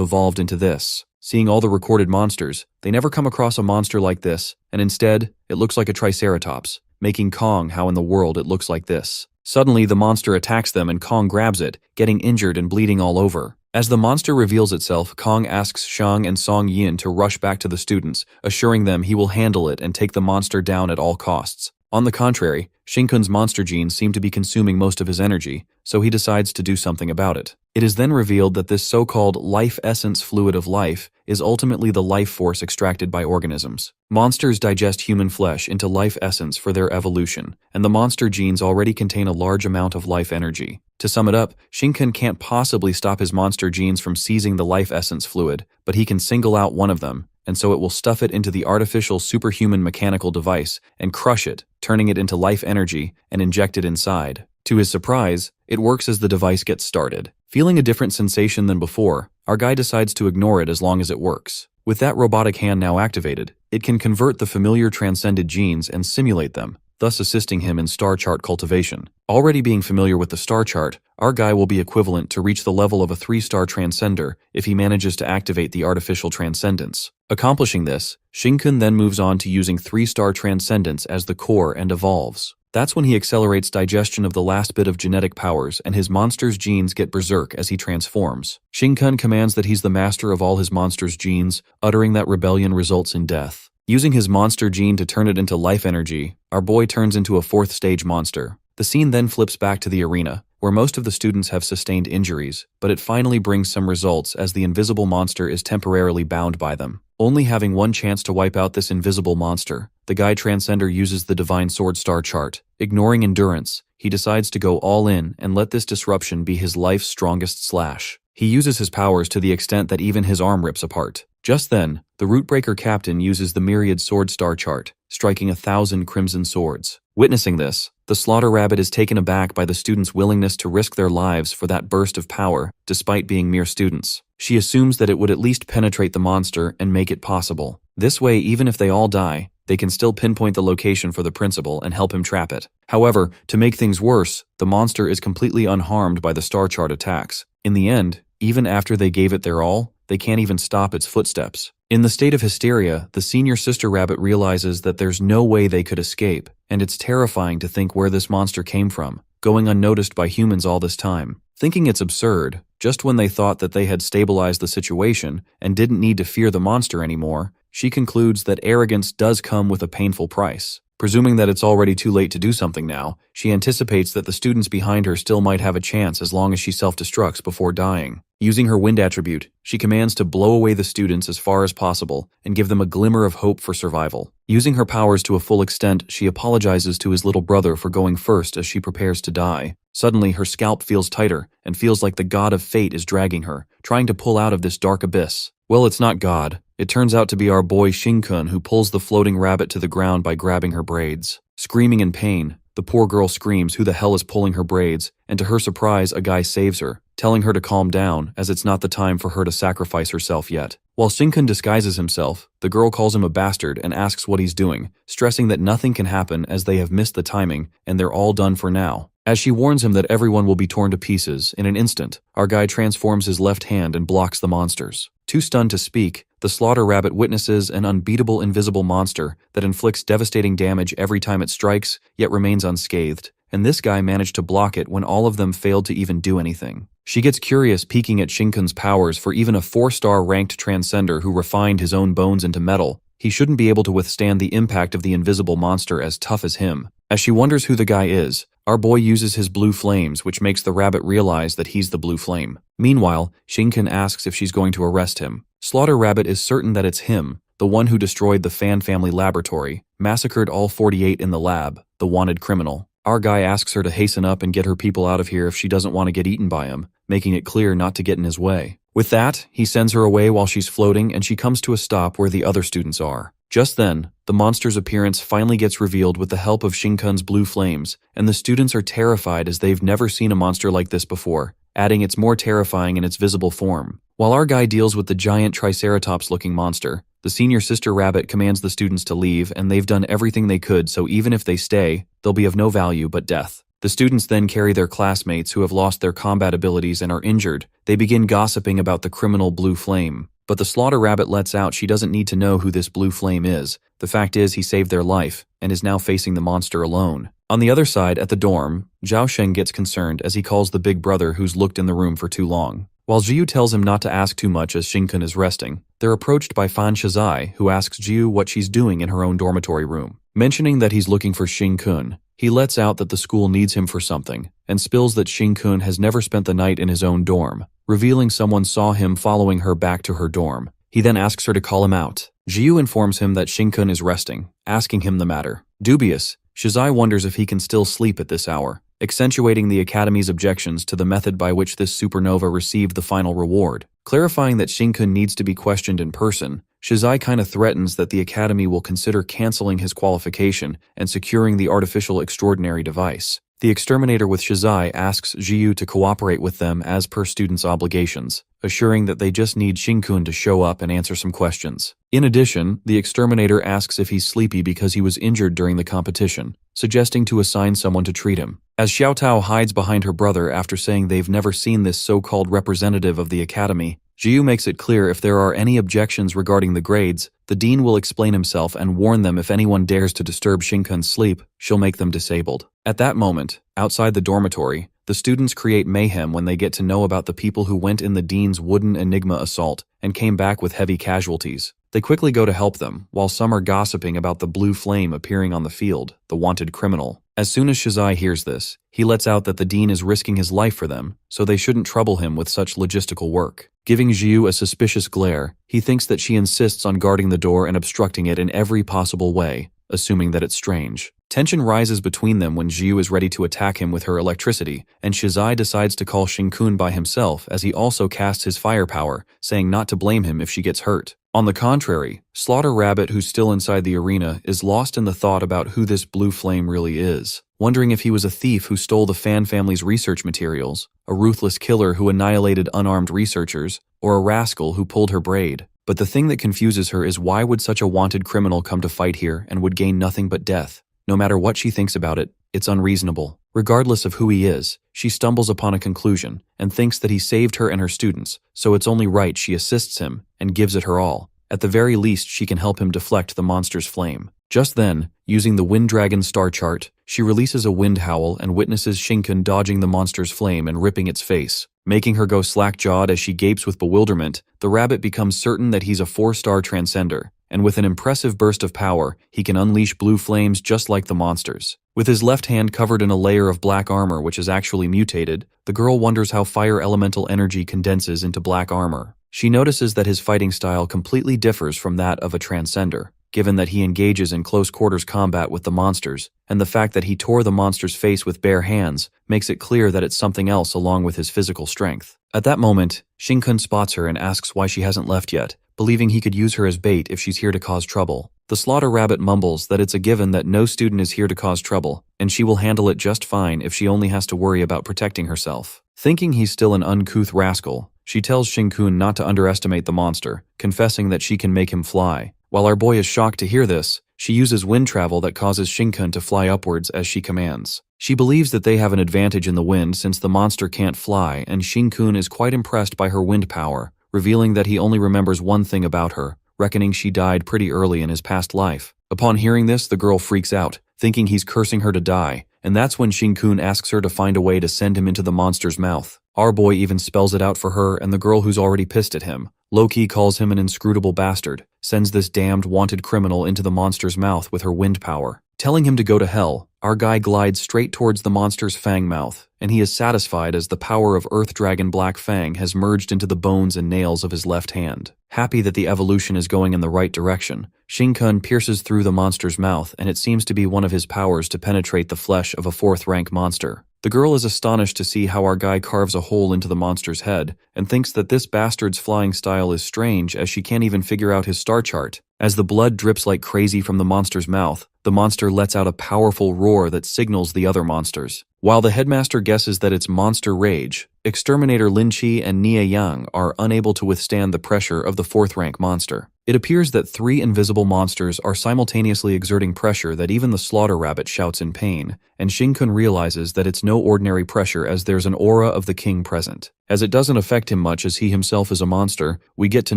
evolved into this. Seeing all the recorded monsters, they never come across a monster like this, and instead, it looks like a triceratops, making Kong how in the world it looks like this. Suddenly, the monster attacks them and Kong grabs it, getting injured and bleeding all over. As the monster reveals itself, Kong asks Shang and Song Yin to rush back to the students, assuring them he will handle it and take the monster down at all costs. On the contrary, Shinkun's monster genes seem to be consuming most of his energy, so he decides to do something about it. It is then revealed that this so-called life essence fluid of life is ultimately the life force extracted by organisms. Monsters digest human flesh into life essence for their evolution, and the monster genes already contain a large amount of life energy. To sum it up, Shinkun can't possibly stop his monster genes from seizing the life essence fluid, but he can single out one of them, and so it will stuff it into the artificial superhuman mechanical device and crush it, turning it into life energy and inject it inside. To his surprise, it works as the device gets started. Feeling a different sensation than before, our guy decides to ignore it as long as it works. With that robotic hand now activated, it can convert the familiar transcended genes and simulate them, thus assisting him in star chart cultivation. Already being familiar with the star chart, our guy will be equivalent to reach the level of a 3-star transcender if he manages to activate the artificial transcendence. Accomplishing this, Shinkun then moves on to using 3-star transcendence as the core and evolves. That's when he accelerates digestion of the last bit of genetic powers and his monster's genes get berserk as he transforms. Shinkun commands that he's the master of all his monster's genes, uttering that rebellion results in death. Using his monster gene to turn it into life energy, our boy turns into a 4th stage monster. The scene then flips back to the arena, where most of the students have sustained injuries, but it finally brings some results as the invisible monster is temporarily bound by them. Only having one chance to wipe out this invisible monster, the guy Transcender uses the Divine Sword Star chart. Ignoring endurance, he decides to go all in and let this disruption be his life's strongest slash. He uses his powers to the extent that even his arm rips apart. Just then, the Rootbreaker captain uses the Myriad Sword Star chart, striking 1,000 crimson swords. Witnessing this, the Slaughter Rabbit is taken aback by the students' willingness to risk their lives for that burst of power, despite being mere students. She assumes that it would at least penetrate the monster and make it possible. This way, even if they all die, they can still pinpoint the location for the principal and help him trap it. However, to make things worse, the monster is completely unharmed by the star chart attacks. In the end, even after they gave it their all, they can't even stop its footsteps. In the state of hysteria, the senior sister rabbit realizes that there's no way they could escape, and it's terrifying to think where this monster came from, going unnoticed by humans all this time. Thinking it's absurd, just when they thought that they had stabilized the situation and didn't need to fear the monster anymore, she concludes that arrogance does come with a painful price. Presuming that it's already too late to do something now, she anticipates that the students behind her still might have a chance as long as she self-destructs before dying. Using her wind attribute, she commands to blow away the students as far as possible and give them a glimmer of hope for survival. Using her powers to a full extent, she apologizes to his little brother for going first as she prepares to die. Suddenly, her scalp feels tighter and feels like the god of fate is dragging her, trying to pull out of this dark abyss. Well, it's not God. It turns out to be our boy Shinkun who pulls the floating rabbit to the ground by grabbing her braids. Screaming in pain, the poor girl screams who the hell is pulling her braids, and to her surprise, a guy saves her, telling her to calm down as it's not the time for her to sacrifice herself yet. While Shinkun disguises himself, the girl calls him a bastard and asks what he's doing, stressing that nothing can happen as they have missed the timing and they're all done for now. As she warns him that everyone will be torn to pieces, in an instant, our guy transforms his left hand and blocks the monsters. Too stunned to speak, the Slaughter Rabbit witnesses an unbeatable invisible monster that inflicts devastating damage every time it strikes, yet remains unscathed, and this guy managed to block it when all of them failed to even do anything. She gets curious peeking at Shinkun's powers for even a 4-star ranked transcender who refined his own bones into metal. He shouldn't be able to withstand the impact of the invisible monster as tough as him. As she wonders who the guy is, our boy uses his blue flames, which makes the rabbit realize that he's the blue flame. Meanwhile, Shinkun asks if she's going to arrest him. Slaughter Rabbit is certain that it's him, the one who destroyed the Fan family laboratory, massacred all 48 in the lab, the wanted criminal. Our guy asks her to hasten up and get her people out of here if she doesn't want to get eaten by him, making it clear not to get in his way. With that, he sends her away while she's floating and she comes to a stop where the other students are. Just then, the monster's appearance finally gets revealed with the help of Shinkun's blue flames, and the students are terrified as they've never seen a monster like this before, adding it's more terrifying in its visible form. While our guy deals with the giant Triceratops-looking monster, the senior sister rabbit commands the students to leave, and they've done everything they could, so even if they stay, they'll be of no value but death. The students then carry their classmates who have lost their combat abilities and are injured. They begin gossiping about the criminal Blue Flame. But the Slaughter Rabbit lets out she doesn't need to know who this Blue Flame is. The fact is he saved their life, and is now facing the monster alone. On the other side, at the dorm, Zhao Sheng gets concerned as he calls the big brother who's looked in the room for too long. While Jiu tells him not to ask too much as Shinkun is resting, they're approached by Fan Shizai, who asks Jiu what she's doing in her own dormitory room. Mentioning that he's looking for Xing-kun, he lets out that the school needs him for something, and spills that Xing-kun has never spent the night in his own dorm, revealing someone saw him following her back to her dorm. He then asks her to call him out. Jiu informs him that Xing-kun is resting, asking him the matter. Dubious, Shizai wonders if he can still sleep at this hour, accentuating the Academy's objections to the method by which this supernova received the final reward. Clarifying that Xing-kun needs to be questioned in person, Shizai kinda threatens that the Academy will consider canceling his qualification and securing the artificial extraordinary device. The exterminator with Shizai asks Jiu to cooperate with them as per students' obligations, assuring that they just need Xing-kun to show up and answer some questions. In addition, the exterminator asks if he's sleepy because he was injured during the competition, suggesting to assign someone to treat him. As Xiaotao hides behind her brother after saying they've never seen this so-called representative of the Academy, Jiu makes it clear if there are any objections regarding the grades, the dean will explain himself and warn them if anyone dares to disturb Xing-kun's sleep, she'll make them disabled. At that moment, outside the dormitory, the students create mayhem when they get to know about the people who went in the dean's wooden Enigma assault and came back with heavy casualties. They quickly go to help them, while some are gossiping about the blue flame appearing on the field, the wanted criminal. As soon as Shizai hears this, he lets out that the dean is risking his life for them, so they shouldn't trouble him with such logistical work. Giving Jiu a suspicious glare, he thinks that she insists on guarding the door and obstructing it in every possible way, assuming that it's strange. Tension rises between them when Jiu is ready to attack him with her electricity, and Shizai decides to call Xing-kun by himself as he also casts his firepower, saying not to blame him if she gets hurt. On the contrary, Slaughter Rabbit, who's still inside the arena, is lost in the thought about who this blue flame really is, wondering if he was a thief who stole the Fan family's research materials, a ruthless killer who annihilated unarmed researchers, or a rascal who pulled her braid. But the thing that confuses her is why would such a wanted criminal come to fight here and would gain nothing but death? No matter what she thinks about it, it's unreasonable. Regardless of who he is, she stumbles upon a conclusion and thinks that he saved her and her students, so it's only right she assists him and gives it her all. At the very least, she can help him deflect the monster's flame. Just then, using the Wind Dragon's star chart, she releases a wind howl and witnesses Xing-kun dodging the monster's flame and ripping its face. Making her go slack-jawed as she gapes with bewilderment, the rabbit becomes certain that he's a 4-star transcender, and with an impressive burst of power, he can unleash blue flames just like the monsters. With his left hand covered in a layer of black armor which is actually mutated, the girl wonders how fire elemental energy condenses into black armor. She notices that his fighting style completely differs from that of a transcender, given that he engages in close-quarters combat with the monsters, and the fact that he tore the monster's face with bare hands makes it clear that it's something else along with his physical strength. At that moment, Xing-kun spots her and asks why she hasn't left yet, believing he could use her as bait if she's here to cause trouble. The Slaughter Rabbit mumbles that it's a given that no student is here to cause trouble, and she will handle it just fine if she only has to worry about protecting herself. Thinking he's still an uncouth rascal, she tells Xing-kun not to underestimate the monster, confessing that she can make him fly. While our boy is shocked to hear this, she uses wind travel that causes Xing-kun to fly upwards as she commands. She believes that they have an advantage in the wind since the monster can't fly, and Xing-kun is quite impressed by her wind power, revealing that he only remembers one thing about her, reckoning she died pretty early in his past life. Upon hearing this, the girl freaks out, thinking he's cursing her to die, and that's when Xing-kun asks her to find a way to send him into the monster's mouth. Our boy even spells it out for her and the girl who's already pissed at him. Loki calls him an inscrutable bastard, sends this damned wanted criminal into the monster's mouth with her wind power. Telling him to go to hell, our guy glides straight towards the monster's fang mouth, and he is satisfied as the power of Earth Dragon Black Fang has merged into the bones and nails of his left hand. Happy that the evolution is going in the right direction, Xing-kun pierces through the monster's mouth, and it seems to be one of his powers to penetrate the flesh of a 4th-rank monster. The girl is astonished to see how our guy carves a hole into the monster's head, and thinks that this bastard's flying style is strange as she can't even figure out his star chart. As the blood drips like crazy from the monster's mouth, the monster lets out a powerful roar that signals the other monsters. While the headmaster guesses that it's monster rage, Exterminator Lin Chi and Nia Yang are unable to withstand the pressure of the 4th-rank monster. It appears that 3 invisible monsters are simultaneously exerting pressure that even the Slaughter Rabbit shouts in pain, and Xing-kun realizes that it's no ordinary pressure as there's an aura of the king present. As it doesn't affect him much as he himself is a monster, we get to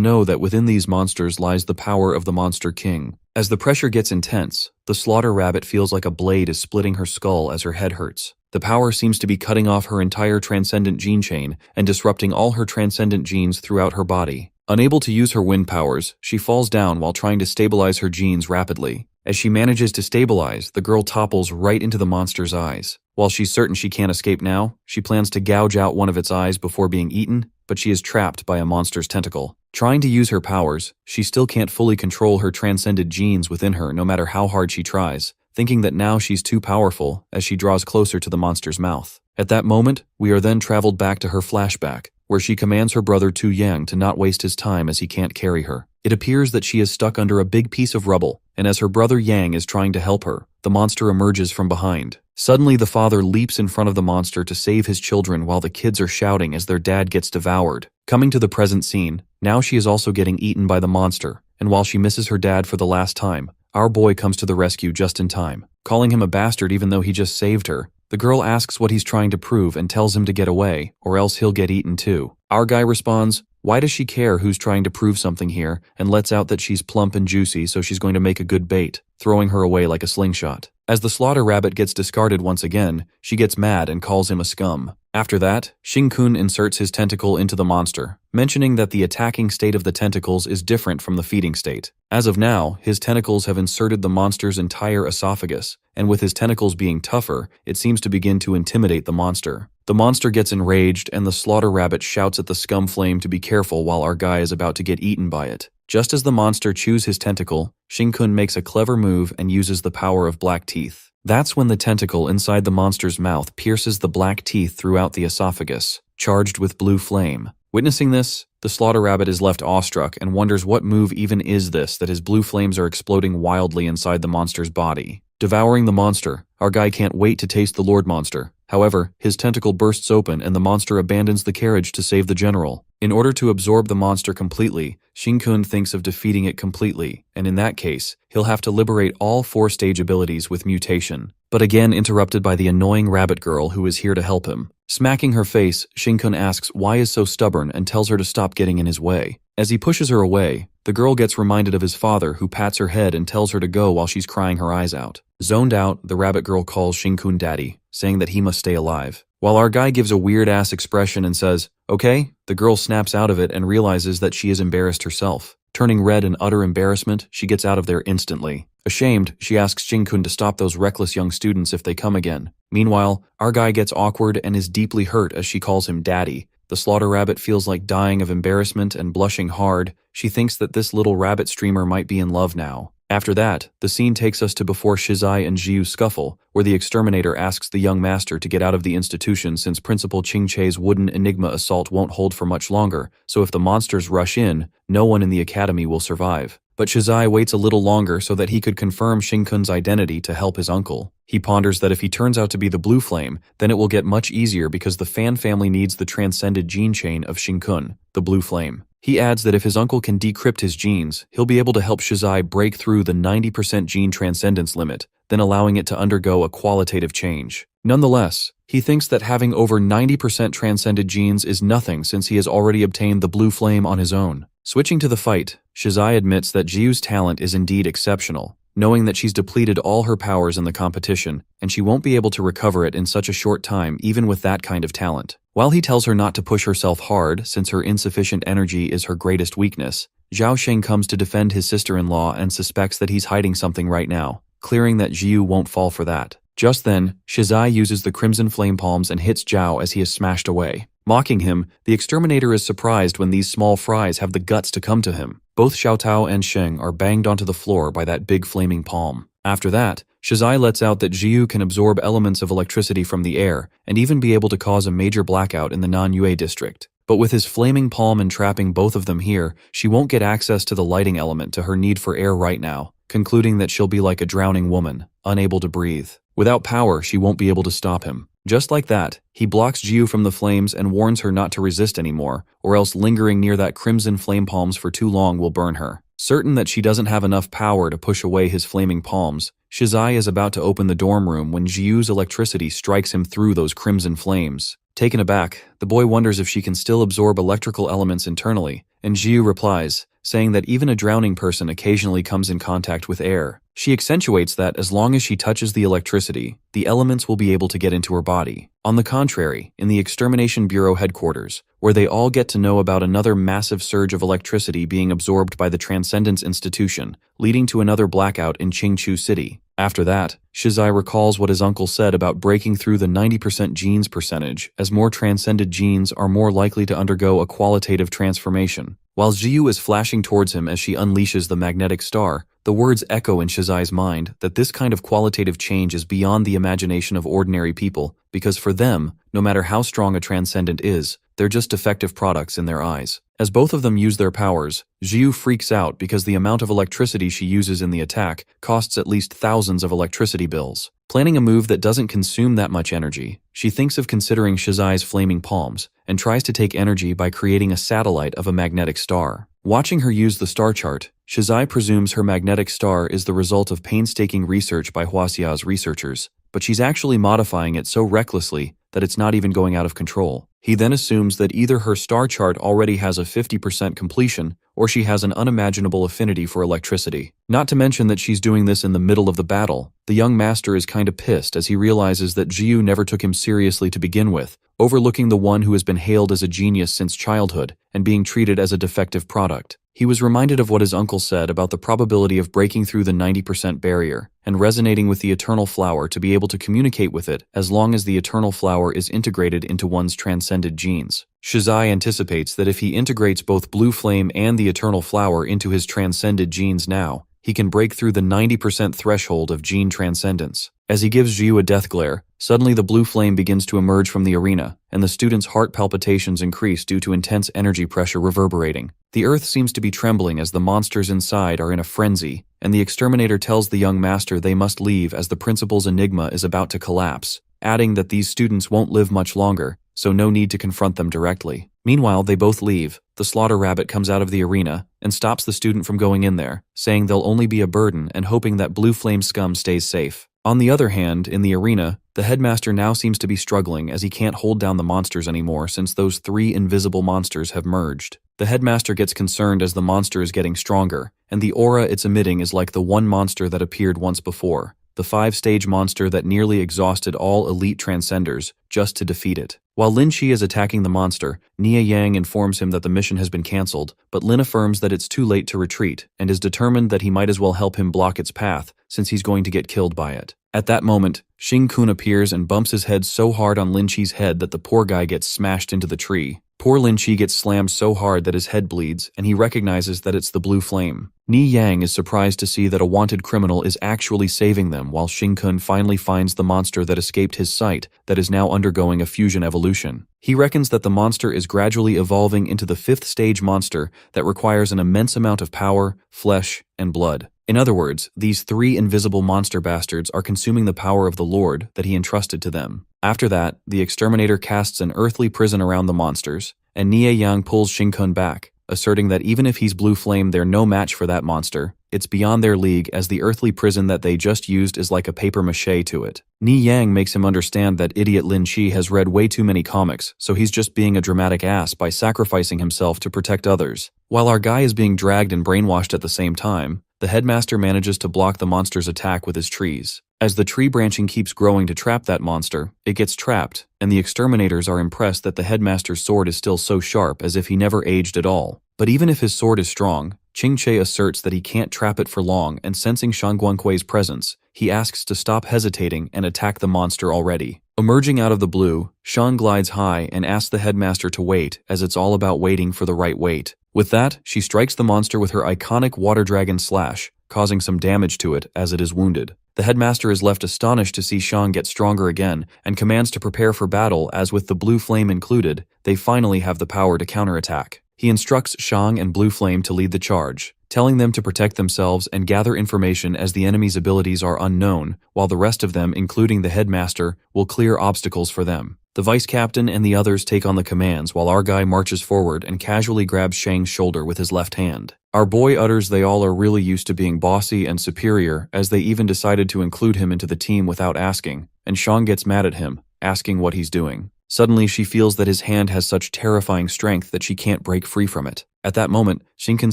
know that within these monsters lies the power of the Monster King. As the pressure gets intense, the Slaughter Rabbit feels like a blade is splitting her skull as her head hurts. The power seems to be cutting off her entire transcendent gene chain and disrupting all her transcendent genes throughout her body. Unable to use her wind powers, she falls down while trying to stabilize her genes rapidly. As she manages to stabilize, the girl topples right into the monster's eyes. While she's certain she can't escape now, she plans to gouge out one of its eyes before being eaten, but she is trapped by a monster's tentacle. Trying to use her powers, she still can't fully control her transcended genes within her no matter how hard she tries, thinking that now she's too powerful as she draws closer to the monster's mouth. At that moment, we are then traveled back to her flashback, where she commands her brother Tu Yang to not waste his time as he can't carry her. It appears that she is stuck under a big piece of rubble, and as her brother Yang is trying to help her, the monster emerges from behind. Suddenly, the father leaps in front of the monster to save his children while the kids are shouting as their dad gets devoured. Coming to the present scene, now she is also getting eaten by the monster, and while she misses her dad for the last time, our boy comes to the rescue just in time. Calling him a bastard even though he just saved her, the girl asks what he's trying to prove and tells him to get away, or else he'll get eaten too. Our guy responds, "Why does she care who's trying to prove something here?" and lets out that she's plump and juicy, so she's going to make a good bait, throwing her away like a slingshot. As the slaughter rabbit gets discarded once again, she gets mad and calls him a scum. After that, Shin-kun inserts his tentacle into the monster, mentioning that the attacking state of the tentacles is different from the feeding state. As of now, his tentacles have inserted the monster's entire esophagus, and with his tentacles being tougher, it seems to begin to intimidate the monster. The monster gets enraged, and the slaughter rabbit shouts at the scum flame to be careful while our guy is about to get eaten by it. Just as the monster chews his tentacle, Shin-kun makes a clever move and uses the power of black teeth. That's when the tentacle inside the monster's mouth pierces the black teeth throughout the esophagus, charged with blue flame. Witnessing this, the slaughter rabbit is left awestruck and wonders what move even is this that his blue flames are exploding wildly inside the monster's body. Devouring the monster, our guy can't wait to taste the Lord Monster. However, his tentacle bursts open and the monster abandons the carriage to save the general. In order to absorb the monster completely, Shin-kun thinks of defeating it completely, and in that case, he'll have to liberate all 4-stage abilities with mutation. But again interrupted by the annoying rabbit girl who is here to help him. Smacking her face, Shin-kun asks why he is so stubborn and tells her to stop getting in his way. As he pushes her away, the girl gets reminded of his father who pats her head and tells her to go while she's crying her eyes out. Zoned out, the rabbit girl calls Shin-kun daddy, saying that he must stay alive. While our guy gives a weird-ass expression and says, "Okay," the girl snaps out of it and realizes that she has embarrassed herself. Turning red in utter embarrassment, she gets out of there instantly. Ashamed, she asks Shin-kun to stop those reckless young students if they come again. Meanwhile, our guy gets awkward and is deeply hurt as she calls him daddy. The slaughter rabbit feels like dying of embarrassment and blushing hard. She thinks that this little rabbit streamer might be in love now. After that, the scene takes us to before Shizai and Jiu scuffle, where the exterminator asks the young master to get out of the institution since Principal Ching-che's wooden enigma assault won't hold for much longer, so if the monsters rush in, no one in the academy will survive. But Shizai waits a little longer so that he could confirm Shin-kun's identity to help his uncle. He ponders that if he turns out to be the Blue Flame, then it will get much easier because the Fan family needs the transcended gene chain of Shin-kun, the Blue Flame. He adds that if his uncle can decrypt his genes, he'll be able to help Shizai break through the 90% gene transcendence limit, then allowing it to undergo a qualitative change. Nonetheless, he thinks that having over 90% transcended genes is nothing since he has already obtained the Blue Flame on his own. Switching to the fight, Shizai admits that Jiu's talent is indeed exceptional, knowing that she's depleted all her powers in the competition, and she won't be able to recover it in such a short time even with that kind of talent. While he tells her not to push herself hard since her insufficient energy is her greatest weakness, Zhao Sheng comes to defend his sister-in-law and suspects that he's hiding something right now, clearing that Jiu won't fall for that. Just then, Shizai uses the Crimson Flame Palms and hits Zhao as he is smashed away. Mocking him, the exterminator is surprised when these small fries have the guts to come to him. Both Xiaotao and Sheng are banged onto the floor by that big flaming palm. After that, Shizai lets out that Jiu can absorb elements of electricity from the air and even be able to cause a major blackout in the Nanyue district. But with his flaming palm entrapping both of them here, she won't get access to the lighting element to her need for air right now, concluding that she'll be like a drowning woman, unable to breathe. Without power, she won't be able to stop him. Just like that, he blocks Jiu from the flames and warns her not to resist anymore, or else lingering near that crimson flame palms for too long will burn her. Certain that she doesn't have enough power to push away his flaming palms, Shizai is about to open the dorm room when Jiu's electricity strikes him through those crimson flames. Taken aback, the boy wonders if she can still absorb electrical elements internally, and Jiu replies, saying that even a drowning person occasionally comes in contact with air. She accentuates that as long as she touches the electricity, the elements will be able to get into her body. On the contrary, in the Extermination Bureau headquarters, where they all get to know about another massive surge of electricity being absorbed by the Transcendence Institution, leading to another blackout in Qingchu City. After that, Shizai recalls what his uncle said about breaking through the 90% genes percentage, as more transcended genes are more likely to undergo a qualitative transformation. While Jiyu is flashing towards him as she unleashes the magnetic star, the words echo in Shizai's mind that this kind of qualitative change is beyond the imagination of ordinary people, because for them, no matter how strong a transcendent is, they're just defective products in their eyes. As both of them use their powers, Jiyu freaks out because the amount of electricity she uses in the attack costs at least thousands of electricity bills. Planning a move that doesn't consume that much energy, she thinks of considering Shizai's flaming palms and tries to take energy by creating a satellite of a magnetic star. Watching her use the star chart, Shizai presumes her magnetic star is the result of painstaking research by Huaxia's researchers, but she's actually modifying it so recklessly that it's not even going out of control. He then assumes that either her star chart already has a 50% completion, or she has an unimaginable affinity for electricity. Not to mention that she's doing this in the middle of the battle. The young master is kinda pissed as he realizes that Jiyu never took him seriously to begin with, overlooking the one who has been hailed as a genius since childhood and being treated as a defective product. He was reminded of what his uncle said about the probability of breaking through the 90% barrier and resonating with the eternal flower to be able to communicate with it as long as the eternal flower is integrated into one's transcended genes. Shizai anticipates that if he integrates both Blue Flame and the eternal flower into his transcended genes now, he can break through the 90% threshold of gene transcendence. As he gives Jiyu a death glare, suddenly the blue flame begins to emerge from the arena, and the student's heart palpitations increase due to intense energy pressure reverberating. The earth seems to be trembling as the monsters inside are in a frenzy, and the exterminator tells the young master they must leave as the principal's enigma is about to collapse, adding that these students won't live much longer, so no need to confront them directly. Meanwhile, they both leave. The slaughter rabbit comes out of the arena and stops the student from going in there, saying they'll only be a burden and hoping that Blue Flame scum stays safe. On the other hand, in the arena, the headmaster now seems to be struggling as he can't hold down the monsters anymore since those 3 invisible monsters have merged. The headmaster gets concerned as the monster is getting stronger, and the aura it's emitting is like the one monster that appeared once before, the 5-stage monster that nearly exhausted all elite transcenders just to defeat it. While Lin Chi is attacking the monster, Nia Yang informs him that the mission has been cancelled, but Lin affirms that it's too late to retreat and is determined that he might as well help him block its path since he's going to get killed by it. At that moment, Xing Kun appears and bumps his head so hard on Lin Chi's head that the poor guy gets smashed into the tree. Poor Lin Chi gets slammed so hard that his head bleeds, and he recognizes that it's the blue flame. Ni Yang is surprised to see that a wanted criminal is actually saving them while Xing Kun finally finds the monster that escaped his sight that is now undergoing a fusion evolution. He reckons that the monster is gradually evolving into the 5th stage monster that requires an immense amount of power, flesh, and blood. In other words, these 3 invisible monster bastards are consuming the power of the Lord that he entrusted to them. After that, the exterminator casts an earthly prison around the monsters, and Nie Yang pulls Xing Kun back, asserting that even if he's Blue Flame, they're no match for that monster. It's beyond their league as the earthly prison that they just used is like a papier-mâché to it. Ni Yang makes him understand that idiot Lin Chi has read way too many comics, so he's just being a dramatic ass by sacrificing himself to protect others. While our guy is being dragged and brainwashed at the same time, the headmaster manages to block the monster's attack with his trees. As the tree branching keeps growing to trap that monster, it gets trapped, and the exterminators are impressed that the headmaster's sword is still so sharp as if he never aged at all. But even if his sword is strong, Qing Che asserts that he can't trap it for long, and sensing Shang Guangkui's presence, he asks to stop hesitating and attack the monster already. Emerging out of the blue, Shang glides high and asks the headmaster to wait, as it's all about waiting for the right wait. With that, she strikes the monster with her iconic water dragon slash, causing some damage to it as it is wounded. The headmaster is left astonished to see Shang get stronger again and commands to prepare for battle as with the blue flame included, they finally have the power to counterattack. He instructs Shang and Blue Flame to lead the charge, telling them to protect themselves and gather information as the enemy's abilities are unknown, while the rest of them, including the headmaster, will clear obstacles for them. The vice captain and the others take on the commands while our guy marches forward and casually grabs Shang's shoulder with his left hand. Our boy utters they all are really used to being bossy and superior as they even decided to include him into the team without asking, and Shang gets mad at him, asking what he's doing. Suddenly she feels that his hand has such terrifying strength that she can't break free from it. At that moment, Shinken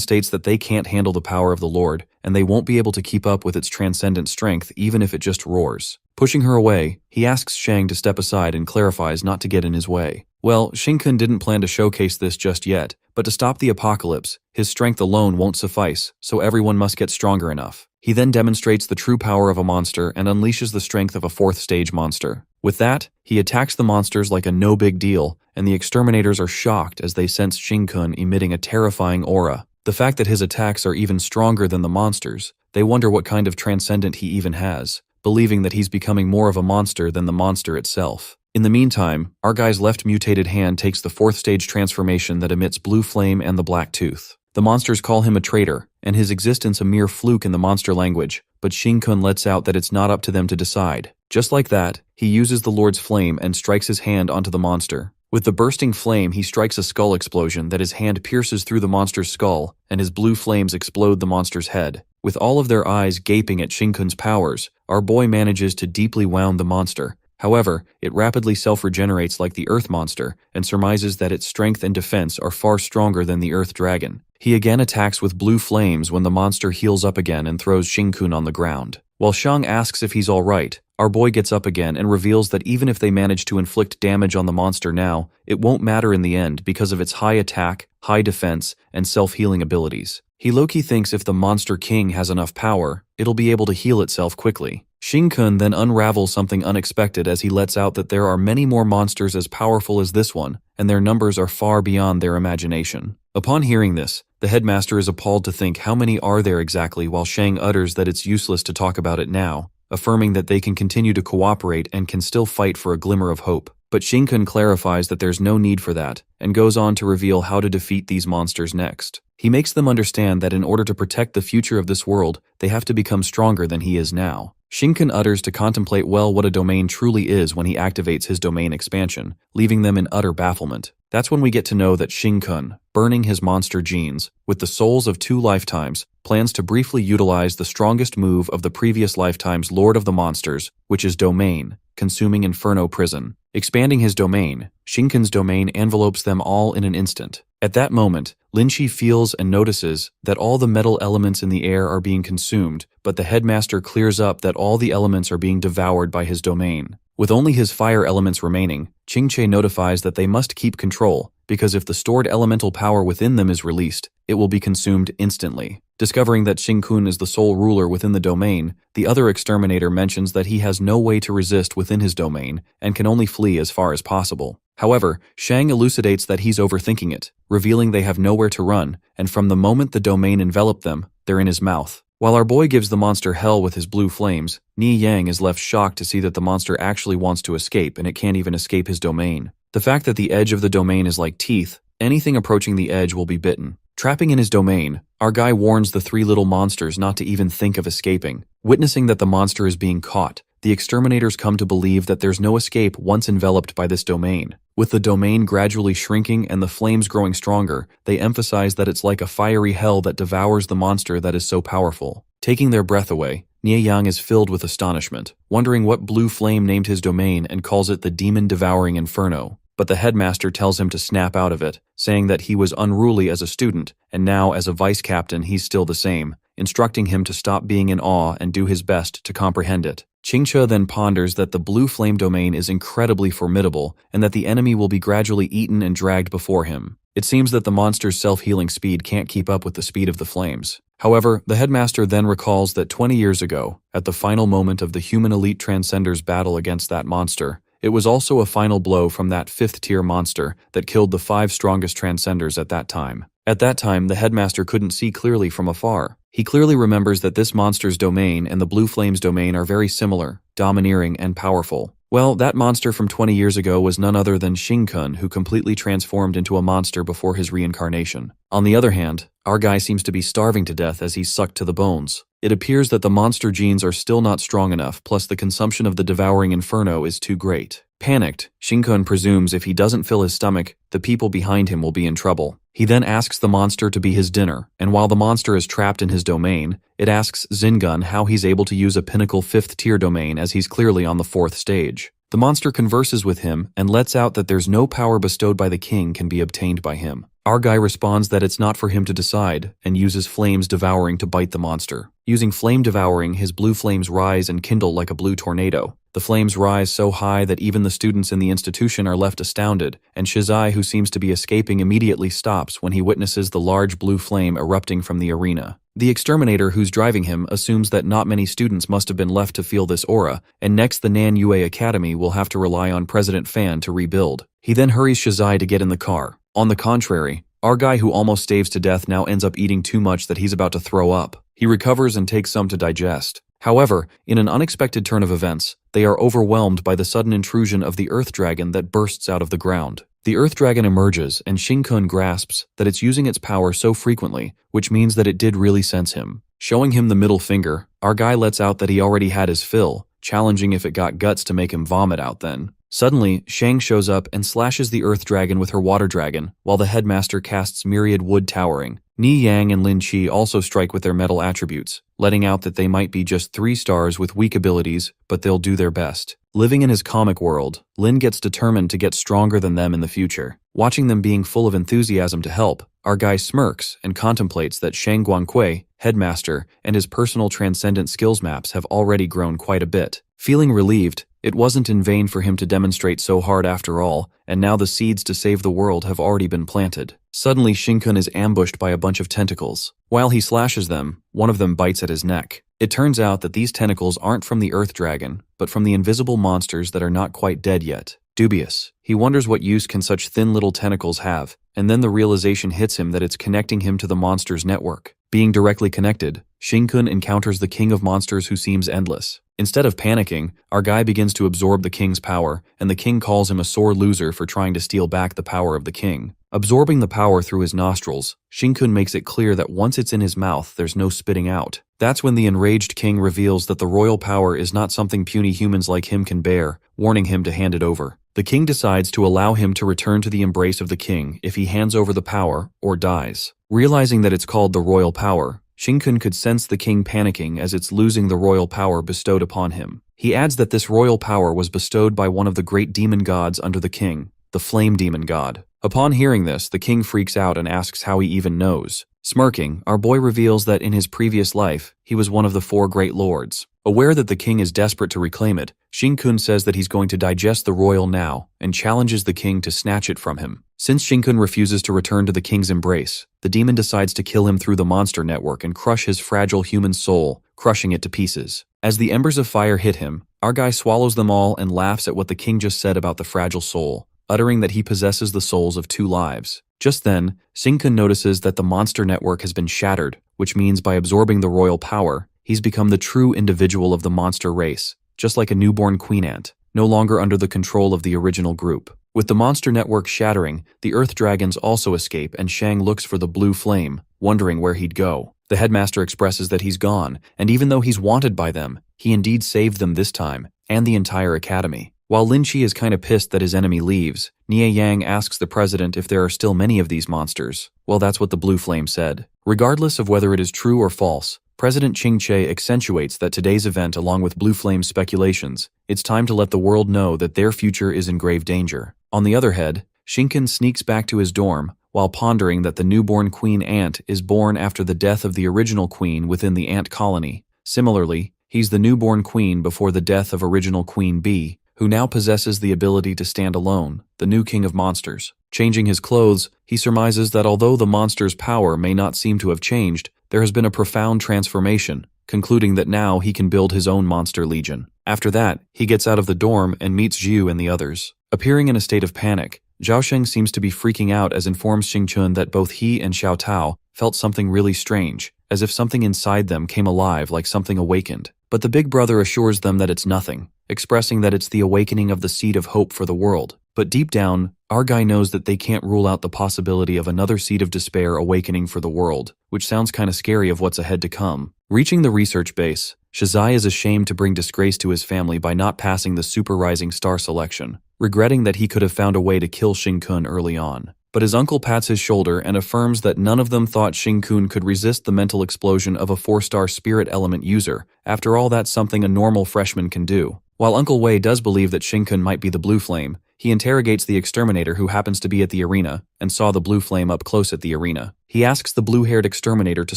states that they can't handle the power of the Lord, and they won't be able to keep up with its transcendent strength even if it just roars. Pushing her away, he asks Shang to step aside and clarifies not to get in his way. Well, Shinken didn't plan to showcase this just yet, but to stop the apocalypse, his strength alone won't suffice, so everyone must get stronger enough. He then demonstrates the true power of a monster and unleashes the strength of a fourth-stage monster. With that, he attacks the monsters like a no big deal, and the exterminators are shocked as they sense Shinken emitting a terrifying aura. The fact that his attacks are even stronger than the monsters, they wonder what kind of transcendent he even has, believing that he's becoming more of a monster than the monster itself. In the meantime, our guy's left mutated hand takes the fourth-stage transformation that emits blue flame and the black tooth. The monsters call him a traitor, and his existence a mere fluke in the monster language, but Shinken lets out that it's not up to them to decide. Just like that, he uses the Lord's flame and strikes his hand onto the monster. With the bursting flame, he strikes a skull explosion that his hand pierces through the monster's skull, and his blue flames explode the monster's head. With all of their eyes gaping at Shinken's powers, our boy manages to deeply wound the monster. However, it rapidly self-regenerates like the Earth monster, and surmises that its strength and defense are far stronger than the Earth dragon. He again attacks with blue flames when the monster heals up again and throws Shinken on the ground. While Shang asks if he's alright, our boy gets up again and reveals that even if they manage to inflict damage on the monster now, it won't matter in the end because of its high attack, high defense, and self-healing abilities. He low-key thinks if the Monster King has enough power, it'll be able to heal itself quickly. Shinken then unravels something unexpected as he lets out that there are many more monsters as powerful as this one, and their numbers are far beyond their imagination. Upon hearing this, the headmaster is appalled to think how many are there exactly, while Shang utters that it's useless to talk about it now, affirming that they can continue to cooperate and can still fight for a glimmer of hope. But Shinken clarifies that there's no need for that, and goes on to reveal how to defeat these monsters next. He makes them understand that in order to protect the future of this world, they have to become stronger than he is now. Shinken utters to contemplate well what a domain truly is when he activates his domain expansion, leaving them in utter bafflement. That's when we get to know that Shinken, burning his monster genes, with the souls of 2 lifetimes, plans to briefly utilize the strongest move of the previous lifetime's Lord of the Monsters, which is Domain, consuming Inferno Prison. Expanding his domain, Shinken's domain envelopes them all in an instant. At that moment, Linshi feels and notices that all the metal elements in the air are being consumed, but the headmaster clears up that all the elements are being devoured by his domain. With only his fire elements remaining, Qingche notifies that they must keep control, because if the stored elemental power within them is released, it will be consumed instantly. Discovering that Shinken is the sole ruler within the domain, the other exterminator mentions that he has no way to resist within his domain and can only flee as far as possible. However, Shang elucidates that he's overthinking it, revealing they have nowhere to run, and from the moment the domain enveloped them, they're in his mouth. While our boy gives the monster hell with his blue flames, Ni Yang is left shocked to see that the monster actually wants to escape and it can't even escape his domain. The fact that the edge of the domain is like teeth, anything approaching the edge will be bitten. Trapping in his domain, our guy warns the 3 little monsters not to even think of escaping. Witnessing that the monster is being caught, the exterminators come to believe that there's no escape once enveloped by this domain. With the domain gradually shrinking and the flames growing stronger, they emphasize that it's like a fiery hell that devours the monster that is so powerful. Taking their breath away, Nie Yang is filled with astonishment, wondering what blue flame named his domain and calls it the demon-devouring inferno. But the headmaster tells him to snap out of it, saying that he was unruly as a student, and now as a vice-captain he's still the same, instructing him to stop being in awe and do his best to comprehend it. Qingche then ponders that the blue flame domain is incredibly formidable, and that the enemy will be gradually eaten and dragged before him. It seems that the monster's self-healing speed can't keep up with the speed of the flames. However, the headmaster then recalls that 20 years ago, at the final moment of the human elite transcender's battle against that monster, it was also a final blow from that 5th-tier monster that killed the 5 strongest transcenders at that time. At that time, the headmaster couldn't see clearly from afar. He clearly remembers that this monster's domain and the Blue Flame's domain are very similar, domineering, and powerful. Well, that monster from 20 years ago was none other than Shinken, who completely transformed into a monster before his reincarnation. On the other hand, our guy seems to be starving to death as he's sucked to the bones. It appears that the monster genes are still not strong enough, plus the consumption of the devouring inferno is too great. Panicked, Shinken presumes if he doesn't fill his stomach, the people behind him will be in trouble. He then asks the monster to be his dinner, and while the monster is trapped in his domain, it asks Zingun how he's able to use a pinnacle 5th-tier domain as he's clearly on the 4th stage. The monster converses with him and lets out that there's no power bestowed by the king can be obtained by him. Our guy responds that it's not for him to decide and uses flames devouring to bite the monster. Using flame devouring, his blue flames rise and kindle like a blue tornado. The flames rise so high that even the students in the institution are left astounded, and Shizai, who seems to be escaping, immediately stops when he witnesses the large blue flame erupting from the arena. The exterminator who's driving him assumes that not many students must have been left to feel this aura, and next the Nan Yue Academy will have to rely on President Fan to rebuild. He then hurries Shizai to get in the car. On the contrary, our guy who almost staves to death now ends up eating too much that he's about to throw up. He recovers and takes some to digest. However, in an unexpected turn of events, they are overwhelmed by the sudden intrusion of the Earth Dragon that bursts out of the ground. The Earth Dragon emerges, and Shin-kun grasps that it's using its power so frequently, which means that it did really sense him. Showing him the middle finger, our guy lets out that he already had his fill, challenging if it got guts to make him vomit out then. Suddenly, Shang shows up and slashes the Earth Dragon with her Water Dragon, while the headmaster casts Myriad Wood Towering. Ni Yang and Lin Qi also strike with their metal attributes, letting out that they might be just 3 stars with weak abilities, but they'll do their best. Living in his comic world, Lin gets determined to get stronger than them in the future. Watching them being full of enthusiasm to help, our guy smirks and contemplates that Shang Guangque, headmaster, and his personal transcendent skills maps have already grown quite a bit. Feeling relieved, it wasn't in vain for him to demonstrate so hard after all, and now the seeds to save the world have already been planted. Suddenly, Shin-kun is ambushed by a bunch of tentacles. While he slashes them, one of them bites at his neck. It turns out that these tentacles aren't from the Earth Dragon, but from the invisible monsters that are not quite dead yet. Dubious, he wonders what use can such thin little tentacles have, and then the realization hits him that it's connecting him to the monster's network. Being directly connected, Shin-kun encounters the king of monsters who seems endless. Instead of panicking, our guy begins to absorb the king's power, and the king calls him a sore loser for trying to steal back the power of the king. Absorbing the power through his nostrils, Shin-kun makes it clear that once it's in his mouth, there's no spitting out. That's when the enraged king reveals that the royal power is not something puny humans like him can bear, warning him to hand it over. The king decides to allow him to return to the embrace of the king if he hands over the power or dies. Realizing that it's called the royal power, Shin-kun could sense the king panicking as it's losing the royal power bestowed upon him. He adds that this royal power was bestowed by one of the great demon gods under the king, the flame demon god. Upon hearing this, the king freaks out and asks how he even knows. Smirking, our boy reveals that in his previous life, he was one of the 4 great lords. Aware that the king is desperate to reclaim it, Shin-kun says that he's going to digest the royal now and challenges the king to snatch it from him. Since Shin-kun refuses to return to the king's embrace, the demon decides to kill him through the monster network and crush his fragile human soul, crushing it to pieces. As the embers of fire hit him, our guy swallows them all and laughs at what the king just said about the fragile soul, uttering that he possesses the souls of 2 lives. Just then, Shin-kun notices that the monster network has been shattered, which means by absorbing the royal power, he's become the true individual of the monster race, just like a newborn queen ant, no longer under the control of the original group. With the monster network shattering, the Earth Dragons also escape and Shang looks for the blue flame, wondering where he'd go. The headmaster expresses that he's gone, and even though he's wanted by them, he indeed saved them this time, and the entire academy. While Lin Qi is kinda pissed that his enemy leaves, Nie Yang asks the president if there are still many of these monsters. Well, that's what the blue flame said. Regardless of whether it is true or false, President Ching Che accentuates that today's event, along with Blue Flame's speculations, it's time to let the world know that their future is in grave danger. On the other hand, Shin-kun sneaks back to his dorm while pondering that the newborn queen ant is born after the death of the original queen within the ant colony. Similarly, he's the newborn queen before the death of original Queen Bee, who now possesses the ability to stand alone, the new king of monsters. Changing his clothes, he surmises that although the monster's power may not seem to have changed, there has been a profound transformation, concluding that now he can build his own monster legion. After that, he gets out of the dorm and meets Jiu and the others. Appearing in a state of panic, Zhao Sheng seems to be freaking out as informs Xing-chun that both he and Xiao Tao felt something really strange, as if something inside them came alive like something awakened. But the big brother assures them that it's nothing, expressing that it's the awakening of the seed of hope for the world. But deep down, our guy knows that they can't rule out the possibility of another seed of despair awakening for the world, which sounds kinda scary of what's ahead to come. Reaching the research base, Shizai is ashamed to bring disgrace to his family by not passing the Super Rising Star selection, regretting that he could have found a way to kill Shin-kun early on. But his uncle pats his shoulder and affirms that none of them thought Shin-kun could resist the mental explosion of a 4-star spirit element user. After all, that's something a normal freshman can do. While Uncle Wei does believe that Shin-kun might be the blue flame, he interrogates the exterminator who happens to be at the arena and saw the blue flame up close at the arena. He asks the blue-haired exterminator to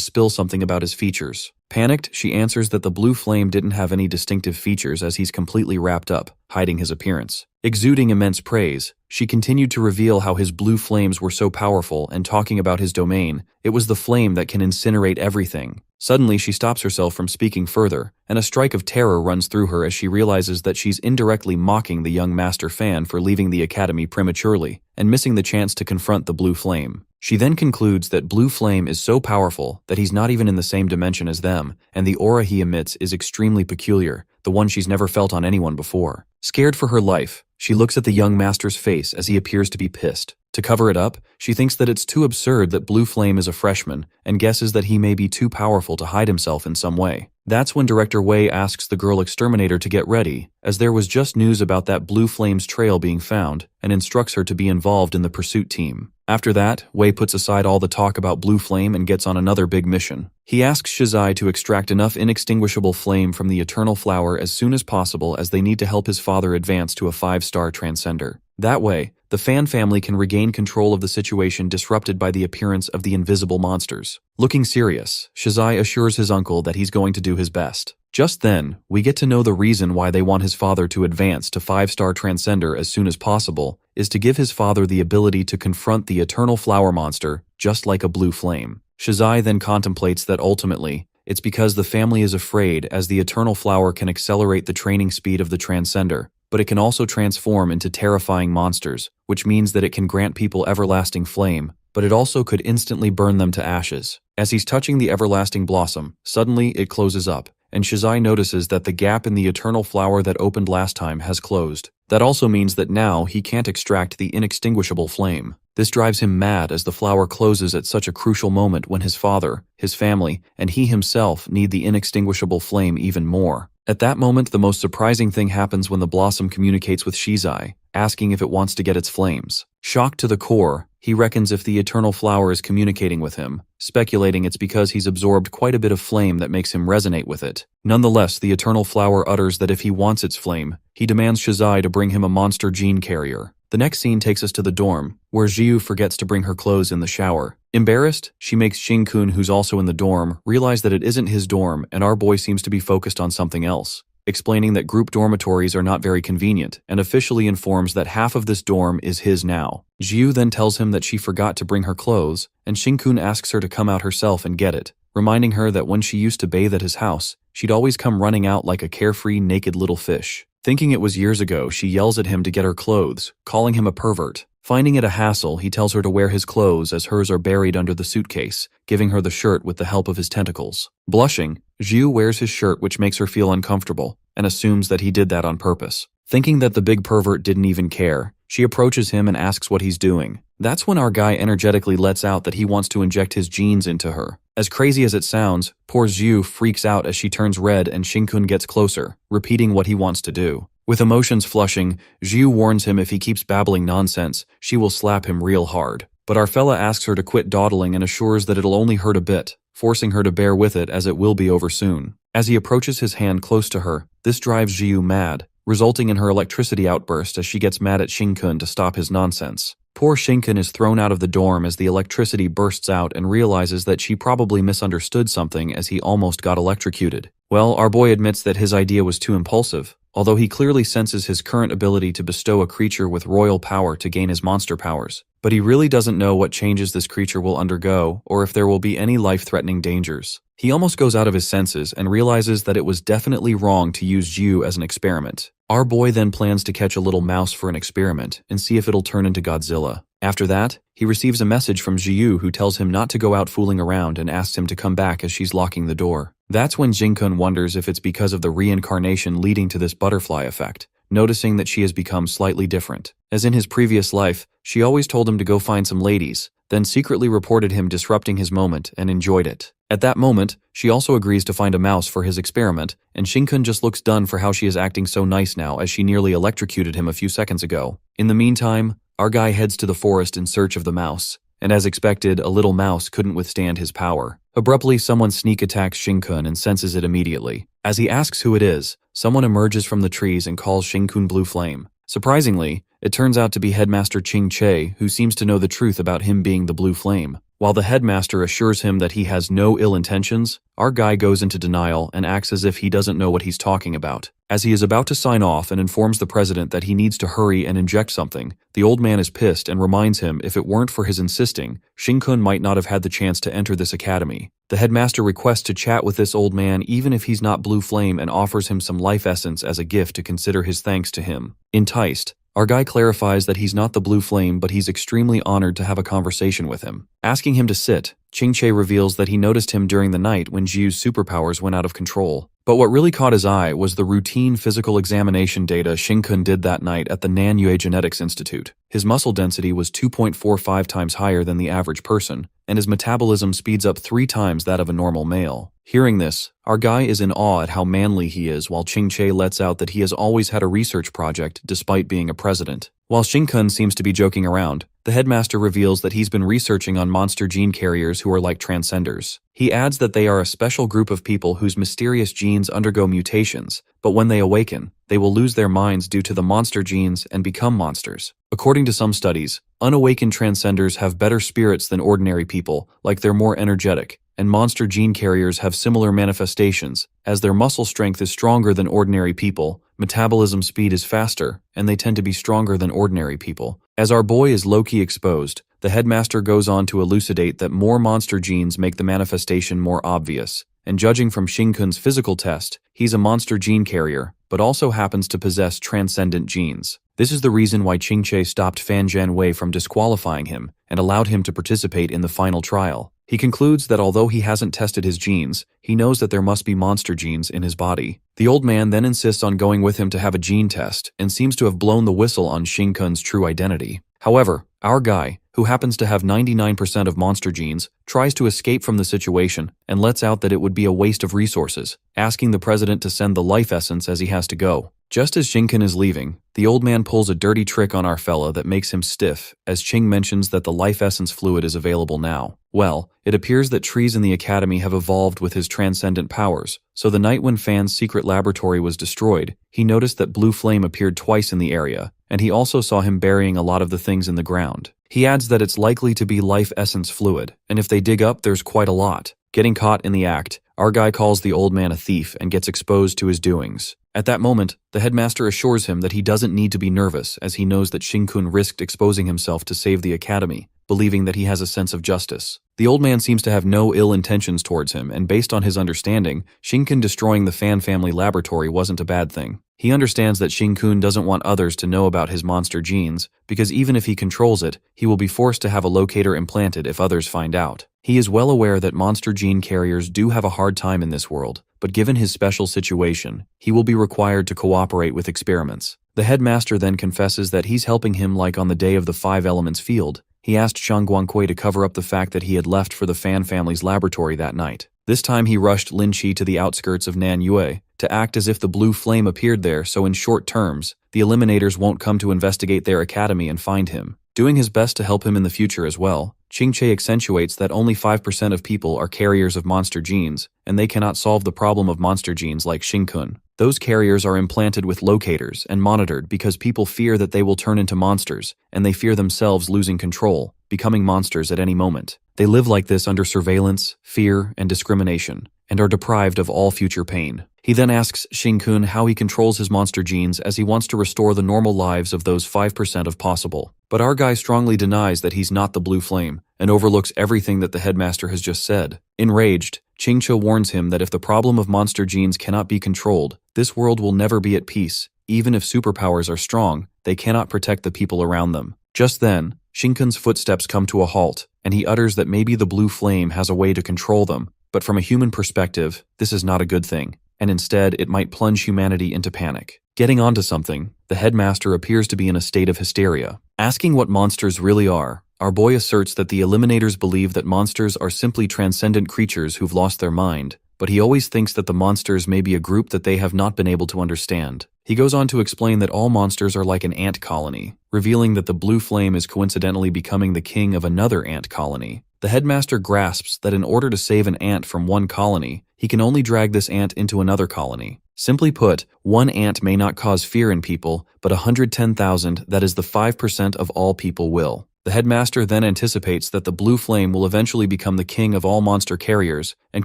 spill something about his features. Panicked, she answers that the blue flame didn't have any distinctive features as he's completely wrapped up, hiding his appearance. Exuding immense praise, she continued to reveal how his blue flames were so powerful and talking about his domain. It was the flame that can incinerate everything. Suddenly, she stops herself from speaking further, and a strike of terror runs through her as she realizes that she's indirectly mocking the young Master Fan for leaving the academy prematurely and missing the chance to confront the blue flame. She then concludes that blue flame is so powerful that he's not even in the same dimension as them, and the aura he emits is extremely peculiar, the one she's never felt on anyone before. Scared for her life, she looks at the young master's face as he appears to be pissed. To cover it up, she thinks that it's too absurd that Blue Flame is a freshman and guesses that he may be too powerful to hide himself in some way. That's when Director Wei asks the girl exterminator to get ready, as there was just news about that Blue Flame's trail being found, and instructs her to be involved in the pursuit team. After that, Wei puts aside all the talk about Blue Flame and gets on another big mission. He asks Shizai to extract enough inextinguishable flame from the Eternal Flower as soon as possible, as they need to help his father advance to a 5-star transcender. That way, the Fan family can regain control of the situation disrupted by the appearance of the invisible monsters. Looking serious, Shizai assures his uncle that he's going to do his best. Just then, we get to know the reason why they want his father to advance to 5-star transcender as soon as possible is to give his father the ability to confront the Eternal Flower monster, just like a Blue Flame. Shizai then contemplates that ultimately, it's because the family is afraid, as the Eternal Flower can accelerate the training speed of the transcender, but it can also transform into terrifying monsters, which means that it can grant people everlasting flame, but it also could instantly burn them to ashes. As he's touching the everlasting blossom, suddenly it closes up, and Shizai notices that the gap in the Eternal Flower that opened last time has closed. That also means that now he can't extract the inextinguishable flame. This drives him mad as the flower closes at such a crucial moment when his father, his family, and he himself need the inextinguishable flame even more. At that moment, the most surprising thing happens when the blossom communicates with Shizai, asking if it wants to get its flames. Shocked to the core, he reckons if the Eternal Flower is communicating with him, speculating it's because he's absorbed quite a bit of flame that makes him resonate with it. Nonetheless, the Eternal Flower utters that if he wants its flame, he demands Shizai to bring him a monster gene carrier. The next scene takes us to the dorm, where Jiu forgets to bring her clothes in the shower. Embarrassed, she makes Shin-kun, who's also in the dorm, realize that it isn't his dorm and our boy seems to be focused on something else, explaining that group dormitories are not very convenient, and officially informs that half of this dorm is his now. Jiu then tells him that she forgot to bring her clothes, and Shin-kun asks her to come out herself and get it, reminding her that when she used to bathe at his house, she'd always come running out like a carefree, naked little fish. Thinking it was years ago, she yells at him to get her clothes, calling him a pervert. Finding it a hassle, he tells her to wear his clothes as hers are buried under the suitcase, giving her the shirt with the help of his tentacles. Blushing, Jiu wears his shirt, which makes her feel uncomfortable, and assumes that he did that on purpose. Thinking that the big pervert didn't even care, she approaches him and asks what he's doing. That's when our guy energetically lets out that he wants to inject his genes into her. As crazy as it sounds, poor Jiu freaks out as she turns red and Shin-kun gets closer, repeating what he wants to do. With emotions flushing, Jiu warns him if he keeps babbling nonsense, she will slap him real hard. But our fella asks her to quit dawdling and assures that it'll only hurt a bit, forcing her to bear with it as it will be over soon. As he approaches his hand close to her, this drives Jiu mad, resulting in her electricity outburst as she gets mad at Shin-kun to stop his nonsense. Poor Shin-kun is thrown out of the dorm as the electricity bursts out and realizes that she probably misunderstood something as he almost got electrocuted. Well, our boy admits that his idea was too impulsive, although he clearly senses his current ability to bestow a creature with royal power to gain his monster powers. But he really doesn't know what changes this creature will undergo or if there will be any life-threatening dangers. He almost goes out of his senses and realizes that it was definitely wrong to use Jiu as an experiment. Our boy then plans to catch a little mouse for an experiment and see if it'll turn into Godzilla. After that, he receives a message from Jiu who tells him not to go out fooling around and asks him to come back as she's locking the door. That's when Shin-kun wonders if it's because of the reincarnation leading to this butterfly effect, noticing that she has become slightly different. As in his previous life, she always told him to go find some ladies, then secretly reported him disrupting his moment and enjoyed it. At that moment, she also agrees to find a mouse for his experiment, and Shin-kun just looks done for how she is acting so nice now as she nearly electrocuted him a few seconds ago. In the meantime, our guy heads to the forest in search of the mouse, and as expected, a little mouse couldn't withstand his power. Abruptly, someone sneak attacks Shin-kun and senses it immediately. As he asks who it is, someone emerges from the trees and calls Shin-kun Blue Flame. Surprisingly, It turns out to be Headmaster Ching Che, who seems to know the truth about him being the Blue Flame. While the headmaster assures him that he has no ill intentions, our guy goes into denial and acts as if he doesn't know what he's talking about. As he is about to sign off and informs the president that he needs to hurry and inject something, the old man is pissed and reminds him if it weren't for his insisting, Shin-kun might not have had the chance to enter this academy. The headmaster requests to chat with this old man even if he's not Blue Flame and offers him some life essence as a gift to consider his thanks to him. Enticed, our guy clarifies that he's not the Blue Flame, but he's extremely honored to have a conversation with him. Asking him to sit, Ching Che reveals that he noticed him during the night when Jiu's superpowers went out of control. But what really caught his eye was the routine physical examination data Shin-kun did that night at the Manhwa Genetics Institute. His muscle density was 2.45 times higher than the average person, and his metabolism speeds up 3 times that of a normal male. Hearing this, our guy is in awe at how manly he is, while Ching Che lets out that he has always had a research project despite being a president. While Shin-kun seems to be joking around, the headmaster reveals that he's been researching on monster gene carriers who are like transcenders. He adds that they are a special group of people whose mysterious genes undergo mutations, but when they awaken, they will lose their minds due to the monster genes and become monsters. According to some studies, unawakened transcenders have better spirits than ordinary people, like they're more energetic, and monster gene carriers have similar manifestations, as their muscle strength is stronger than ordinary people, metabolism speed is faster, and they tend to be stronger than ordinary people. As our boy is low-key exposed, the headmaster goes on to elucidate that more monster genes make the manifestation more obvious, and judging from Shin-kun's physical test, he's a monster gene carrier, but also happens to possess transcendent genes. This is the reason why Ching Che stopped Fan Jianwei from disqualifying him and allowed him to participate in the final trial. He concludes that although he hasn't tested his genes, he knows that there must be monster genes in his body. The old man then insists on going with him to have a gene test and seems to have blown the whistle on Shin-kun's true identity. However, our guy, who happens to have 99% of monster genes, tries to escape from the situation and lets out that it would be a waste of resources, asking the president to send the life essence as he has to go. Just as Shin-kun is leaving, the old man pulls a dirty trick on our fella that makes him stiff, as Ching mentions that the life essence fluid is available now. Well, it appears that trees in the academy have evolved with his transcendent powers, so the night when Fan's secret laboratory was destroyed, he noticed that Blue Flame appeared twice in the area, and he also saw him burying a lot of the things in the ground. He adds that it's likely to be life essence fluid, and if they dig up, there's quite a lot. Getting caught in the act, our guy calls the old man a thief and gets exposed to his doings. At that moment, the headmaster assures him that he doesn't need to be nervous, as he knows that Shin-kun risked exposing himself to save the academy, believing that he has a sense of justice. The old man seems to have no ill intentions towards him, and based on his understanding, Shin-kun destroying the Fan family laboratory wasn't a bad thing. He understands that Shin-kun doesn't want others to know about his monster genes, because even if he controls it, he will be forced to have a locator implanted if others find out. He is well aware that monster gene carriers do have a hard time in this world, but given his special situation, he will be required to cooperate with experiments. The headmaster then confesses that he's helping him like on the day of the 5 Elements field. He asked Shang Guangqui to cover up the fact that he had left for the Fan family's laboratory that night. This time he rushed Lin Chi to the outskirts of Nanyue to act as if the Blue Flame appeared there, so in short terms, the Eliminators won't come to investigate their academy and find him. Doing his best to help him in the future as well, Ching Che accentuates that only 5% of people are carriers of monster genes, and they cannot solve the problem of monster genes like Shin-kun. Those carriers are implanted with locators and monitored because people fear that they will turn into monsters, and they fear themselves losing control, becoming monsters at any moment. They live like this under surveillance, fear, and discrimination, and are deprived of all future pain. He then asks Shin-kun how he controls his monster genes, as he wants to restore the normal lives of those 5% if possible. But our guy strongly denies that he's not the Blue Flame, and overlooks everything that the headmaster has just said. Enraged, Ching Che warns him that if the problem of monster genes cannot be controlled, this world will never be at peace. Even if superpowers are strong, they cannot protect the people around them. Just then, Shin-kun's footsteps come to a halt, and he utters that maybe the Blue Flame has a way to control them, but from a human perspective, this is not a good thing, and instead it might plunge humanity into panic. Getting onto something, the headmaster appears to be in a state of hysteria. Asking what monsters really are, our boy asserts that the Eliminators believe that monsters are simply transcendent creatures who've lost their mind, but he always thinks that the monsters may be a group that they have not been able to understand. He goes on to explain that all monsters are like an ant colony, revealing that the Blue Flame is coincidentally becoming the king of another ant colony. The headmaster grasps that in order to save an ant from one colony, he can only drag this ant into another colony. Simply put, one ant may not cause fear in people, but 110,000, that is the 5% of all people will. The headmaster then anticipates that the blue flame will eventually become the king of all monster carriers, and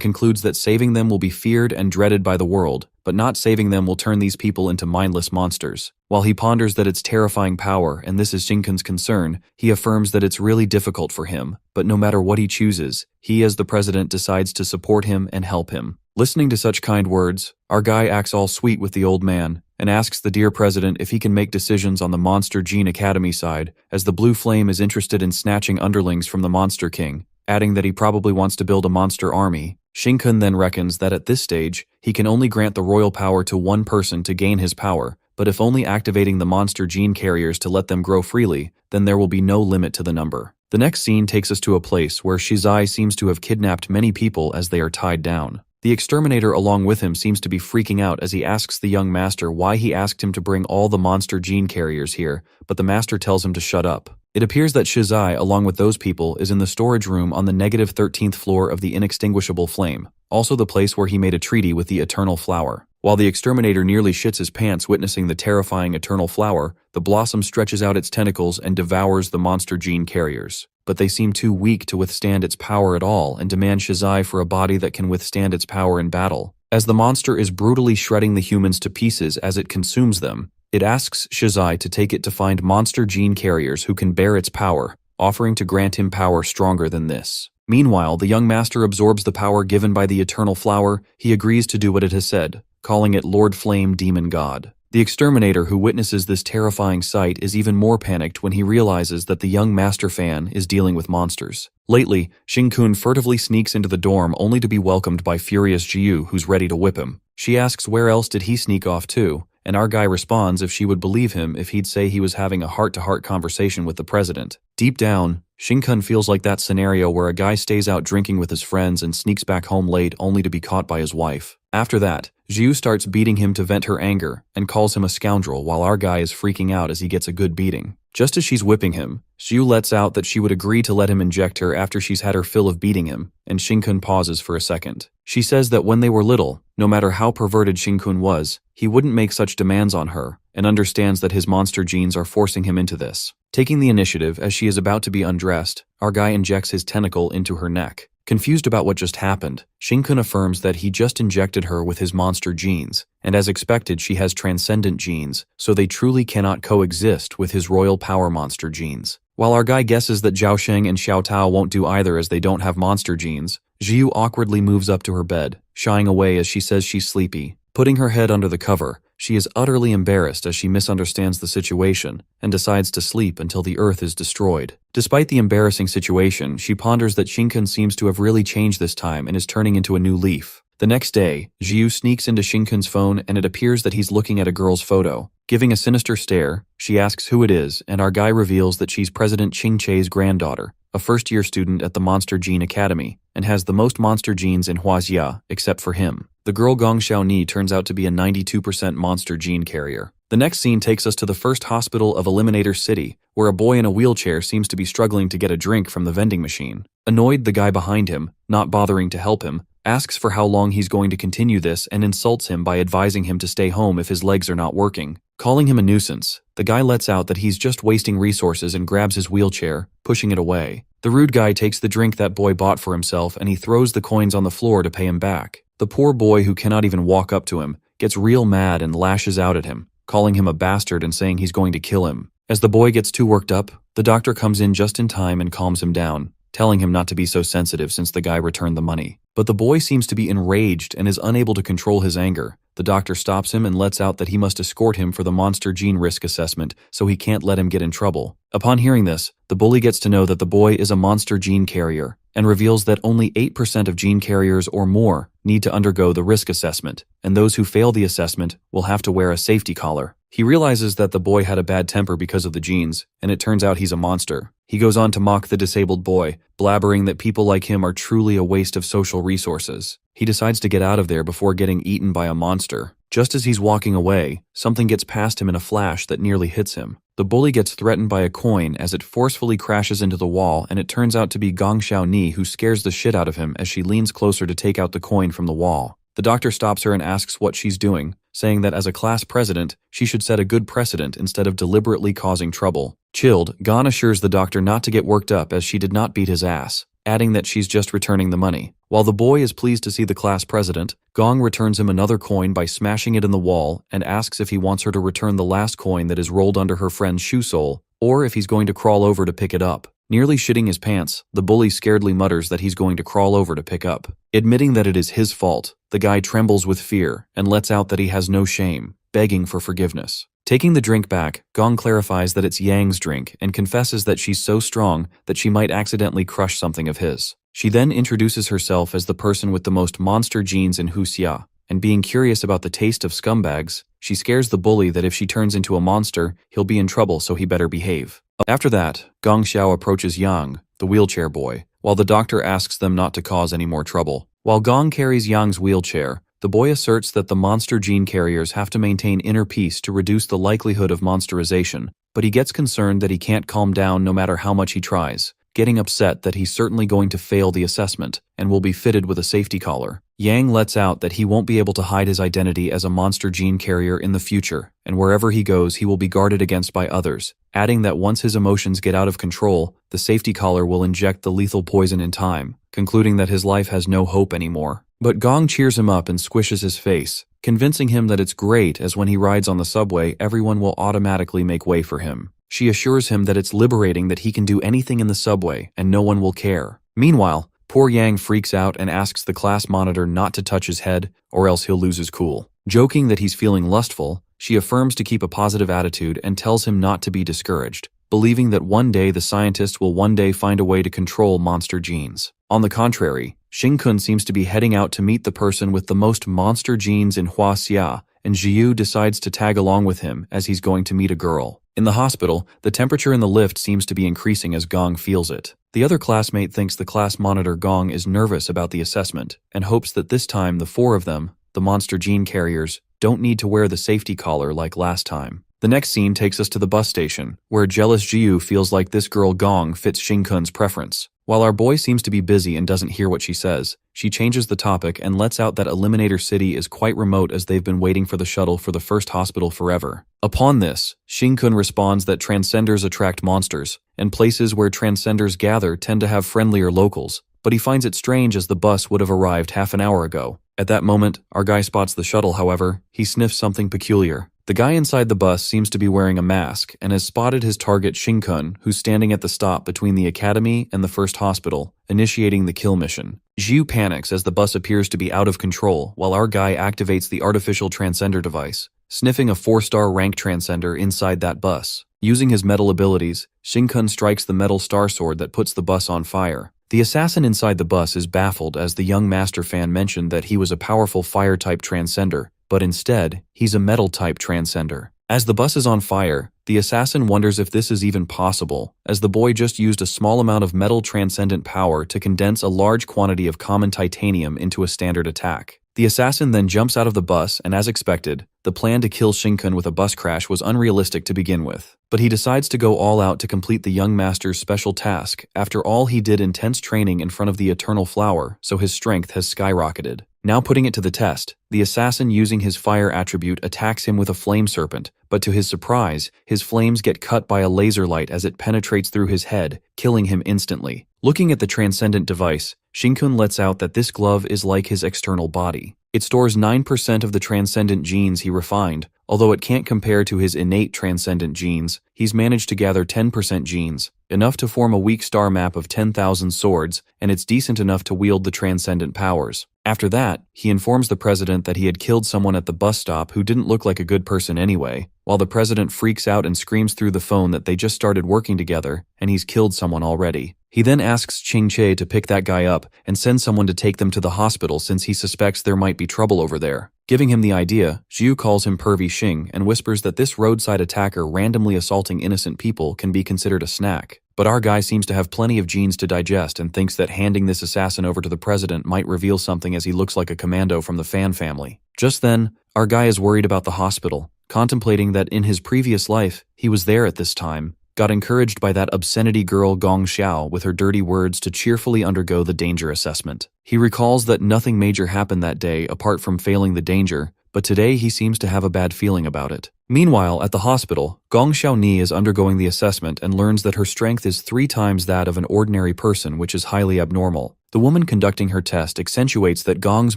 concludes that saving them will be feared and dreaded by the world, but not saving them will turn these people into mindless monsters. While he ponders that it's terrifying power and this is Shinkun's concern, he affirms that it's really difficult for him, but no matter what he chooses, he as the president decides to support him and help him. Listening to such kind words, our guy acts all sweet with the old man, and asks the dear president if he can make decisions on the Monster Gene Academy side, as the blue flame is interested in snatching underlings from the Monster King, adding that he probably wants to build a monster army. Shinkun then reckons that at this stage, he can only grant the royal power to one person to gain his power, but if only activating the monster gene carriers to let them grow freely, then there will be no limit to the number. The next scene takes us to a place where Shizai seems to have kidnapped many people as they are tied down. The exterminator along with him seems to be freaking out as he asks the young master why he asked him to bring all the monster gene carriers here, but the master tells him to shut up. It appears that Shizai, along with those people, is in the storage room on the negative 13th floor of the inextinguishable flame, also the place where he made a treaty with the eternal flower. While the exterminator nearly shits his pants witnessing the terrifying eternal flower, the blossom stretches out its tentacles and devours the monster gene carriers. But they seem too weak to withstand its power at all and demand Shizai for a body that can withstand its power in battle. As the monster is brutally shredding the humans to pieces as it consumes them, it asks Shizai to take it to find monster gene carriers who can bear its power, offering to grant him power stronger than this. Meanwhile, the young master absorbs the power given by the eternal flower. He agrees to do what it has said, calling it Lord Flame Demon God. The exterminator who witnesses this terrifying sight is even more panicked when he realizes that the young master fan is dealing with monsters. Lately, Shinkun furtively sneaks into the dorm only to be welcomed by furious Jiu, who's ready to whip him. She asks where else did he sneak off to, and our guy responds if she would believe him if he'd say he was having a heart-to-heart conversation with the president. Deep down, Shinkun feels like that scenario where a guy stays out drinking with his friends and sneaks back home late only to be caught by his wife. After that, Jiu starts beating him to vent her anger and calls him a scoundrel while our guy is freaking out as he gets a good beating. Just as she's whipping him, Jiu lets out that she would agree to let him inject her after she's had her fill of beating him, and Shinkun pauses for a second. She says that when they were little, no matter how perverted Shinkun was, he wouldn't make such demands on her, and understands that his monster genes are forcing him into this. Taking the initiative as she is about to be undressed, our guy injects his tentacle into her neck. Confused about what just happened, Shinkun affirms that he just injected her with his monster genes, and as expected she has transcendent genes, so they truly cannot coexist with his royal power monster genes. While our guy guesses that Zhao Sheng and Xiao Tao won't do either as they don't have monster genes, Jiu awkwardly moves up to her bed, shying away as she says she's sleepy. Putting her head under the cover, she is utterly embarrassed as she misunderstands the situation and decides to sleep until the earth is destroyed. Despite the embarrassing situation, she ponders that Shinkun seems to have really changed this time and is turning into a new leaf. The next day, Jiu sneaks into Shinkun's phone and it appears that he's looking at a girl's photo. Giving a sinister stare, she asks who it is and our guy reveals that she's President Ching Che's granddaughter, a first-year student at the Monster Gene Academy, and has the most monster genes in Huaxia, except for him. The girl Gong Xiaoni turns out to be a 92% monster gene carrier. The next scene takes us to the first hospital of Eliminator City, where a boy in a wheelchair seems to be struggling to get a drink from the vending machine. Annoyed, the guy behind him, not bothering to help him, asks for how long he's going to continue this and insults him by advising him to stay home if his legs are not working. Calling him a nuisance, the guy lets out that he's just wasting resources and grabs his wheelchair, pushing it away. The rude guy takes the drink that boy bought for himself and he throws the coins on the floor to pay him back. The poor boy, who cannot even walk up to him, gets real mad and lashes out at him, calling him a bastard and saying he's going to kill him. As the boy gets too worked up, the doctor comes in just in time and calms him down, telling him not to be so sensitive since the guy returned the money. But the boy seems to be enraged and is unable to control his anger. The doctor stops him and lets out that he must escort him for the monster gene risk assessment so he can't let him get in trouble. Upon hearing this, the bully gets to know that the boy is a monster gene carrier and reveals that only 8% of gene carriers or more need to undergo the risk assessment, and those who fail the assessment will have to wear a safety collar. He realizes that the boy had a bad temper because of the genes, and it turns out he's a monster. He goes on to mock the disabled boy, blabbering that people like him are truly a waste of social resources. He decides to get out of there before getting eaten by a monster. Just as he's walking away, something gets past him in a flash that nearly hits him. The bully gets threatened by a coin as it forcefully crashes into the wall, and it turns out to be Gong Xiaoni, who scares the shit out of him as she leans closer to take out the coin from the wall. The doctor stops her and asks what she's doing, saying that as a class president, she should set a good precedent instead of deliberately causing trouble. Chilled, Gon assures the doctor not to get worked up as she did not beat his ass, adding that she's just returning the money. While the boy is pleased to see the class president, Gong returns him another coin by smashing it in the wall and asks if he wants her to return the last coin that is rolled under her friend's shoe sole, or if he's going to crawl over to pick it up. Nearly shitting his pants, the bully scaredly mutters that he's going to crawl over to pick up. Admitting that it is his fault, the guy trembles with fear and lets out that he has no shame, begging for forgiveness. Taking the drink back, Gong clarifies that it's Yang's drink and confesses that she's so strong that she might accidentally crush something of his. She then introduces herself as the person with the most monster genes in Huxia, and being curious about the taste of scumbags, she scares the bully that if she turns into a monster, he'll be in trouble, so he better behave. After that, Gong Xiao approaches Yang, the wheelchair boy, while the doctor asks them not to cause any more trouble. While Gong carries Yang's wheelchair, the boy asserts that the monster gene carriers have to maintain inner peace to reduce the likelihood of monsterization, but he gets concerned that he can't calm down no matter how much he tries, getting upset that he's certainly going to fail the assessment and will be fitted with a safety collar. Yang lets out that he won't be able to hide his identity as a monster gene carrier in the future, and wherever he goes he will be guarded against by others, adding that once his emotions get out of control, the safety collar will inject the lethal poison in time, concluding that his life has no hope anymore. But Gong cheers him up and squishes his face, convincing him that it's great as when he rides on the subway everyone will automatically make way for him. She assures him that it's liberating that he can do anything in the subway and no one will care. Meanwhile, poor Yang freaks out and asks the class monitor not to touch his head or else he'll lose his cool. Joking that he's feeling lustful, she affirms to keep a positive attitude and tells him not to be discouraged, believing that one day the scientists will one day find a way to control monster genes. On the contrary, Xing-kun seems to be heading out to meet the person with the most monster genes in Huaxia, and Jiu decides to tag along with him as he's going to meet a girl. In the hospital, the temperature in the lift seems to be increasing as Gong feels it. The other classmate thinks the class monitor Gong is nervous about the assessment and hopes that this time the four of them, the monster gene carriers, don't need to wear the safety collar like last time. The next scene takes us to the bus station, where jealous Jiu feels like this girl Gong fits Xing-kun's preference. While our boy seems to be busy and doesn't hear what she says, she changes the topic and lets out that Eliminator City is quite remote as they've been waiting for the shuttle for the first hospital forever. Upon this, Xing-kun responds that transcenders attract monsters, and places where transcenders gather tend to have friendlier locals, but he finds it strange as the bus would have arrived half an hour ago. At that moment, our guy spots the shuttle, however, he sniffs something peculiar. The guy inside the bus seems to be wearing a mask and has spotted his target Xing-kun, who's standing at the stop between the academy and the first hospital, initiating the kill mission. Jiu panics as the bus appears to be out of control while our guy activates the artificial transcender device, sniffing a 4-star rank transcender inside that bus. Using his metal abilities, Xing-kun strikes the metal star sword that puts the bus on fire. The assassin inside the bus is baffled as the young master fan mentioned that he was a powerful fire-type transcender, but instead, he's a metal-type transcender. As the bus is on fire, the assassin wonders if this is even possible, as the boy just used a small amount of metal transcendent power to condense a large quantity of common titanium into a standard attack. The assassin then jumps out of the bus, and as expected, the plan to kill Xing-kun with a bus crash was unrealistic to begin with. But he decides to go all out to complete the young master's special task. After all, he did intense training in front of the Eternal Flower, so his strength has skyrocketed. Now putting it to the test, the assassin using his fire attribute attacks him with a flame serpent, but to his surprise, his flames get cut by a laser light as it penetrates through his head, killing him instantly. Looking at the transcendent device, Xing-kun lets out that this glove is like his external body. It stores 9% of the transcendent genes he refined. Although it can't compare to his innate transcendent genes, he's managed to gather 10% genes, enough to form a weak star map of 10,000 swords, and it's decent enough to wield the transcendent powers. After that, he informs the president that he had killed someone at the bus stop who didn't look like a good person anyway, while the president freaks out and screams through the phone that they just started working together, and he's killed someone already. He then asks Ching Che to pick that guy up and send someone to take them to the hospital since he suspects there might be trouble over there. Giving him the idea, Jiu calls him Pervy Xing and whispers that this roadside attacker randomly assaulting innocent people can be considered a snack. But our guy seems to have plenty of genes to digest and thinks that handing this assassin over to the president might reveal something as he looks like a commando from the Fan family. Just then, our guy is worried about the hospital, contemplating that in his previous life, he was there at this time, got encouraged by that obscenity girl Gong Xiao with her dirty words to cheerfully undergo the danger assessment. He recalls that nothing major happened that day apart from failing the danger, but today he seems to have a bad feeling about it. Meanwhile, at the hospital, Gong Xiaoni is undergoing the assessment and learns that her strength is 3 times that of an ordinary person, which is highly abnormal. The woman conducting her test accentuates that Gong's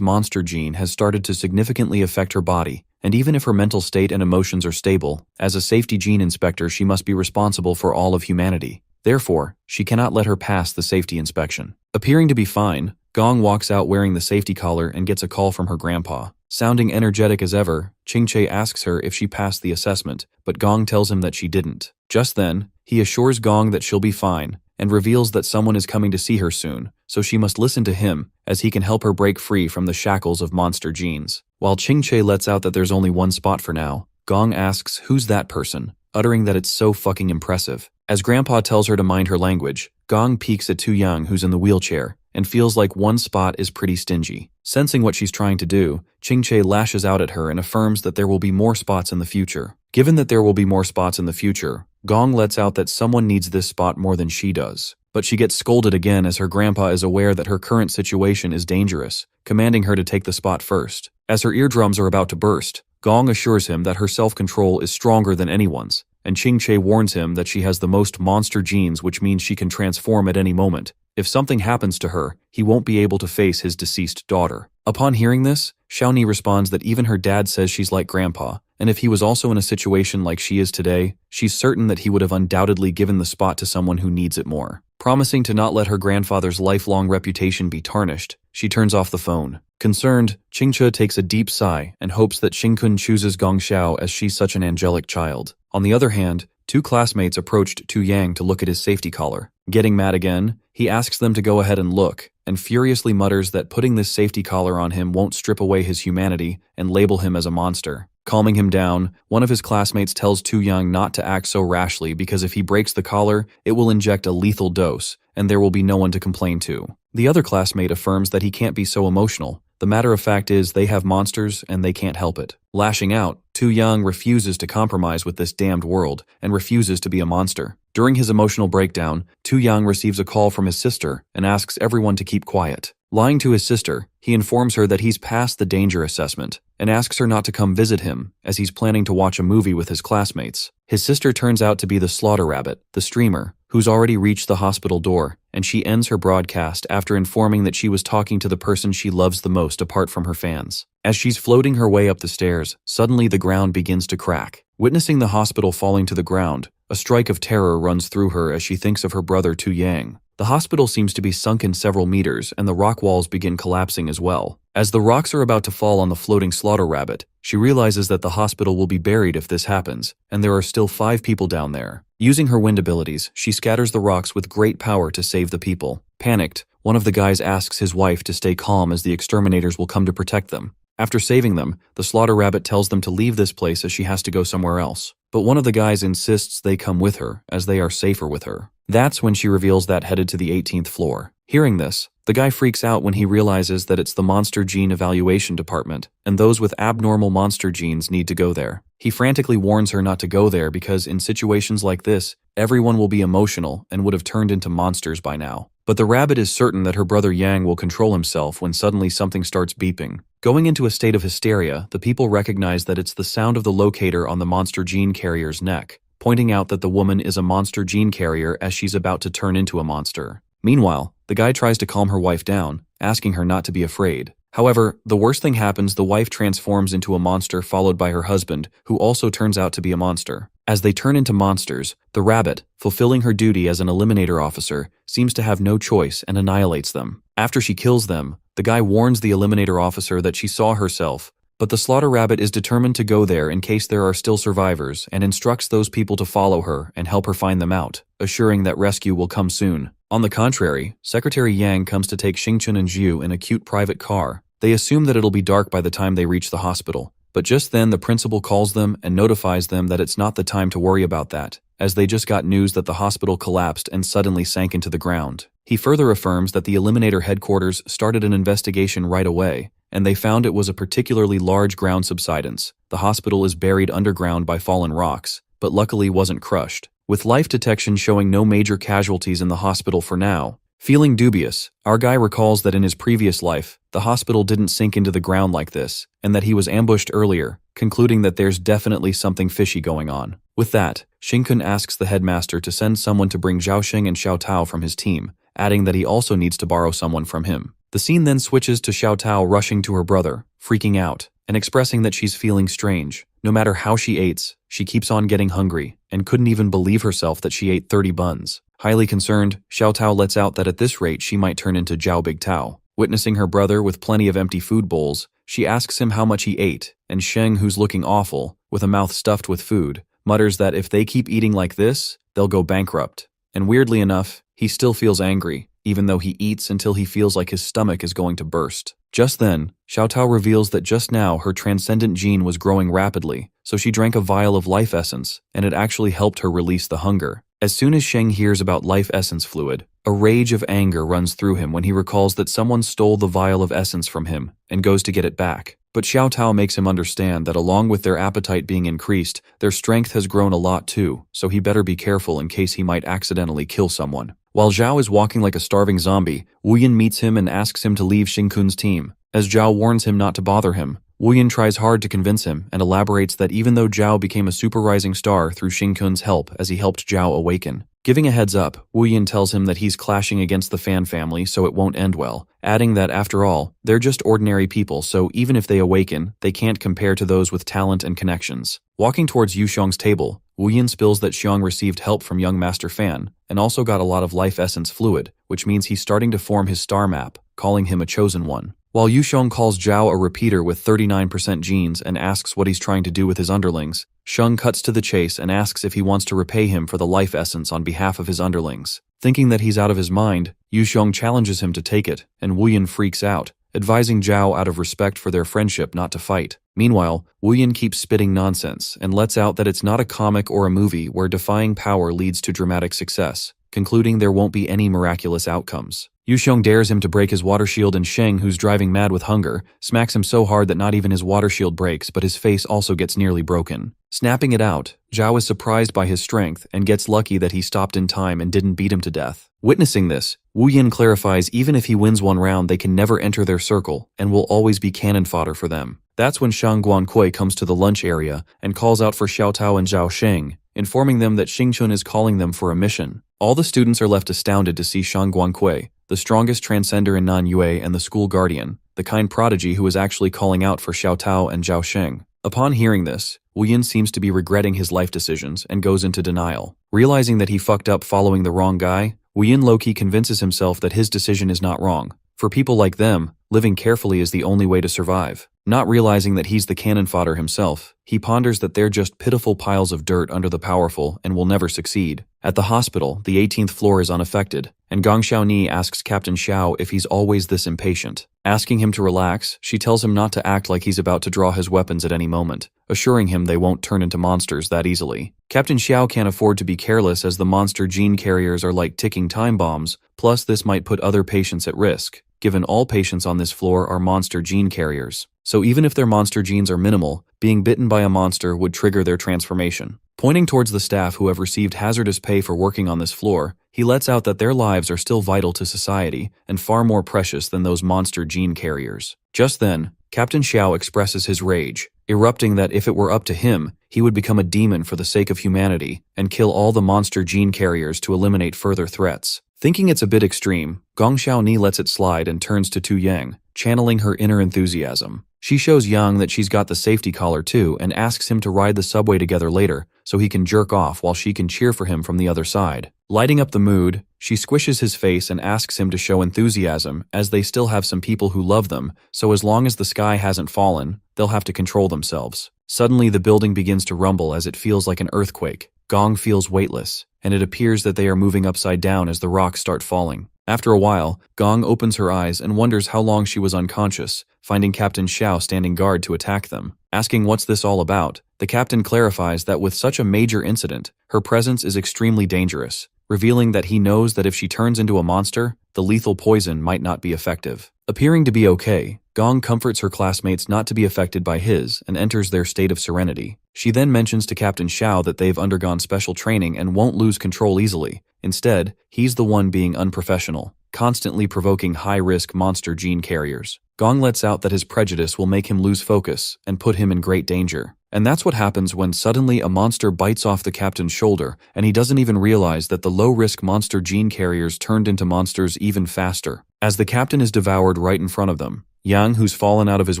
monster gene has started to significantly affect her body, and even if her mental state and emotions are stable, as a safety gene inspector she must be responsible for all of humanity. Therefore, she cannot let her pass the safety inspection. Appearing to be fine, Gong walks out wearing the safety collar and gets a call from her grandpa. Sounding energetic as ever, Qingche asks her if she passed the assessment, but Gong tells him that she didn't. Just then, he assures Gong that she'll be fine, and reveals that someone is coming to see her soon, so she must listen to him, as he can help her break free from the shackles of monster genes. While Qingche lets out that there's only one spot for now, Gong asks who's that person, uttering that it's so fucking impressive. As Grandpa tells her to mind her language, Gong peeks at Tu Yang, who's in the wheelchair, and feels like one spot is pretty stingy. Sensing what she's trying to do, Qingche lashes out at her and affirms that there will be more spots in the future. Given that there will be more spots in the future, Gong lets out that someone needs this spot more than she does. But she gets scolded again as her grandpa is aware that her current situation is dangerous, commanding her to take the spot first. As her eardrums are about to burst, Gong assures him that her self-control is stronger than anyone's, and Qingche warns him that she has the most monster genes, which means she can transform at any moment. If something happens to her, he won't be able to face his deceased daughter. Upon hearing this, Xiaoni responds that even her dad says she's like Grandpa, and if he was also in a situation like she is today, she's certain that he would have undoubtedly given the spot to someone who needs it more. Promising to not let her grandfather's lifelong reputation be tarnished, she turns off the phone. Concerned, Qingche takes a deep sigh and hopes that Xingkun chooses Gong Xiao as she's such an angelic child. On the other hand, 2 classmates approached Tu Yang to look at his safety collar. Getting mad again, he asks them to go ahead and look, and furiously mutters that putting this safety collar on him won't strip away his humanity and label him as a monster. Calming him down, one of his classmates tells Tu Yang not to act so rashly because if he breaks the collar, it will inject a lethal dose, and there will be no one to complain to. The other classmate affirms that he can't be so emotional. The matter of fact is they have monsters and they can't help it. Lashing out, Tu Yang refuses to compromise with this damned world and refuses to be a monster. During his emotional breakdown, Tu Yang receives a call from his sister and asks everyone to keep quiet. Lying to his sister, he informs her that he's passed the danger assessment and asks her not to come visit him as he's planning to watch a movie with his classmates. His sister turns out to be the Slaughter Rabbit, the streamer, who's already reached the hospital door, and she ends her broadcast after informing that she was talking to the person she loves the most apart from her fans. As she's floating her way up the stairs, suddenly the ground begins to crack. Witnessing the hospital falling to the ground, a strike of terror runs through her as she thinks of her brother Tu Yang. The hospital seems to be sunken several meters and the rock walls begin collapsing as well. As the rocks are about to fall on the floating Slaughter Rabbit, she realizes that the hospital will be buried if this happens, and there are still 5 people down there. Using her wind abilities, she scatters the rocks with great power to save the people. Panicked, one of the guys asks his wife to stay calm as the exterminators will come to protect them. After saving them, the Slaughter Rabbit tells them to leave this place as she has to go somewhere else. But one of the guys insists they come with her, as they are safer with her. That's when she reveals that headed to the 18th floor. Hearing this, the guy freaks out when he realizes that it's the Monster Gene Evaluation Department, and those with abnormal monster genes need to go there. He frantically warns her not to go there because in situations like this, everyone will be emotional and would have turned into monsters by now. But the rabbit is certain that her brother Yang will control himself when suddenly something starts beeping. Going into a state of hysteria, the people recognize that it's the sound of the locator on the monster gene carrier's neck, pointing out that the woman is a monster gene carrier as she's about to turn into a monster. Meanwhile, the guy tries to calm her wife down, asking her not to be afraid. However, the worst thing happens: the wife transforms into a monster followed by her husband, who also turns out to be a monster. As they turn into monsters, the rabbit, fulfilling her duty as an eliminator officer, seems to have no choice and annihilates them. After she kills them, the guy warns the eliminator officer that she saw herself, but the Slaughter Rabbit is determined to go there in case there are still survivors and instructs those people to follow her and help her find them out, assuring that rescue will come soon. On the contrary, Secretary Yang comes to take Xingchun and Zhu in a cute private car. They assume that it'll be dark by the time they reach the hospital, but just then the principal calls them and notifies them that it's not the time to worry about that, as they just got news that the hospital collapsed and suddenly sank into the ground. He further affirms that the Eliminator headquarters started an investigation right away, and they found it was a particularly large ground subsidence. The hospital is buried underground by fallen rocks, but luckily wasn't crushed. With life detection showing no major casualties in the hospital for now, Feeling dubious, our guy recalls that in his previous life, the hospital didn't sink into the ground like this, and that he was ambushed earlier, concluding that there's definitely something fishy going on. With that, Xingkun asks the headmaster to send someone to bring Zhao Xing and Xiao Tao from his team, adding that he also needs to borrow someone from him. The scene then switches to Xiao Tao rushing to her brother, freaking out, and expressing that she's feeling strange. No matter how she eats, she keeps on getting hungry, and couldn't even believe herself that she ate 30 buns. Highly concerned, Xiao Tao lets out that at this rate she might turn into Zhao Big Tao. Witnessing her brother with plenty of empty food bowls, she asks him how much he ate, and Sheng, who's looking awful, with a mouth stuffed with food, mutters that if they keep eating like this, they'll go bankrupt. And weirdly enough, he still feels angry, even though he eats until he feels like his stomach is going to burst. Just then, Xiao Tao reveals that just now her transcendent gene was growing rapidly, so she drank a vial of life essence, and it actually helped her release the hunger. As soon as Sheng hears about life essence fluid, a rage of anger runs through him when he recalls that someone stole the vial of essence from him and goes to get it back. But Xiao Tao makes him understand that along with their appetite being increased, their strength has grown a lot too, so he better be careful in case he might accidentally kill someone. While Zhao is walking like a starving zombie, Wu Yin meets him and asks him to leave Xingkun's team. As Zhao warns him not to bother him, Wu Yin tries hard to convince him and elaborates that even though Zhao became a super rising star through Xingkun's help as he helped Zhao awaken. Giving a heads up, Wu Yin tells him that he's clashing against the Fan family so it won't end well, adding that after all, they're just ordinary people so even if they awaken, they can't compare to those with talent and connections. Walking towards Yu Xiong's table, Wu Yin spills that Xiong received help from young Master Fan and also got a lot of life essence fluid, which means he's starting to form his star map, calling him a chosen one. While Yu Xiong calls Zhao a repeater with 39% genes and asks what he's trying to do with his underlings, Sheng cuts to the chase and asks if he wants to repay him for the life essence on behalf of his underlings. Thinking that he's out of his mind, Yu Xiong challenges him to take it, and Wu Yin freaks out, advising Zhao out of respect for their friendship not to fight. Meanwhile, Wu Yin keeps spitting nonsense and lets out that it's not a comic or a movie where defying power leads to dramatic success, concluding there won't be any miraculous outcomes. Yu Xiong dares him to break his water shield and Sheng, who's driving mad with hunger, smacks him so hard that not even his water shield breaks but his face also gets nearly broken. Snapping it out, Zhao is surprised by his strength and gets lucky that he stopped in time and didn't beat him to death. Witnessing this, Wu Yin clarifies even if he wins one round they can never enter their circle and will always be cannon fodder for them. That's when Shang Guankui comes to the lunch area and calls out for Xiao Tao and Zhao Sheng, informing them that Xingchun is calling them for a mission. All the students are left astounded to see Shang Guankui, the strongest transcender in Nanyue and the school guardian, the kind prodigy who is actually calling out for Xiao Tao and Zhao Sheng. Upon hearing this, Wu Yin seems to be regretting his life decisions and goes into denial. Realizing that he fucked up following the wrong guy, Wu Yin low-key convinces himself that his decision is not wrong. For people like them, living carefully is the only way to survive. Not realizing that he's the cannon fodder himself, he ponders that they're just pitiful piles of dirt under the powerful and will never succeed. At the hospital, the 18th floor is unaffected, and Gong Xiaoni asks Captain Xiao if he's always this impatient. Asking him to relax, she tells him not to act like he's about to draw his weapons at any moment, assuring him they won't turn into monsters that easily. Captain Xiao can't afford to be careless as the monster gene carriers are like ticking time bombs, plus this might put other patients at risk, given all patients on this floor are monster gene carriers. So even if their monster genes are minimal, being bitten by a monster would trigger their transformation. Pointing towards the staff who have received hazardous pay for working on this floor, he lets out that their lives are still vital to society and far more precious than those monster gene carriers. Just then, Captain Xiao expresses his rage, erupting that if it were up to him, he would become a demon for the sake of humanity and kill all the monster gene carriers to eliminate further threats. Thinking it's a bit extreme, Gong Xiaoni lets it slide and turns to Tu Yang, channeling her inner enthusiasm. She shows Yang that she's got the safety collar too and asks him to ride the subway together later so he can jerk off while she can cheer for him from the other side. Lighting up the mood, she squishes his face and asks him to show enthusiasm as they still have some people who love them, so as long as the sky hasn't fallen, they'll have to control themselves. Suddenly the building begins to rumble as it feels like an earthquake. Gong feels weightless, and it appears that they are moving upside down as the rocks start falling. After a while, Gong opens her eyes and wonders how long she was unconscious, finding Captain Xiao standing guard to attack them. Asking what's this all about, the captain clarifies that with such a major incident, her presence is extremely dangerous, revealing that he knows that if she turns into a monster, the lethal poison might not be effective. Appearing to be okay, Gong comforts her classmates not to be affected by his and enters their state of serenity. She then mentions to Captain Xiao that they've undergone special training and won't lose control easily. Instead, he's the one being unprofessional. constantly provoking high-risk monster gene carriers. Gong lets out that his prejudice will make him lose focus and put him in great danger. And that's what happens when suddenly a monster bites off the captain's shoulder, and he doesn't even realize that the low-risk monster gene carriers turned into monsters even faster. As the captain is devoured right in front of them, Yang, who's fallen out of his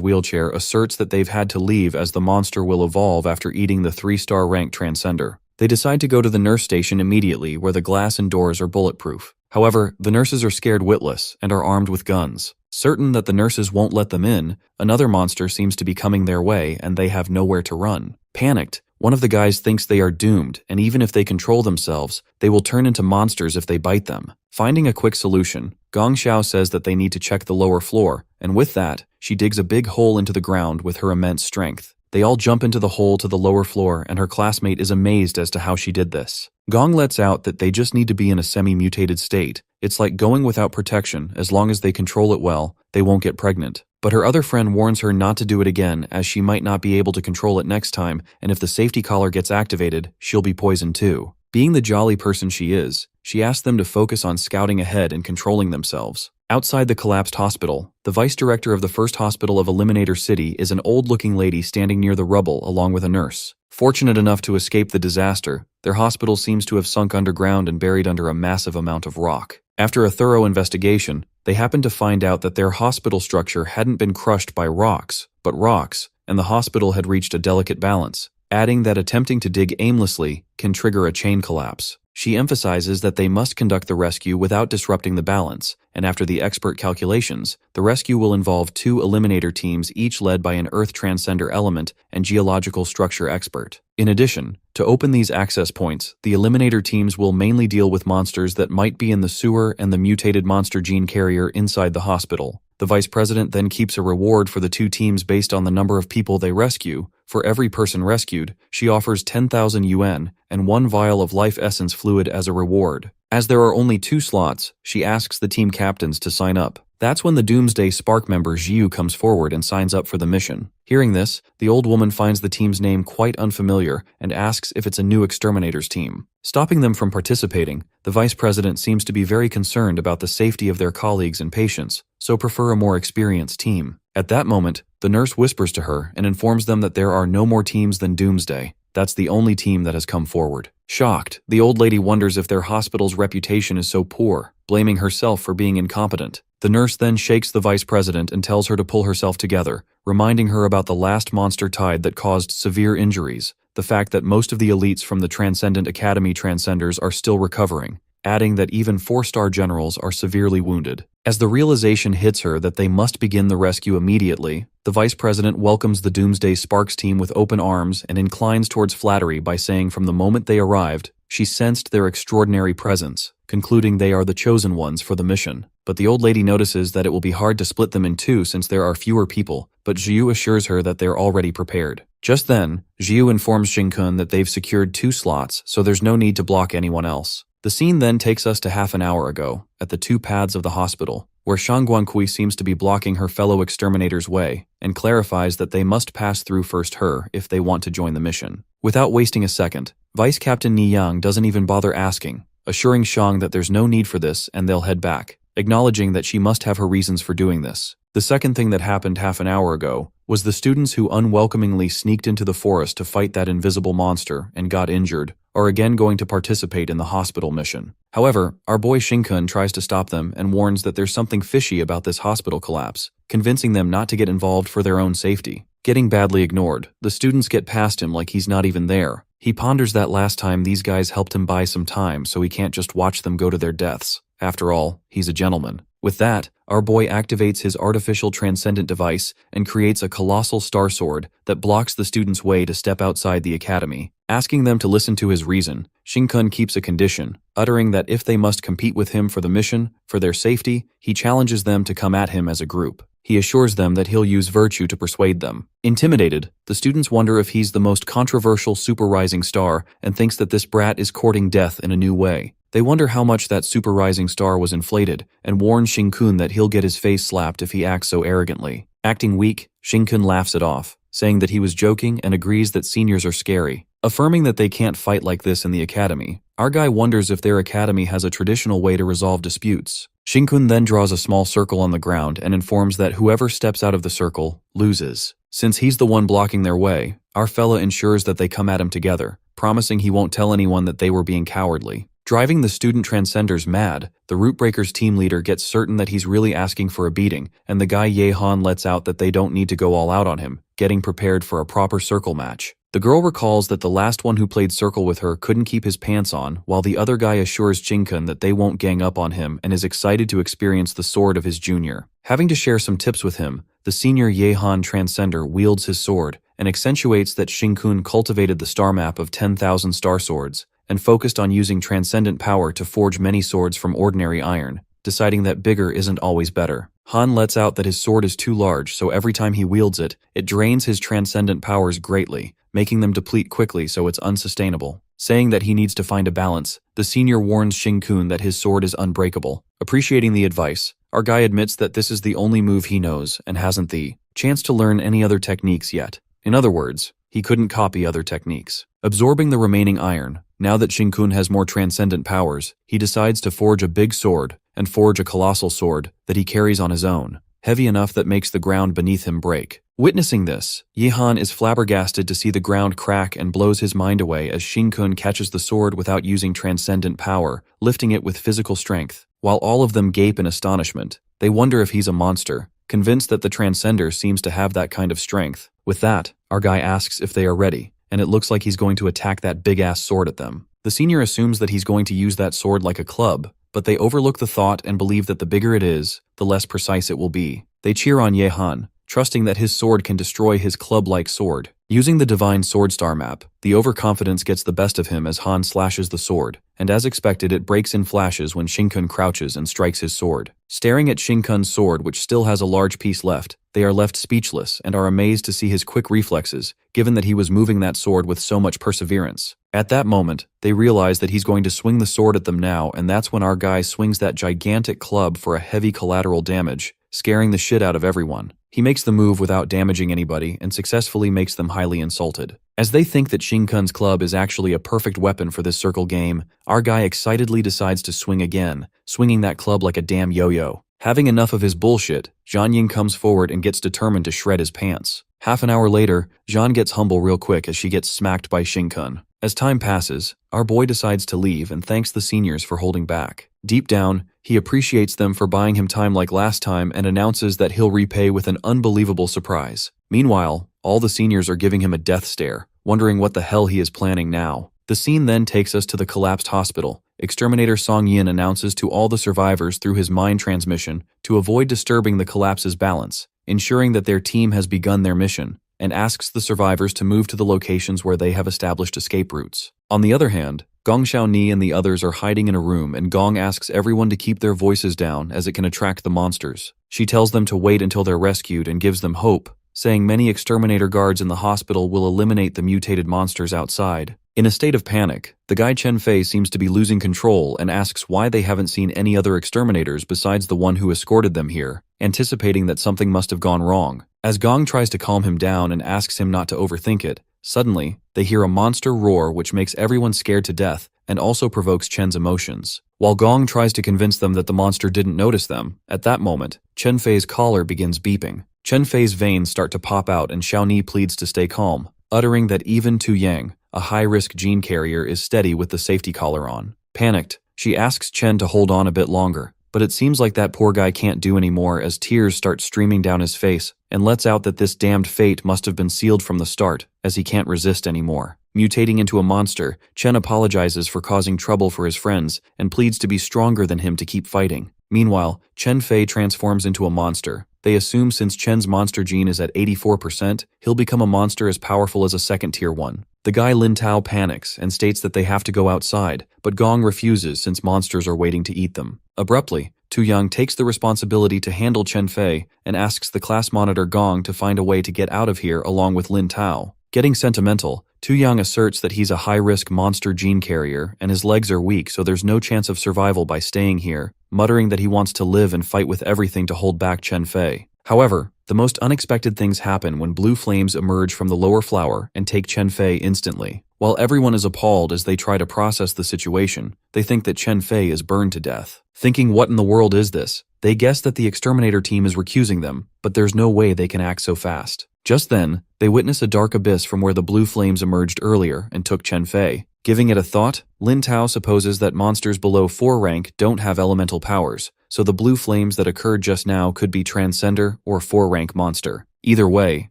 wheelchair, asserts that they've had to leave as the monster will evolve after eating the 3-star ranked transcender. They decide to go to the nurse station immediately, where the glass and doors are bulletproof. However, the nurses are scared witless and are armed with guns. Certain that the nurses won't let them in, another monster seems to be coming their way and they have nowhere to run. Panicked, one of the guys thinks they are doomed, and even if they control themselves, they will turn into monsters if they bite them. Finding a quick solution, Gong Xiao says that they need to check the lower floor, and with that, she digs a big hole into the ground with her immense strength. They all jump into the hole to the lower floor, and her classmate is amazed as to how she did this. Gong lets out that they just need to be in a semi-mutated state. It's like going without protection. As long as they control it well, they won't get pregnant. But her other friend warns her not to do it again, as she might not be able to control it next time, and if the safety collar gets activated, she'll be poisoned too. Being the jolly person she is, she asks them to focus on scouting ahead and controlling themselves. Outside the collapsed hospital, the vice director of the first hospital of Eliminator City is an old-looking lady standing near the rubble along with a nurse. Fortunate enough to escape the disaster, their hospital seems to have sunk underground and buried under a massive amount of rock. After a thorough investigation, they happen to find out that their hospital structure hadn't been crushed by rocks, but rocks, and the hospital had reached a delicate balance, adding that attempting to dig aimlessly can trigger a chain collapse. She emphasizes that they must conduct the rescue without disrupting the balance, and after the expert calculations, the rescue will involve 2 Eliminator teams each led by an Earth Transcender element and geological structure expert. In addition, to open these access points, the Eliminator teams will mainly deal with monsters that might be in the sewer and the mutated monster gene carrier inside the hospital. The vice president then keeps a reward for the 2 teams based on the number of people they rescue. For every person rescued, she offers 10,000 yuan and 1 vial of life essence fluid as a reward. As there are only 2 slots, she asks the team captains to sign up. That's when the Doomsday Spark member Xiu comes forward and signs up for the mission. Hearing this, the old woman finds the team's name quite unfamiliar and asks if it's a new exterminators team. Stopping them from participating, the vice president seems to be very concerned about the safety of their colleagues and patients, so prefer a more experienced team. At that moment, the nurse whispers to her and informs them that there are no more teams than Doomsday. That's the only team that has come forward. Shocked, the old lady wonders if their hospital's reputation is so poor, blaming herself for being incompetent. The nurse then shakes the vice president and tells her to pull herself together, reminding her about the last monster tide that caused severe injuries, the fact that most of the elites from the Transcendent Academy Transcenders are still recovering, adding that even 4-star generals are severely wounded. As the realization hits her that they must begin the rescue immediately, the vice president welcomes the Doomsday Sparks team with open arms and inclines towards flattery by saying from the moment they arrived, she sensed their extraordinary presence, concluding they are the chosen ones for the mission. But the old lady notices that it will be hard to split them in 2 since there are fewer people, but Xiu assures her that they're already prepared. Just then, Xiu informs Xingkun that they've secured 2 slots, so there's no need to block anyone else. The scene then takes us to half an hour ago, at the 2 paths of the hospital, where Shang Guangqui seems to be blocking her fellow exterminators' way, and clarifies that they must pass through first her if they want to join the mission. Without wasting a second, Vice Captain Ni Yang doesn't even bother asking, assuring Shang that there's no need for this and they'll head back, acknowledging that she must have her reasons for doing this. The second thing that happened half an hour ago was the students who unwelcomingly sneaked into the forest to fight that invisible monster and got injured are again going to participate in the hospital mission. However, our boy Xingkun tries to stop them and warns that there's something fishy about this hospital collapse, convincing them not to get involved for their own safety. Getting badly ignored, the students get past him like he's not even there. He ponders that last time these guys helped him buy some time so he can't just watch them go to their deaths. After all, he's a gentleman. With that, our boy activates his artificial transcendent device and creates a colossal star sword that blocks the students' way to step outside the academy. Asking them to listen to his reason, Xingkun keeps a condition, uttering that if they must compete with him for the mission, for their safety, he challenges them to come at him as a group. He assures them that he'll use virtue to persuade them. Intimidated, the students wonder if he's the most controversial super rising star and thinks that this brat is courting death in a new way. They wonder how much that super rising star was inflated and warn Xingkun that he'll get his face slapped if he acts so arrogantly. Acting weak, Xingkun laughs it off, saying that he was joking and agrees that seniors are scary. Affirming that they can't fight like this in the academy, our guy wonders if their academy has a traditional way to resolve disputes. Shinkun then draws a small circle on the ground and informs that whoever steps out of the circle loses. Since he's the one blocking their way, our fella ensures that they come at him together, promising he won't tell anyone that they were being cowardly. Driving the student transcenders mad, the Rootbreakers team leader gets certain that he's really asking for a beating, and the guy Yehan lets out that they don't need to go all out on him, getting prepared for a proper circle match. The girl recalls that the last one who played circle with her couldn't keep his pants on, while the other guy assures Chinkun that they won't gang up on him and is excited to experience the sword of his junior. Having to share some tips with him, the senior Yehan Transcender wields his sword and accentuates that Shinkun cultivated the star map of 10,000 star swords and focused on using transcendent power to forge many swords from ordinary iron, deciding that bigger isn't always better. Han lets out that his sword is too large, so every time he wields it, it drains his transcendent powers greatly, making them deplete quickly so it's unsustainable. Saying that he needs to find a balance, the senior warns Shinkun that his sword is unbreakable. Appreciating the advice, our guy admits that this is the only move he knows and hasn't the chance to learn any other techniques yet. In other words, he couldn't copy other techniques. Absorbing the remaining iron, now that Shinkun has more transcendent powers, he decides to forge a big sword and forge a colossal sword that he carries on his own, heavy enough that makes the ground beneath him break. Witnessing this, Yehan is flabbergasted to see the ground crack and blows his mind away as Shinkun catches the sword without using transcendent power, lifting it with physical strength. While all of them gape in astonishment, they wonder if he's a monster, convinced that the Transcender seems to have that kind of strength. With that, our guy asks if they are ready, and it looks like he's going to attack that big-ass sword at them. The senior assumes that he's going to use that sword like a club, but they overlook the thought and believe that the bigger it is, the less precise it will be. They cheer on Yehan, trusting that his sword can destroy his club-like sword. Using the Divine Sword Star map, the overconfidence gets the best of him as Han slashes the sword, and as expected it breaks in flashes when Shinkun crouches and strikes his sword. Staring at Shinkun's sword, which still has a large piece left, they are left speechless and are amazed to see his quick reflexes, given that he was moving that sword with so much perseverance. At that moment, they realize that he's going to swing the sword at them now, and that's when our guy swings that gigantic club for a heavy collateral damage, scaring the shit out of everyone. He makes the move without damaging anybody and successfully makes them highly insulted. As they think that Shinkun's club is actually a perfect weapon for this circle game, our guy excitedly decides to swing again, swinging that club like a damn yo-yo. Having enough of his bullshit, Jianying comes forward and gets determined to shred his pants. Half an hour later, Jian gets humble real quick as she gets smacked by Shinkun. As time passes, our boy decides to leave and thanks the seniors for holding back. Deep down, he appreciates them for buying him time like last time and announces that he'll repay with an unbelievable surprise. Meanwhile, all the seniors are giving him a death stare, wondering what the hell he is planning now. The scene then takes us to the collapsed hospital. Exterminator Song Yin announces to all the survivors through his mind transmission to avoid disturbing the collapse's balance, ensuring that their team has begun their mission, and asks the survivors to move to the locations where they have established escape routes. On the other hand, Gong Xiaoni and the others are hiding in a room, and Gong asks everyone to keep their voices down as it can attract the monsters. She tells them to wait until they're rescued and gives them hope, saying many exterminator guards in the hospital will eliminate the mutated monsters outside. In a state of panic, the guy Chen Fei seems to be losing control and asks why they haven't seen any other exterminators besides the one who escorted them here, anticipating that something must have gone wrong. As Gong tries to calm him down and asks him not to overthink it, suddenly, they hear a monster roar which makes everyone scared to death and also provokes Chen's emotions. While Gong tries to convince them that the monster didn't notice them, at that moment, Chen Fei's collar begins beeping. Chen Fei's veins start to pop out and Xiaoni pleads to stay calm, uttering that even Tu Yang, a high-risk gene carrier, is steady with the safety collar on. Panicked, she asks Chen to hold on a bit longer, but it seems like that poor guy can't do anymore as tears start streaming down his face and lets out that this damned fate must have been sealed from the start as he can't resist anymore. Mutating into a monster, Chen apologizes for causing trouble for his friends and pleads to be stronger than him to keep fighting. Meanwhile, Chen Fei transforms into a monster. They assume since Chen's monster gene is at 84%, he'll become a monster as powerful as a second-tier one. The guy Lin Tao panics and states that they have to go outside, but Gong refuses since monsters are waiting to eat them. Abruptly, Tu Yang takes the responsibility to handle Chen Fei and asks the class monitor Gong to find a way to get out of here along with Lin Tao. Getting sentimental, Tu Yang asserts that he's a high-risk monster gene carrier and his legs are weak so there's no chance of survival by staying here, muttering that he wants to live and fight with everything to hold back Chen Fei. However, The most unexpected things happen when blue flames emerge from the lower flower and take Chen Fei instantly. While everyone is appalled as they try to process the situation, they think that Chen Fei is burned to death. Thinking, what in the world is this? They guess that the exterminator team is recusing them, but there's no way they can act so fast. Just then, they witness a dark abyss from where the blue flames emerged earlier and took Chen Fei. Giving it a thought, Lin Tao supposes that monsters below 4 rank don't have elemental powers, so the blue flames that occurred just now could be Transcender or 4 rank monster. Either way,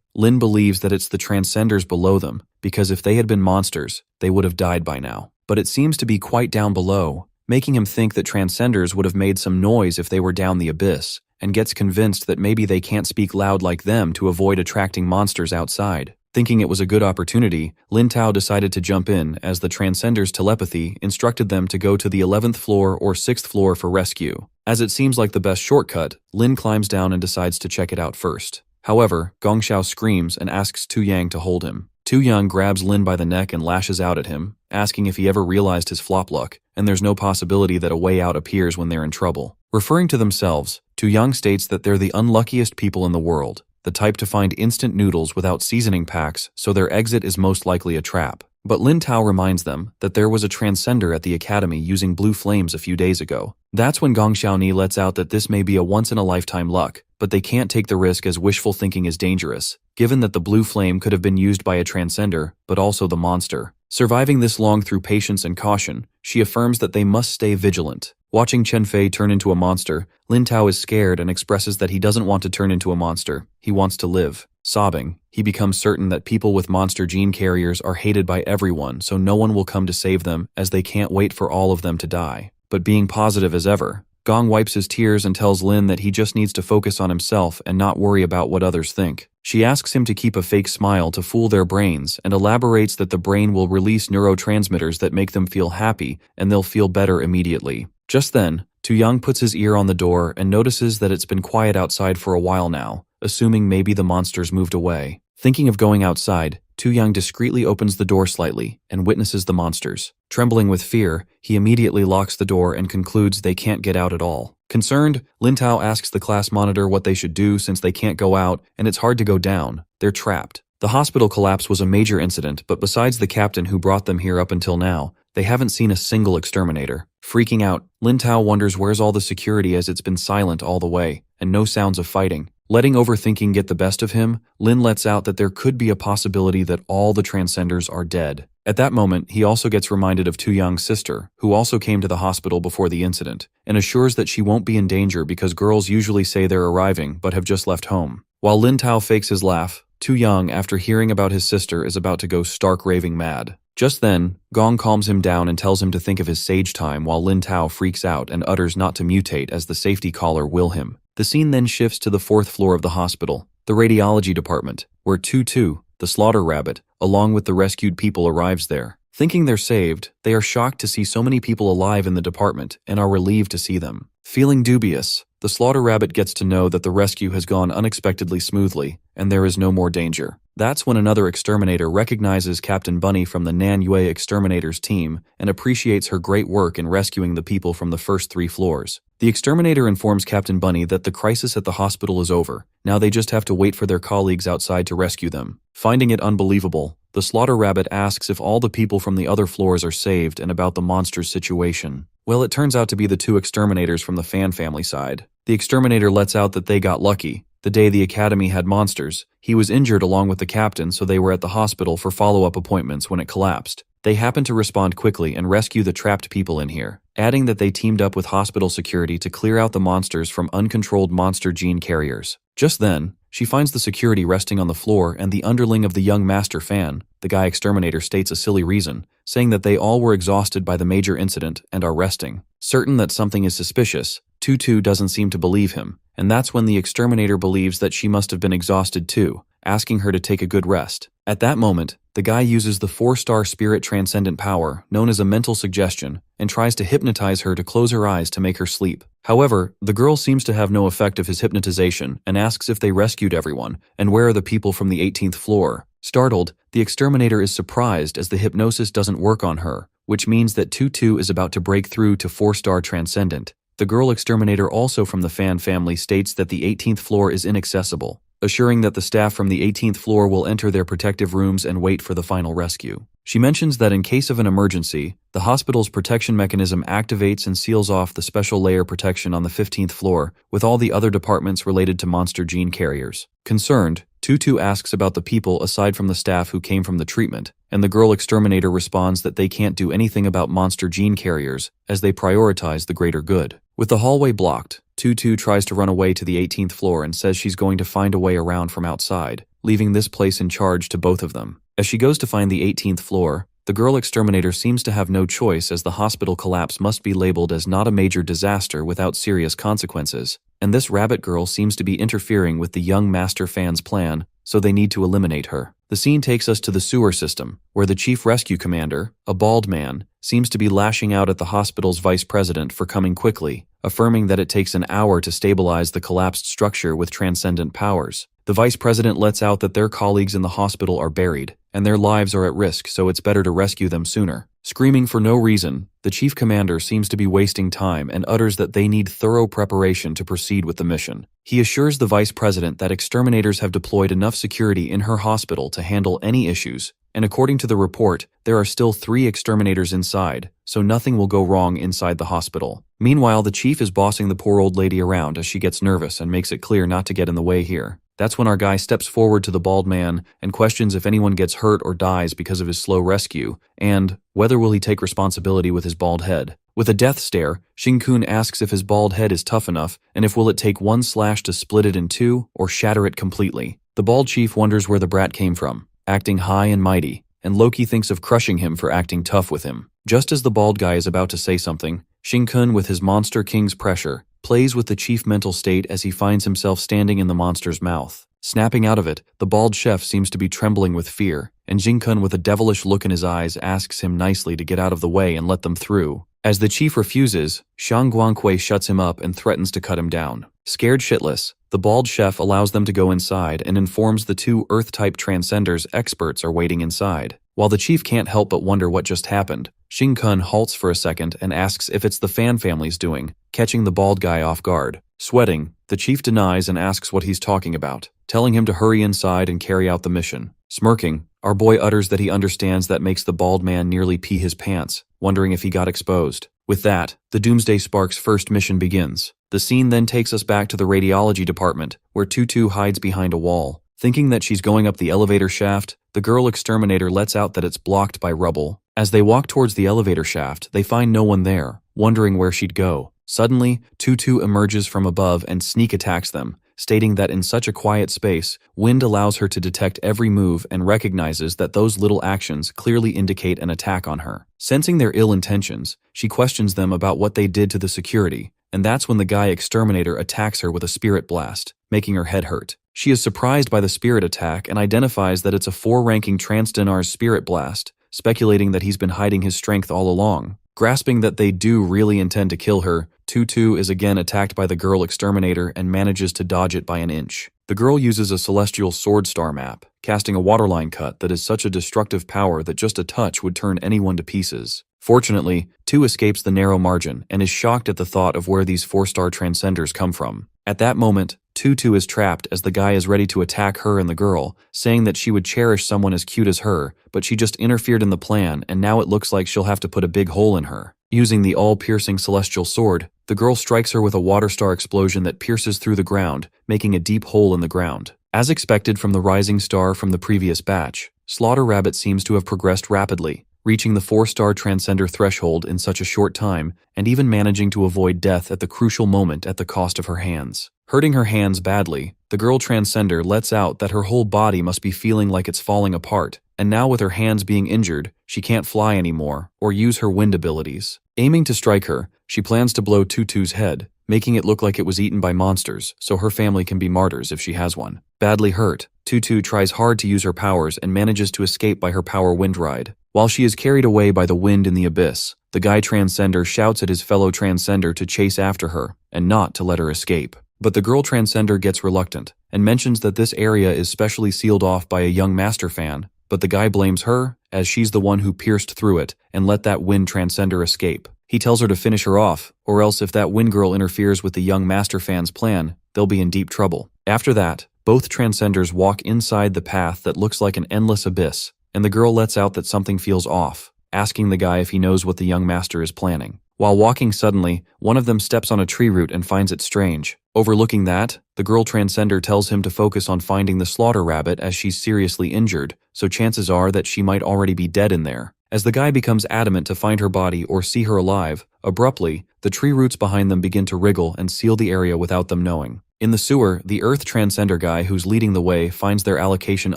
Lin believes that it's the Transcenders below them, because if they had been monsters, they would have died by now. But it seems to be quite down below, making him think that Transcenders would have made some noise if they were down the abyss, and gets convinced that maybe they can't speak loud like them to avoid attracting monsters outside. Thinking it was a good opportunity, Lin Tao decided to jump in as the Transcender's telepathy instructed them to go to the 11th floor or 6th floor for rescue. As it seems like the best shortcut, Lin climbs down and decides to check it out first. However, Gongxiao screams and asks Tu Yang to hold him. Tu Yang grabs Lin by the neck and lashes out at him, asking if he ever realized his flop luck, and there's no possibility that a way out appears when they're in trouble. Referring to themselves, Tu Yang states that they're the unluckiest people in the world, the type to find instant noodles without seasoning packs, so their exit is most likely a trap. But Lin Tao reminds them that there was a Transcender at the academy using blue flames a few days ago. That's when Gong Xiaoni lets out that this may be a once-in-a-lifetime luck, but they can't take the risk as wishful thinking is dangerous, given that the blue flame could have been used by a Transcender, but also the monster. Surviving this long through patience and caution, she affirms that they must stay vigilant. Watching Chen Fei turn into a monster, Lin Tao is scared and expresses that he doesn't want to turn into a monster, he wants to live. Sobbing, he becomes certain that people with monster gene carriers are hated by everyone, so no one will come to save them as they can't wait for all of them to die. But being positive as ever, Gong wipes his tears and tells Lin that he just needs to focus on himself and not worry about what others think. She asks him to keep a fake smile to fool their brains and elaborates that the brain will release neurotransmitters that make them feel happy and they'll feel better immediately. Just then, Tu Yang puts his ear on the door and notices that it's been quiet outside for a while now, assuming maybe the monsters moved away. Thinking of going outside, Tu Yang discreetly opens the door slightly and witnesses the monsters. Trembling with fear, he immediately locks the door and concludes they can't get out at all. Concerned, Lin Tao asks the class monitor what they should do since they can't go out and it's hard to go down. They're trapped. The hospital collapse was a major incident, but besides the captain who brought them here up until now, they haven't seen a single exterminator. Freaking out, Lin Tao wonders where's all the security as it's been silent all the way, and no sounds of fighting. Letting overthinking get the best of him, Lin lets out that there could be a possibility that all the Transcenders are dead. At that moment, he also gets reminded of Tu Yang's sister, who also came to the hospital before the incident, and assures that she won't be in danger because girls usually say they're arriving but have just left home. While Lin Tao fakes his laugh, Tu Yang, after hearing about his sister, is about to go stark raving mad. Just then, Gong calms him down and tells him to think of his sage time while Lin Tao freaks out and utters not to mutate as the safety caller will him. The scene then shifts to the 4th floor of the hospital, the radiology department, where Tu, the slaughter rabbit, along with the rescued people arrives there. Thinking they're saved, they are shocked to see so many people alive in the department and are relieved to see them. Feeling dubious, the slaughter rabbit gets to know that the rescue has gone unexpectedly smoothly and there is no more danger. That's when another exterminator recognizes Captain Bunny from the Nan Yue exterminators team and appreciates her great work in rescuing the people from the first 3 floors. The exterminator informs Captain Bunny that the crisis at the hospital is over. Now they just have to wait for their colleagues outside to rescue them. Finding it unbelievable, the slaughter rabbit asks if all the people from the other floors are saved and about the monster's situation. Well, it turns out to be the 2 exterminators from the Fan family side. The exterminator lets out that they got lucky. The day the academy had monsters, he was injured along with the captain, so they were at the hospital for follow-up appointments when it collapsed. They happened to respond quickly and rescue the trapped people in here, adding that they teamed up with hospital security to clear out the monsters from uncontrolled monster gene carriers. Just then, she finds the security resting on the floor and the underling of the young master Fan. The guy exterminator states a silly reason, saying that they all were exhausted by the major incident and are resting. Certain that something is suspicious, Tu doesn't seem to believe him, and that's when the exterminator believes that she must have been exhausted too, asking her to take a good rest. At that moment, the guy uses the 4-star spirit transcendent power, known as a mental suggestion, and tries to hypnotize her to close her eyes to make her sleep. However, the girl seems to have no effect of his hypnotization and asks if they rescued everyone, and where are the people from the 18th floor. Startled, the exterminator is surprised as the hypnosis doesn't work on her, which means that Tu is about to break through to 4-star transcendent. The girl exterminator, also from the Fan family, states that the 18th floor is inaccessible. assuring that the staff from the 18th floor will enter their protective rooms and wait for the final rescue. She mentions that in case of an emergency, the hospital's protection mechanism activates and seals off the special layer protection on the 15th floor with all the other departments related to monster gene carriers. Concerned, Tutu asks about the people aside from the staff who came from the treatment, and the girl exterminator responds that they can't do anything about monster gene carriers as they prioritize the greater good. With the hallway blocked, Tutu tries to run away to the 18th floor and says she's going to find a way around from outside, leaving this place in charge to both of them. As she goes to find the 18th floor, the girl exterminator seems to have no choice as the hospital collapse must be labeled as not a major disaster without serious consequences, and this rabbit girl seems to be interfering with the young master fan's plan, so they need to eliminate her. The scene takes us to the sewer system, where the chief rescue commander, a bald man, seems to be lashing out at the hospital's vice president for coming quickly, affirming that it takes an hour to stabilize the collapsed structure with transcendent powers. The vice president lets out that their colleagues in the hospital are buried, and their lives are at risk, so it's better to rescue them sooner. Screaming for no reason, the chief commander seems to be wasting time and utters that they need thorough preparation to proceed with the mission. He assures the vice president that exterminators have deployed enough security in her hospital to handle any issues, and according to the report, there are still 3 exterminators inside, so nothing will go wrong inside the hospital. Meanwhile, the chief is bossing the poor old lady around as she gets nervous and makes it clear not to get in the way here. That's when our guy steps forward to the bald man and questions if anyone gets hurt or dies because of his slow rescue, and whether will he take responsibility with his bald head. With a death stare, Shin-kun asks if his bald head is tough enough and if will it take one slash to split it in two or shatter it completely. The bald chief wonders where the brat came from, acting high and mighty, and Loki thinks of crushing him for acting tough with him. Just as the bald guy is about to say something, Shin-kun, with his monster king's pressure, plays with the chief mental state as he finds himself standing in the monster's mouth. Snapping out of it, the bald chef seems to be trembling with fear, and Shin-kun, with a devilish look in his eyes, asks him nicely to get out of the way and let them through. As the chief refuses, Shang Guangquei shuts him up and threatens to cut him down. Scared shitless, the bald chef allows them to go inside and informs the 2 Earth-type transcenders experts are waiting inside. While the chief can't help but wonder what just happened, Shin-kun halts for a second and asks if it's the Fan family's doing, catching the bald guy off guard. Sweating, the chief denies and asks what he's talking about, telling him to hurry inside and carry out the mission. Smirking, our boy utters that he understands that makes the bald man nearly pee his pants, wondering if he got exposed. With that, the Doomsday Spark's first mission begins. The scene then takes us back to the radiology department, where Tutu hides behind a wall. Thinking that she's going up the elevator shaft, the girl exterminator lets out that it's blocked by rubble. As they walk towards the elevator shaft, they find no one there, wondering where she'd go. Suddenly, Tutu emerges from above and sneak attacks them, stating that in such a quiet space, wind allows her to detect every move and recognizes that those little actions clearly indicate an attack on her. Sensing their ill intentions, she questions them about what they did to the security, and that's when the guy exterminator attacks her with a spirit blast, making her head hurt. She is surprised by the spirit attack and identifies that it's a 4-ranking Transdenar's spirit blast, speculating that he's been hiding his strength all along. Grasping that they do really intend to kill her, Tutu is again attacked by the girl exterminator and manages to dodge it by an inch. The girl uses a celestial sword star map, casting a waterline cut that is such a destructive power that just a touch would turn anyone to pieces. Fortunately, Tu escapes the narrow margin and is shocked at the thought of where these 4-star transcenders come from. At that moment, Tutu is trapped as the guy is ready to attack her and the girl, saying that she would cherish someone as cute as her, but she just interfered in the plan and now it looks like she'll have to put a big hole in her. Using the all-piercing celestial sword, the girl strikes her with a water star explosion that pierces through the ground, making a deep hole in the ground. As expected from the rising star from the previous batch, Slaughter Rabbit seems to have progressed rapidly, reaching the 4-star transcender threshold in such a short time and even managing to avoid death at the crucial moment at the cost of her hands. Hurting her hands badly, the girl transcender lets out that her whole body must be feeling like it's falling apart, and now with her hands being injured, she can't fly anymore or use her wind abilities. Aiming to strike her, she plans to blow Tutu's head, making it look like it was eaten by monsters so her family can be martyrs if she has one. Badly hurt, Tutu tries hard to use her powers and manages to escape by her power wind ride. While she is carried away by the wind in the abyss, the guy transcender shouts at his fellow transcender to chase after her and not to let her escape. But the girl transcender gets reluctant and mentions that this area is specially sealed off by a young master fan, but the guy blames her as she's the one who pierced through it and let that wind transcender escape. He tells her to finish her off, or else if that wind girl interferes with the young master fan's plan, they'll be in deep trouble. After that, Both transcenders walk inside the path that looks like an endless abyss, and the girl lets out that something feels off, asking the guy if he knows what the young master is planning. While walking suddenly, one of them steps on a tree root and finds it strange. Overlooking that, the girl transcender tells him to focus on finding the slaughter rabbit as she's seriously injured, so chances are that she might already be dead in there. As the guy becomes adamant to find her body or see her alive, abruptly, the tree roots behind them begin to wriggle and seal the area without them knowing. In the sewer, the Earth Transcender guy who's leading the way finds their allocation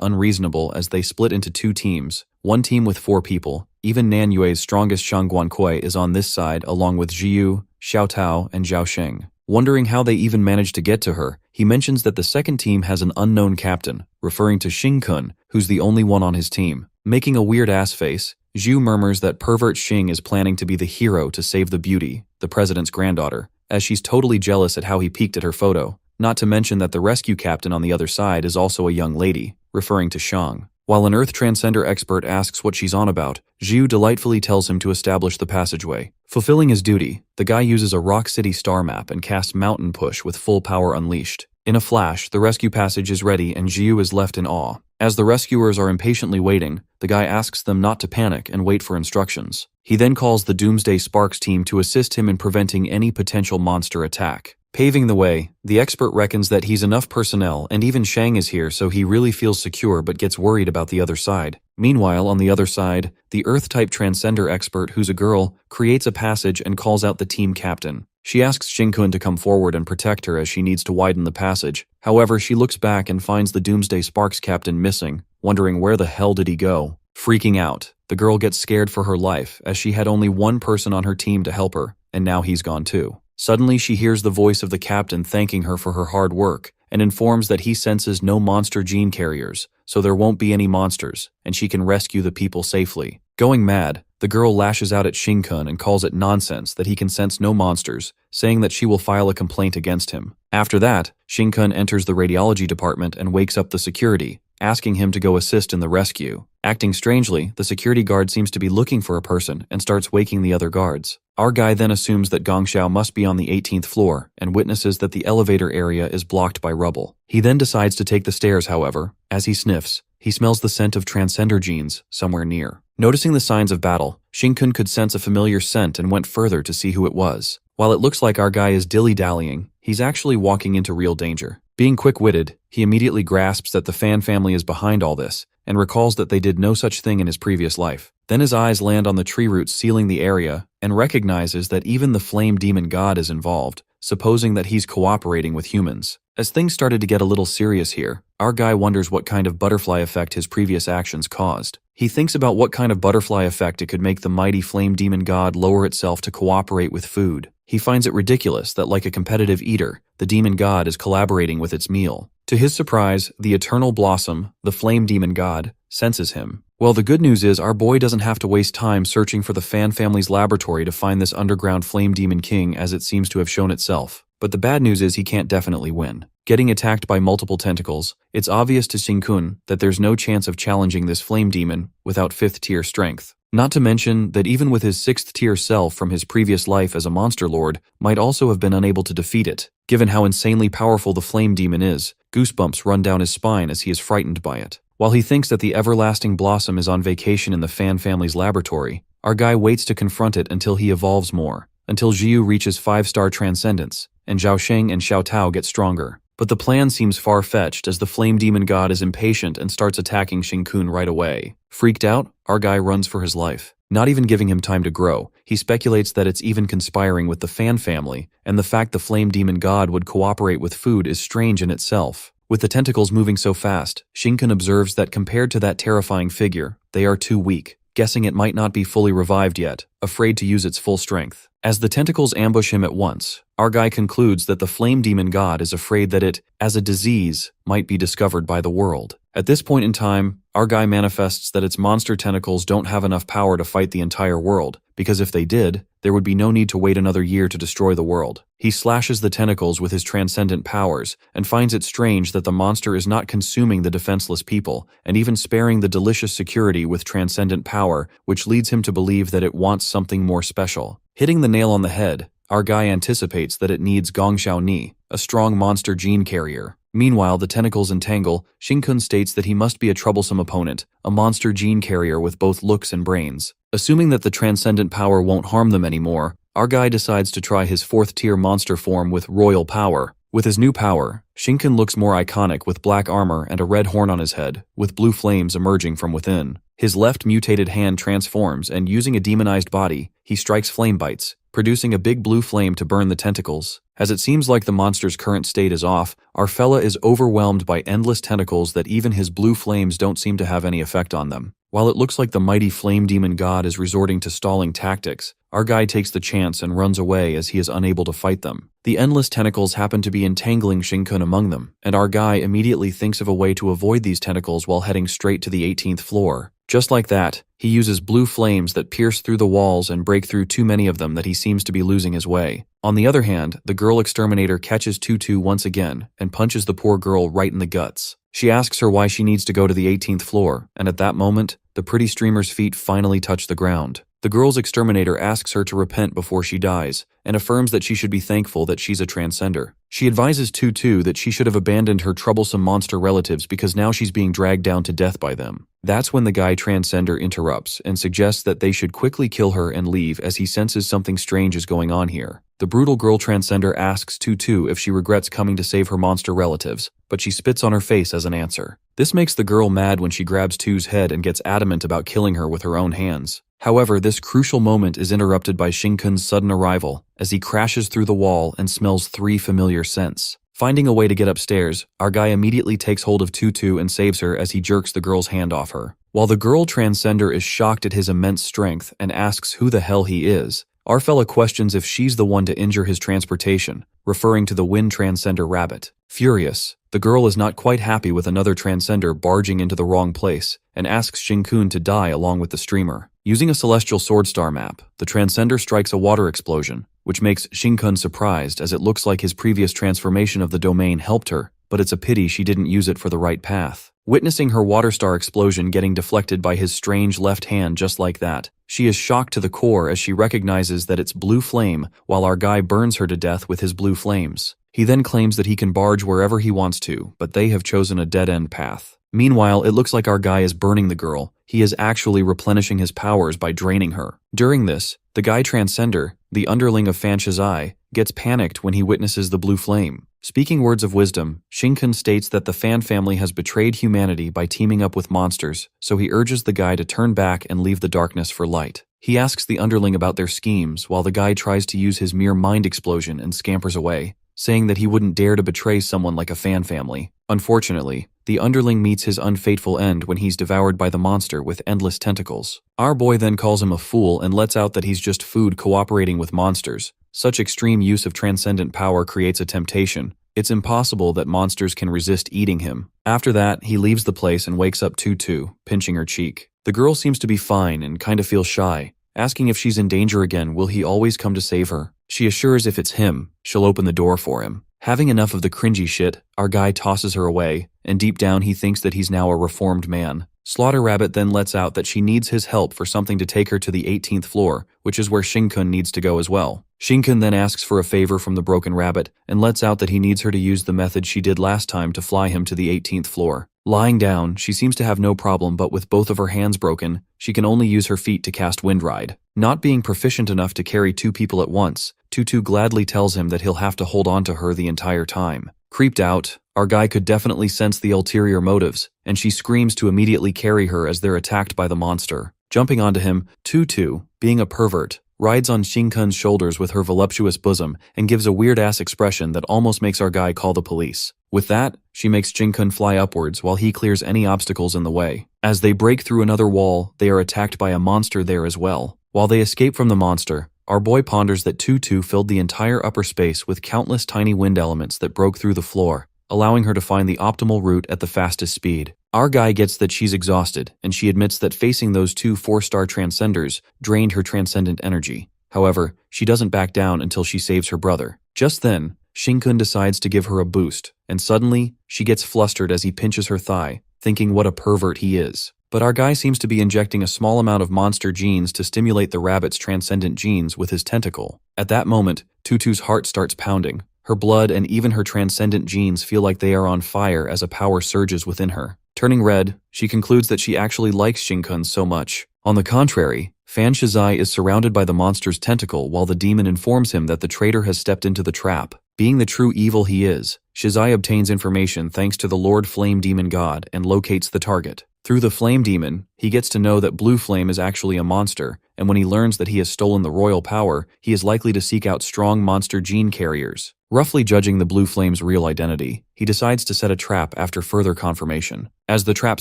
unreasonable as they split into two teams. One team with 4 people. Even Nanyue's strongest Shang Guankui is on this side along with Jiu, Xiao Tao, and Zhao Sheng. Wondering how they even managed to get to her, he mentions that the second team has an unknown captain, referring to Xing Kun, who's the only one on his team. Making a weird-ass face, Zhu murmurs that pervert Xing is planning to be the hero to save the beauty, the president's granddaughter, as she's totally jealous at how he peeked at her photo. Not to mention that the rescue captain on the other side is also a young lady, referring to Shang. While an Earth Transcender expert asks what she's on about, Zhu delightfully tells him to establish the passageway. Fulfilling his duty, the guy uses a Rock City star map and casts Mountain Push with full power unleashed. In a flash, the rescue passage is ready and Zhu is left in awe. As the rescuers are impatiently waiting, the guy asks them not to panic and wait for instructions. He then calls the Doomsday Sparks team to assist him in preventing any potential monster attack. Paving the way, the expert reckons that he's enough personnel and even Shang is here, so he really feels secure but gets worried about the other side. Meanwhile, on the other side, the Earth-type transcender expert, who's a girl, creates a passage and calls out the team captain. She asks Xingkun to come forward and protect her as she needs to widen the passage. However, she looks back and finds the Doomsday Sparks captain missing, wondering where the hell did he go. Freaking out, the girl gets scared for her life as she had only one person on her team to help her, and now he's gone too. Suddenly, she hears the voice of the captain thanking her for her hard work and informs that he senses no monster gene carriers, so there won't be any monsters, and she can rescue the people safely. Going mad, the girl lashes out at Xingkun and calls it nonsense that he can sense no monsters, saying that she will file a complaint against him. After that, Xingkun enters the radiology department and wakes up the security, asking him to go assist in the rescue. Acting strangely, the security guard seems to be looking for a person and starts waking the other guards. Our guy then assumes that Gongxiao must be on the 18th floor and witnesses that the elevator area is blocked by rubble. He then decides to take the stairs, however. As he sniffs, he smells the scent of transcender genes somewhere near. Noticing the signs of battle, Xingkun could sense a familiar scent and went further to see who it was. While it looks like our guy is dilly-dallying, he's actually walking into real danger. Being quick-witted, he immediately grasps that the Fan family is behind all this and recalls that they did no such thing in his previous life. Then his eyes land on the tree roots sealing the area and recognizes that even the flame demon god is involved, supposing that he's cooperating with humans. As things started to get a little serious here, our guy wonders what kind of butterfly effect his previous actions caused. He thinks about what kind of butterfly effect it could make the mighty flame demon god lower itself to cooperate with food. He finds it ridiculous that, like a competitive eater, the demon god is collaborating with its meal. To his surprise, the eternal blossom, the flame demon god, senses him. Well, the good news is our boy doesn't have to waste time searching for the Fan family's laboratory to find this underground flame demon king, as it seems to have shown itself. But the bad news is he can't definitely win. Getting attacked by multiple tentacles, it's obvious to Xingkun that there's no chance of challenging this flame demon without 5th tier strength. Not to mention that even with his 6th tier self from his previous life as a monster lord, might also have been unable to defeat it. Given how insanely powerful the flame demon is, goosebumps run down his spine as he is frightened by it. While he thinks that the everlasting blossom is on vacation in the Fan family's laboratory, our guy waits to confront it until he evolves more, until Jiu reaches 5-star transcendence, and Zhao Sheng and Xiao Tao get stronger. But the plan seems far-fetched as the flame demon god is impatient and starts attacking Xingkun right away. Freaked out, our guy runs for his life. Not even giving him time to grow, he speculates that it's even conspiring with the Fan family, and the fact the flame demon god would cooperate with food is strange in itself. With the tentacles moving so fast, Xingkun observes that compared to that terrifying figure, they are too weak, guessing it might not be fully revived yet, afraid to use its full strength. As the tentacles ambush him at once, our guy concludes that the flame demon god is afraid that it, as a disease, might be discovered by the world. At this point in time, our guy manifests that its monster tentacles don't have enough power to fight the entire world, because if they did, there would be no need to wait another year to destroy the world. He slashes the tentacles with his transcendent powers, and finds it strange that the monster is not consuming the defenseless people, and even sparing the delicious security with transcendent power, which leads him to believe that it wants something more special. Hitting the nail on the head, our guy anticipates that it needs Gongxiao Ni, a strong monster gene carrier. Meanwhile, the tentacles entangle. Shinkun states that he must be a troublesome opponent, a monster gene carrier with both looks and brains. Assuming that the transcendent power won't harm them anymore, our guy decides to try his 4th-tier monster form with royal power. With his new power, Shinkun looks more iconic with black armor and a red horn on his head, with blue flames emerging from within. His left mutated hand transforms and, using a demonized body, he strikes flame bites, producing a big blue flame to burn the tentacles. As it seems like the monster's current state is off, our fella is overwhelmed by endless tentacles that even his blue flames don't seem to have any effect on them. While it looks like the mighty flame demon god is resorting to stalling tactics, our guy takes the chance and runs away as he is unable to fight them. The endless tentacles happen to be entangling Shinkun among them, and our guy immediately thinks of a way to avoid these tentacles while heading straight to the 18th floor. Just like that, he uses blue flames that pierce through the walls and break through too many of them that he seems to be losing his way. On the other hand, the girl exterminator catches Tutu once again and punches the poor girl right in the guts. She asks her why she needs to go to the 18th floor, and at that moment, the pretty streamer's feet finally touch the ground. The girl's exterminator asks her to repent before she dies, and affirms that she should be thankful that she's a transcender. She advises Tutu that she should have abandoned her troublesome monster relatives because now she's being dragged down to death by them. That's when the guy transcender interrupts and suggests that they should quickly kill her and leave as he senses something strange is going on here. The brutal girl transcender asks Tutu if she regrets coming to save her monster relatives, but she spits on her face as an answer. This makes the girl mad when she grabs Tu's head and gets adamant about killing her with her own hands. However, this crucial moment is interrupted by Shinkun's sudden arrival as he crashes through the wall and smells 3 familiar scents. Finding a way to get upstairs, our guy immediately takes hold of Tutu and saves her as he jerks the girl's hand off her. While the girl transcender is shocked at his immense strength and asks who the hell he is, our fella questions if she's the one to injure his transportation, referring to the wind transcender rabbit. Furious, the girl is not quite happy with another transcender barging into the wrong place and asks Shinkun to die along with the streamer. Using a celestial sword star map, the transcender strikes a water explosion, which makes Shinkun surprised as it looks like his previous transformation of the domain helped her, but it's a pity she didn't use it for the right path. Witnessing her water star explosion getting deflected by his strange left hand just like that, she is shocked to the core as she recognizes that it's blue flame while our guy burns her to death with his blue flames. He then claims that he can barge wherever he wants to, but they have chosen a dead-end path. Meanwhile, it looks like our guy is burning the girl. He is actually replenishing his powers by draining her. During this, the guy transcender, the underling of Fan Shizai, gets panicked when he witnesses the blue flame. Speaking words of wisdom, Shinkun states that the Fan family has betrayed humanity by teaming up with monsters, so he urges the guy to turn back and leave the darkness for light. He asks the underling about their schemes while the guy tries to use his mere mind explosion and scampers away, saying that he wouldn't dare to betray someone like a Fan family. Unfortunately, the underling meets his unfateful end when he's devoured by the monster with endless tentacles. Our boy then calls him a fool and lets out that he's just food cooperating with monsters. Such extreme use of transcendent power creates a temptation. It's impossible that monsters can resist eating him. After that, he leaves the place and wakes up Tutu, pinching her cheek. The girl seems to be fine and kind of feels shy. Asking if she's in danger again, will he always come to save her? She assures if it's him, she'll open the door for him. Having enough of the cringy shit, our guy tosses her away, and deep down he thinks that he's now a reformed man. Slaughter Rabbit then lets out that she needs his help for something to take her to the 18th floor, which is where Shinkun needs to go as well. Shinkun then asks for a favor from the Broken Rabbit, and lets out that he needs her to use the method she did last time to fly him to the 18th floor. Lying down, she seems to have no problem, but with both of her hands broken, she can only use her feet to cast Wind Ride. Not being proficient enough to carry 2 people at once, Tutu gladly tells him that he'll have to hold on to her the entire time. Creeped out, our guy could definitely sense the ulterior motives, and she screams to immediately carry her as they're attacked by the monster. Jumping onto him, Tutu, being a pervert, rides on Shinkun's shoulders with her voluptuous bosom and gives a weird-ass expression that almost makes our guy call the police. With that, she makes Shinkun fly upwards while he clears any obstacles in the way. As they break through another wall, they are attacked by a monster there as well. While they escape from the monster, our boy ponders that Tutu filled the entire upper space with countless tiny wind elements that broke through the floor, allowing her to find the optimal route at the fastest speed. Our guy gets that she's exhausted, and she admits that facing those 2 4-star transcenders drained her transcendent energy. However, she doesn't back down until she saves her brother. Just then, Shinkun decides to give her a boost, and suddenly, she gets flustered as he pinches her thigh, thinking what a pervert he is. But our guy seems to be injecting a small amount of monster genes to stimulate the rabbit's transcendent genes with his tentacle. At that moment, Tutu's heart starts pounding, Her blood and even her transcendent genes feel like they are on fire as a power surges within her. Turning red, she concludes that she actually likes Shin-kun so much. On the contrary, Fan Shizai is surrounded by the monster's tentacle while the demon informs him that the traitor has stepped into the trap. Being the true evil he is, Shizai obtains information thanks to the Lord Flame Demon God and locates the target. Through the Flame Demon, he gets to know that Blue Flame is actually a monster, and when he learns that he has stolen the royal power, he is likely to seek out strong monster gene carriers. Roughly judging the Blue Flame's real identity, he decides to set a trap after further confirmation. As the trap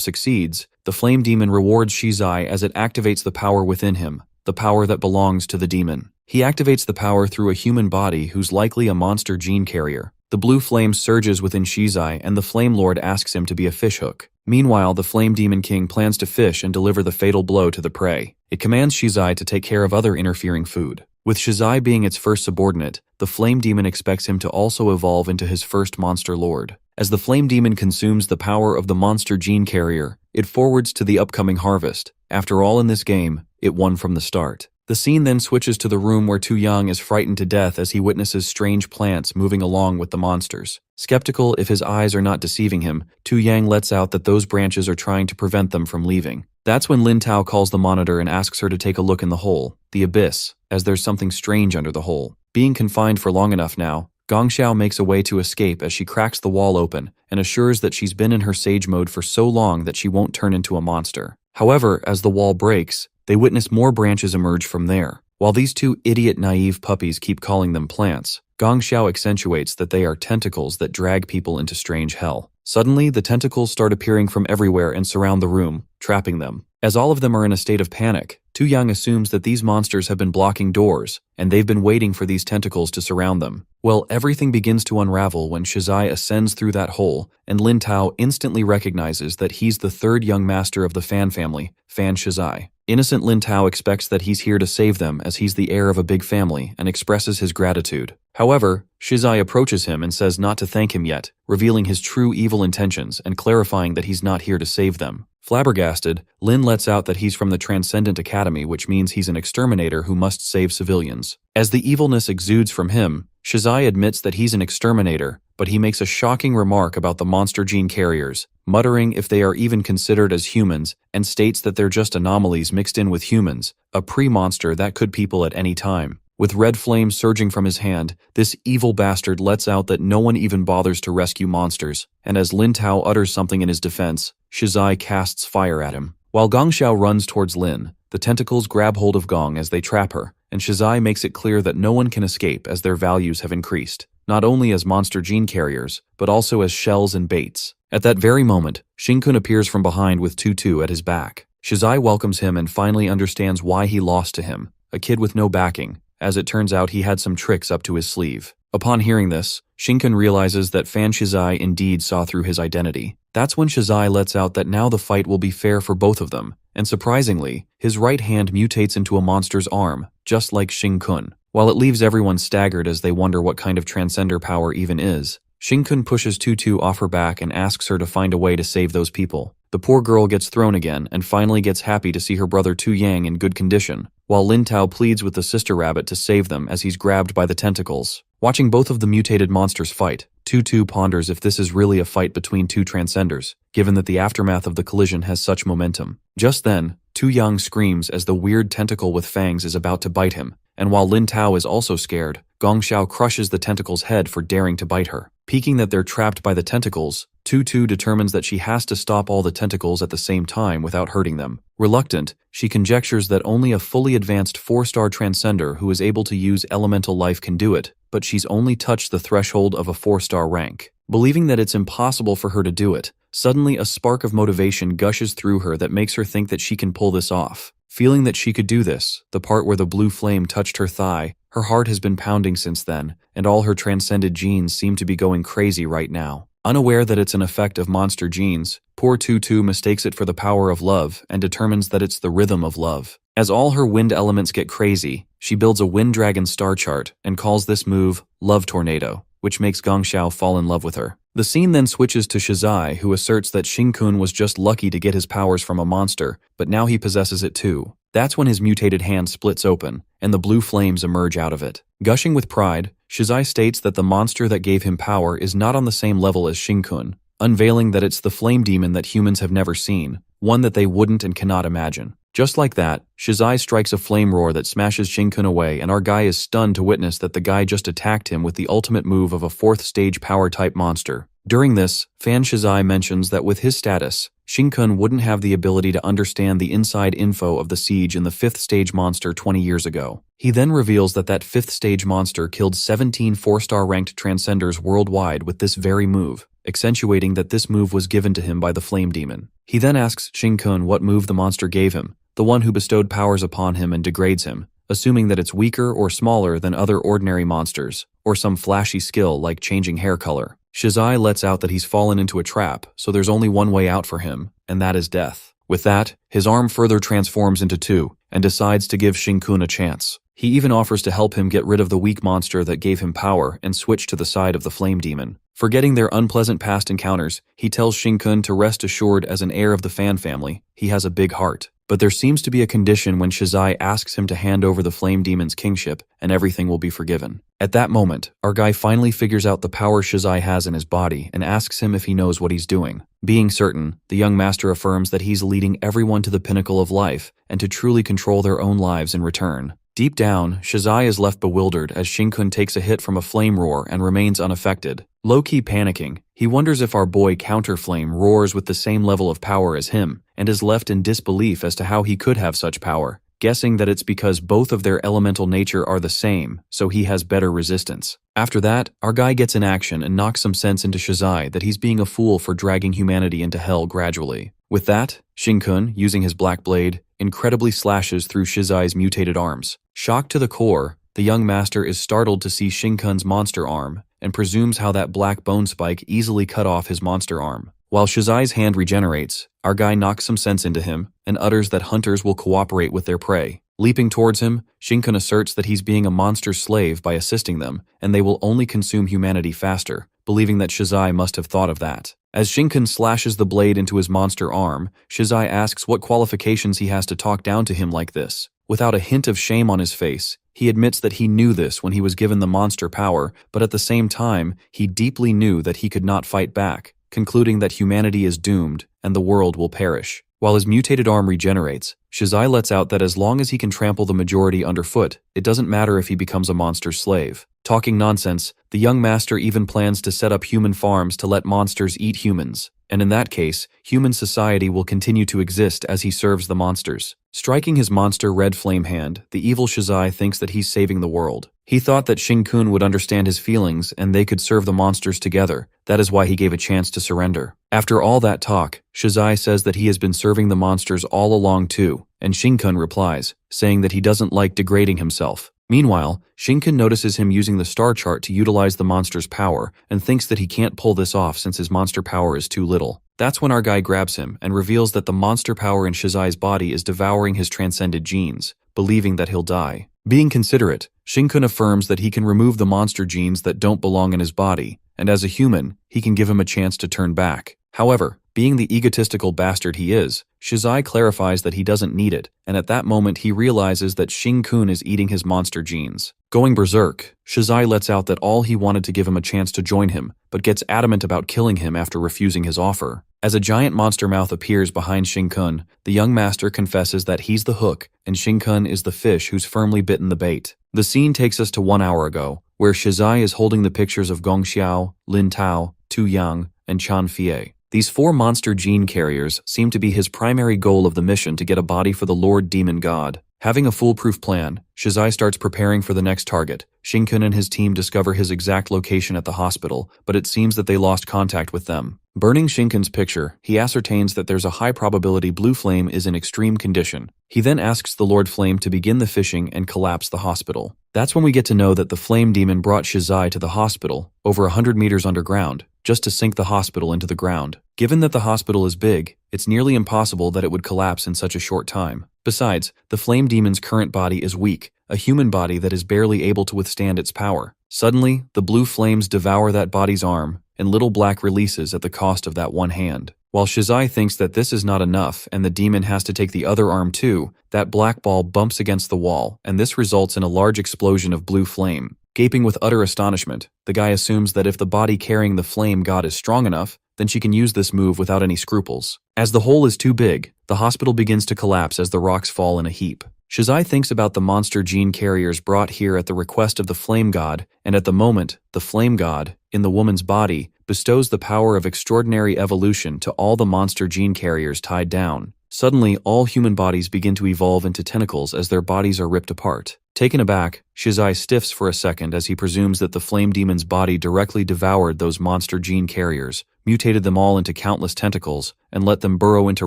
succeeds, the Flame Demon rewards Shizai as it activates the power within him, the power that belongs to the demon. He activates the power through a human body who's likely a monster gene carrier. The blue flame surges within Shizai and the Flame Lord asks him to be a fishhook. Meanwhile, the Flame Demon King plans to fish and deliver the fatal blow to the prey. It commands Shizai to take care of other interfering food. With Shizai being its first subordinate, the Flame Demon expects him to also evolve into his first monster lord. As the Flame Demon consumes the power of the monster gene carrier, it forwards to the upcoming harvest. After all, in this game, it won from the start. The scene then switches to the room where Tu Yang is frightened to death as he witnesses strange plants moving along with the monsters. Skeptical if his eyes are not deceiving him, Tu Yang lets out that those branches are trying to prevent them from leaving. That's when Lin Tao calls the monitor and asks her to take a look in the hole, the abyss, as there's something strange under the hole. Being confined for long enough now, Gong Xiao makes a way to escape as she cracks the wall open and assures that she's been in her sage mode for so long that she won't turn into a monster. However, as the wall breaks, they witness more branches emerge from there. While these two idiot naive puppies keep calling them plants, Gong Xiao accentuates that they are tentacles that drag people into strange hell. Suddenly, the tentacles start appearing from everywhere and surround the room, trapping them. As all of them are in a state of panic, Tu Yang assumes that these monsters have been blocking doors, and they've been waiting for these tentacles to surround them. Well, everything begins to unravel when Shizai ascends through that hole, and Lin Tao instantly recognizes that he's the third young master of the Fan family, Fan Shizai. Innocent Lin Tao expects that he's here to save them as he's the heir of a big family and expresses his gratitude. However, Shizai approaches him and says not to thank him yet, revealing his true evil intentions and clarifying that he's not here to save them. Flabbergasted, Lin lets out that he's from the Transcendent Academy, which means he's an exterminator who must save civilians. As the evilness exudes from him, Shizai admits that he's an exterminator, but he makes a shocking remark about the monster gene carriers, muttering if they are even considered as humans, and states that they're just anomalies mixed in with humans, a pre-monster that could people at any time. With red flames surging from his hand, this evil bastard lets out that no one even bothers to rescue monsters, and as Lin Tao utters something in his defense, Shizai casts fire at him. While Gong Xiao runs towards Lin, the tentacles grab hold of Gong as they trap her, and Shizai makes it clear that no one can escape as their values have increased, not only as monster gene carriers, but also as shells and baits. At that very moment, Shin-kun appears from behind with Tutu at his back. Shizai welcomes him and finally understands why he lost to him, a kid with no backing. As it turns out, he had some tricks up to his sleeve. Upon hearing this, Shin-kun realizes that Fan Shizai indeed saw through his identity. That's when Shizai lets out that now the fight will be fair for both of them, and surprisingly, his right hand mutates into a monster's arm, just like Shin-kun. While it leaves everyone staggered as they wonder what kind of transcender power even is, Shin-kun pushes Tutu off her back and asks her to find a way to save those people. The poor girl gets thrown again and finally gets happy to see her brother Tu Yang in good condition, while Lin Tao pleads with the sister rabbit to save them as he's grabbed by the tentacles. Watching both of the mutated monsters fight, Tutu ponders if this is really a fight between two transcenders, given that the aftermath of the collision has such momentum. Just then, Tu Yang screams as the weird tentacle with fangs is about to bite him, and while Lin Tao is also scared, Gong Xiao crushes the tentacle's head for daring to bite her. Peeking that they're trapped by the tentacles, Tutu determines that she has to stop all the tentacles at the same time without hurting them. Reluctant, she conjectures that only a fully advanced 4-star transcender who is able to use elemental life can do it, but she's only touched the threshold of a 4-star rank. Believing that it's impossible for her to do it, suddenly a spark of motivation gushes through her that makes her think that she can pull this off. Feeling that she could do this, the part where the blue flame touched her thigh, her heart has been pounding since then, and all her transcended genes seem to be going crazy right now. Unaware that it's an effect of monster genes, poor Tutu mistakes it for the power of love and determines that it's the rhythm of love. As all her wind elements get crazy, she builds a wind dragon star chart and calls this move Love Tornado, which makes Gong Xiao fall in love with her. The scene then switches to Shizai, who asserts that Shin-kun was just lucky to get his powers from a monster, but now he possesses it too. That's when his mutated hand splits open, and the blue flames emerge out of it. Gushing with pride, Shizai states that the monster that gave him power is not on the same level as Shinkun, unveiling that it's the flame demon that humans have never seen, one that they wouldn't and cannot imagine. Just like that, Shizai strikes a flame roar that smashes Shinkun away, and our guy is stunned to witness that the guy just attacked him with the ultimate move of a 4th stage power-type monster. During this, Fan Shizai mentions that with his status, Shinkun wouldn't have the ability to understand the inside info of the siege in the 5th stage monster 20 years ago. He then reveals that 5th stage monster killed 17 4-star ranked transcenders worldwide with this very move, accentuating that this move was given to him by the flame demon. He then asks Shinkun what move the monster gave him, the one who bestowed powers upon him and degrades him, assuming that it's weaker or smaller than other ordinary monsters, or some flashy skill like changing hair color. Shizai lets out that he's fallen into a trap, so there's only one way out for him, and that is death. With that, his arm further transforms into 2, and decides to give Shinkun a chance. He even offers to help him get rid of the weak monster that gave him power and switch to the side of the flame demon. Forgetting their unpleasant past encounters, he tells Shinkun to rest assured as an heir of the Fan family, he has a big heart. But there seems to be a condition when Shizai asks him to hand over the flame demon's kingship, and everything will be forgiven. At that moment, our guy finally figures out the power Shizai has in his body and asks him if he knows what he's doing. Being certain, the young master affirms that he's leading everyone to the pinnacle of life and to truly control their own lives in return. Deep down, Shizai is left bewildered as Shinkun takes a hit from a flame roar and remains unaffected. Low-key panicking, he wonders if our boy Counterflame roars with the same level of power as him, and is left in disbelief as to how he could have such power, guessing that it's because both of their elemental nature are the same, so he has better resistance. After that, our guy gets in action and knocks some sense into Shizai that he's being a fool for dragging humanity into hell gradually. With that, Shinkun, using his black blade, incredibly slashes through Shizai's mutated arms. Shocked to the core, the young master is startled to see Shinkun's monster arm, and presumes how that black bone spike easily cut off his monster arm. While Shizai's hand regenerates, our guy knocks some sense into him, and utters that hunters will cooperate with their prey. Leaping towards him, Shinkun asserts that he's being a monster's slave by assisting them, and they will only consume humanity faster, believing that Shizai must have thought of that. As Shinkun slashes the blade into his monster arm, Shizai asks what qualifications he has to talk down to him like this. Without a hint of shame on his face, he admits that he knew this when he was given the monster power, but at the same time, he deeply knew that he could not fight back, concluding that humanity is doomed and the world will perish. While his mutated arm regenerates, Shizai lets out that as long as he can trample the majority underfoot, it doesn't matter if he becomes a monster's slave. Talking nonsense, the young master even plans to set up human farms to let monsters eat humans, and in that case, human society will continue to exist as he serves the monsters. Striking his monster red flame hand, the evil Shizai thinks that he's saving the world. He thought that Shinkun would understand his feelings and they could serve the monsters together. That is why he gave a chance to surrender. After all that talk, Shizai says that he has been serving the monsters all along too, and Shinkun replies, saying that he doesn't like degrading himself. Meanwhile, Shinkun notices him using the star chart to utilize the monster's power and thinks that he can't pull this off since his monster power is too little. That's when our guy grabs him and reveals that the monster power in Shizai's body is devouring his transcended genes, believing that he'll die. Being considerate, Shinkun affirms that he can remove the monster genes that don't belong in his body, and as a human, he can give him a chance to turn back. However, being the egotistical bastard he is, Shizai clarifies that he doesn't need it, and at that moment he realizes that Shinkun is eating his monster genes. Going berserk, Shizai lets out that all he wanted to give him a chance to join him, but gets adamant about killing him after refusing his offer. As a giant monster mouth appears behind Shinkun, the young master confesses that he's the hook, and Shinkun is the fish who's firmly bitten the bait. The scene takes us to 1 hour ago, where Shizai is holding the pictures of Gong Xiao, Lin Tao, Tu Yang, and Chan Fie. These 4 monster gene carriers seem to be his primary goal of the mission to get a body for the Lord Demon God. Having a foolproof plan, Shizai starts preparing for the next target. Shinkun and his team discover his exact location at the hospital, but it seems that they lost contact with them. Burning Shinkun's picture, he ascertains that there's a high probability Blue Flame is in extreme condition. He then asks the Lord Flame to begin the fishing and collapse the hospital. That's when we get to know that the Flame Demon brought Shizai to the hospital, over 100 meters underground, just to sink the hospital into the ground. Given that the hospital is big, it's nearly impossible that it would collapse in such a short time. Besides, the Flame Demon's current body is weak, a human body that is barely able to withstand its power. Suddenly, the blue flames devour that body's arm, and Little Black releases at the cost of that one hand. While Shizai thinks that this is not enough and the demon has to take the other arm too, that black ball bumps against the wall, and this results in a large explosion of blue flame. Gaping with utter astonishment, the guy assumes that if the body carrying the flame god is strong enough, then she can use this move without any scruples. As the hole is too big, the hospital begins to collapse as the rocks fall in a heap. Shizai thinks about the monster gene carriers brought here at the request of the flame god, and at the moment, the flame god, in the woman's body, bestows the power of extraordinary evolution to all the monster gene carriers tied down. Suddenly, all human bodies begin to evolve into tentacles as their bodies are ripped apart. Taken aback, Shizai stiffs for a second as he presumes that the flame demon's body directly devoured those monster gene carriers, mutated them all into countless tentacles, and let them burrow into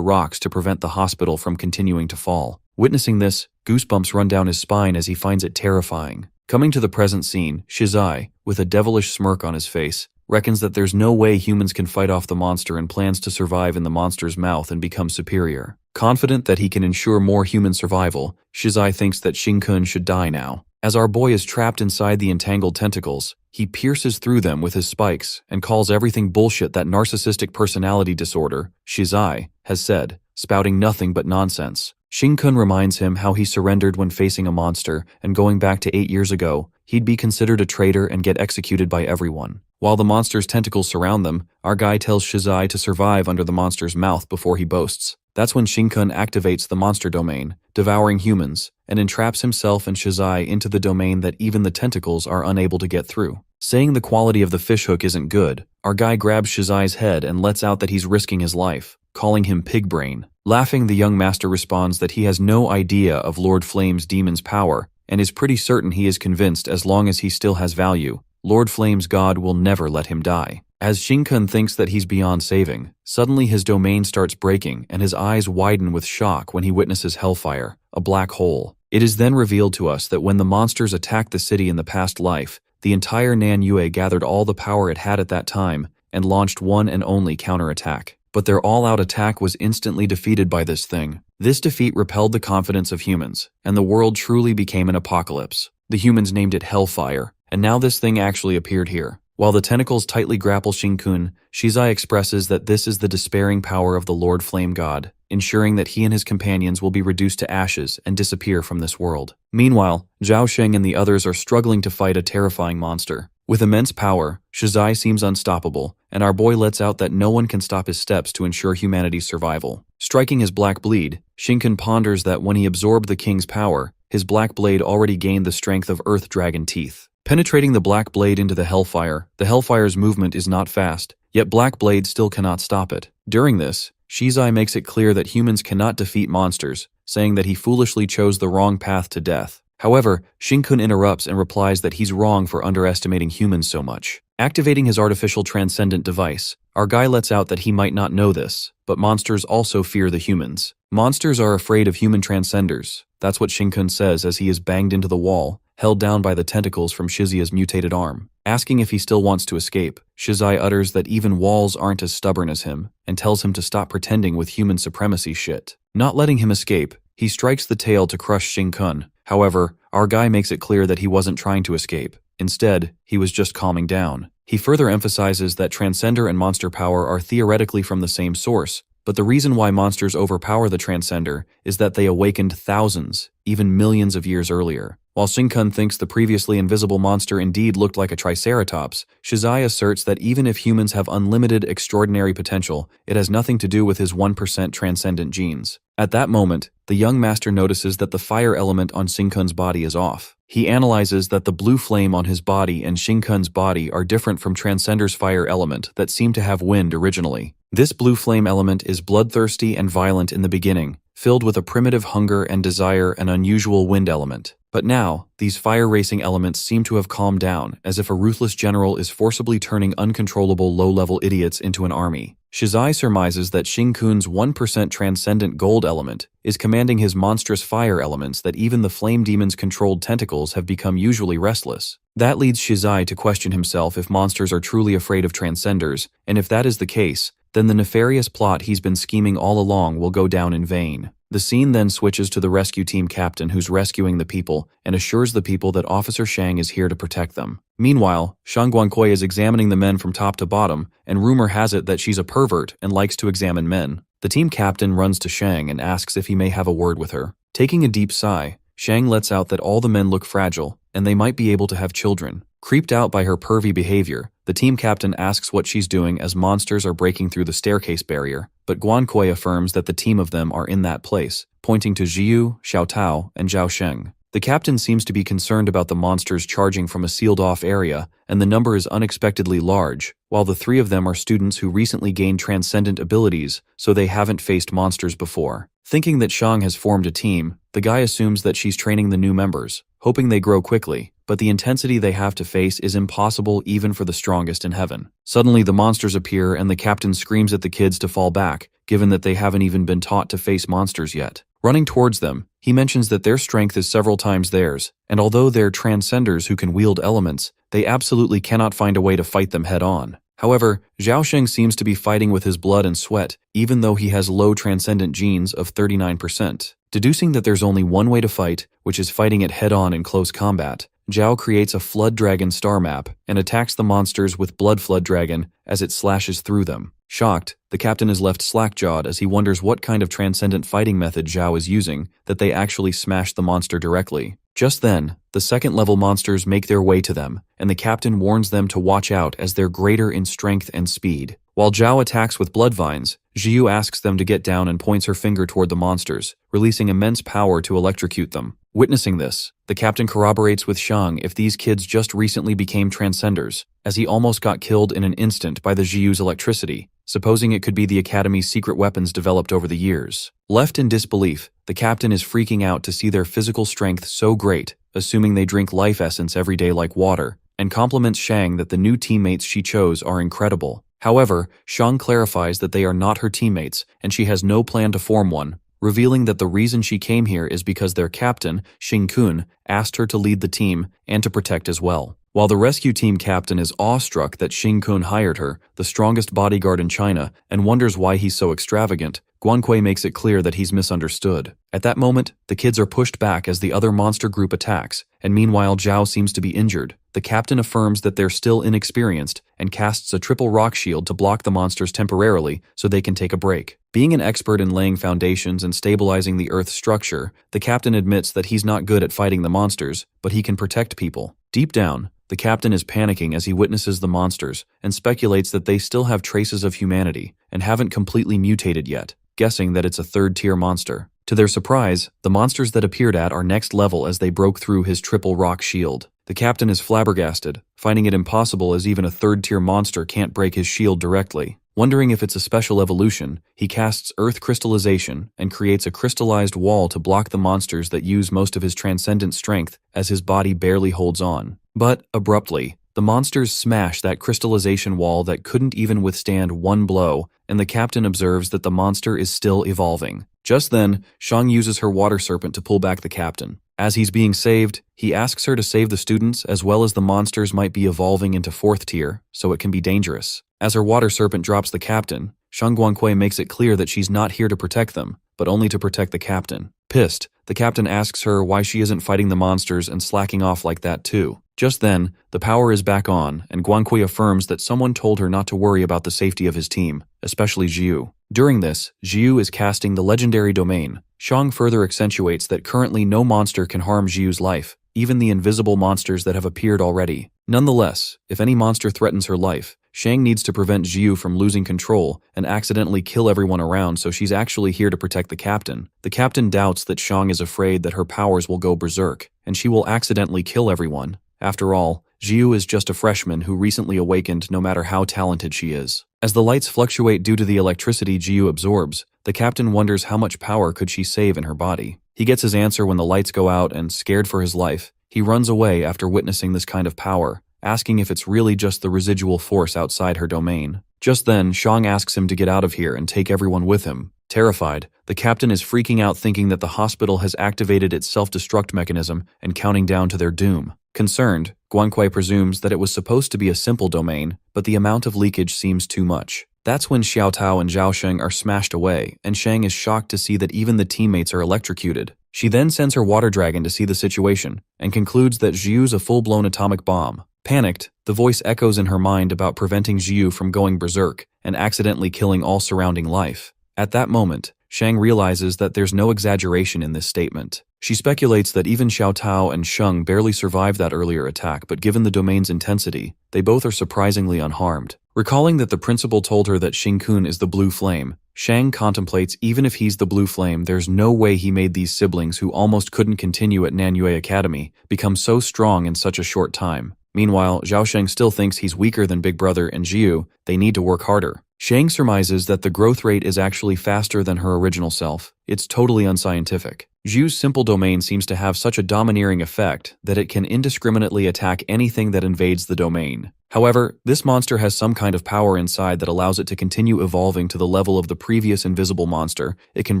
rocks to prevent the hospital from continuing to fall. Witnessing this, goosebumps run down his spine as he finds it terrifying. Coming to the present scene, Shizai, with a devilish smirk on his face, reckons that there's no way humans can fight off the monster and plans to survive in the monster's mouth and become superior. Confident that he can ensure more human survival, Shizai thinks that Shinkun should die now. As our boy is trapped inside the entangled tentacles, he pierces through them with his spikes and calls everything bullshit that narcissistic personality disorder, Shizai, has said, spouting nothing but nonsense. Shinkun reminds him how he surrendered when facing a monster, and going back to 8 years ago, he'd be considered a traitor and get executed by everyone. While the monster's tentacles surround them, our guy tells Shizai to survive under the monster's mouth before he boasts. That's when Shinkun activates the monster domain, devouring humans, and entraps himself and Shizai into the domain that even the tentacles are unable to get through. Saying the quality of the fishhook isn't good, our guy grabs Shizai's head and lets out that he's risking his life, calling him pig brain. Laughing, the young master responds that he has no idea of Lord Flame's demon's power, and is pretty certain he is convinced as long as he still has value, Lord Flame's god will never let him die. As Shinkun thinks that he's beyond saving, suddenly his domain starts breaking and his eyes widen with shock when he witnesses hellfire, a black hole. It is then revealed to us that when the monsters attacked the city in the past life, the entire Nanyue gathered all the power it had at that time and launched one and only counterattack. But their all-out attack was instantly defeated by this thing. This defeat repelled the confidence of humans, and the world truly became an apocalypse. The humans named it Hellfire, and now this thing actually appeared here. While the tentacles tightly grapple Shinkun, Shizai expresses that this is the despairing power of the Lord Flame God, ensuring that he and his companions will be reduced to ashes and disappear from this world. Meanwhile, Zhao Sheng and the others are struggling to fight a terrifying monster. With immense power, Shizai seems unstoppable, and our boy lets out that no one can stop his steps to ensure humanity's survival. Striking his black blade, Shinkun ponders that when he absorbed the king's power, his black blade already gained the strength of earth dragon teeth. Penetrating the black blade into the Hellfire's movement is not fast, yet Black Blade still cannot stop it. During this, Shizai makes it clear that humans cannot defeat monsters, saying that he foolishly chose the wrong path to death. However, Shinkun interrupts and replies that he's wrong for underestimating humans so much. Activating his artificial transcendent device, our guy lets out that he might not know this, but monsters also fear the humans. Monsters are afraid of human transcenders. That's what Shinkun says as he is banged into the wall, held down by the tentacles from Shizuya's mutated arm. Asking if he still wants to escape, Shizai utters that even walls aren't as stubborn as him, and tells him to stop pretending with human supremacy shit. Not letting him escape, he strikes the tail to crush Shinkun. However, our guy makes it clear that he wasn't trying to escape. Instead, he was just calming down. He further emphasizes that Transcender and monster power are theoretically from the same source, but the reason why monsters overpower the Transcender is that they awakened thousands, even millions of years earlier. While Shinkun thinks the previously invisible monster indeed looked like a Triceratops, Shizai asserts that even if humans have unlimited extraordinary potential, it has nothing to do with his 1% transcendent genes. At that moment, the young master notices that the fire element on Shinkun's body is off. He analyzes that the blue flame on his body and Shinkun's body are different from Transcender's fire element that seemed to have wind originally. This blue flame element is bloodthirsty and violent in the beginning, filled with a primitive hunger and desire and unusual wind element. But now, these fire-racing elements seem to have calmed down, as if a ruthless general is forcibly turning uncontrollable low-level idiots into an army. Shizai surmises that Shinkun's 1% transcendent gold element is commanding his monstrous fire elements that even the flame demon's controlled tentacles have become usually restless. That leads Shizai to question himself if monsters are truly afraid of transcenders, and if that is the case, then the nefarious plot he's been scheming all along will go down in vain. The scene then switches to the rescue team captain who's rescuing the people and assures the people that Officer Shang is here to protect them. Meanwhile, Shang Guangkui is examining the men from top to bottom, and rumor has it that she's a pervert and likes to examine men. The team captain runs to Shang and asks if he may have a word with her. Taking a deep sigh, Shang lets out that all the men look fragile and they might be able to have children. Creeped out by her pervy behavior, the team captain asks what she's doing as monsters are breaking through the staircase barrier, but Guankui affirms that the team of them are in that place, pointing to Jiu, Xiao Tao, and Zhao Sheng. The captain seems to be concerned about the monsters charging from a sealed-off area, and the number is unexpectedly large, while the three of them are students who recently gained transcendent abilities, so they haven't faced monsters before. Thinking that Shang has formed a team, the guy assumes that she's training the new members, hoping they grow quickly, but the intensity they have to face is impossible even for the strongest in heaven. Suddenly the monsters appear and the captain screams at the kids to fall back, given that they haven't even been taught to face monsters yet. Running towards them, he mentions that their strength is several times theirs, and although they're transcenders who can wield elements, they absolutely cannot find a way to fight them head-on. However, Zhao Sheng seems to be fighting with his blood and sweat, even though he has low transcendent genes of 39%. Deducing that there's only one way to fight, which is fighting it head-on in close combat, Zhao creates a Flood Dragon star map and attacks the monsters with Blood Flood Dragon as it slashes through them. Shocked, the captain is left slack-jawed as he wonders what kind of transcendent fighting method Zhao is using that they actually smash the monster directly. Just then, the second-level monsters make their way to them, and the captain warns them to watch out as they're greater in strength and speed. While Zhao attacks with blood vines, Jiu asks them to get down and points her finger toward the monsters, releasing immense power to electrocute them. Witnessing this, the captain corroborates with Shang if these kids just recently became transcenders, as he almost got killed in an instant by the Jiu's electricity, supposing it could be the Academy's secret weapons developed over the years. Left in disbelief, the captain is freaking out to see their physical strength so great, assuming they drink life essence every day like water, and compliments Shang that the new teammates she chose are incredible. However, Shang clarifies that they are not her teammates, and she has no plan to form one, revealing that the reason she came here is because their captain, Xing Kun, asked her to lead the team and to protect as well. While the rescue team captain is awestruck that Xing Kun hired her, the strongest bodyguard in China, and wonders why he's so extravagant, Guankui makes it clear that he's misunderstood. At that moment, the kids are pushed back as the other monster group attacks, and meanwhile Zhao seems to be injured. The captain affirms that they're still inexperienced and casts a triple rock shield to block the monsters temporarily so they can take a break. Being an expert in laying foundations and stabilizing the Earth's structure, the captain admits that he's not good at fighting the monsters, but he can protect people. Deep down, the captain is panicking as he witnesses the monsters and speculates that they still have traces of humanity and haven't completely mutated yet, guessing that it's a third-tier monster. To their surprise, the monsters that appeared are next level as they broke through his triple rock shield. The captain is flabbergasted, finding it impossible as even a third-tier monster can't break his shield directly. Wondering if it's a special evolution, he casts Earth Crystallization and creates a crystallized wall to block the monsters that use most of his transcendent strength as his body barely holds on. But, abruptly, the monsters smash that crystallization wall that couldn't even withstand one blow, and the captain observes that the monster is still evolving. Just then, Shang uses her water serpent to pull back the captain. As he's being saved, he asks her to save the students as well as the monsters might be evolving into fourth tier, so it can be dangerous. As her water serpent drops the captain, Shang Guangkui makes it clear that she's not here to protect them, but only to protect the captain. Pissed, the captain asks her why she isn't fighting the monsters and slacking off like that too. Just then, the power is back on, and Guankui affirms that someone told her not to worry about the safety of his team, especially Jiu. During this, Jiu is casting the legendary domain. Shang further accentuates that currently no monster can harm Jiu's life, even the invisible monsters that have appeared already. Nonetheless, if any monster threatens her life, Shang needs to prevent Jiu from losing control and accidentally kill everyone around, so she's actually here to protect the captain. The captain doubts that Shang is afraid that her powers will go berserk, and she will accidentally kill everyone. After all, Jiu is just a freshman who recently awakened no matter how talented she is. As the lights fluctuate due to the electricity Jiu absorbs, the captain wonders how much power could she save in her body. He gets his answer when the lights go out and, scared for his life, he runs away after witnessing this kind of power, asking if it's really just the residual force outside her domain. Just then, Shang asks him to get out of here and take everyone with him. Terrified, the captain is freaking out thinking that the hospital has activated its self-destruct mechanism and counting down to their doom. Concerned, Guankui presumes that it was supposed to be a simple domain, but the amount of leakage seems too much. That's when Xiao Tao and Zhao Sheng are smashed away, and Shang is shocked to see that even the teammates are electrocuted. She then sends her water dragon to see the situation, and concludes that Zhiu's a full-blown atomic bomb. Panicked, the voice echoes in her mind about preventing Zhiu from going berserk and accidentally killing all surrounding life. At that moment, Shang realizes that there's no exaggeration in this statement. She speculates that even Xiao Tao and Sheng barely survived that earlier attack, but given the domain's intensity, they both are surprisingly unharmed. Recalling that the principal told her that Xing-kun is the blue flame, Shang contemplates even if he's the blue flame, there's no way he made these siblings who almost couldn't continue at Nanyue Academy become so strong in such a short time. Meanwhile, Zhao Sheng still thinks he's weaker than Big Brother and Zhiu, they need to work harder. Shang surmises that the growth rate is actually faster than her original self. It's totally unscientific. Zhiu's simple domain seems to have such a domineering effect that it can indiscriminately attack anything that invades the domain. However, this monster has some kind of power inside that allows it to continue evolving to the level of the previous invisible monster. It can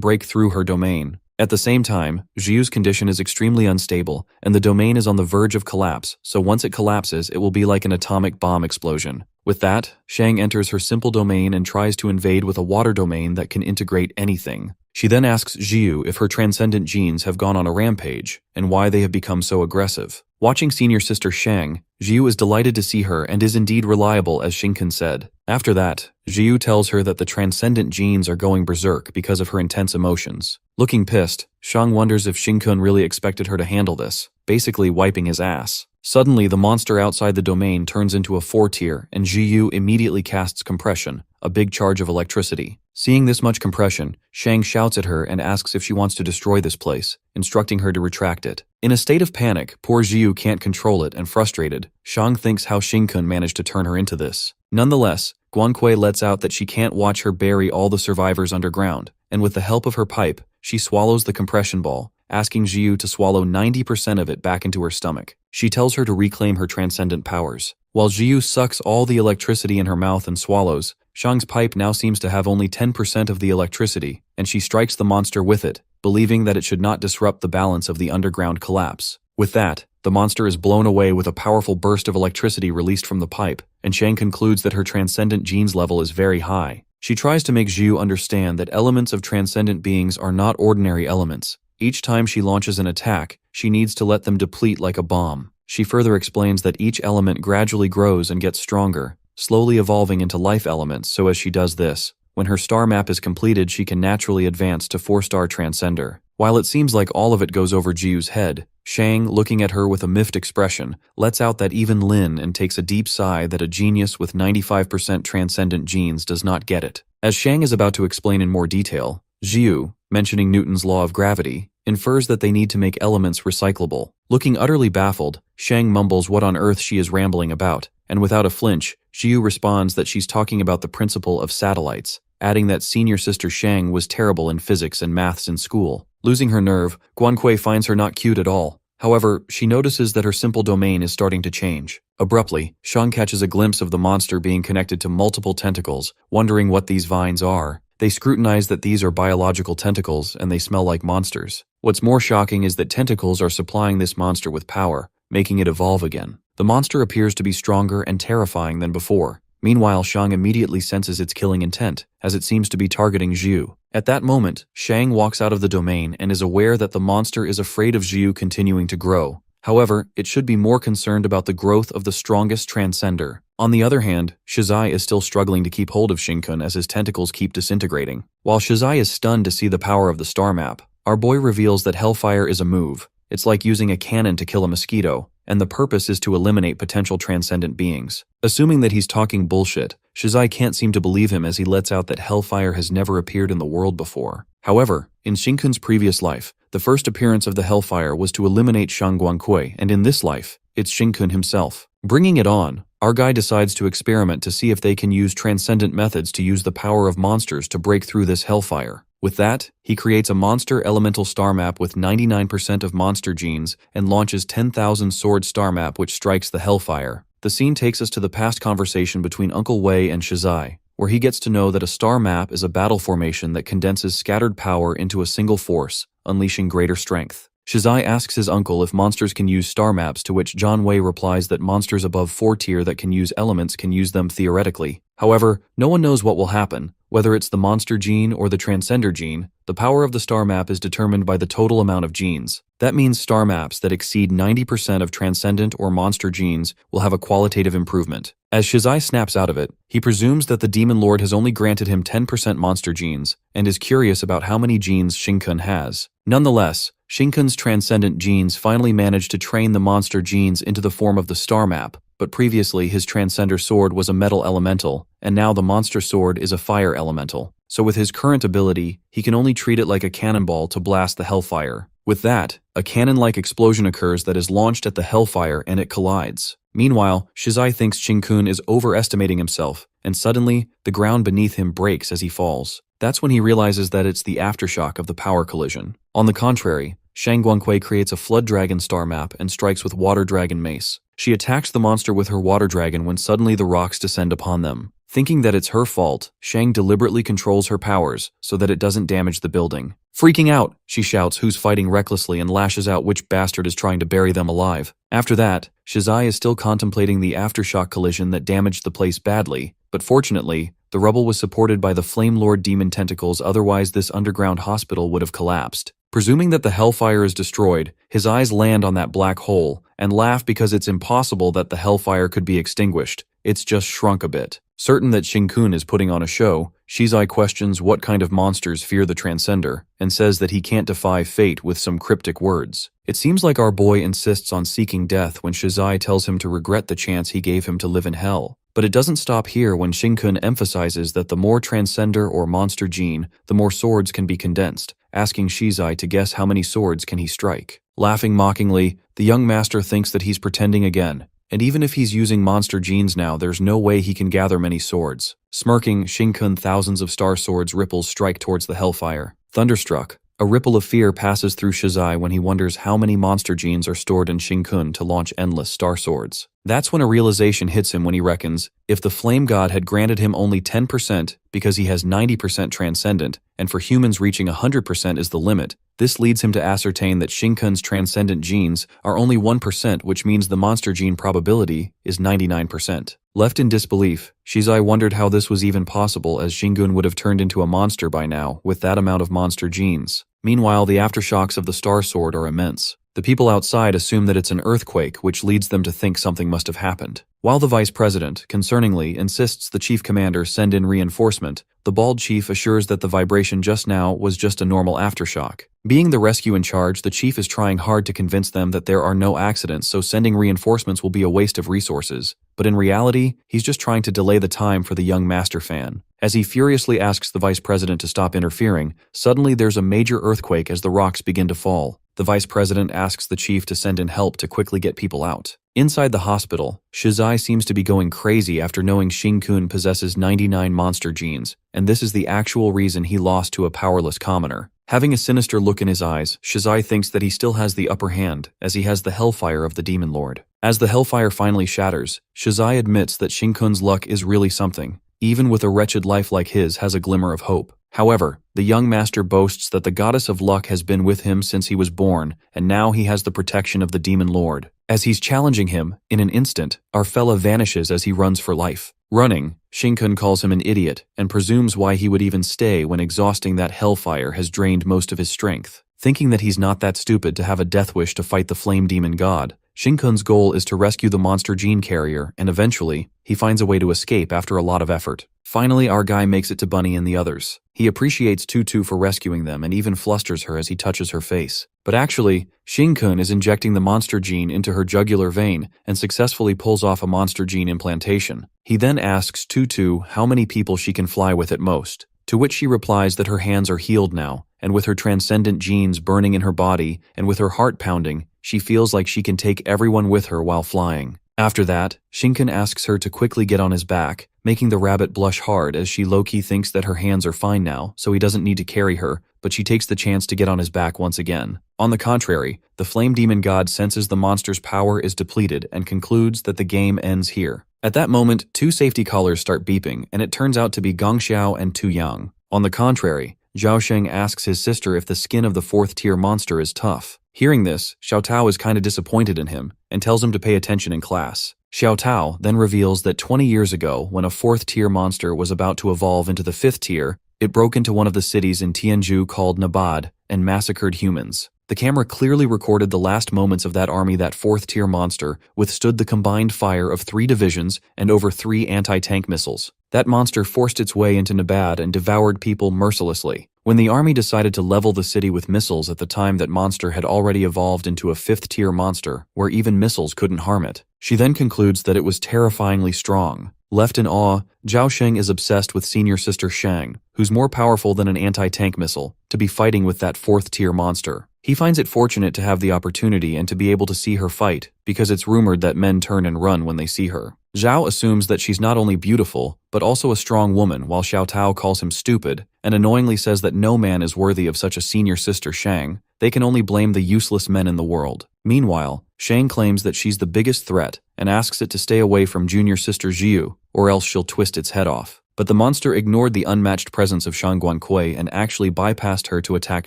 break through her domain. At the same time, Zhiu's condition is extremely unstable, and the domain is on the verge of collapse, so once it collapses, it will be like an atomic bomb explosion. With that, Shang enters her simple domain and tries to invade with a water domain that can integrate anything. She then asks Zhiu if her transcendent genes have gone on a rampage, and why they have become so aggressive. Watching senior sister Shang, Zhiu is delighted to see her and is indeed reliable as Xingkun said. After that, Zhiu tells her that the transcendent genes are going berserk because of her intense emotions. Looking pissed, Shang wonders if Xingkun really expected her to handle this, basically wiping his ass. Suddenly, the monster outside the domain turns into a 4-tier, and Zhiu immediately casts compression, a big charge of electricity. Seeing this much compression, Shang shouts at her and asks if she wants to destroy this place, instructing her to retract it. In a state of panic, poor Zhiu can't control it, and frustrated, Shang thinks how Xingkun managed to turn her into this. Nonetheless, Guangque lets out that she can't watch her bury all the survivors underground, and with the help of her pipe, she swallows the compression ball, asking Zhiu to swallow 90% of it back into her stomach. She tells her to reclaim her transcendent powers. While Zhiu sucks all the electricity in her mouth and swallows, Shang's pipe now seems to have only 10% of the electricity, and she strikes the monster with it, believing that it should not disrupt the balance of the underground collapse. With that, the monster is blown away with a powerful burst of electricity released from the pipe, and Shang concludes that her transcendent genes level is very high. She tries to make Zhiu understand that elements of transcendent beings are not ordinary elements. Each time she launches an attack, she needs to let them deplete like a bomb. She further explains that each element gradually grows and gets stronger, slowly evolving into life elements. So as she does this, when her star map is completed, she can naturally advance to 4-star Transcender. While it seems like all of it goes over Zhiu's head, Shang, looking at her with a miffed expression, lets out that even Lin and takes a deep sigh that a genius with 95% transcendent genes does not get it. As Shang is about to explain in more detail, Zhiu, mentioning Newton's law of gravity, infers that they need to make elements recyclable. Looking utterly baffled, Shang mumbles what on earth she is rambling about, and without a flinch, Zhiu responds that she's talking about the principle of satellites, adding that senior sister Shang was terrible in physics and maths in school. Losing her nerve, Guangque finds her not cute at all. However, she notices that her simple domain is starting to change. Abruptly, Shang catches a glimpse of the monster being connected to multiple tentacles, wondering what these vines are. They scrutinize that these are biological tentacles and they smell like monsters. What's more shocking is that tentacles are supplying this monster with power, making it evolve again. The monster appears to be stronger and terrifying than before. Meanwhile, Shang immediately senses its killing intent, as it seems to be targeting Zhiu. At that moment, Shang walks out of the domain and is aware that the monster is afraid of Zhiu continuing to grow. However, it should be more concerned about the growth of the strongest transcender. On the other hand, Shizai is still struggling to keep hold of Xingkun as his tentacles keep disintegrating. While Shizai is stunned to see the power of the star map, our boy reveals that Hellfire is a move. It's like using a cannon to kill a mosquito, and the purpose is to eliminate potential transcendent beings. Assuming that he's talking bullshit, Shizai can't seem to believe him as he lets out that Hellfire has never appeared in the world before. However, in Xingkun's previous life, the first appearance of the Hellfire was to eliminate Shang Guangque, and in this life, it's Xingkun himself. Bringing it on, our guy decides to experiment to see if they can use transcendent methods to use the power of monsters to break through this Hellfire. With that, he creates a monster elemental star map with 99% of monster genes and launches 10,000 sword star map which strikes the Hellfire. The scene takes us to the past conversation between Uncle Wei and Shizai, where he gets to know that a star map is a battle formation that condenses scattered power into a single force, unleashing greater strength. Shizai asks his uncle if monsters can use star maps, to which John Wei replies that monsters above 4 tier that can use elements can use them theoretically. However, no one knows what will happen. Whether it's the monster gene or the transcender gene, the power of the star map is determined by the total amount of genes. That means star maps that exceed 90% of transcendent or monster genes will have a qualitative improvement. As Shizai snaps out of it, he presumes that the Demon Lord has only granted him 10% monster genes, and is curious about how many genes Shinkun has. Nonetheless, Shinkun's transcendent genes finally managed to train the monster genes into the form of the star map, but previously his transcender sword was a metal elemental, and now the monster sword is a fire elemental. So with his current ability, he can only treat it like a cannonball to blast the hellfire. With that, a cannon-like explosion occurs that is launched at the hellfire and it collides. Meanwhile, Shizai thinks Shinkun is overestimating himself, and suddenly, the ground beneath him breaks as he falls. That's when he realizes that it's the aftershock of the power collision. On the contrary, Shang Guangquei creates a Flood Dragon star map and strikes with Water Dragon mace. She attacks the monster with her Water Dragon when suddenly the rocks descend upon them. Thinking that it's her fault, Shang deliberately controls her powers so that it doesn't damage the building. Freaking out, she shouts who's fighting recklessly and lashes out which bastard is trying to bury them alive. After that, Shizai is still contemplating the aftershock collision that damaged the place badly, but fortunately, the rubble was supported by the Flame Lord demon tentacles, otherwise this underground hospital would have collapsed. Presuming that the hellfire is destroyed, his eyes land on that black hole, and laugh because it's impossible that the hellfire could be extinguished. It's just shrunk a bit. Certain that Shinkun is putting on a show, Shizai questions what kind of monsters fear the Transcender, and says that he can't defy fate with some cryptic words. It seems like our boy insists on seeking death when Shizai tells him to regret the chance he gave him to live in hell. But it doesn't stop here when Shinkun emphasizes that the more Transcender or monster gene, the more swords can be condensed, asking Shizai to guess how many swords can he strike. Laughing mockingly, the young master thinks that he's pretending again, and even if he's using monster genes now, there's no way he can gather many swords. Smirking, Shinkun thousands of star swords ripples strike towards the hellfire. Thunderstruck, a ripple of fear passes through Shizai when he wonders how many monster genes are stored in Shinkun to launch endless star swords. That's when a realization hits him when he reckons, if the Flame God had granted him only 10% because he has 90% transcendent, and for humans reaching 100% is the limit, this leads him to ascertain that Shinkun's transcendent genes are only 1%, which means the monster gene probability is 99%. Left in disbelief, Shizai wondered how this was even possible, as Shingun would have turned into a monster by now with that amount of monster genes. Meanwhile, the aftershocks of the Star Sword are immense. The people outside assume that it's an earthquake, which leads them to think something must have happened. While the vice president, concerningly, insists the chief commander send in reinforcement, the bald chief assures that the vibration just now was just a normal aftershock. Being the rescue in charge, the chief is trying hard to convince them that there are no accidents, so sending reinforcements will be a waste of resources. But in reality, he's just trying to delay the time for the young master fan. As he furiously asks the vice president to stop interfering, suddenly there's a major earthquake as the rocks begin to fall. The vice president asks the chief to send in help to quickly get people out. Inside the hospital, Shizai seems to be going crazy after knowing Shinkun possesses 99 monster genes, and this is the actual reason he lost to a powerless commoner. Having a sinister look in his eyes, Shizai thinks that he still has the upper hand, as he has the hellfire of the Demon Lord. As the hellfire finally shatters, Shizai admits that Shinkun's luck is really something. Even with a wretched life like his, has a glimmer of hope. However, the young master boasts that the goddess of luck has been with him since he was born, and now he has the protection of the Demon Lord. As he's challenging him, in an instant, our fella vanishes as he runs for life. Running, Shinkun calls him an idiot, and presumes why he would even stay when exhausting that hellfire has drained most of his strength. Thinking that he's not that stupid to have a death wish to fight the flame demon god, Shinkun's goal is to rescue the monster gene carrier, and eventually, he finds a way to escape after a lot of effort. Finally, our guy makes it to Bunny and the others. He appreciates Tutu for rescuing them and even flusters her as he touches her face. But actually, Shinkun is injecting the monster gene into her jugular vein and successfully pulls off a monster gene implantation. He then asks Tutu how many people she can fly with at most, to which she replies that her hands are healed now, and with her transcendent genes burning in her body and with her heart pounding, she feels like she can take everyone with her while flying. After that, Shinkun asks her to quickly get on his back, making the rabbit blush hard as she low-key thinks that her hands are fine now, so he doesn't need to carry her, but she takes the chance to get on his back once again. On the contrary, the flame demon god senses the monster's power is depleted and concludes that the game ends here. At that moment, two safety collars start beeping, and it turns out to be Gong Xiao and Tu Yang. On the contrary, Zhao Sheng asks his sister if the skin of the 4th-tier monster is tough. Hearing this, Xiao Tao is kinda disappointed in him and tells him to pay attention in class. Xiao Tao then reveals that 20 years ago, when a 4th-tier monster was about to evolve into the 5th tier, it broke into one of the cities in Tianzhu called Nabad and massacred humans. The camera clearly recorded the last moments of that army. That 4th-tier monster withstood the combined fire of 3 divisions and over 3 anti-tank missiles. That monster forced its way into Nabad and devoured people mercilessly. When the army decided to level the city with missiles at the time, that monster had already evolved into a 5th-tier monster, where even missiles couldn't harm it. She then concludes that it was terrifyingly strong. Left in awe, Zhao Sheng is obsessed with senior sister Shang, who's more powerful than an anti-tank missile, to be fighting with that 4th-tier monster. He finds it fortunate to have the opportunity and to be able to see her fight, because it's rumored that men turn and run when they see her. Zhao assumes that she's not only beautiful, but also a strong woman, while Xiao Tao calls him stupid, and annoyingly says that no man is worthy of such a senior sister Shang. They can only blame the useless men in the world. Meanwhile, Shang claims that she's the biggest threat, and asks it to stay away from junior sister Jiu, or else she'll twist its head off. But the monster ignored the unmatched presence of Shang Guankui and actually bypassed her to attack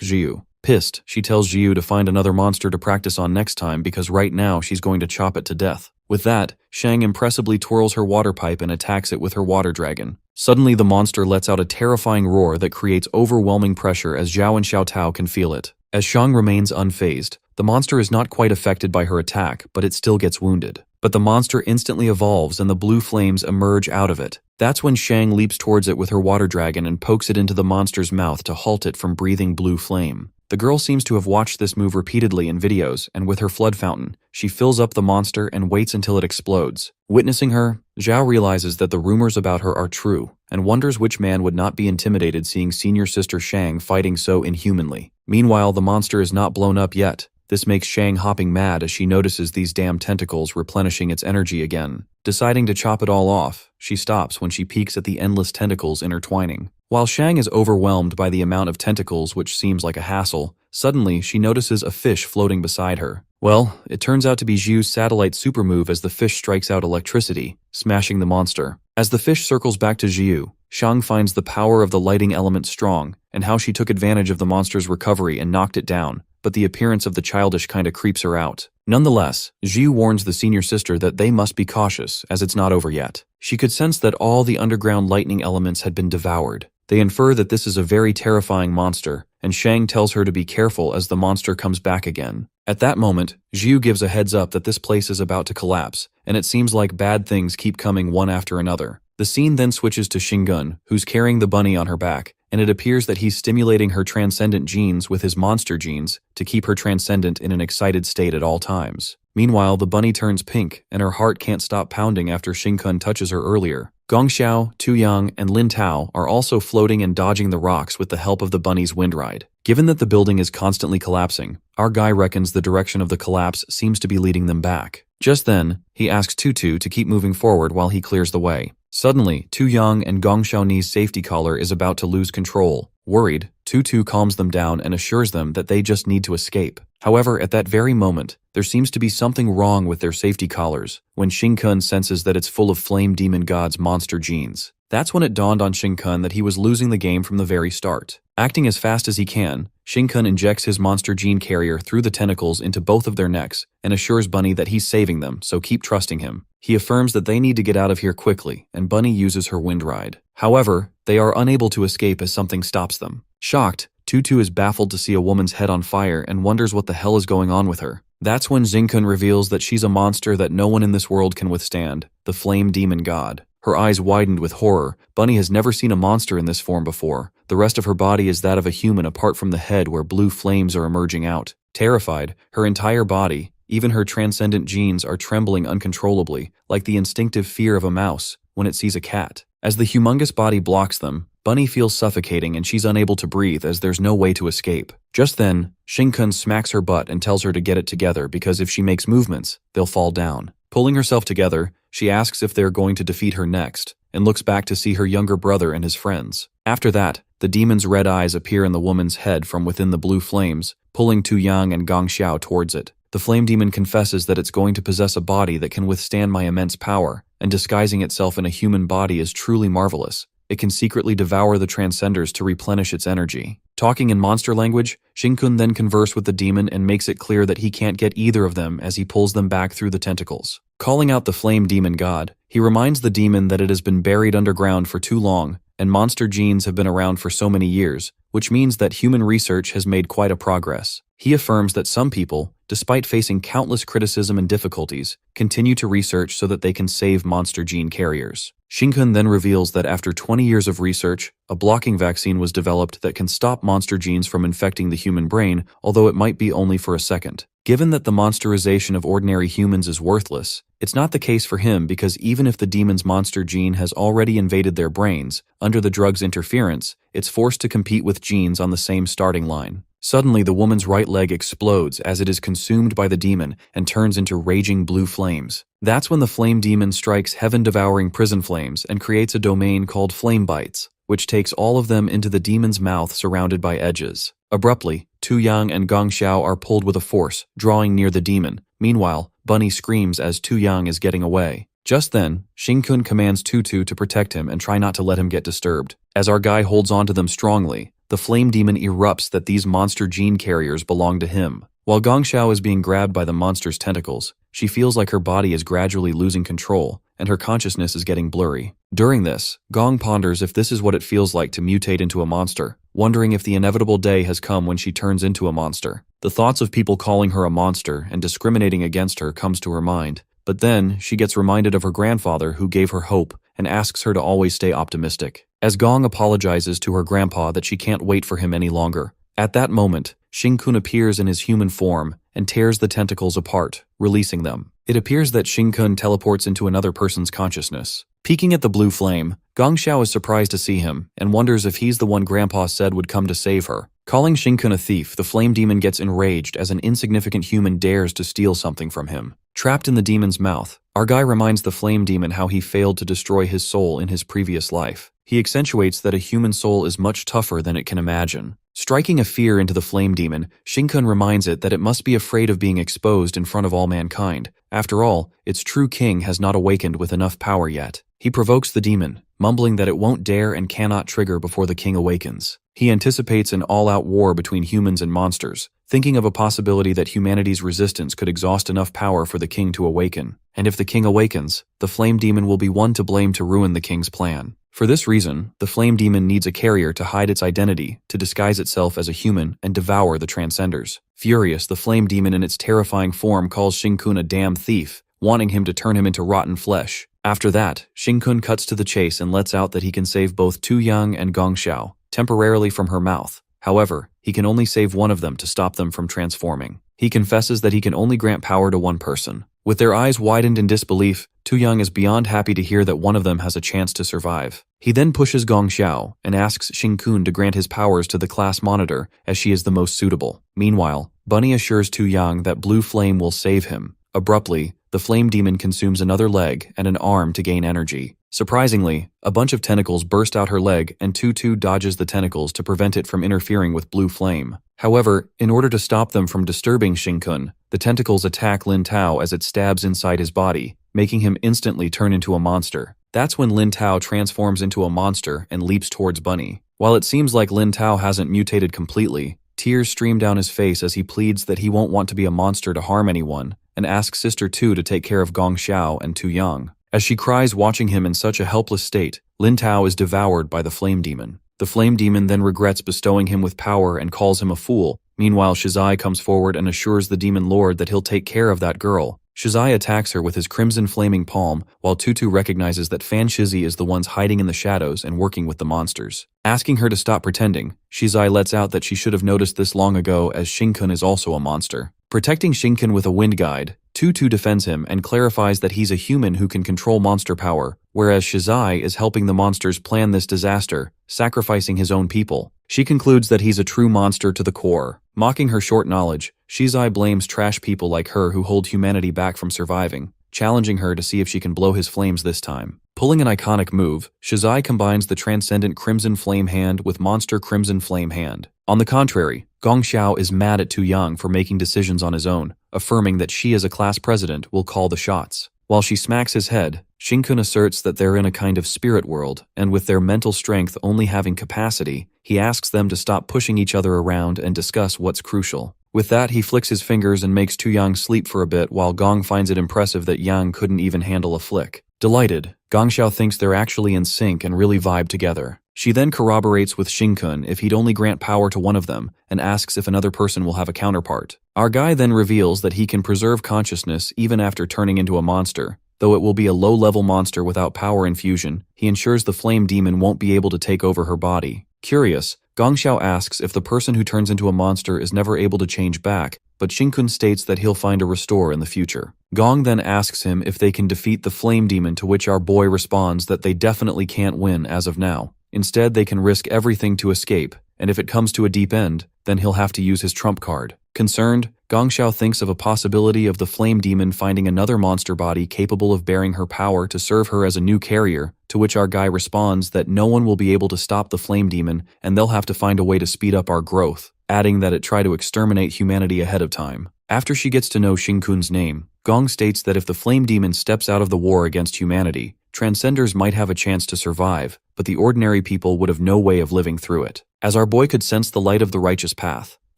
Jiu. Pissed, she tells Jiu to find another monster to practice on next time, because right now she's going to chop it to death. With that, Shang impressively twirls her water pipe and attacks it with her water dragon. Suddenly the monster lets out a terrifying roar that creates overwhelming pressure as Zhao and Xiao Tao can feel it. As Shang remains unfazed, the monster is not quite affected by her attack, but it still gets wounded. But the monster instantly evolves and the blue flames emerge out of it. That's when Shang leaps towards it with her water dragon and pokes it into the monster's mouth to halt it from breathing blue flame. The girl seems to have watched this move repeatedly in videos, and with her flood fountain, she fills up the monster and waits until it explodes. Witnessing her, Zhao realizes that the rumors about her are true, and wonders which man would not be intimidated seeing senior sister Shang fighting so inhumanly. Meanwhile, the monster is not blown up yet. This makes Shang hopping mad as she notices these damn tentacles replenishing its energy again. Deciding to chop it all off, she stops when she peeks at the endless tentacles intertwining. While Shang is overwhelmed by the amount of tentacles, which seems like a hassle, suddenly she notices a fish floating beside her. Well, it turns out to be Jiu's satellite super move as the fish strikes out electricity, smashing the monster. As the fish circles back to Jiu, Shang finds the power of the lighting element strong, and how she took advantage of the monster's recovery and knocked it down, but the appearance of the childish kinda creeps her out. Nonetheless, Jiu warns the senior sister that they must be cautious, as it's not over yet. She could sense that all the underground lightning elements had been devoured. They infer that this is a very terrifying monster, and Shang tells her to be careful as the monster comes back again. At that moment, Jiu gives a heads up that this place is about to collapse, and it seems like bad things keep coming one after another. The scene then switches to Shingun, who's carrying the bunny on her back, and it appears that he's stimulating her transcendent genes with his monster genes to keep her transcendent in an excited state at all times. Meanwhile, the bunny turns pink, and her heart can't stop pounding after Shingun touches her earlier. Gong Xiao, Tu Yang, and Lin Tao are also floating and dodging the rocks with the help of the bunny's wind ride. Given that the building is constantly collapsing, our guy reckons the direction of the collapse seems to be leading them back. Just then, he asks Tutu to keep moving forward while he clears the way. Suddenly, Tu Yang and Gong Xiaoni's safety collar is about to lose control. Worried, Tutu calms them down and assures them that they just need to escape. However, at that very moment, there seems to be something wrong with their safety collars, when Shingun senses that it's full of Flame Demon God's monster genes. That's when it dawned on Shingun that he was losing the game from the very start. Acting as fast as he can, Shingun injects his monster gene carrier through the tentacles into both of their necks and assures Bunny that he's saving them, so keep trusting him. He affirms that they need to get out of here quickly, and Bunny uses her wind ride. However, they are unable to escape as something stops them. Shocked, Tutu is baffled to see a woman's head on fire and wonders what the hell is going on with her. That's when Xinkun reveals that she's a monster that no one in this world can withstand, the Flame Demon God. Her eyes widened with horror. Bunny has never seen a monster in this form before. The rest of her body is that of a human apart from the head where blue flames are emerging out. Terrified, her entire body, even her transcendent genes, are trembling uncontrollably, like the instinctive fear of a mouse when it sees a cat. As the humongous body blocks them, Bunny feels suffocating and she's unable to breathe as there's no way to escape. Just then, Shingun smacks her butt and tells her to get it together because if she makes movements, they'll fall down. Pulling herself together, she asks if they're going to defeat her next, and looks back to see her younger brother and his friends. After that, the demon's red eyes appear in the woman's head from within the blue flames, pulling Tu Yang and Gong Xiao towards it. The flame demon confesses that it's going to possess a body that can withstand my immense power, and disguising itself in a human body is truly marvelous. it can secretly devour the Transcenders to replenish its energy. Talking in monster language, Shinkun then converses with the demon and makes it clear that he can't get either of them as he pulls them back through the tentacles. Calling out the flame demon god, he reminds the demon that it has been buried underground for too long, and monster genes have been around for so many years, which means that human research has made quite a progress. He affirms that some people, despite facing countless criticism and difficulties, continue to research so that they can save monster gene carriers. Shinkun then reveals that after 20 years of research, a blocking vaccine was developed that can stop monster genes from infecting the human brain, although it might be only for a second. Given that the monsterization of ordinary humans is worthless, it's not the case for him because even if the demon's monster gene has already invaded their brains, under the drug's interference, it's forced to compete with genes on the same starting line. Suddenly, the woman's right leg explodes as it is consumed by the demon and turns into raging blue flames. That's when the flame demon strikes heaven-devouring prison flames and creates a domain called Flame Bites, which takes all of them into the demon's mouth surrounded by edges. Abruptly, Tu Yang and Gong Xiao are pulled with a force, drawing near the demon. Meanwhile, Bunny screams as Tu Yang is getting away. Just then, Shinkun commands Tutu to protect him and try not to let him get disturbed. As our guy holds onto them strongly, the flame demon erupts that these monster gene carriers belong to him. While Gong Xiao is being grabbed by the monster's tentacles, she feels like her body is gradually losing control, and her consciousness is getting blurry. During this, Gong ponders if this is what it feels like to mutate into a monster, wondering if the inevitable day has come when she turns into a monster. The thoughts of people calling her a monster and discriminating against her comes to her mind, but then she gets reminded of her grandfather who gave her hope and asks her to always stay optimistic. As Gong apologizes to her grandpa that she can't wait for him any longer, at that moment, Shinkun appears in his human form and tears the tentacles apart, releasing them. It appears that Shinkun teleports into another person's consciousness. Peeking at the blue flame, Gong Xiao is surprised to see him and wonders if he's the one Grandpa said would come to save her. Calling Shinkun a thief, the flame demon gets enraged as an insignificant human dares to steal something from him. Trapped in the demon's mouth, our guy reminds the flame demon how he failed to destroy his soul in his previous life. He accentuates that a human soul is much tougher than it can imagine. Striking a fear into the flame demon, Shinkun reminds it that it must be afraid of being exposed in front of all mankind. After all, its true king has not awakened with enough power yet. He provokes the demon, mumbling that it won't dare and cannot trigger before the king awakens. He anticipates an all-out war between humans and monsters, thinking of a possibility that humanity's resistance could exhaust enough power for the king to awaken. And if the king awakens, the flame demon will be one to blame to ruin the king's plan. For this reason, the flame demon needs a carrier to hide its identity, to disguise itself as a human and devour the Transcenders. Furious, the flame demon in its terrifying form calls Shinkun a damn thief, wanting him to turn him into rotten flesh. After that, Shinkun cuts to the chase and lets out that he can save both Tu Yang and Gong Xiao, temporarily from her mouth. However, he can only save one of them to stop them from transforming. He confesses that he can only grant power to one person. With their eyes widened in disbelief, Tu Yang is beyond happy to hear that one of them has a chance to survive. He then pushes Gong Xiao and asks Shinkun to grant his powers to the class monitor as she is the most suitable. Meanwhile, Bunny assures Tu Yang that Blue Flame will save him. Abruptly, the flame demon consumes another leg and an arm to gain energy. Surprisingly, a bunch of tentacles burst out her leg and Tutu dodges the tentacles to prevent it from interfering with Blue Flame. However, in order to stop them from disturbing Shinkun, the tentacles attack Lin Tao as it stabs inside his body, making him instantly turn into a monster. That's when Lin Tao transforms into a monster and leaps towards Bunny. While it seems like Lin Tao hasn't mutated completely, tears stream down his face as he pleads that he won't want to be a monster to harm anyone, and asks Sister Tu to take care of Gong Xiao and Tu Yang. As she cries watching him in such a helpless state, Lin Tao is devoured by the flame demon. The flame demon then regrets bestowing him with power and calls him a fool. Meanwhile, Shizai comes forward and assures the demon lord that he'll take care of that girl. Shizai attacks her with his crimson flaming palm, while Tutu recognizes that Fan Shizi is the ones hiding in the shadows and working with the monsters. Asking her to stop pretending, Shizai lets out that she should have noticed this long ago as Shinkun is also a monster. Protecting Shinkun with a wind guide, Tutu defends him and clarifies that he's a human who can control monster power, whereas Shizai is helping the monsters plan this disaster, sacrificing his own people. She concludes that he's a true monster to the core. Mocking her short knowledge, Shizai blames trash people like her who hold humanity back from surviving, challenging her to see if she can blow his flames this time. Pulling an iconic move, Shizai combines the transcendent Crimson Flame Hand with Monster Crimson Flame Hand. On the contrary, Gong Xiao is mad at Tu Yang for making decisions on his own, affirming that she as a class president will call the shots. While she smacks his head, Shinkun asserts that they're in a kind of spirit world, and with their mental strength only having capacity, he asks them to stop pushing each other around and discuss what's crucial. With that, he flicks his fingers and makes Tu Yang sleep for a bit while Gong finds it impressive that Yang couldn't even handle a flick. Delighted, Gongxiao thinks they're actually in sync and really vibe together. She then corroborates with Shinkun if he'd only grant power to one of them and asks if another person will have a counterpart. Our guy then reveals that he can preserve consciousness even after turning into a monster. Though it will be a low-level monster without power infusion, he ensures the flame demon won't be able to take over her body. Curious, Gongxiao asks if the person who turns into a monster is never able to change back, but Shinkun states that he'll find a restore in the future. Gong then asks him if they can defeat the flame demon, to which our boy responds that they definitely can't win as of now. Instead, they can risk everything to escape, and if it comes to a deep end, then he'll have to use his trump card. Concerned, Gongxiao thinks of a possibility of the flame demon finding another monster body capable of bearing her power to serve her as a new carrier, to which our guy responds that no one will be able to stop the flame demon and they'll have to find a way to speed up our growth, adding that it try to exterminate humanity ahead of time. After she gets to know Shinkun's name, Gong states that if the flame demon steps out of the war against humanity, Transcenders might have a chance to survive, but the ordinary people would have no way of living through it. As our boy could sense the light of the righteous path,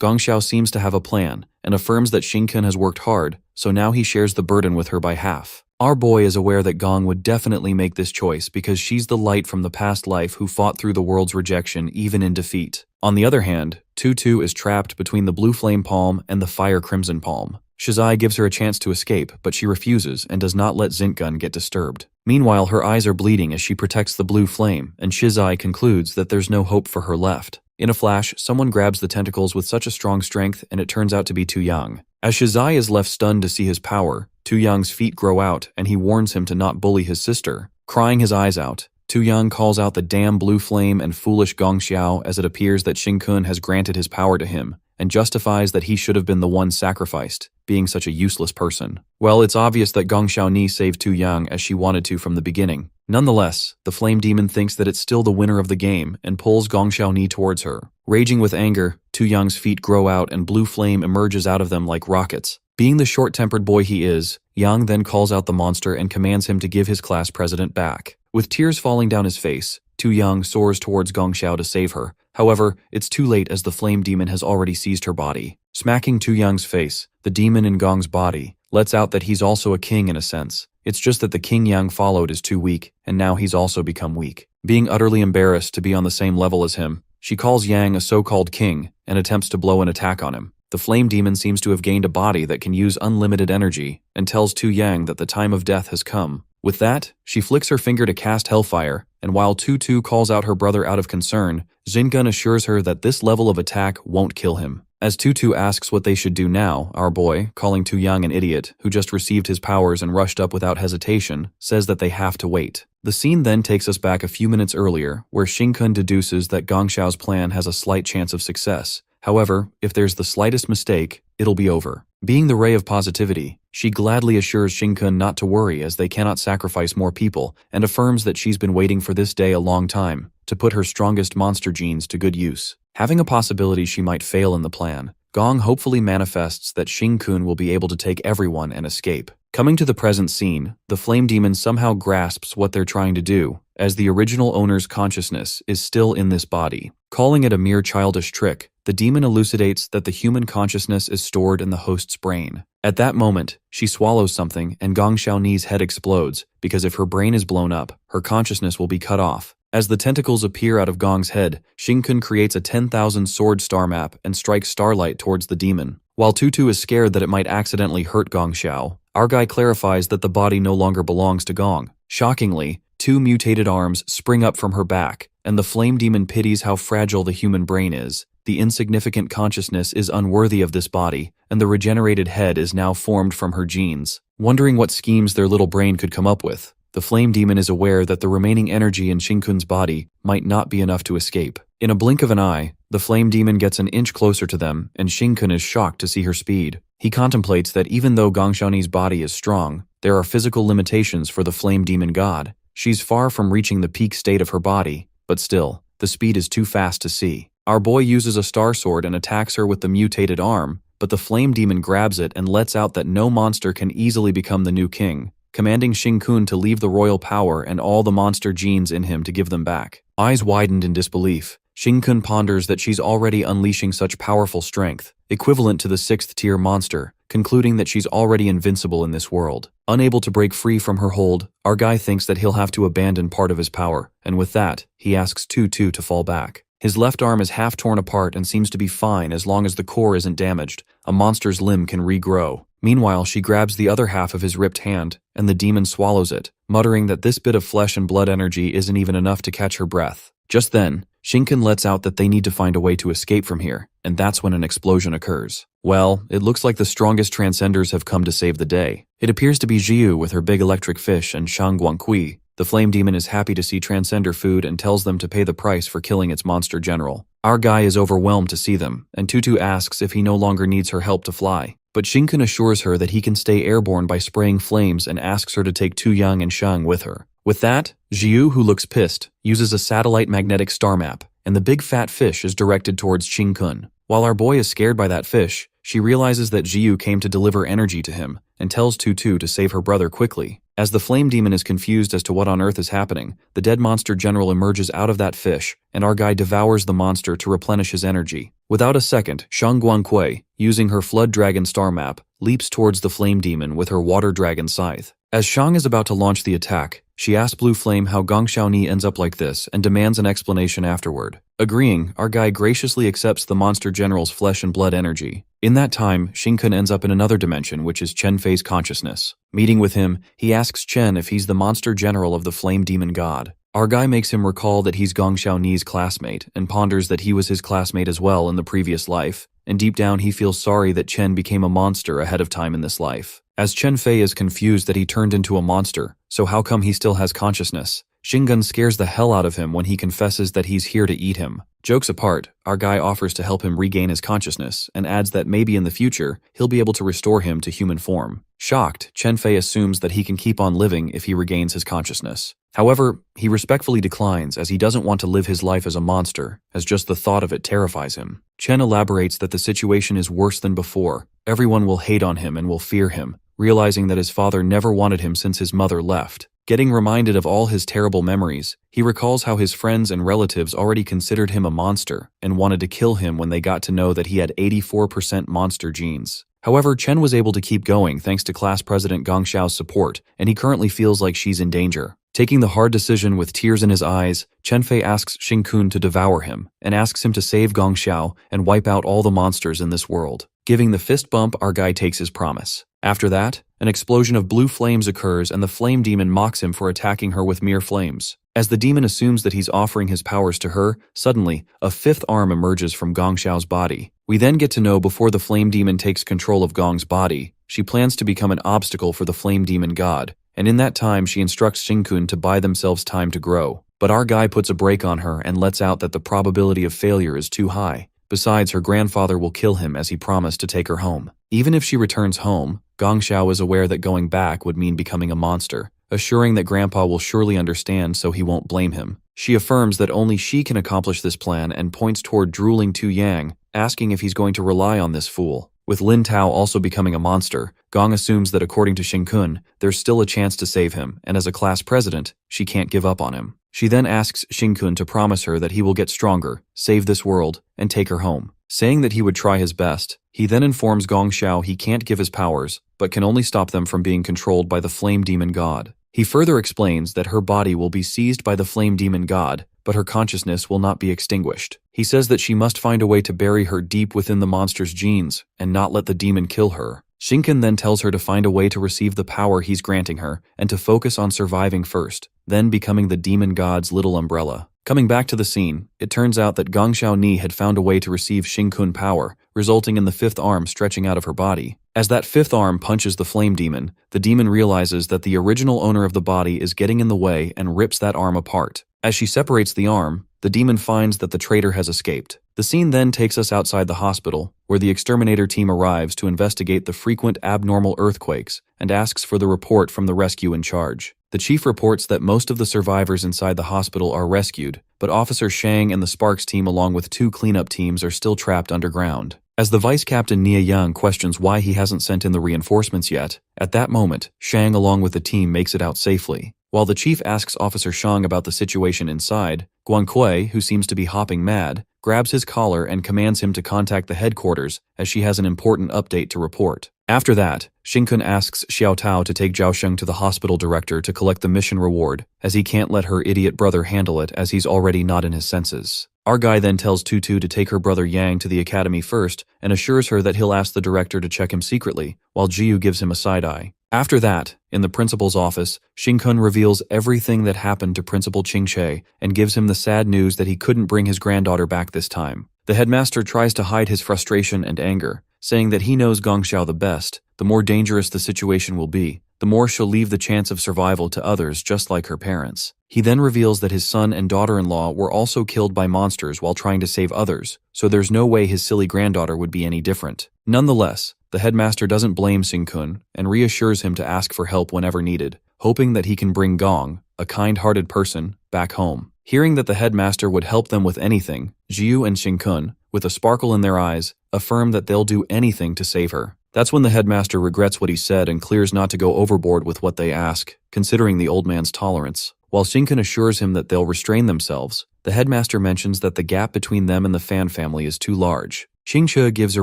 Gongxiao seems to have a plan and affirms that Shinkun has worked hard, so now he shares the burden with her by half. Our boy is aware that Gong would definitely make this choice because she's the light from the past life who fought through the world's rejection even in defeat. On the other hand, Tutu is trapped between the blue flame palm and the fire crimson palm. Shizai gives her a chance to escape, but she refuses and does not let Zintgun get disturbed. Meanwhile, her eyes are bleeding as she protects the blue flame, and Shizai concludes that there's no hope for her left. In a flash, someone grabs the tentacles with such a strong strength, and it turns out to be Tu Yang. As Shizai is left stunned to see his power, Tu Yang's feet grow out, and he warns him to not bully his sister. Crying his eyes out, Tu Yang calls out the damn blue flame and foolish Gongxiao as it appears that Shinkun has granted his power to him, and justifies that he should have been the one sacrificed, being such a useless person. Well, it's obvious that Gongxiao Ni saved Tu Yang as she wanted to from the beginning. Nonetheless, the flame demon thinks that it's still the winner of the game and pulls Gongxiao Ni towards her. Raging with anger, Tu Yang's feet grow out and blue flame emerges out of them like rockets. Being the short-tempered boy he is, Yang then calls out the monster and commands him to give his class president back. With tears falling down his face, Tu Yang soars towards Gongxiao to save her. However, it's too late as the flame demon has already seized her body. Smacking Tu Yang's face, the demon in Gong's body lets out that he's also a king in a sense. It's just that the king Yang followed is too weak, and now he's also become weak. Being utterly embarrassed to be on the same level as him, she calls Yang a so-called king and attempts to blow an attack on him. The flame demon seems to have gained a body that can use unlimited energy and tells Tu Yang that the time of death has come. With that, she flicks her finger to cast Hellfire, and while Tutu calls out her brother out of concern, Zintgun assures her that this level of attack won't kill him. As Tutu asks what they should do now, our boy, calling Tu Yang an idiot who just received his powers and rushed up without hesitation, says that they have to wait. The scene then takes us back a few minutes earlier, where Shinkun deduces that Gongxiao's plan has a slight chance of success. However, if there's the slightest mistake, it'll be over. Being the ray of positivity, she gladly assures Shinkun not to worry as they cannot sacrifice more people and affirms that she's been waiting for this day a long time to put her strongest monster genes to good use. Having a possibility she might fail in the plan, Gong hopefully manifests that Shinkun will be able to take everyone and escape. Coming to the present scene, the flame demon somehow grasps what they're trying to do, as the original owner's consciousness is still in this body. Calling it a mere childish trick, the demon elucidates that the human consciousness is stored in the host's brain. At that moment, she swallows something and Gongxiao Ni's head explodes, because if her brain is blown up, her consciousness will be cut off. As the tentacles appear out of Gong's head, Shinkun creates a 10,000 sword star map and strikes starlight towards the demon. While Tutu is scared that it might accidentally hurt Gongxiao, our guy clarifies that the body no longer belongs to Gong. Shockingly, 2 mutated arms spring up from her back, and the flame demon pities how fragile the human brain is. The insignificant consciousness is unworthy of this body, and the regenerated head is now formed from her genes. Wondering what schemes their little brain could come up with, the flame demon is aware that the remaining energy in Shinkun's body might not be enough to escape. In a blink of an eye, the flame demon gets an inch closer to them, and Shinkun is shocked to see her speed. He contemplates that even though Gongxiaoni's body is strong, there are physical limitations for the flame demon god. She's far from reaching the peak state of her body, but still, the speed is too fast to see. Our boy uses a star sword and attacks her with the mutated arm, but the flame demon grabs it and lets out that no monster can easily become the new king. commanding Xing-kun to leave the royal power and all the monster genes in him to give them back. Eyes widened in disbelief, Xing-kun ponders that she's already unleashing such powerful strength, equivalent to the 6th-tier monster, concluding that she's already invincible in this world. Unable to break free from her hold, our guy thinks that he'll have to abandon part of his power, and with that, he asks Tutu to fall back. His left arm is half torn apart and seems to be fine as long as the core isn't damaged. A monster's limb can regrow. Meanwhile, she grabs the other half of his ripped hand, and the demon swallows it, muttering that this bit of flesh and blood energy isn't even enough to catch her breath. Just then, Xing-kun lets out that they need to find a way to escape from here, and that's when an explosion occurs. Well, it looks like the strongest transcenders have come to save the day. It appears to be Jiu with her big electric fish and Shang Guangqui. The flame demon is happy to see transcender food and tells them to pay the price for killing its monster general. Our guy is overwhelmed to see them, and Tutu asks if he no longer needs her help to fly. But Xing-kun assures her that he can stay airborne by spraying flames and asks her to take Tu Yang and Shang with her. With that, Jiu, who looks pissed, uses a satellite magnetic star map, and the big fat fish is directed towards Xing-kun. While our boy is scared by that fish, she realizes that Jiu came to deliver energy to him, and tells Tutu to save her brother quickly. As the flame demon is confused as to what on earth is happening, the dead monster general emerges out of that fish, and our guy devours the monster to replenish his energy. Without a second, Shang Guangqui, using her Flood Dragon star map, leaps towards the flame demon with her Water Dragon scythe. As Shang is about to launch the attack, she asks Blue Flame how Gong Xiaoni ends up like this and demands an explanation afterward. Agreeing, our guy graciously accepts the monster general's flesh and blood energy. In that time, Xing-kun ends up in another dimension, which is Chen Fei's consciousness. Meeting with him, he asks Chen if he's the monster general of the flame demon god. Our guy makes him recall that he's Gong Xiaoni's classmate and ponders that he was his classmate as well in the previous life, and deep down he feels sorry that Chen became a monster ahead of time in this life. As Chen Fei is confused that he turned into a monster, so how come he still has consciousness? Xing-kun scares the hell out of him when he confesses that he's here to eat him. Jokes apart, our guy offers to help him regain his consciousness and adds that maybe in the future, he'll be able to restore him to human form. Shocked, Chen Fei assumes that he can keep on living if he regains his consciousness. However, he respectfully declines as he doesn't want to live his life as a monster, as just the thought of it terrifies him. Chen elaborates that the situation is worse than before. Everyone will hate on him and will fear him, realizing that his father never wanted him since his mother left. Getting reminded of all his terrible memories, he recalls how his friends and relatives already considered him a monster and wanted to kill him when they got to know that he had 84% monster genes. However, Chen was able to keep going thanks to class president Gong Xiao's support, and he currently feels like she's in danger. Taking the hard decision with tears in his eyes, Chen Fei asks Xing-kun to devour him, and asks him to save Gong Xiao and wipe out all the monsters in this world. Giving the fist bump, our guy takes his promise. After that, an explosion of blue flames occurs and the flame demon mocks him for attacking her with mere flames. As the demon assumes that he's offering his powers to her, suddenly, a fifth arm emerges from Gong Xiao's body. We then get to know before the flame demon takes control of Gong's body, she plans to become an obstacle for the flame demon god, and in that time she instructs Xing-kun to buy themselves time to grow. But our guy puts a brake on her and lets out that the probability of failure is too high. Besides, her grandfather will kill him as he promised to take her home. Even if she returns home, Gong Xiao is aware that going back would mean becoming a monster, assuring that Grandpa will surely understand so he won't blame him. She affirms that only she can accomplish this plan and points toward drooling Tu Yang, asking if he's going to rely on this fool. With Lin Tao also becoming a monster, Gong assumes that according to Xing-kun, there's still a chance to save him, and as a class president, she can't give up on him. She then asks Xing-kun to promise her that he will get stronger, save this world, and take her home. Saying that he would try his best, he then informs Gong Xiao he can't give his powers, but can only stop them from being controlled by the flame demon god. He further explains that her body will be seized by the flame demon god, but her consciousness will not be extinguished. He says that she must find a way to bury her deep within the monster's genes and not let the demon kill her. Xing-kun then tells her to find a way to receive the power he's granting her and to focus on surviving first, then becoming the demon god's little umbrella. Coming back to the scene, it turns out that Gong Xiaoni had found a way to receive Xing-kun power, resulting in the fifth arm stretching out of her body. As that fifth arm punches the flame demon, the demon realizes that the original owner of the body is getting in the way and rips that arm apart. As she separates the arm, the demon finds that the traitor has escaped. The scene then takes us outside the hospital, where the exterminator team arrives to investigate the frequent abnormal earthquakes and asks for the report from the rescue in charge. The chief reports that most of the survivors inside the hospital are rescued, but Officer Shang and the Sparks team along with 2 cleanup teams are still trapped underground. As the vice captain Nia Yang questions why he hasn't sent in the reinforcements yet, at that moment, Shang along with the team makes it out safely. While the chief asks Officer Shang about the situation inside, Guangkui, who seems to be hopping mad, grabs his collar and commands him to contact the headquarters as she has an important update to report. After that, Xingkun asks Xiao Tao to take Zhao Sheng to the hospital director to collect the mission reward, as he can't let her idiot brother handle it as he's already not in his senses. Our guy then tells Tutu to take her brother Yang to the academy first and assures her that he'll ask the director to check him secretly, while Jiu gives him a side-eye. After that, in the principal's office, Xingkun reveals everything that happened to Principal Qingche and gives him the sad news that he couldn't bring his granddaughter back this time. The headmaster tries to hide his frustration and anger, saying that he knows Gongxiao the best. The more dangerous the situation will be, the more she'll leave the chance of survival to others just like her parents. He then reveals that his son and daughter-in-law were also killed by monsters while trying to save others, so there's no way his silly granddaughter would be any different. Nonetheless, the headmaster doesn't blame Xingkun and reassures him to ask for help whenever needed, hoping that he can bring Gong, a kind-hearted person, back home. Hearing that the headmaster would help them with anything, Jiu and Xingkun, with a sparkle in their eyes, affirm that they'll do anything to save her. That's when the headmaster regrets what he said and clears not to go overboard with what they ask, considering the old man's tolerance. While Xingkun assures him that they'll restrain themselves, the headmaster mentions that the gap between them and the Fan family is too large. Qingche gives a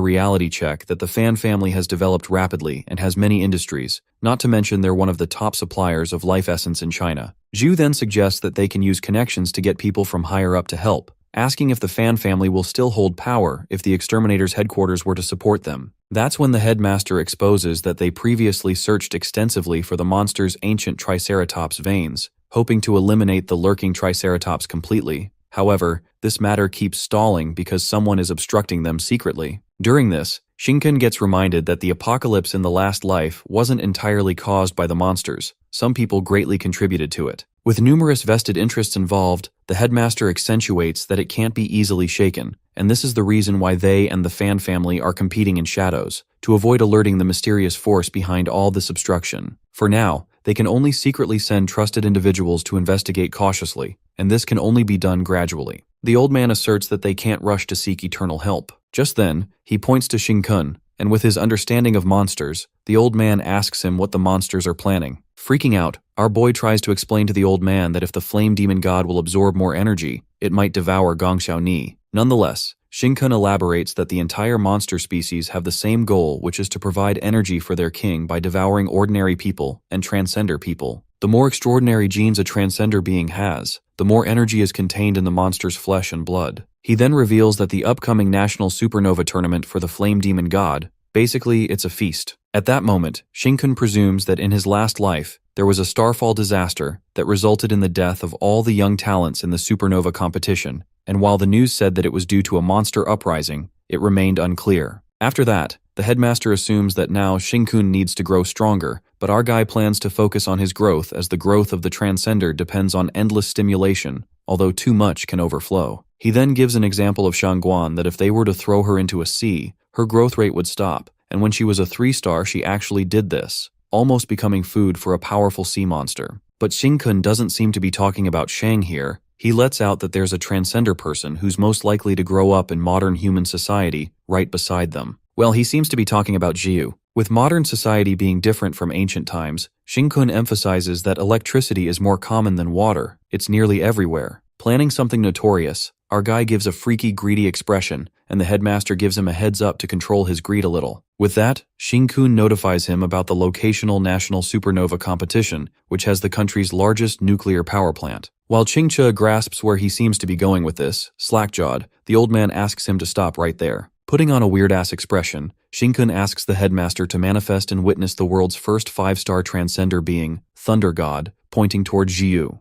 reality check that the Fan family has developed rapidly and has many industries, not to mention they're one of the top suppliers of life essence in China. Zhu then suggests that they can use connections to get people from higher up to help, asking if the Fan family will still hold power if the exterminator's headquarters were to support them. That's when the headmaster exposes that they previously searched extensively for the monster's ancient Triceratops veins, hoping to eliminate the lurking Triceratops completely. However, this matter keeps stalling because someone is obstructing them secretly. During this, Xingkun gets reminded that the apocalypse in the last life wasn't entirely caused by the monsters. Some people greatly contributed to it. With numerous vested interests involved, the headmaster accentuates that it can't be easily shaken, and this is the reason why they and the Fan family are competing in shadows, to avoid alerting the mysterious force behind all this obstruction. For now, they can only secretly send trusted individuals to investigate cautiously, and this can only be done gradually. The old man asserts that they can't rush to seek eternal help. Just then, he points to Xingkun, and with his understanding of monsters, the old man asks him what the monsters are planning. Freaking out, our boy tries to explain to the old man that if the flame demon god will absorb more energy, it might devour Gongxiao Ni. Nonetheless, Xingkun elaborates that the entire monster species have the same goal, which is to provide energy for their king by devouring ordinary people and transcender people. The more extraordinary genes a transcender being has, the more energy is contained in the monster's flesh and blood. He then reveals that the upcoming National Supernova Tournament for the Flame Demon God, basically it's a feast. At that moment, Xingkun presumes that in his last life, there was a starfall disaster that resulted in the death of all the young talents in the supernova competition, and while the news said that it was due to a monster uprising, it remained unclear. After that, the headmaster assumes that now Xingkun needs to grow stronger, but our guy plans to focus on his growth as the growth of the transcender depends on endless stimulation, although too much can overflow. He then gives an example of Shangguan that if they were to throw her into a sea, her growth rate would stop, and when she was a 3-star she actually did this, almost becoming food for a powerful sea monster. But Xingkun doesn't seem to be talking about Shang here. He lets out that there's a transcender person who's most likely to grow up in modern human society right beside them. Well, he seems to be talking about Jiu. With modern society being different from ancient times, Xingkun emphasizes that electricity is more common than water. It's nearly everywhere. Planning something notorious, our guy gives a freaky, greedy expression, and the headmaster gives him a heads up to control his greed a little. With that, Xingkun notifies him about the locational national supernova competition, which has the country's largest nuclear power plant. While Qingche grasps where he seems to be going with this, slack-jawed, the old man asks him to stop right there. Putting on a weird-ass expression, Xingkun asks the headmaster to manifest and witness the world's first 5-star transcender being, Thunder God, pointing toward Jiu.